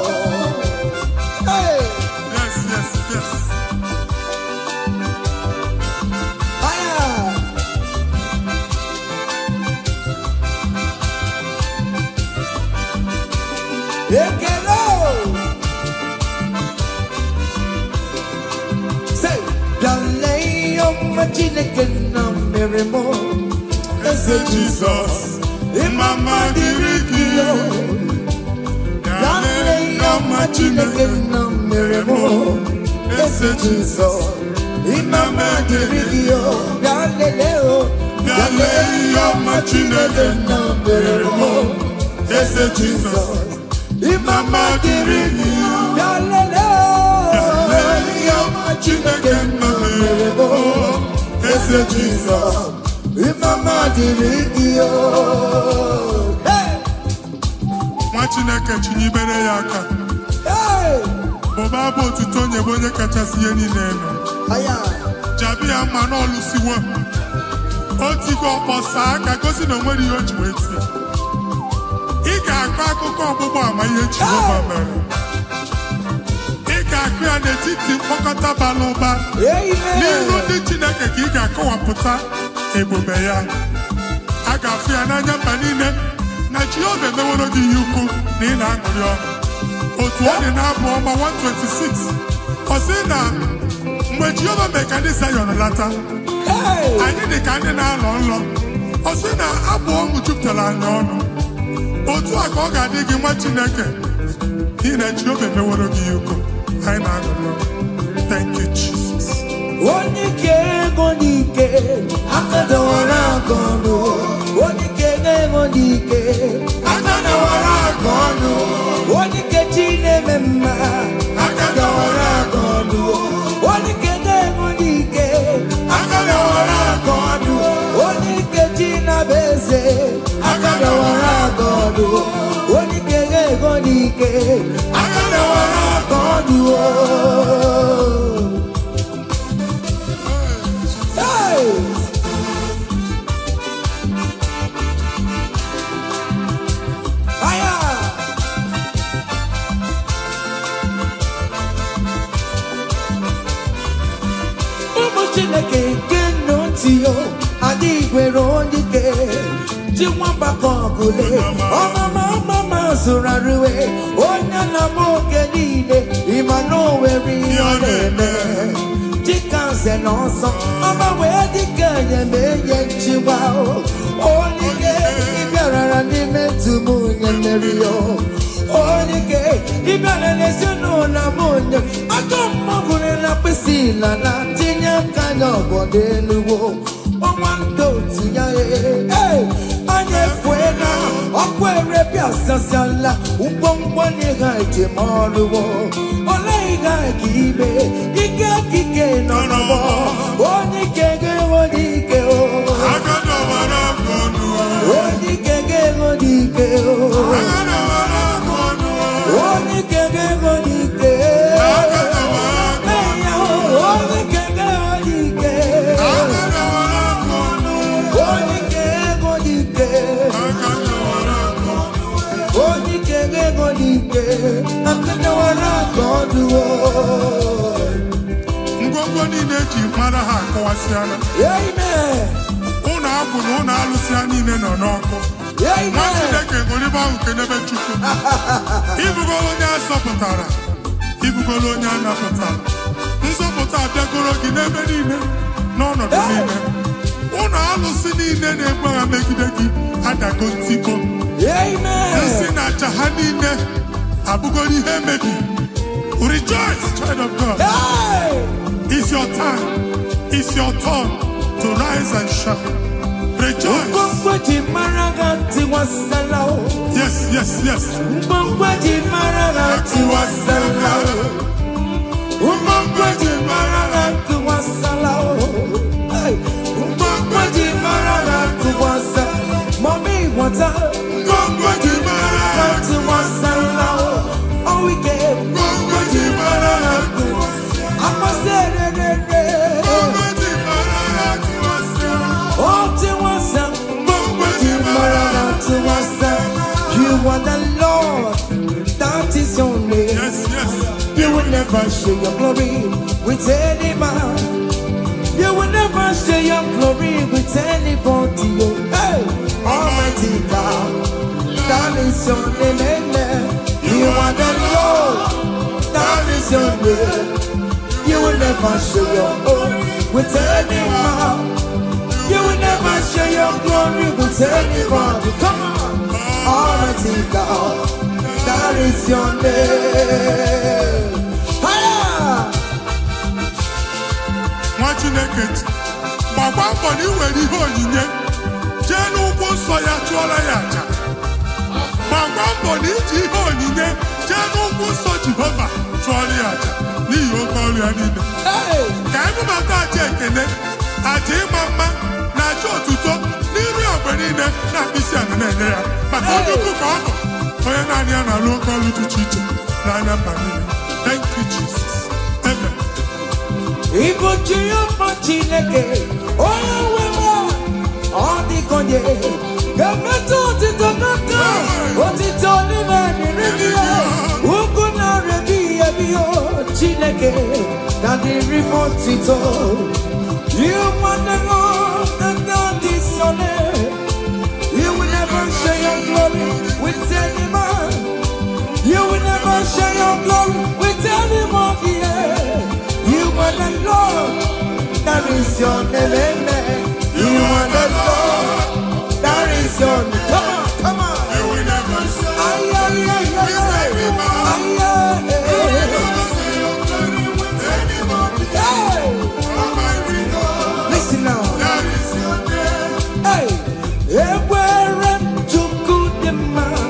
Hey. Chineke na mere mo Eze Jesus Imama dirigio Dale yoma Chineke na mere mo Eze Jesus Imama dirigio Dale leo Dale yoma Chineke na mere mo Eze Jesus Imama dirigio Dale yoma Chineke na mere mo Eze Jesus Imama dirigio Nwa Chineke chinyibere ya aka Boba bụ otuto onye bụ onye kachasị ihe niile elu Jabi ya mma n'ọlụsiwo Otigo ọkpọsa aka gosi na onwere ihe o ji wee tie Ị ga-akọ akụkọ ọgbụgbọ ama ihe Jehova mere Ị ga-akụ ya n'etiti mkpọkọta bara ụba n'iru ndị Chineke ka ị ga-akọwapụta ebube ya a ga-afụ ya n'anya mba niile na Jehova emeworo gị ihe ukwu na ị na-aṅụrị ọṅụ otu ọ dị n'abụ ọma 126 ọ sị na mgbe Jehova mee ka ndị Zayọn lata anyị dị ka ndị na-alọ nlọ ọ sị na abụ ọṅụ jupụtara anyị ọnụ otu a ka ọ ga-adị gị nwa Chineke n'ihi na Jehova emeworo gị ihe ukwu anyị na-aṅụrị ọṅụ. Thank you, Jesus. Onike ego akadawara akọnụ Onike ego akadawara akọnụ Onike Chineme mma akadawara akọnụ Onike ego akadawara akọnụ Onike Chinabeze akadawara akọnụ Onike ego akadawara akọnụ Chineke nke nnọtio adịghị nwere onye ike ji nwamba ka ọgụle ọmama zụrụ arụwe onye na-ama oge niile ịma na o nwere ihe ọ na-eme dịka nze na ọsọ ọma wee dịka enye nchịgba onye ike ịbịarara n'ime tumu onye mmeri ya onye ike ịbịara n'ezinụlọ m onye aka mmagụrụ na mkpịsị ila na tinye aka ya ọbọdọ eluwo ọnwa ndị otu ya anya efue na ọkụ erepịa sasiala ngwongwo n'ihe ejem ọrụwo ole ihe ka ime ike kike nọ n'ọgbọ onye ike ga-enwe n'ike onye ike ga-enwe n'ike onye ike ga-enwe n'ike ngwongwo niile eji mara ha akọwasịala ụlọ abụ na ụlọ alụsị ha niile nọ n'ọkụ nwa Chineke ngolibe ahụ kenebe Chukwu ibugolo onye azọpụtara ibugolo onye a napụtara nzọpụta abịagoro gị n'ebe niile n'ọnọdụ niile ụlọ alụsị niile na-egbu agha megide gị adago ntikpo nsị na aja ha niile abụgoro ihe emebi. Rejoice, child of God. It's your time. It's your turn to rise and shine. Rejoice. Yes, yes, yes. Mommy, what's up? Oh, we get you are the Lord, that is your name. Yes, yes. You will never share your glory with any man. You will never share your glory with anybody. Hey, Almighty God, that is your name. You are the Lord, that is your name. You will never share your glory with anyone. You will never share your glory with anyone. Come on, Almighty God, that is your name. Chineke gbakwa mbọ na iwere ihe onyinye jee n'ụkwụ nsọ ya chụọrọ ya aja. Gbakwa mbọ na iji ihe onyinye jee n'ụkwụ nsọ Jehova chụọrọ ya aja n'ihi oke ọrụ ya niile. Ka anyị bụbata aja ekele, aja ịma mma na aja otuto n'ime ogbe niile na mkpịsị ala na-enye ya maka onye ukwu ka ọ bụ onye naanị ya na-alụ oke ọrụ dị iche iche n'anya mba niile. Thank you, Jesus. Amen. Igbo Jehova Chineke onye nwe m ọ dịkonye ga-emetụ otito n'aka otito n'ime dịrị gị ya ugwu na-arịa gị ya biyo Chineke na dịrị m otito you want the Lord that God is your name. You will never share your glory with any man. You will never share your glory with any man. You are the Lord, that is your name, amen. You are the Lord, that is your name. Come on, come on. You will never share. Ay, ay, ay, ay, ay, ay, ay. Listen now. That is your name. Hey, everywhere to good the man.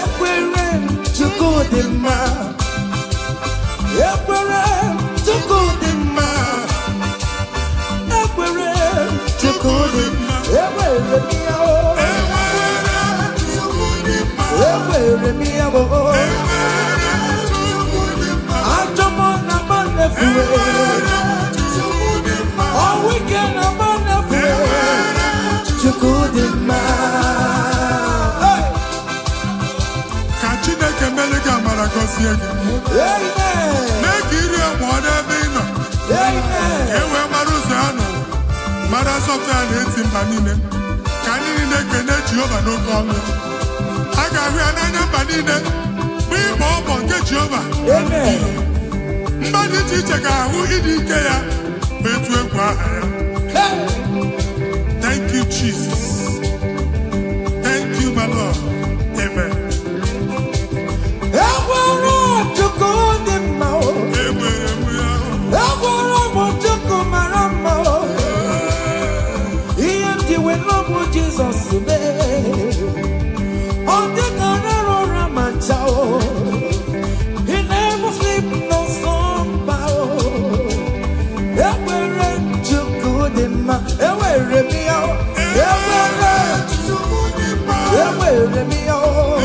Everywhere to good the man. Everywhere to good the man. Everywhere to good the man. Everywhere me oh. Everywhere me oh. I jump on a man everywhere. All weekend I'm on everywhere to good the man. Ka Chineke mere gị amara gọzie gị. Amen. Mee ka iri amụọ n'ebe ị nọ. Amen. Ka e wee mara ụzọ ya nọ. Mara nsọpụrụ ya na-eti mba niile. Ka anyị niile kene Jehova n'oke ọnụ. A ga-ahụ ya n'anya mba niile. Mgbe ịgba ọbọ nke Jehova. Amen. Mba dị iche iche ga-ahụ ịdị ike ya ma etu egwu aha ya. Thank you, Jesus. Thank you, my Lord. Amen. Everywhere to good the man. Enwere m ya. Everywhere to good marama. Ihe ndị we love Jesus today. On the Canaro Manchao. He never sleep no slumber. Everywhere to good the man. Everywhere me out. Everywhere to good the man. Everywhere me out.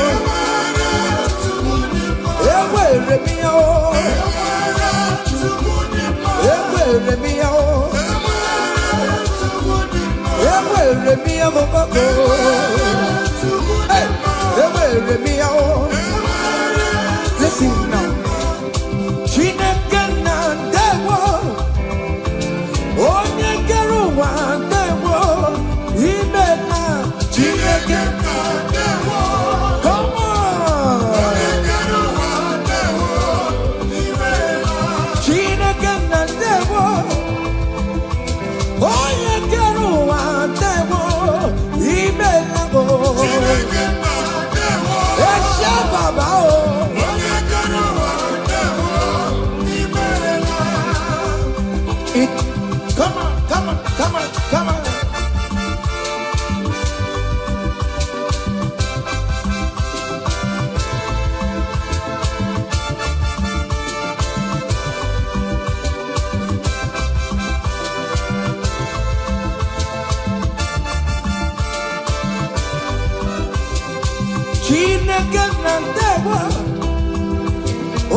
Everywhere me out. Everywhere me out. Everywhere me out. Hey, everywhere me out. Listen now. Chineke na ndewo. Onye kere ụwa ndewo. Ime na Chineke na ndewo. Come on. Chineke na ndewo. Onye kere ụwa ndewo. Ime na o. Eshe baba o. Come on, come on, come on, come on. Chineke na ndewo.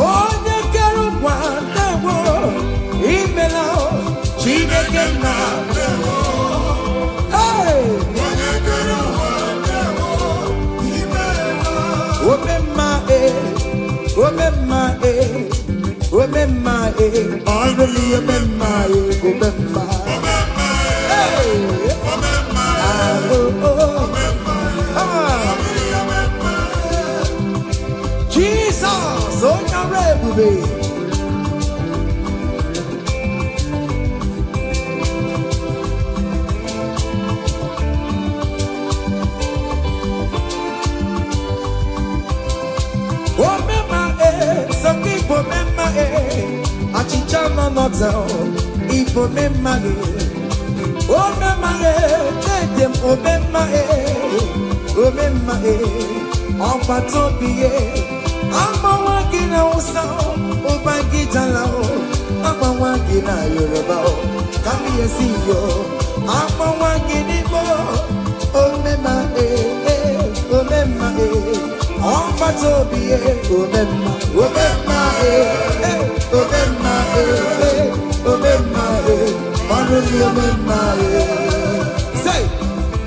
Onye kere ụwa ndewo. Imela o. Chineke na ndewo. Hey! Omemma omemma omemma ọlụlụ omemma omemma. Hey! Jesus, onye ọrụ ebube. nota, ipo me mage, o me mage, them o me mage, on patopie, I'm a walking out, o bagita lao, I'm a walking out, Yoruba, come here, see you, I'm a walking Igbo, o me mage, on patopie, o me say,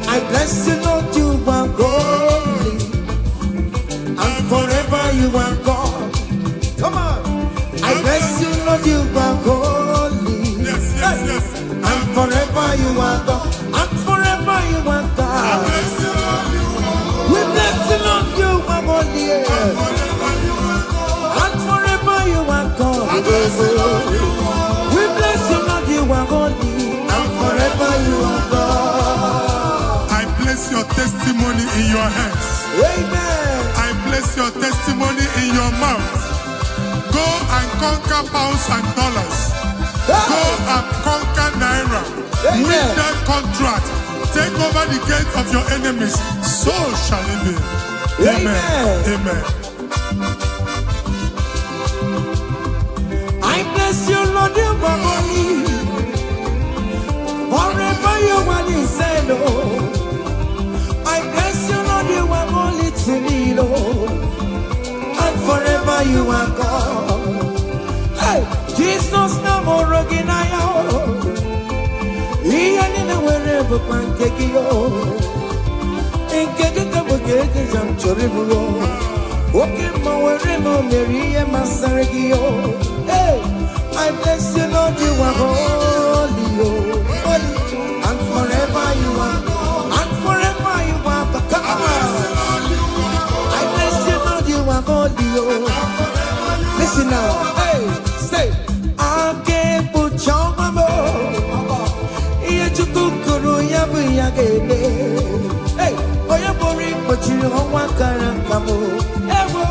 I bless you, Lord, you are holy, and forever you are God. Come on, I bless you, Lord, you are holy, Yes. and forever you are God, and forever you are God. We bless you, Lord, you are holy, and forever you are God. We bless you, Lord, you are holy, and forever you are God. I place your testimony in your hands. Amen. I place your testimony in your mouth. Go and conquer pounds and dollars. Go and conquer naira. Amen. Win that contract. Take over the gates of your enemies. So shall it be. Amen. I bless you, Lord, you are holy. Forever you are the same, Lord. I bless you, Lord, you are holy to me, Lord. And forever you are God. Hey, Jesus, no more Roginaya. He ain't in wherever pancake you. In Kekabugate, I'm Choribu. Okay, my wherever Mary and Masarigio. Hey, I bless you, Lord, you are holy, holy, and forever you are, and forever you are. Come on, I bless you, Lord, you are holy, listen now, hey, say, I can't put your mama. Yachukuru yabu yagebe. Hey, oyabori but you don't want karankamu. Ewo,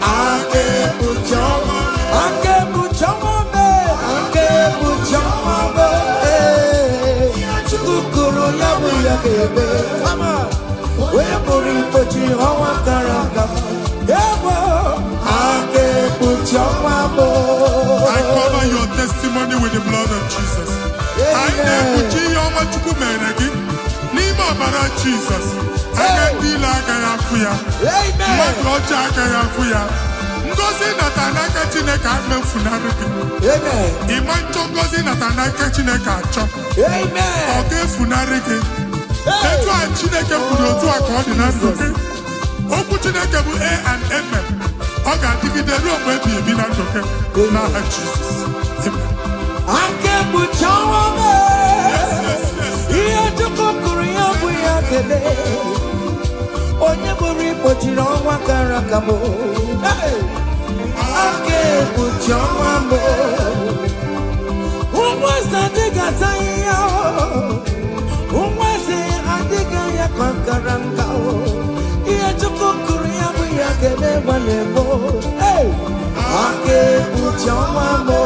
I can't put your mama. I can't put your mama. I can't put your mama. Hey, Yachukuru yabu yagebe. Come on, oyabori but you don't want karankamu. Ewo, I can't put your mama. I cover your testimony with the blood of Jesus. I never see your much kumenegi. Nima bara Jesus. I get the laga fuya. Amen. What loja ga fuya. Ngozi natanaka chineka me funariki. Amen. Imancho ngozi natanaka chineka chop. Amen. Oge funariki. Etu a chineke furu otu akọ dị na ndoke. Okwu chineke bụ A and M. Ọ ga-adịgide ruo mgbe ebi na ndoke. N'aha Jesus. Amen. Ake buchawa me. Iye tukukuru ya buya kele. Onye buri pochiro wa karakamo. Ake buchawa me. Umwasa diga taya. Umwasa adiga ya kankaranga. Iye tukukuru ya buya kele walemo. Ake buchawa me.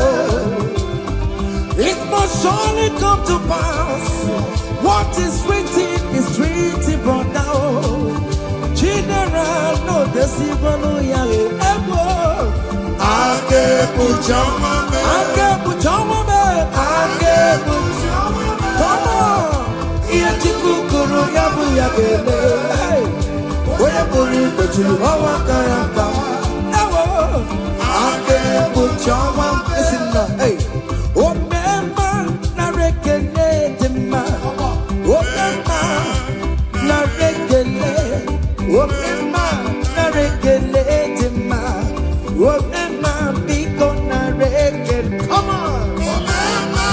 It must surely come to pass. What is written brought down. General, no deceiver, no yale. Ake puchama me. Come on. Iya chikukuru yabu yagele. Oye buri kochilu hawa karaka. Ake puchama. Listen now, hey. Come on.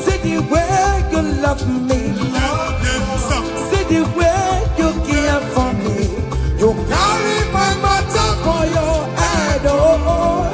See the way you love me. See the way you care for me. You carry my matter for your head, oh.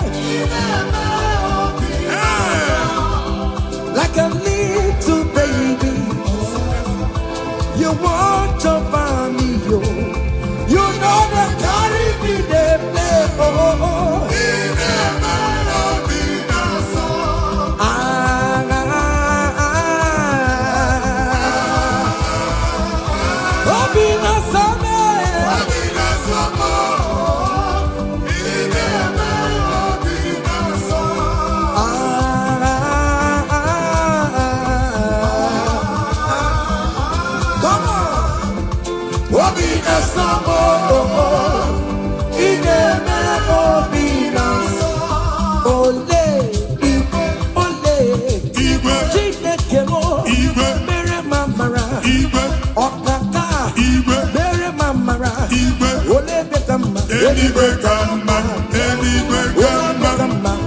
anyway come, anyway come,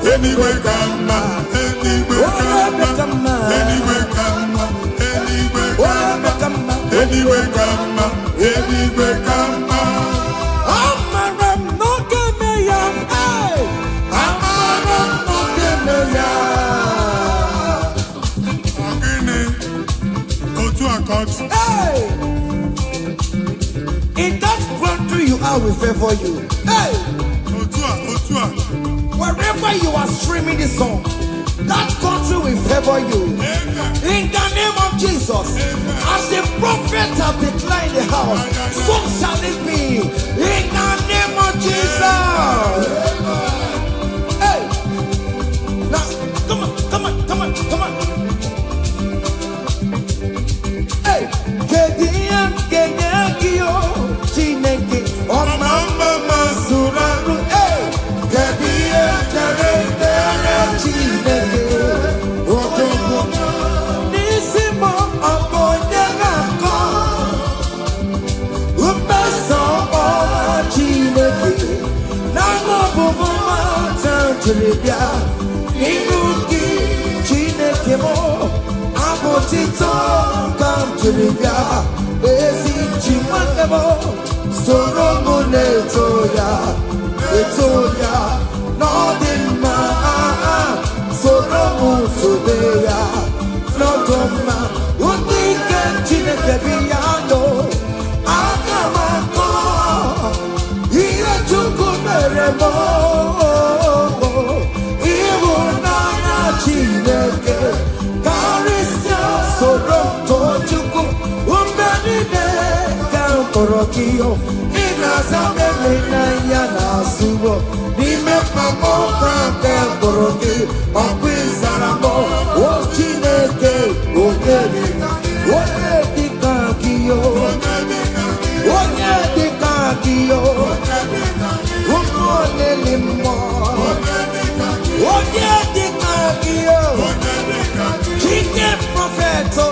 anyway come, anyway come, anyway come, anyway come, anyway come. Hey! In that country you are, we favor you. Hey! Otua. Wherever you are streaming this song, that country will favor you. Amen. In the name of Jesus. Amen. As the prophet have declared the house, so shall it be. In the name of Jesus. Hey! Now, come on. Hey! Kediakio, Chineke, Mama Suraru, hey! Kediakare, Chineke, Otomo, Nisimo, Abonyagako, Upeso, Chineke, Namo Buma, Tantribia, Inuki, Chineke mo, Abotito, come to the yard. Esi Chimanemo, Soromone Etoya, Northern Ma, Soromo Todeya, Notoma, Unika Chinekebiano, Akamako, Ira Chukumeremo, Iwunaya Chineke, Karisia, Soronto Chuku. Korokio, Nina Zamele Yana Subo, Nime Pamo, Koroki, Okwizaramo, Ochineke, Onedikakio, Umonelimo, Onedikakio, Chicken Propheto,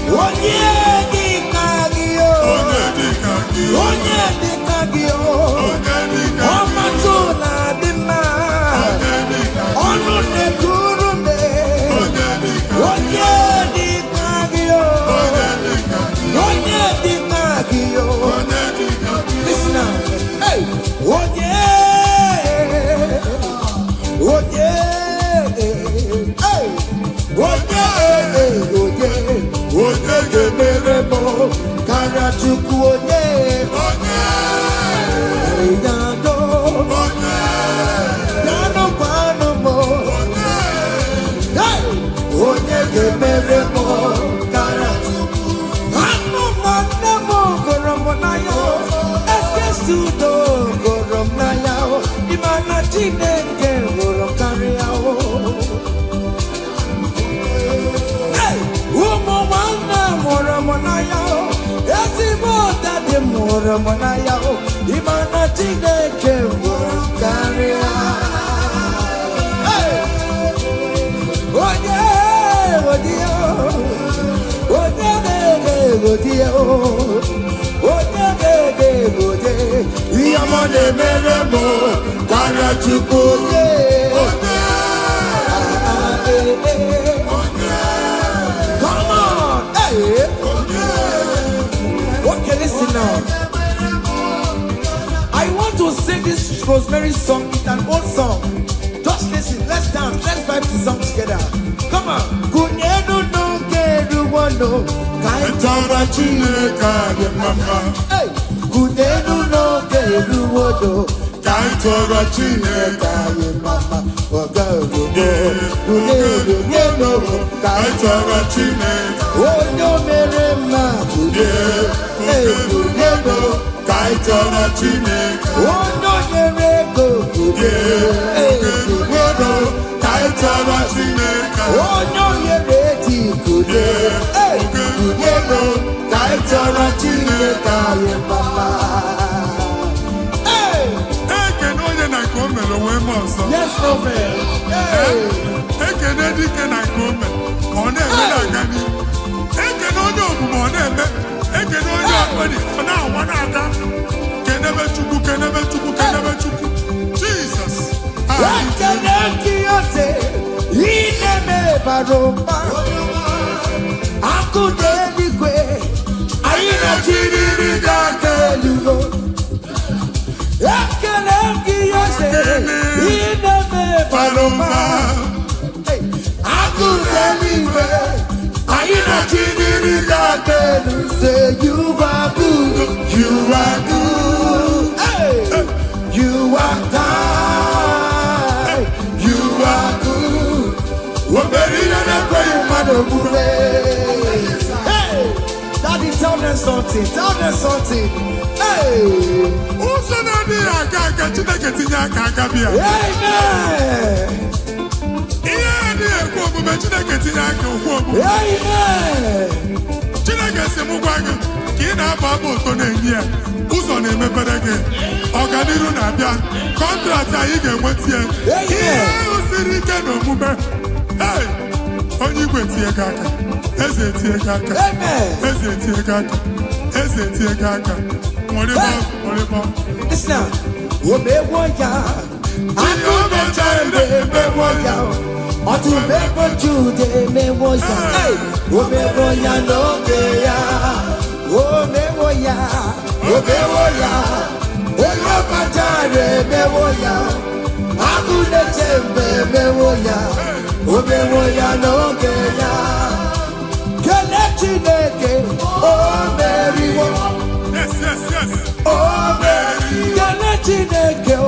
Onedikakio, Omatuna Dima, Onune Kurume, Onedikakio, listen now, hey, Meremo, Karachuku, Yado, Yano Panomo, Meremo, Karachuku, Hano Manamo, Goromonayo, Eskesudo, Goromonayo, Imana Chineke, Gorokariao. Moramonaya, Yasibo, Daddy Moramonaya, Imana Chineke, Karia. Yamane Meremo, Karachukoye. Okay, listen now. I want to sing this Rosemary song. It's an old song. Just listen. Let's dance. Let's vibe the song together. Come on. Kunyenu no keru wano kaitara chineka ye mama. Hey. Kunyenu no keru wano kaitara chineka ye mama. Kunyenu no kaitara chineka. Onyo mere ma kunyenu kaitara chineka. Onyo mere go kunyenu kaitara chineka. Onyo mere ti kunyenu kaitara chineka ye mama. Yes, prophet. Ekene dike na kome, one eme na gani. Ekene onye omume one eme, ekene onye akwedi, ona awana aga. Kene Jesus. Say you are good, you are good, hey. You are kind, you are good. Hey, Daddy, tell them something, Hey, who's an idea? Otu bebo jude mewoya, o mewoya lokeya, o mewoya, o yopatare mewoya, agune chembe mewoya, o mewoya lokeya, kenechineke, o meriwo, o meri, kenechineke, o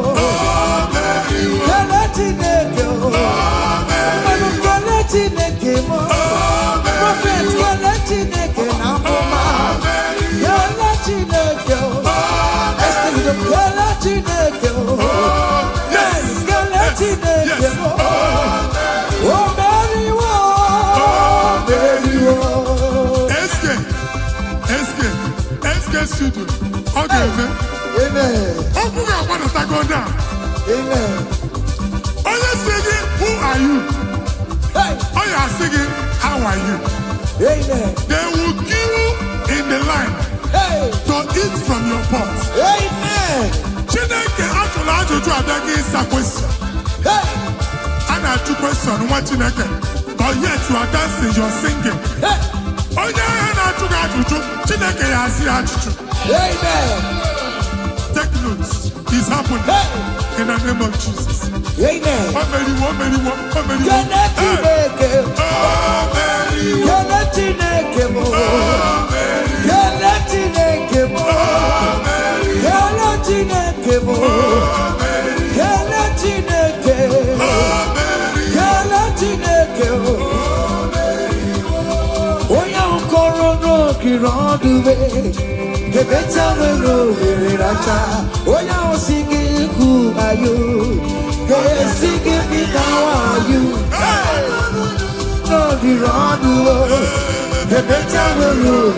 meriwo, kenechineke, o prophet, Chineke na mama. Yala Chineke, Yala Chineke, yes, Yala Chineke, oh Mary, studio. Okay, amen. Open your mouth and go down. Amen. Are you singing? Who are you? Hey. Are you singing? How are you? Amen. They will queue in the line to eat from your pot. Amen. Chineke actually ajụjụ abịaghị ịsa question. A na-ajụ question nwa Chineke, but yet you are dancing, you are singing. Onye ahụ na-ajụ gị ajụjụ, Chineke ya asị ajụjụ. Amen. Take notes. It's happening in the name of Jesus. Amen. Who are you? Singing me, how are you? No, the wrong world. The better will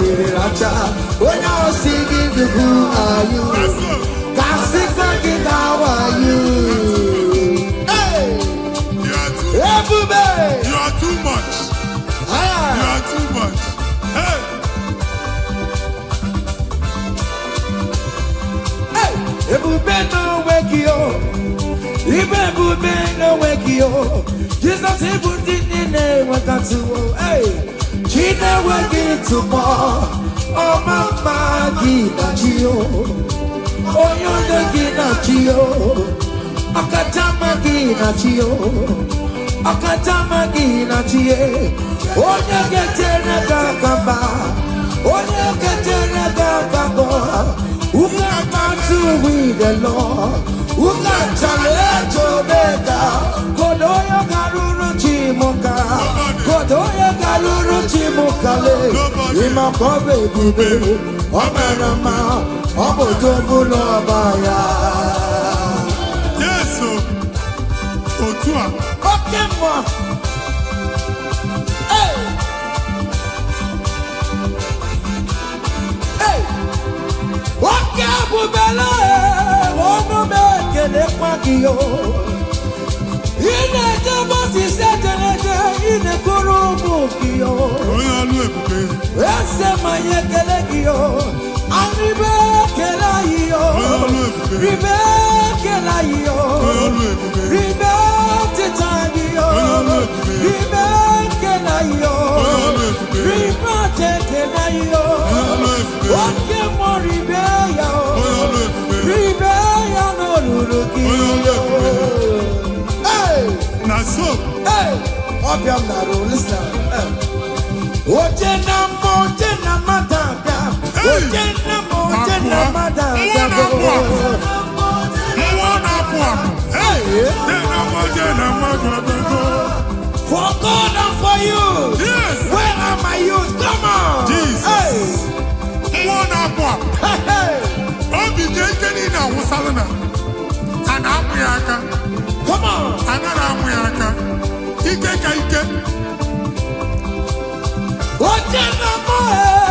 when I was singing the who are you? God singing, how are you? Hey, you are too much. You are too much. Hey. Jesus, he put in the name of that to hey, China will get to more. Oh, Mama, Gina Gio. Oh, you're the Gina Gio. Akatama Gina Gio. Akatama Gina Gio. Oh, you get in a gagaba. Oh, you get in a gagaba. Who got to with the Lord? Who got challenge Omega? Kodoya Garuru Chimoka. Kodoya Garuru Chimokale. Ima Kobe Gube. Omerama. Obodobu Lobaya. Yes, Otua. Okay, ma. Hey. Hey. Okay, Bubela. Ine jabo si setenete, ine For God and for you. Yes. Where are my youth? Come on. Jesus. Hey. Come on.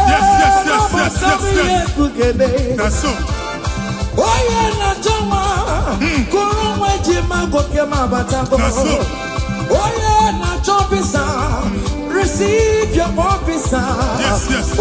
Yes. That's so. That's so. Receive your officer. Yes. Yes, listen.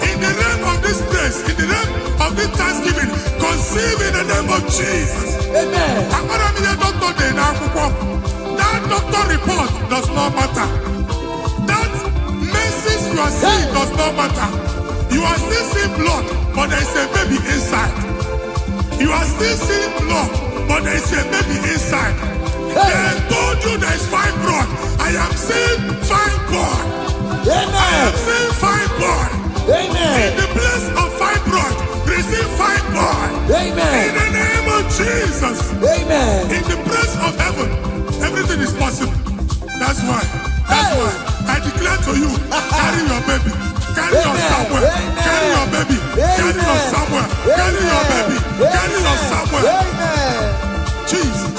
In the name of this place, in the name of this Thanksgiving, conceive in the name of Jesus. Amen. That doctor report does not matter. That message you are seeing does not matter. You are still seeing blood, but there is a baby inside. You are still seeing blood, but there is a baby inside. They told you there is fibroid. I am seeing fibroid. Amen. I am seeing fibroid. Amen. In the place of fibroid, receive fibroid. Amen. In the name of Jesus. Amen. In the place of heaven, everything is possible. That's why. I declare to you, carry your baby. Carry your somewhere. Carry your baby. Carry your somewhere. Carry your baby. Carry your somewhere. Amen. Jesus.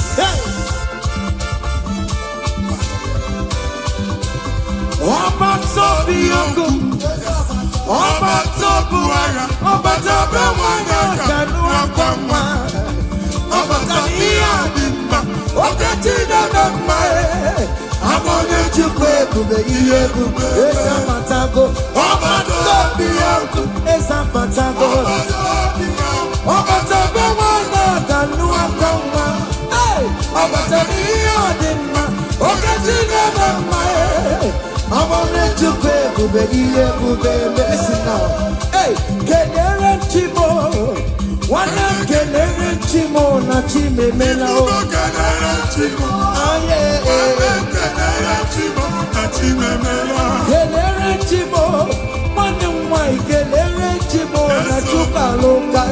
Listen now. Hey, Kenere Chimo. One Kenere Chimo na Chime Melao. Kenere Chimo. One Mwai Kenere Chimo na Chuka Loka.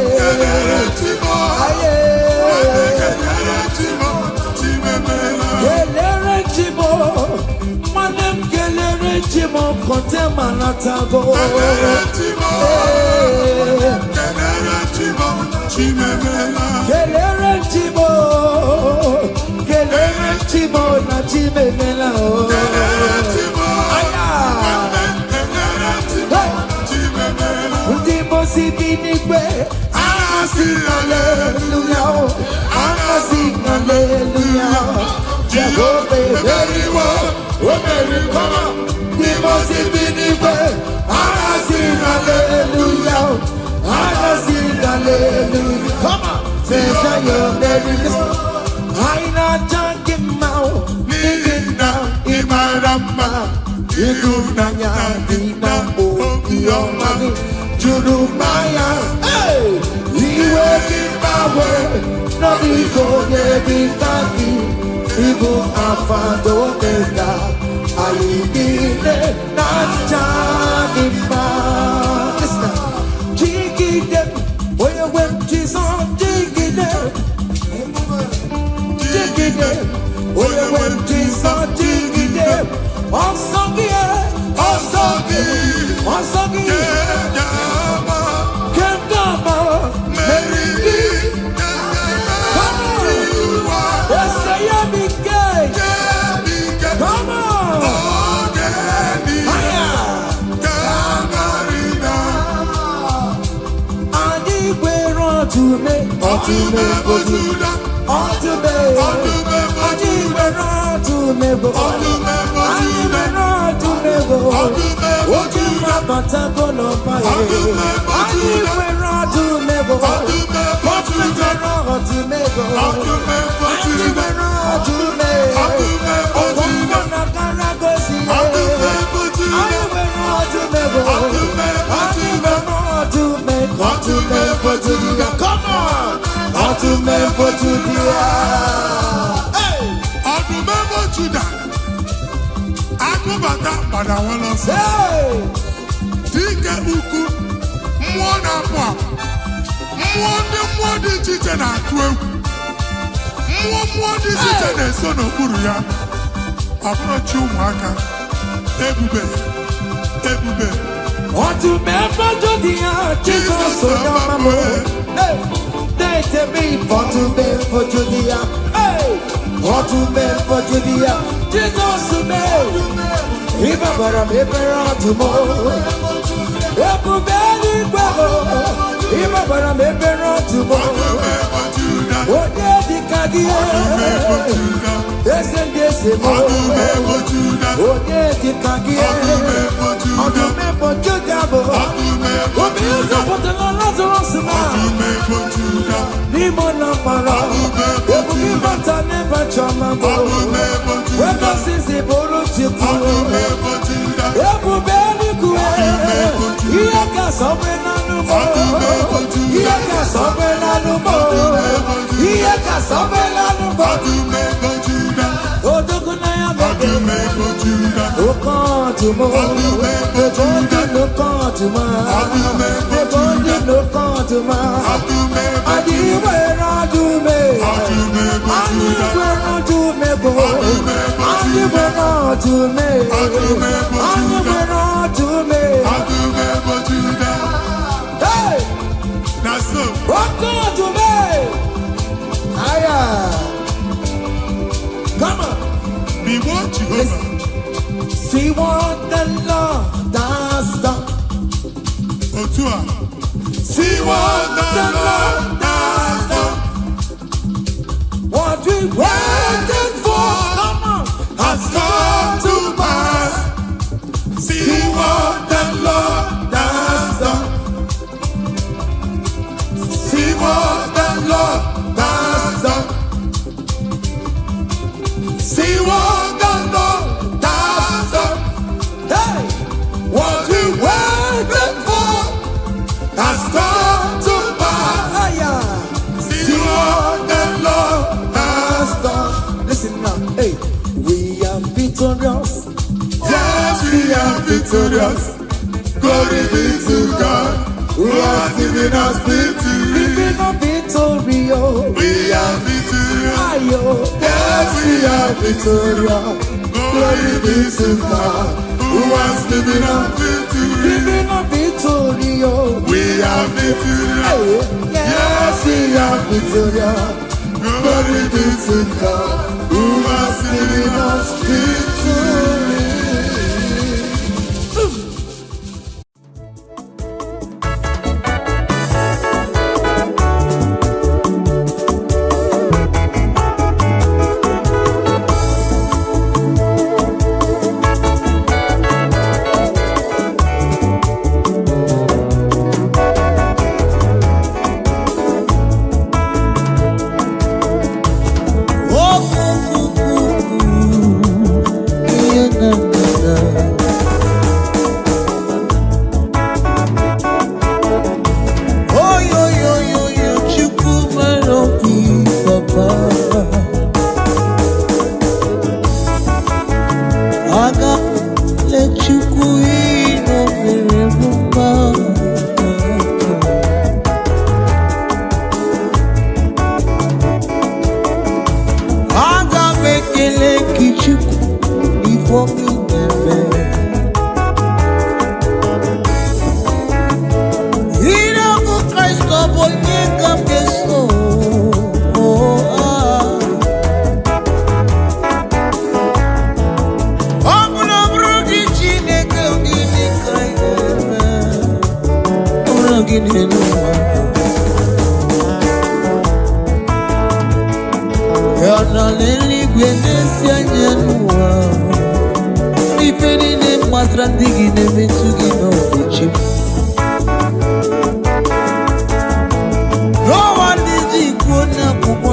Kenere Chimo. Chimo kontema na tago. Kelere chimo na chimemela. Ndimo sibinigwe, sing hallelujah, sing hallelujah. Jehovah very well, very come. Sing hallelujah, sing hallelujah. Come on, say your name. I not talking now, living now in my rama. You do nanya, dina o yomani, judu maya. Hey, you will give my way. Amigo de Bikaki, Ibu Afado Mega, Ayidine Nanjanima. Listen, Jiggy them, where you went to some Jiggy them. Jiggy them, where you went to some Jiggy them. Osagi, Osagi, Osagi, Kemdama, Meridi. Come on! Come on! For Judea. Hey! For Judah. Akubata Padawala. Hey! Dike Uku. Mwana Pwa. Mwadi Chichen Atwe. Mwadi Chichen Sono Kuruya. Abro Chumaka. Ebube. Want to remember Judea. Jesus Sono. Hey! Tell me for to be for Judea. Hey, for to be for Judea. Jesus to me. Remember me better tomorrow. Everybody go. Remember me better tomorrow. What did the Kadia? Yes and yes and more. What did the Kadia? On the map for Judah. What is the for the Lazarus? Nimona para, ebuki bata never chamago. Weka sisi boro chipu, ebubeli kue. Iyaka sobe na numo, iyaka sobe na numo, iyaka sobe na numo. Odokuna ya bebe, okantuma, ebondi lokantuma, ebondi lokantuma. Hey! That's so. Rock on to me! Aya! Come on! Be what you see what the Lord does done. Otua. See what the Lord does done. What we waited for, come on, has come to pass. See what the Lord does done. See what the Lord does done. See what the Lord does done. Hey, what we waited for has come to pass. See what the Lord has done. Listen now, hey, we are victorious. Yes, we are victorious. Glory be to God, who has given us victory. Giving us victory, oh. We are victorious. Yes, we are victorious. Glory be to God, who has given us victory. Giving us victory, oh. We are victorious. Yes, we are victorious. Glory be to God, who has given us victory.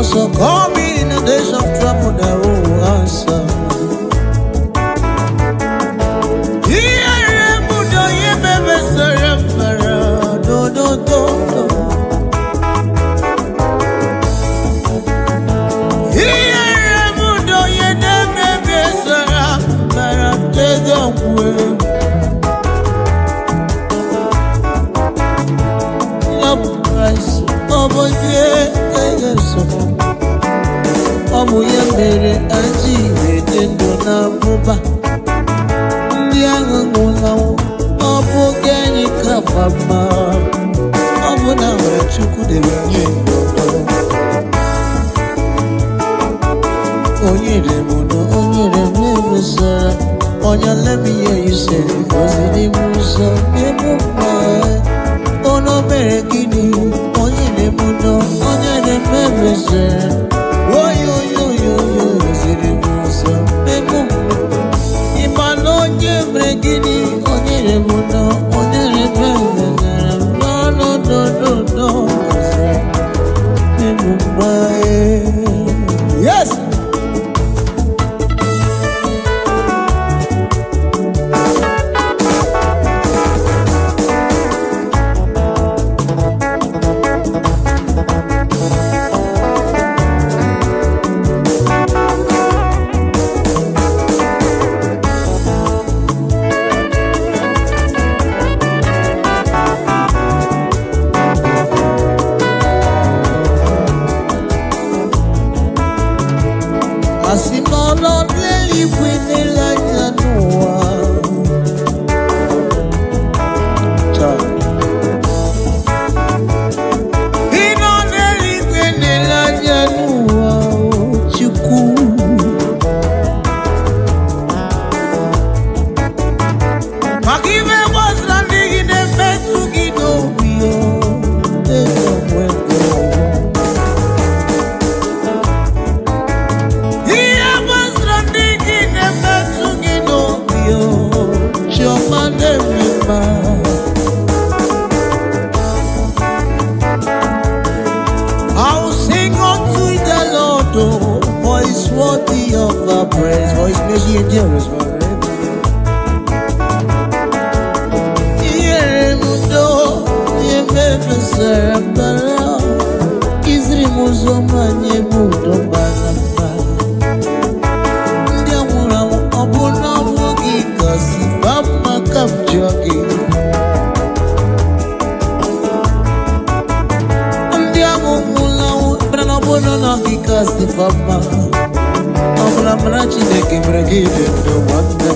So call me in the days of trouble, that will answer. Here, Buddha, ye baby, surrender, do. Here, Buddha, ye baby, surrender, don't worry. Love Christ, over here, so. Ọmụ ya mere aji ede ndụ na abụba ndị ahụ nwụlanwụ ọ bụ oge anyị kafa mma ọ bụ na nwere Chukwu dere nye ndụdọ onye remono onye rememesara onye lemiye isere oziri m ụzọ n'ebe mma ono mere gịnị onye remono onye rememesara Yes. Worthy of our praise, for His mercy endures forever. Yeremudo, yemefesarabara, izrimuzo manyemudo balamba. Ndiamura obuna wogi kasi bama kamjogi. Ndiamumula brana obuna nogi kasi bama. Amra Chineke mregide ndo wanda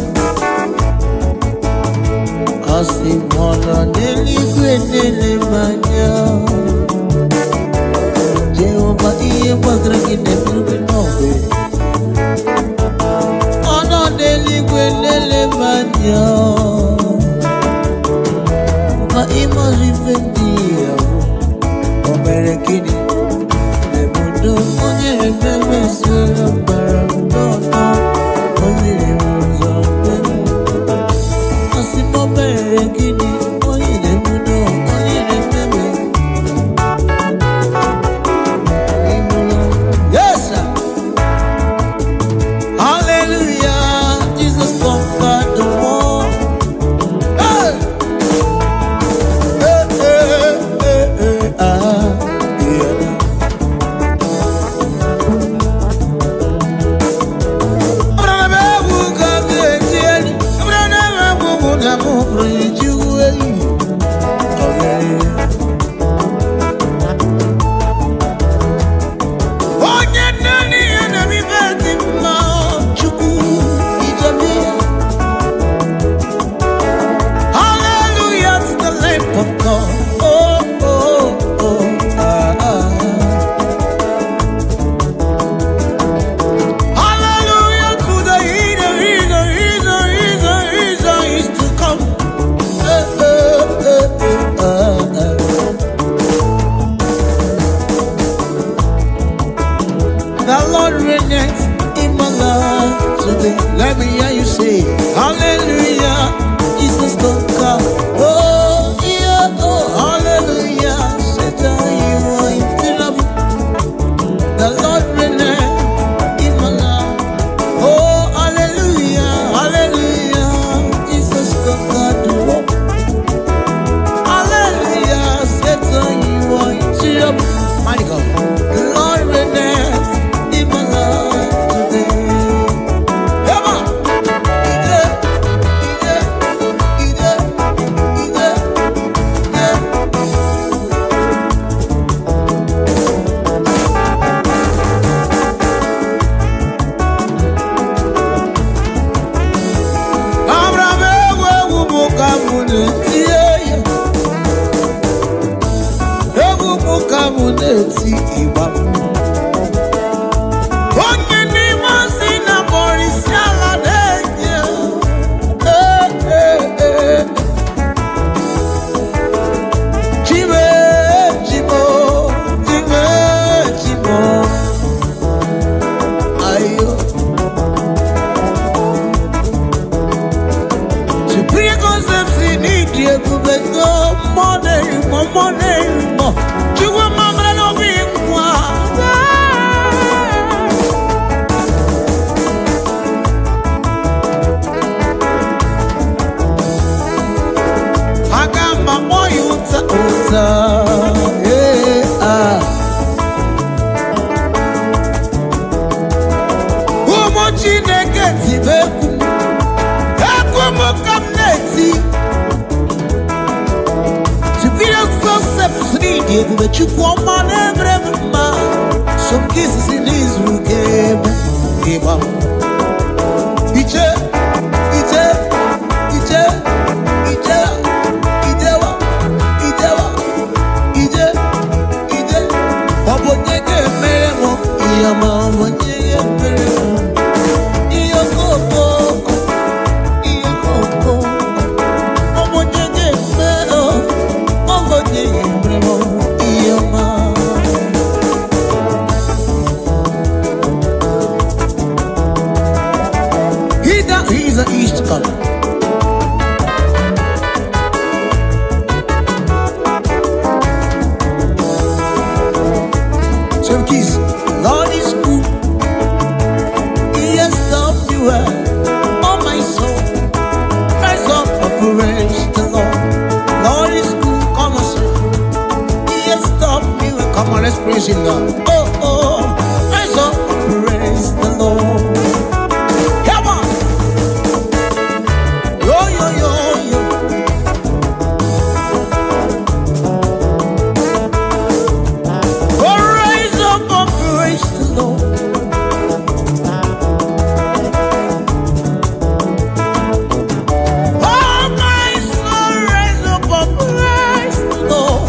Asimono neligwe nelemanya Jehova iye wagragide mrubi nobe Ono neligwe nelemanya Ma ima rifendia Omerekini Nemundo onye rememe sura muneti iba. Onye ni masina borisiala denye. Jime, jimo, jime, jimo. Ayo. Supreme concepts in India to be go money, money, more. You want mama no be but you want my name, some kisses in Israel game. Iche, Iche, Iche, Iche, Ijewa, Ijewa, Ije, Ije, Obonyege Memo, Iyama, Obonyege Memo, Iyokoko, Iyokoko, Obonyege Memo, Obonyege Memo, Iyama. He's an East color. So keys, Lord is good. He has done me well. Oh my soul, rise up and praise the Lord. Lord is good, come on, sir. He has done me well. Come on, let's praise Him now. Oh, oh, rise up and praise the Lord. Come on. Yo, yo, yo, yo. Oh, rise up and praise the Lord. Oh, my soul, rise up and praise the Lord.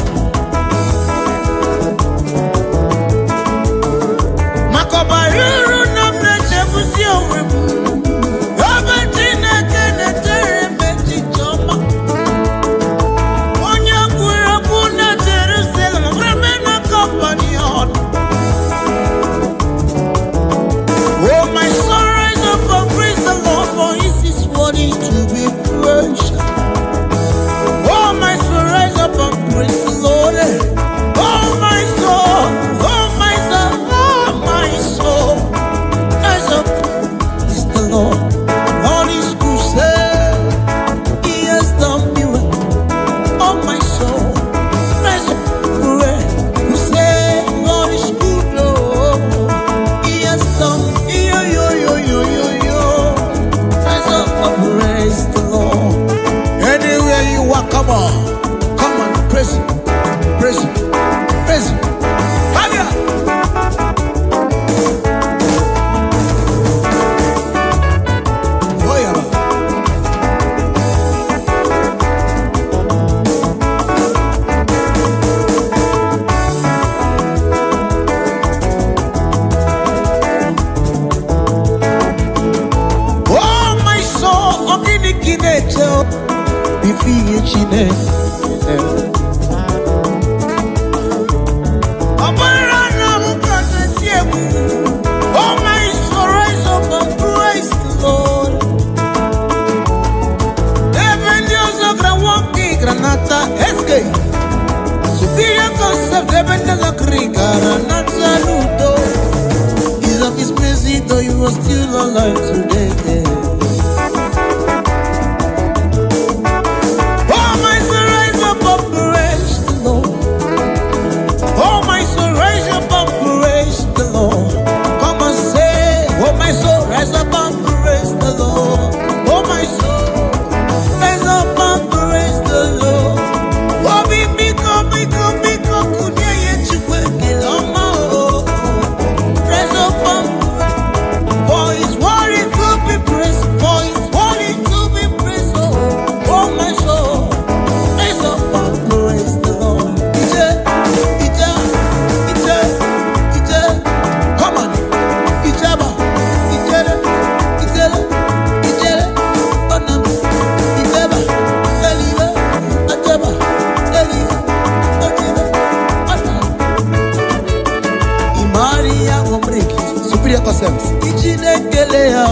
concepts. Ichinekelea.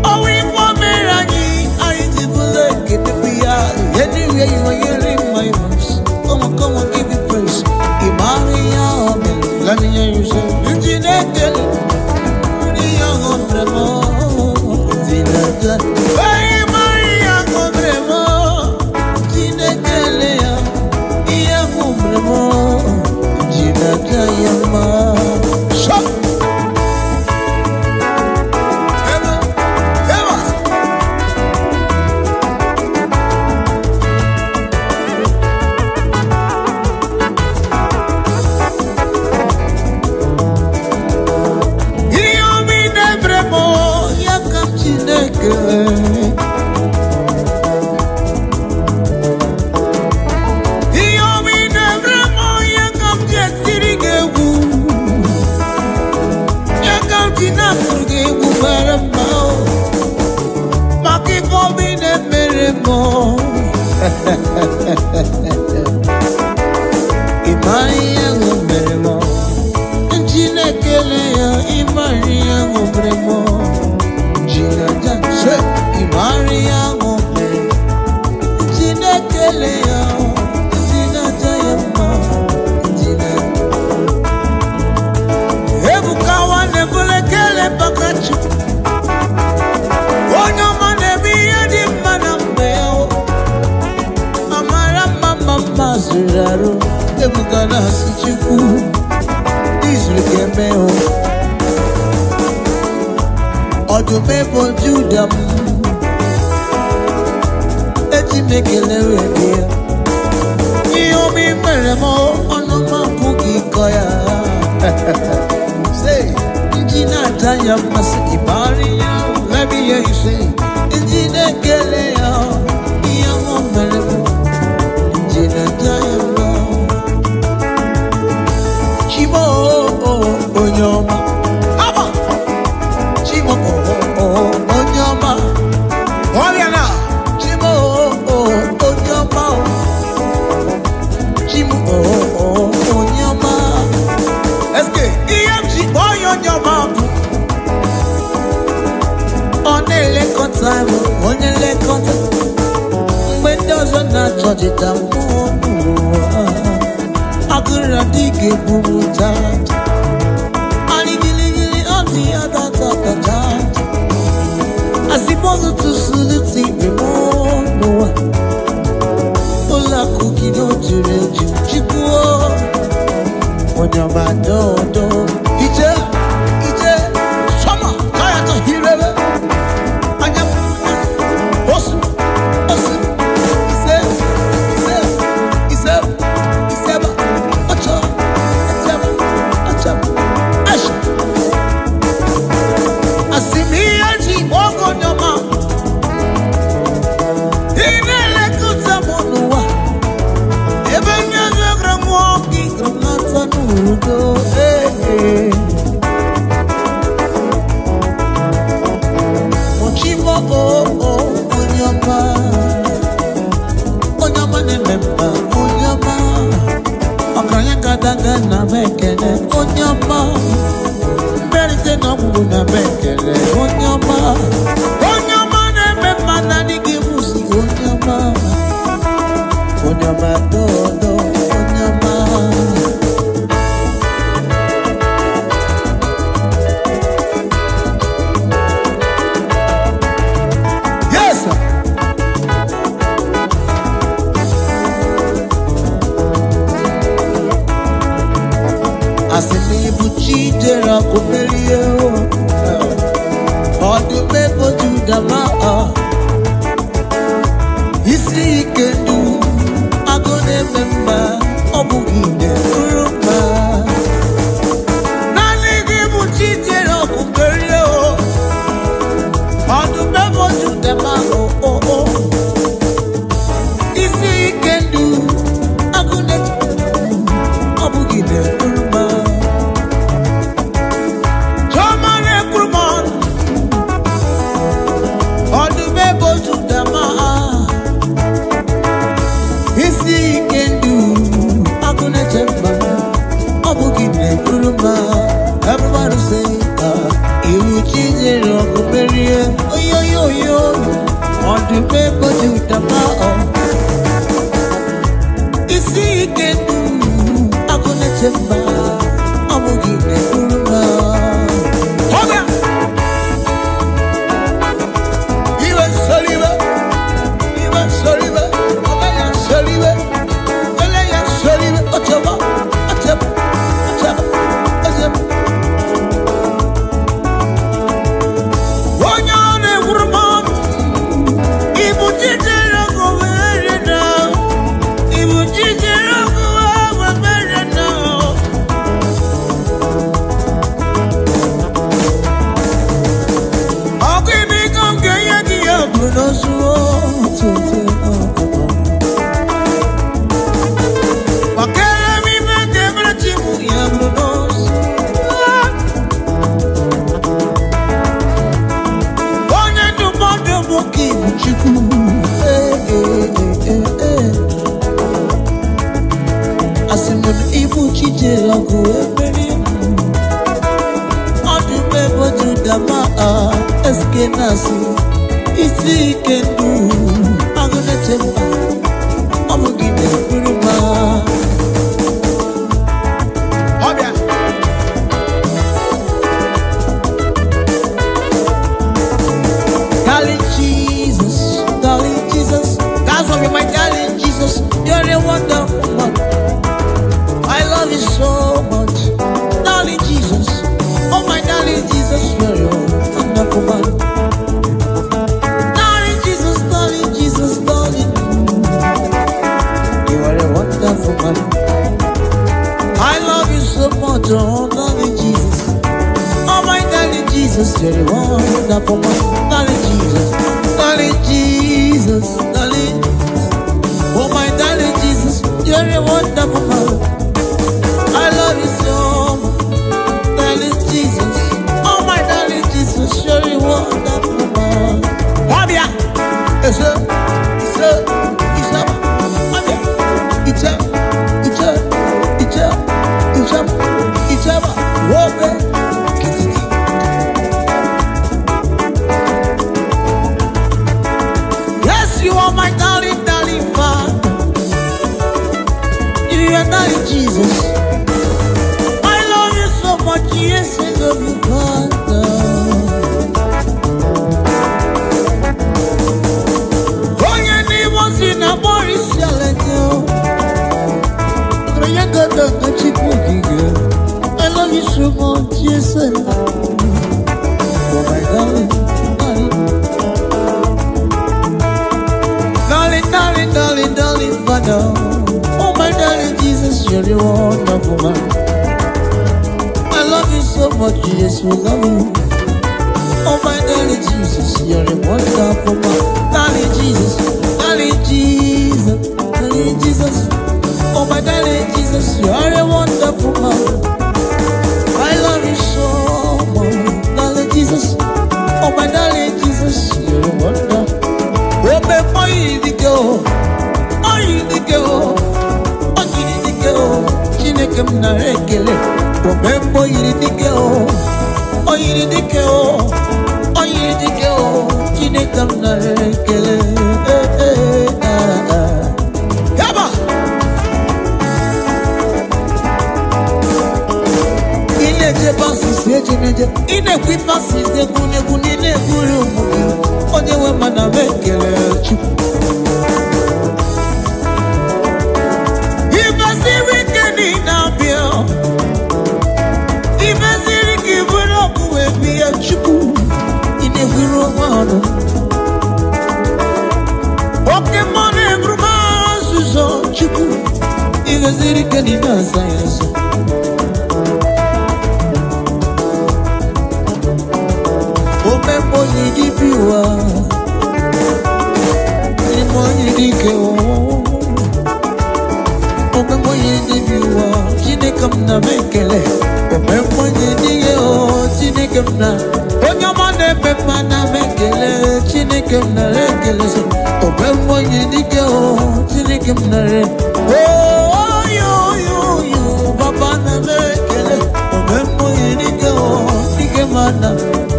Oh, we for Merani, I divulge it to be anywhere you are hearing my voice. Come on, give me praise. Imaria, let me hear you say, Ichinekelea. Young on Bremo, Zinata. Hey, Maria, on Bremo, Zinekelea. Young on Bremo, Zinata Yama. Shop. Imaria Gobremo, Ginekelea, Imaria Gobremo, Ginaja, Imaria Gobremo, Ginekelea, Ginaja Yama, Gina. Ebukawa Nebulekele Bakachu, Onyomanebi Yadimanambeo. Mazuraro, Ebukana Sichiku, Isrikemeo, Odumebo Judam, Etimekelewe, Yomi Meremo, Onoma Puki Koya. Say, Injina Tanya Mas Ibaria, let me hear you say, Injina Kelea, Yamo Meremo. Chimo Onyoma, Aba Chimo Onyoma, Oriana Chimo Onyoma, Chimo Onyoma. Eske EMG boy Onyoma. Onele kontamo, onele kontamo. When doesn't not judge it down, I could have taken Burutat. I need on the other time. I suppose to salute the more. Ola cookie don't you let you chico on your man do. Ije, summer, I to hear it. I am awesome. Na mekele onyama berite no na mekele onyama ne mema na digimusi onyama do onyama. Yes sir. Asemi buchidera kumelie Odumebo judama Isi ikendu Agone memba Obugide uruma Naligi buchidera kumelie Odumebo judama Isi ikendu Agone Obugide uruma All you can do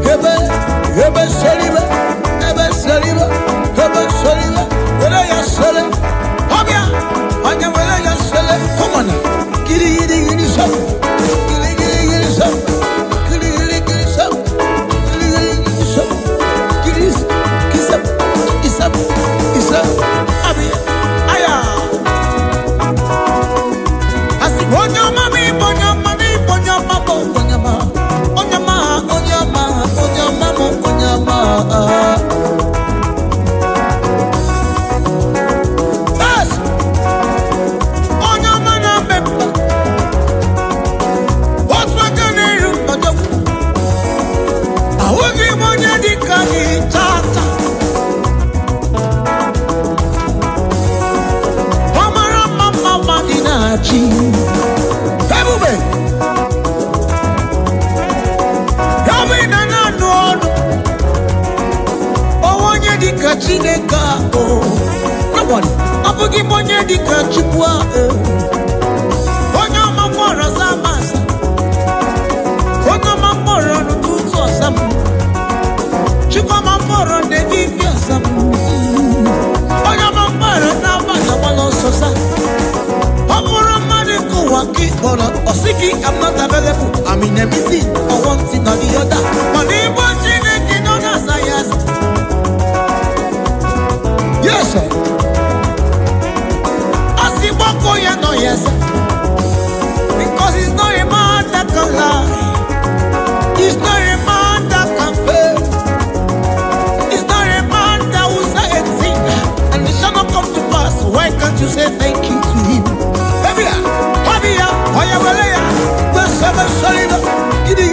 Hebe, hebe, seribe, hebe, chi. Everybody. Yabi na na no. Owonye dika Chineka o. Nobody. Abugi monye dika Chukwa. Onye mamora zamasa. Onye mamora no tutu osam. Chukwa mamora ne vivi osam. Onye mamora na bata walo sosa. Amora maniko waki ora osiki. I'm not available. I'm in a meeting or one thing or the other. Money Chineke no na sayas. Yes sir. Asiboko ya no yes. Because he's not a man that can lie. He's not a man that can fail. He's not a man that will say a thing and it shall not come to pass. Why can't you say thank you to him? Habia, habia, oya waleya. Besaba solido, gidi,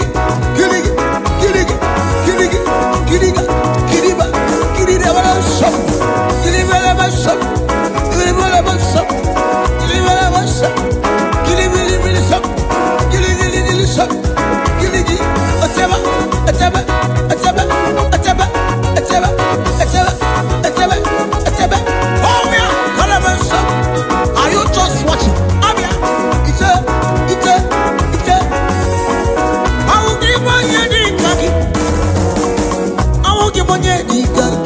gidi, gidi, gidi, gidi, gidiba, gidi wala shop, gidi wala shop, gidi wala shop, gidi wala shop, gidi wala shop, gidi gidi shop, gidi gidi. Ataba, ataba, ataba, ataba, ataba, ataba, ataba, ataba. Oh yeah, wala shop. Are you just watching? Abia, it's a. I will give you the kaki. I will give you the kaki.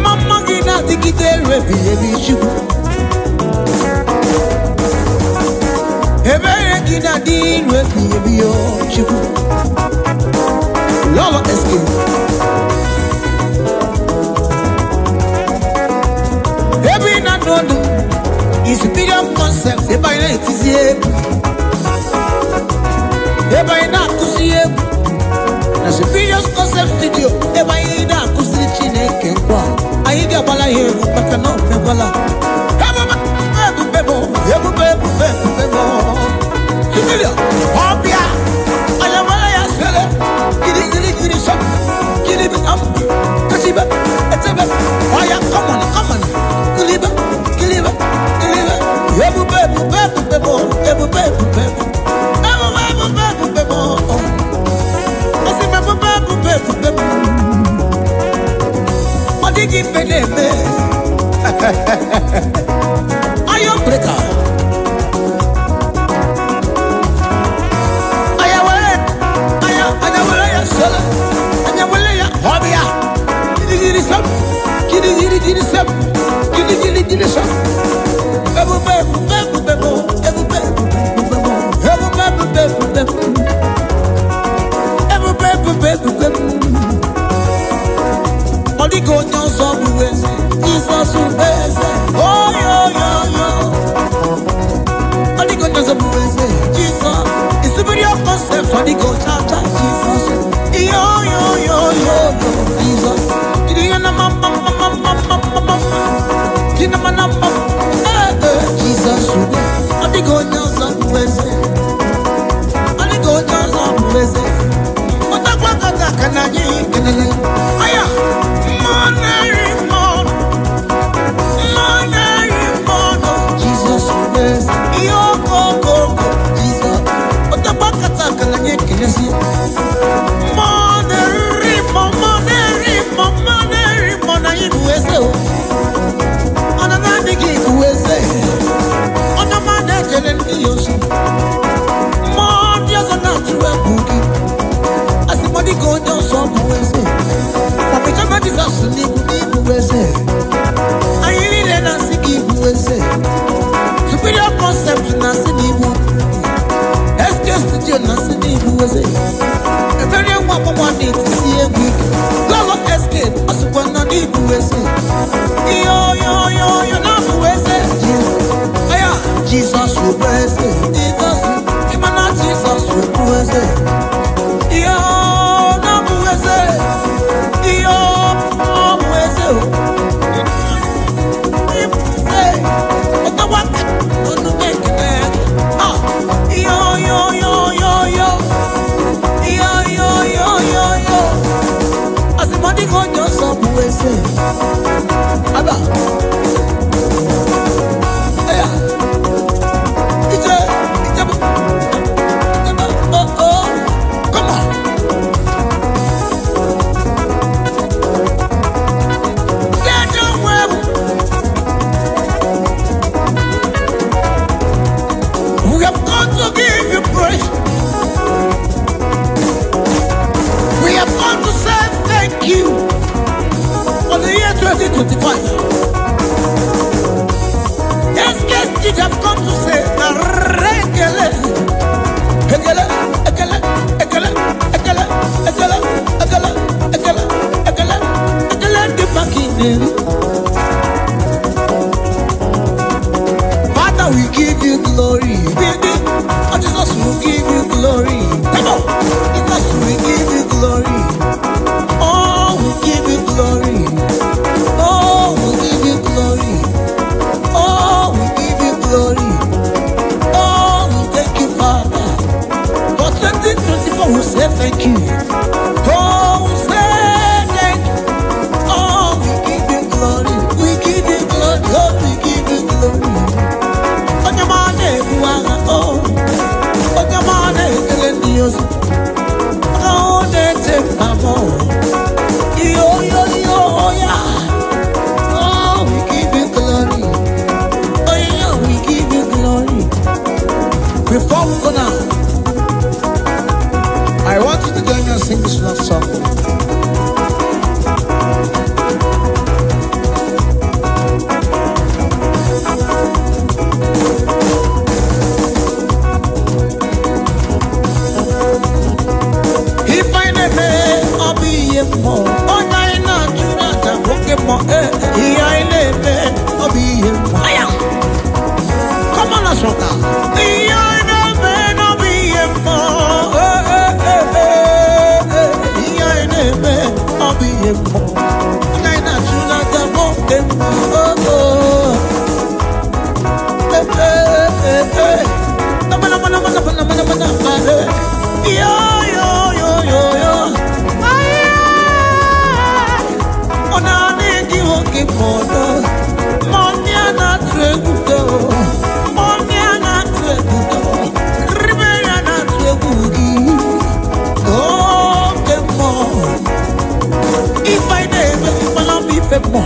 Mama gina tikite rebi ebi shubu. Ebe gina di rebi ebi yo shubu. Lolo escape. Ebi na nodu is superior concept. Eba ina itizie. Eba ina kusiye. Na superior concept studio. Eba ina kusiye Chineke kwa. Ayiga bala here baka no me bala. Bebo. Superior. Obia. Aya bala ya sele. Gidi shop. Gidi up. Kashiba. Etebe. Oya come on. Giliba. Iron breaker. Superior concept na sinibu. SK studio na sinibu weze. Every one want to see a week. Lolo escape asukwa na nibu weze. Yo na weze. Aya Jesus weze. Jesus Imana Jesus weze. Yo glory. Come on. Jesus, we give you glory. Oh, we give you glory. Oh, we give you glory. Oh, we give you glory. Oh, we thank you, Father. For 2024, we say thank you. Oh, we say thank you. Oh, we give you glory. We give you glory. Oh, we give you glory. On your money, oh, on your money, Dios. Oh, they take my more. Yo, yo, yo, yeah. Oh, we give you glory. Oh, yeah, we give you glory. Before we go now, I want you to join me and sing this love song. If I never, I'll be a more. Oh, I not you not a broken more. I never, I'll be a more. Come on, let's rock now. I never, I'll be a more. I never, I'll be a more. I not you not a broken more. Yo, yo, yo, yo, yo. Ona negi woke mono. Monia na twegudo. Monia na twegudo. Ribeya na twegudi. Oh, kemo. If I never, if I not be femo.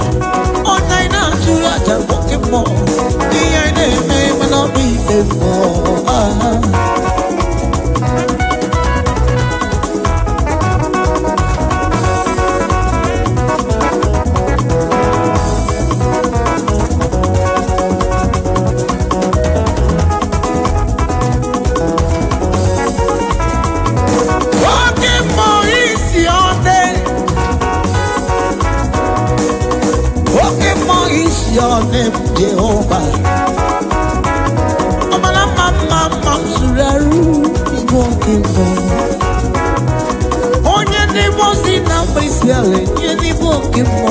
Ona na chula ja woke mo. If I never, if I not be femo. Your name, Jehovah. Amala mama suraru ibokimo. Onye nebo sina prisiale, ye ibokimo.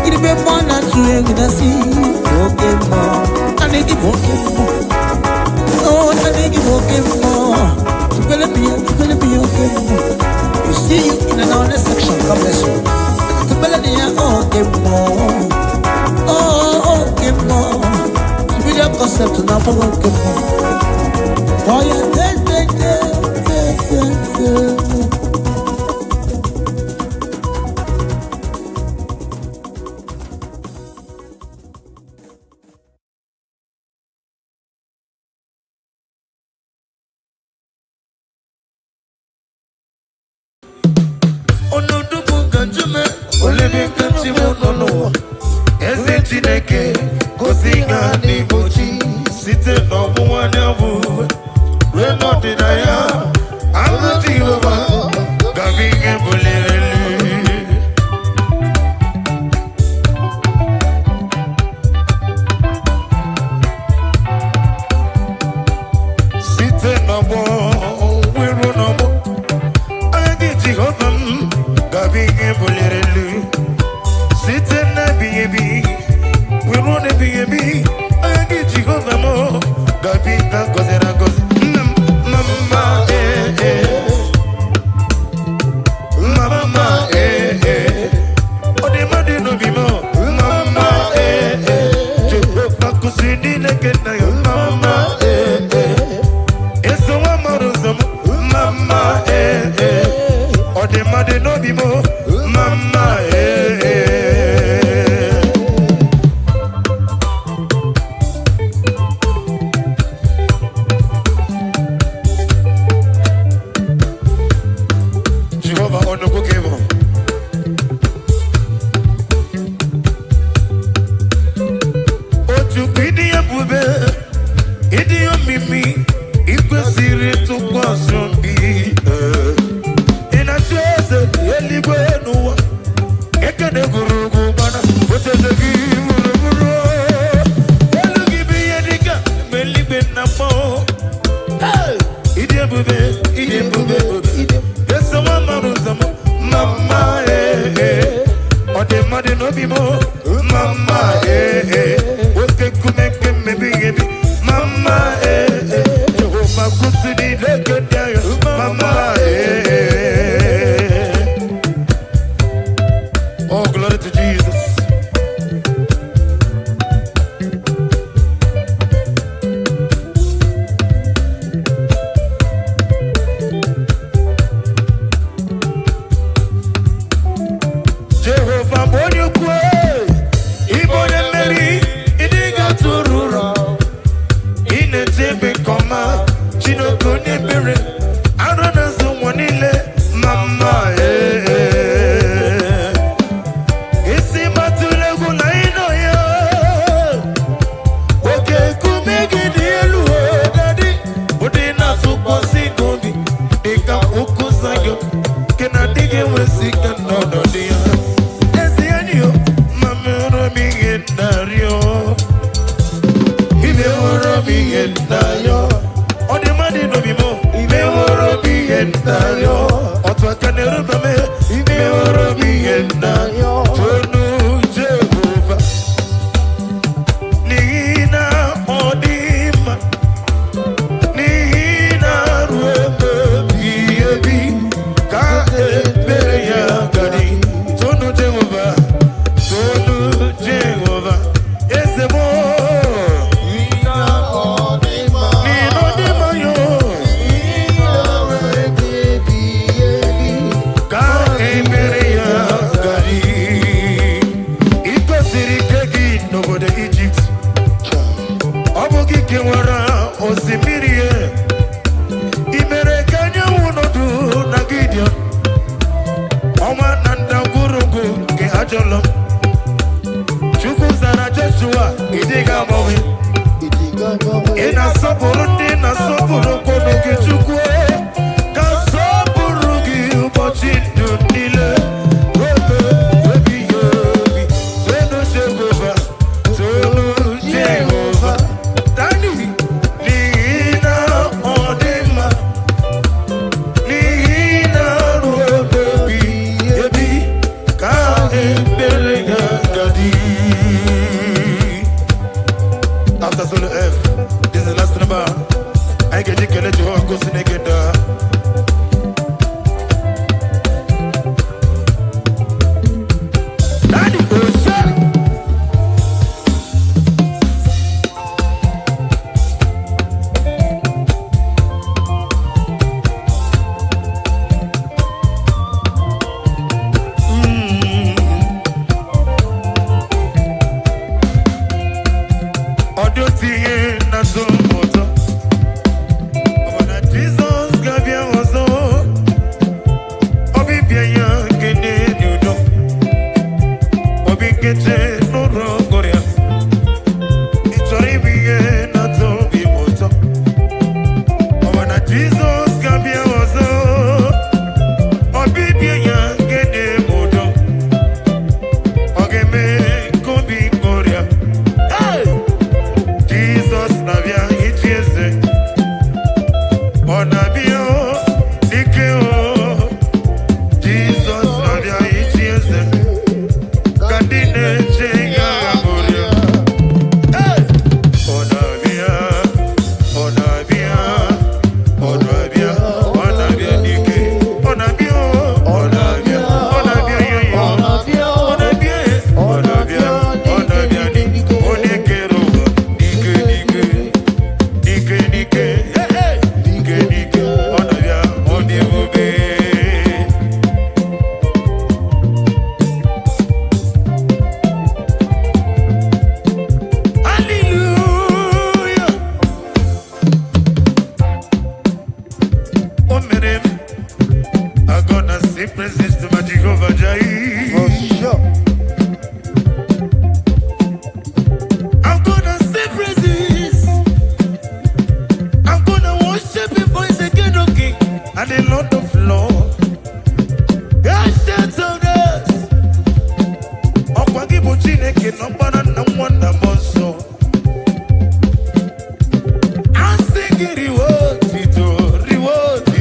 Iribe mana tuenginasi ibokimo. Anegi ibokimo. Oh, anegi ibokimo. Tupele biya okimo. You see you in another section. God bless you. Tupele biya okimo. Oh, okay, more. We just concept now for okay, more. Oh, yeah, Oh, no, do Ganjume, Olivia Ganjume, no. Eze Chineke gosinga n'ibochi site n'ọmụnwa n'abụ ruo n'ọdịnaya anụ Jehova gabi ihe buliri elu site n'ọgbọ wiru n'ọgbọ agha Jehova m gabi ihe buliri elu site n'ebighị we run a baby, I get Jehovah more. Gabi na gozera goz. Mama Mama Ode made no be more. Mama Jehovah kusini nekena yo. Mama Eso wa marozam. Mama Ode made no be more. Mama Eli Oh, glory to Jesus. Jehovah, when you pray, Igbo Mary, Idiga Turura, in a tebe coma, Chino Kunibiri, I don't know someone in Mama. After solo F, this is the last number. I get you can let you go to naked. Reward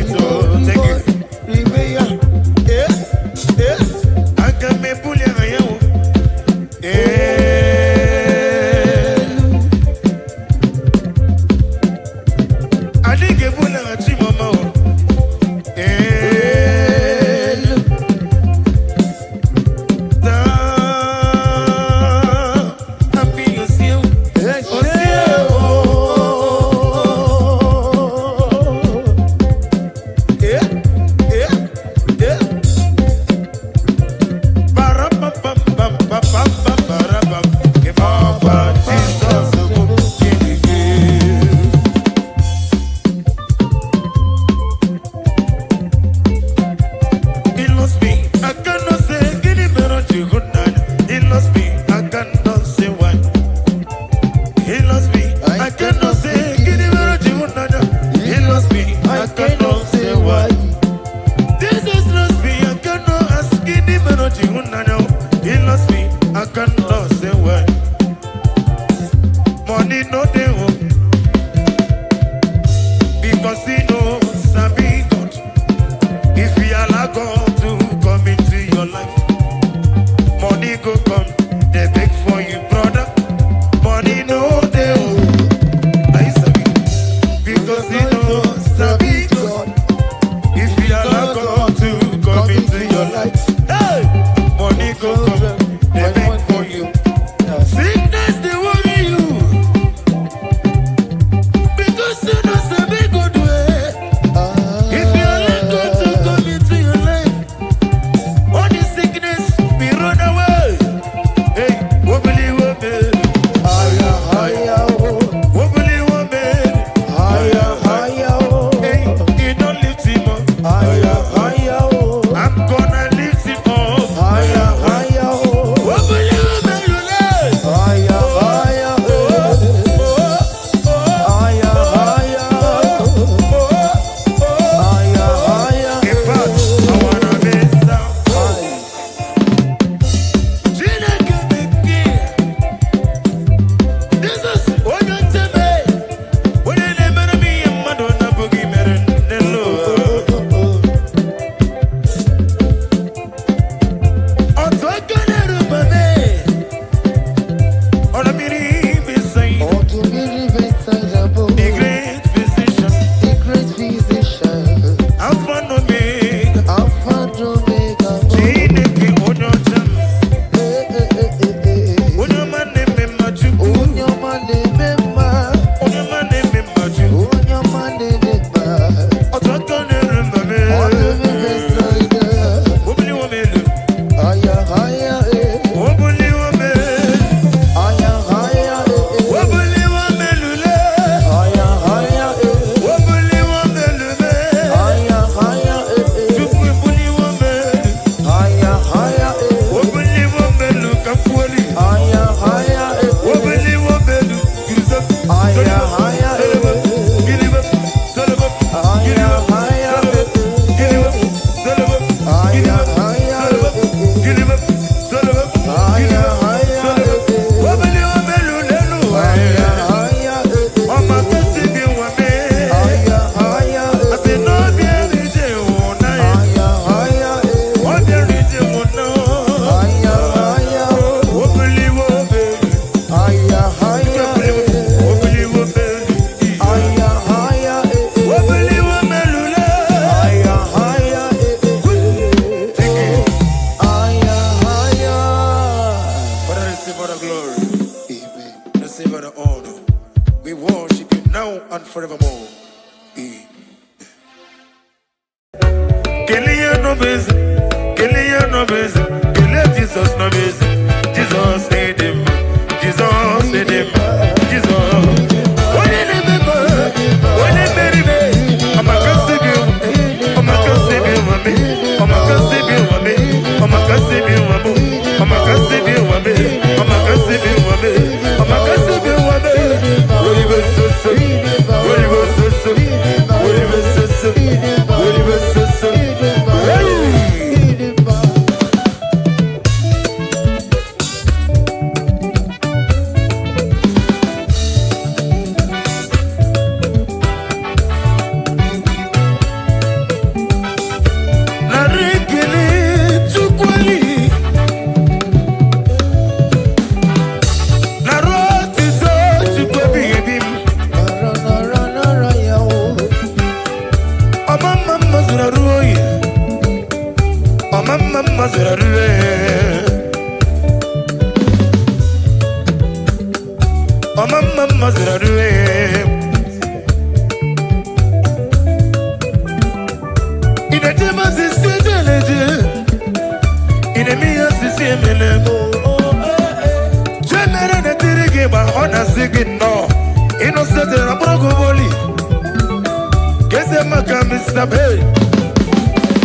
Mr. Bay,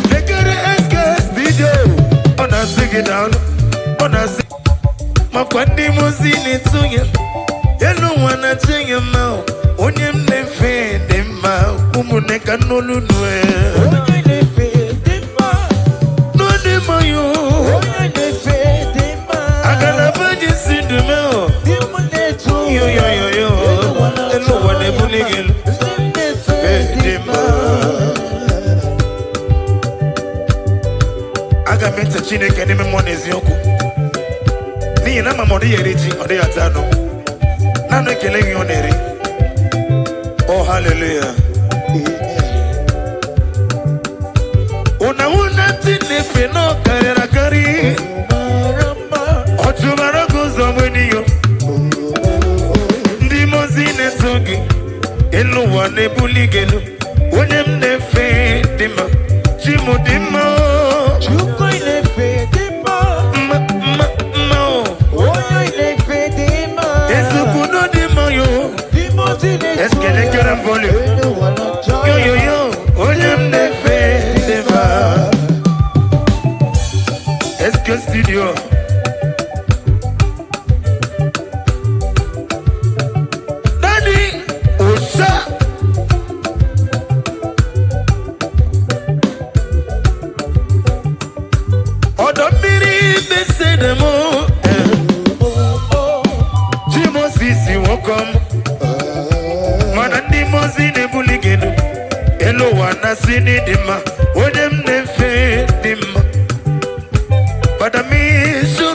they get the SKS video on a sing it down, on a sing. My quandy was in it to you. You know when I sing him out, on him they fade him out, Umuneka no Lunwe. No, they my you. I got a virgin syndrome. Yo, and no one they bullying. Aga meta Chineke n'ime mmụọ n'eziokwu n'ihi na ama ọ eri ji ọ dịghị ata anụ naanị ekele gị ọ na-eri. Oh hallelujah. Una tinefe no karịrị akarị ọ tụbara gị ụzọ mgbe n'iyo ndị mozi na-eto gị elu ụwa na-ebuli gị elu onye m na-efe dị mma chi m dị mma. Est-ce qu'elle est que la volée? Yo yo yo, on aime des faits, des bas. Est-ce que studio? Dani, Osa. Odomiri, baissez de mots. Jimo Sisi, welcome. Manandi Mozine Buligenu, Elo Wana Sini Dima, Odem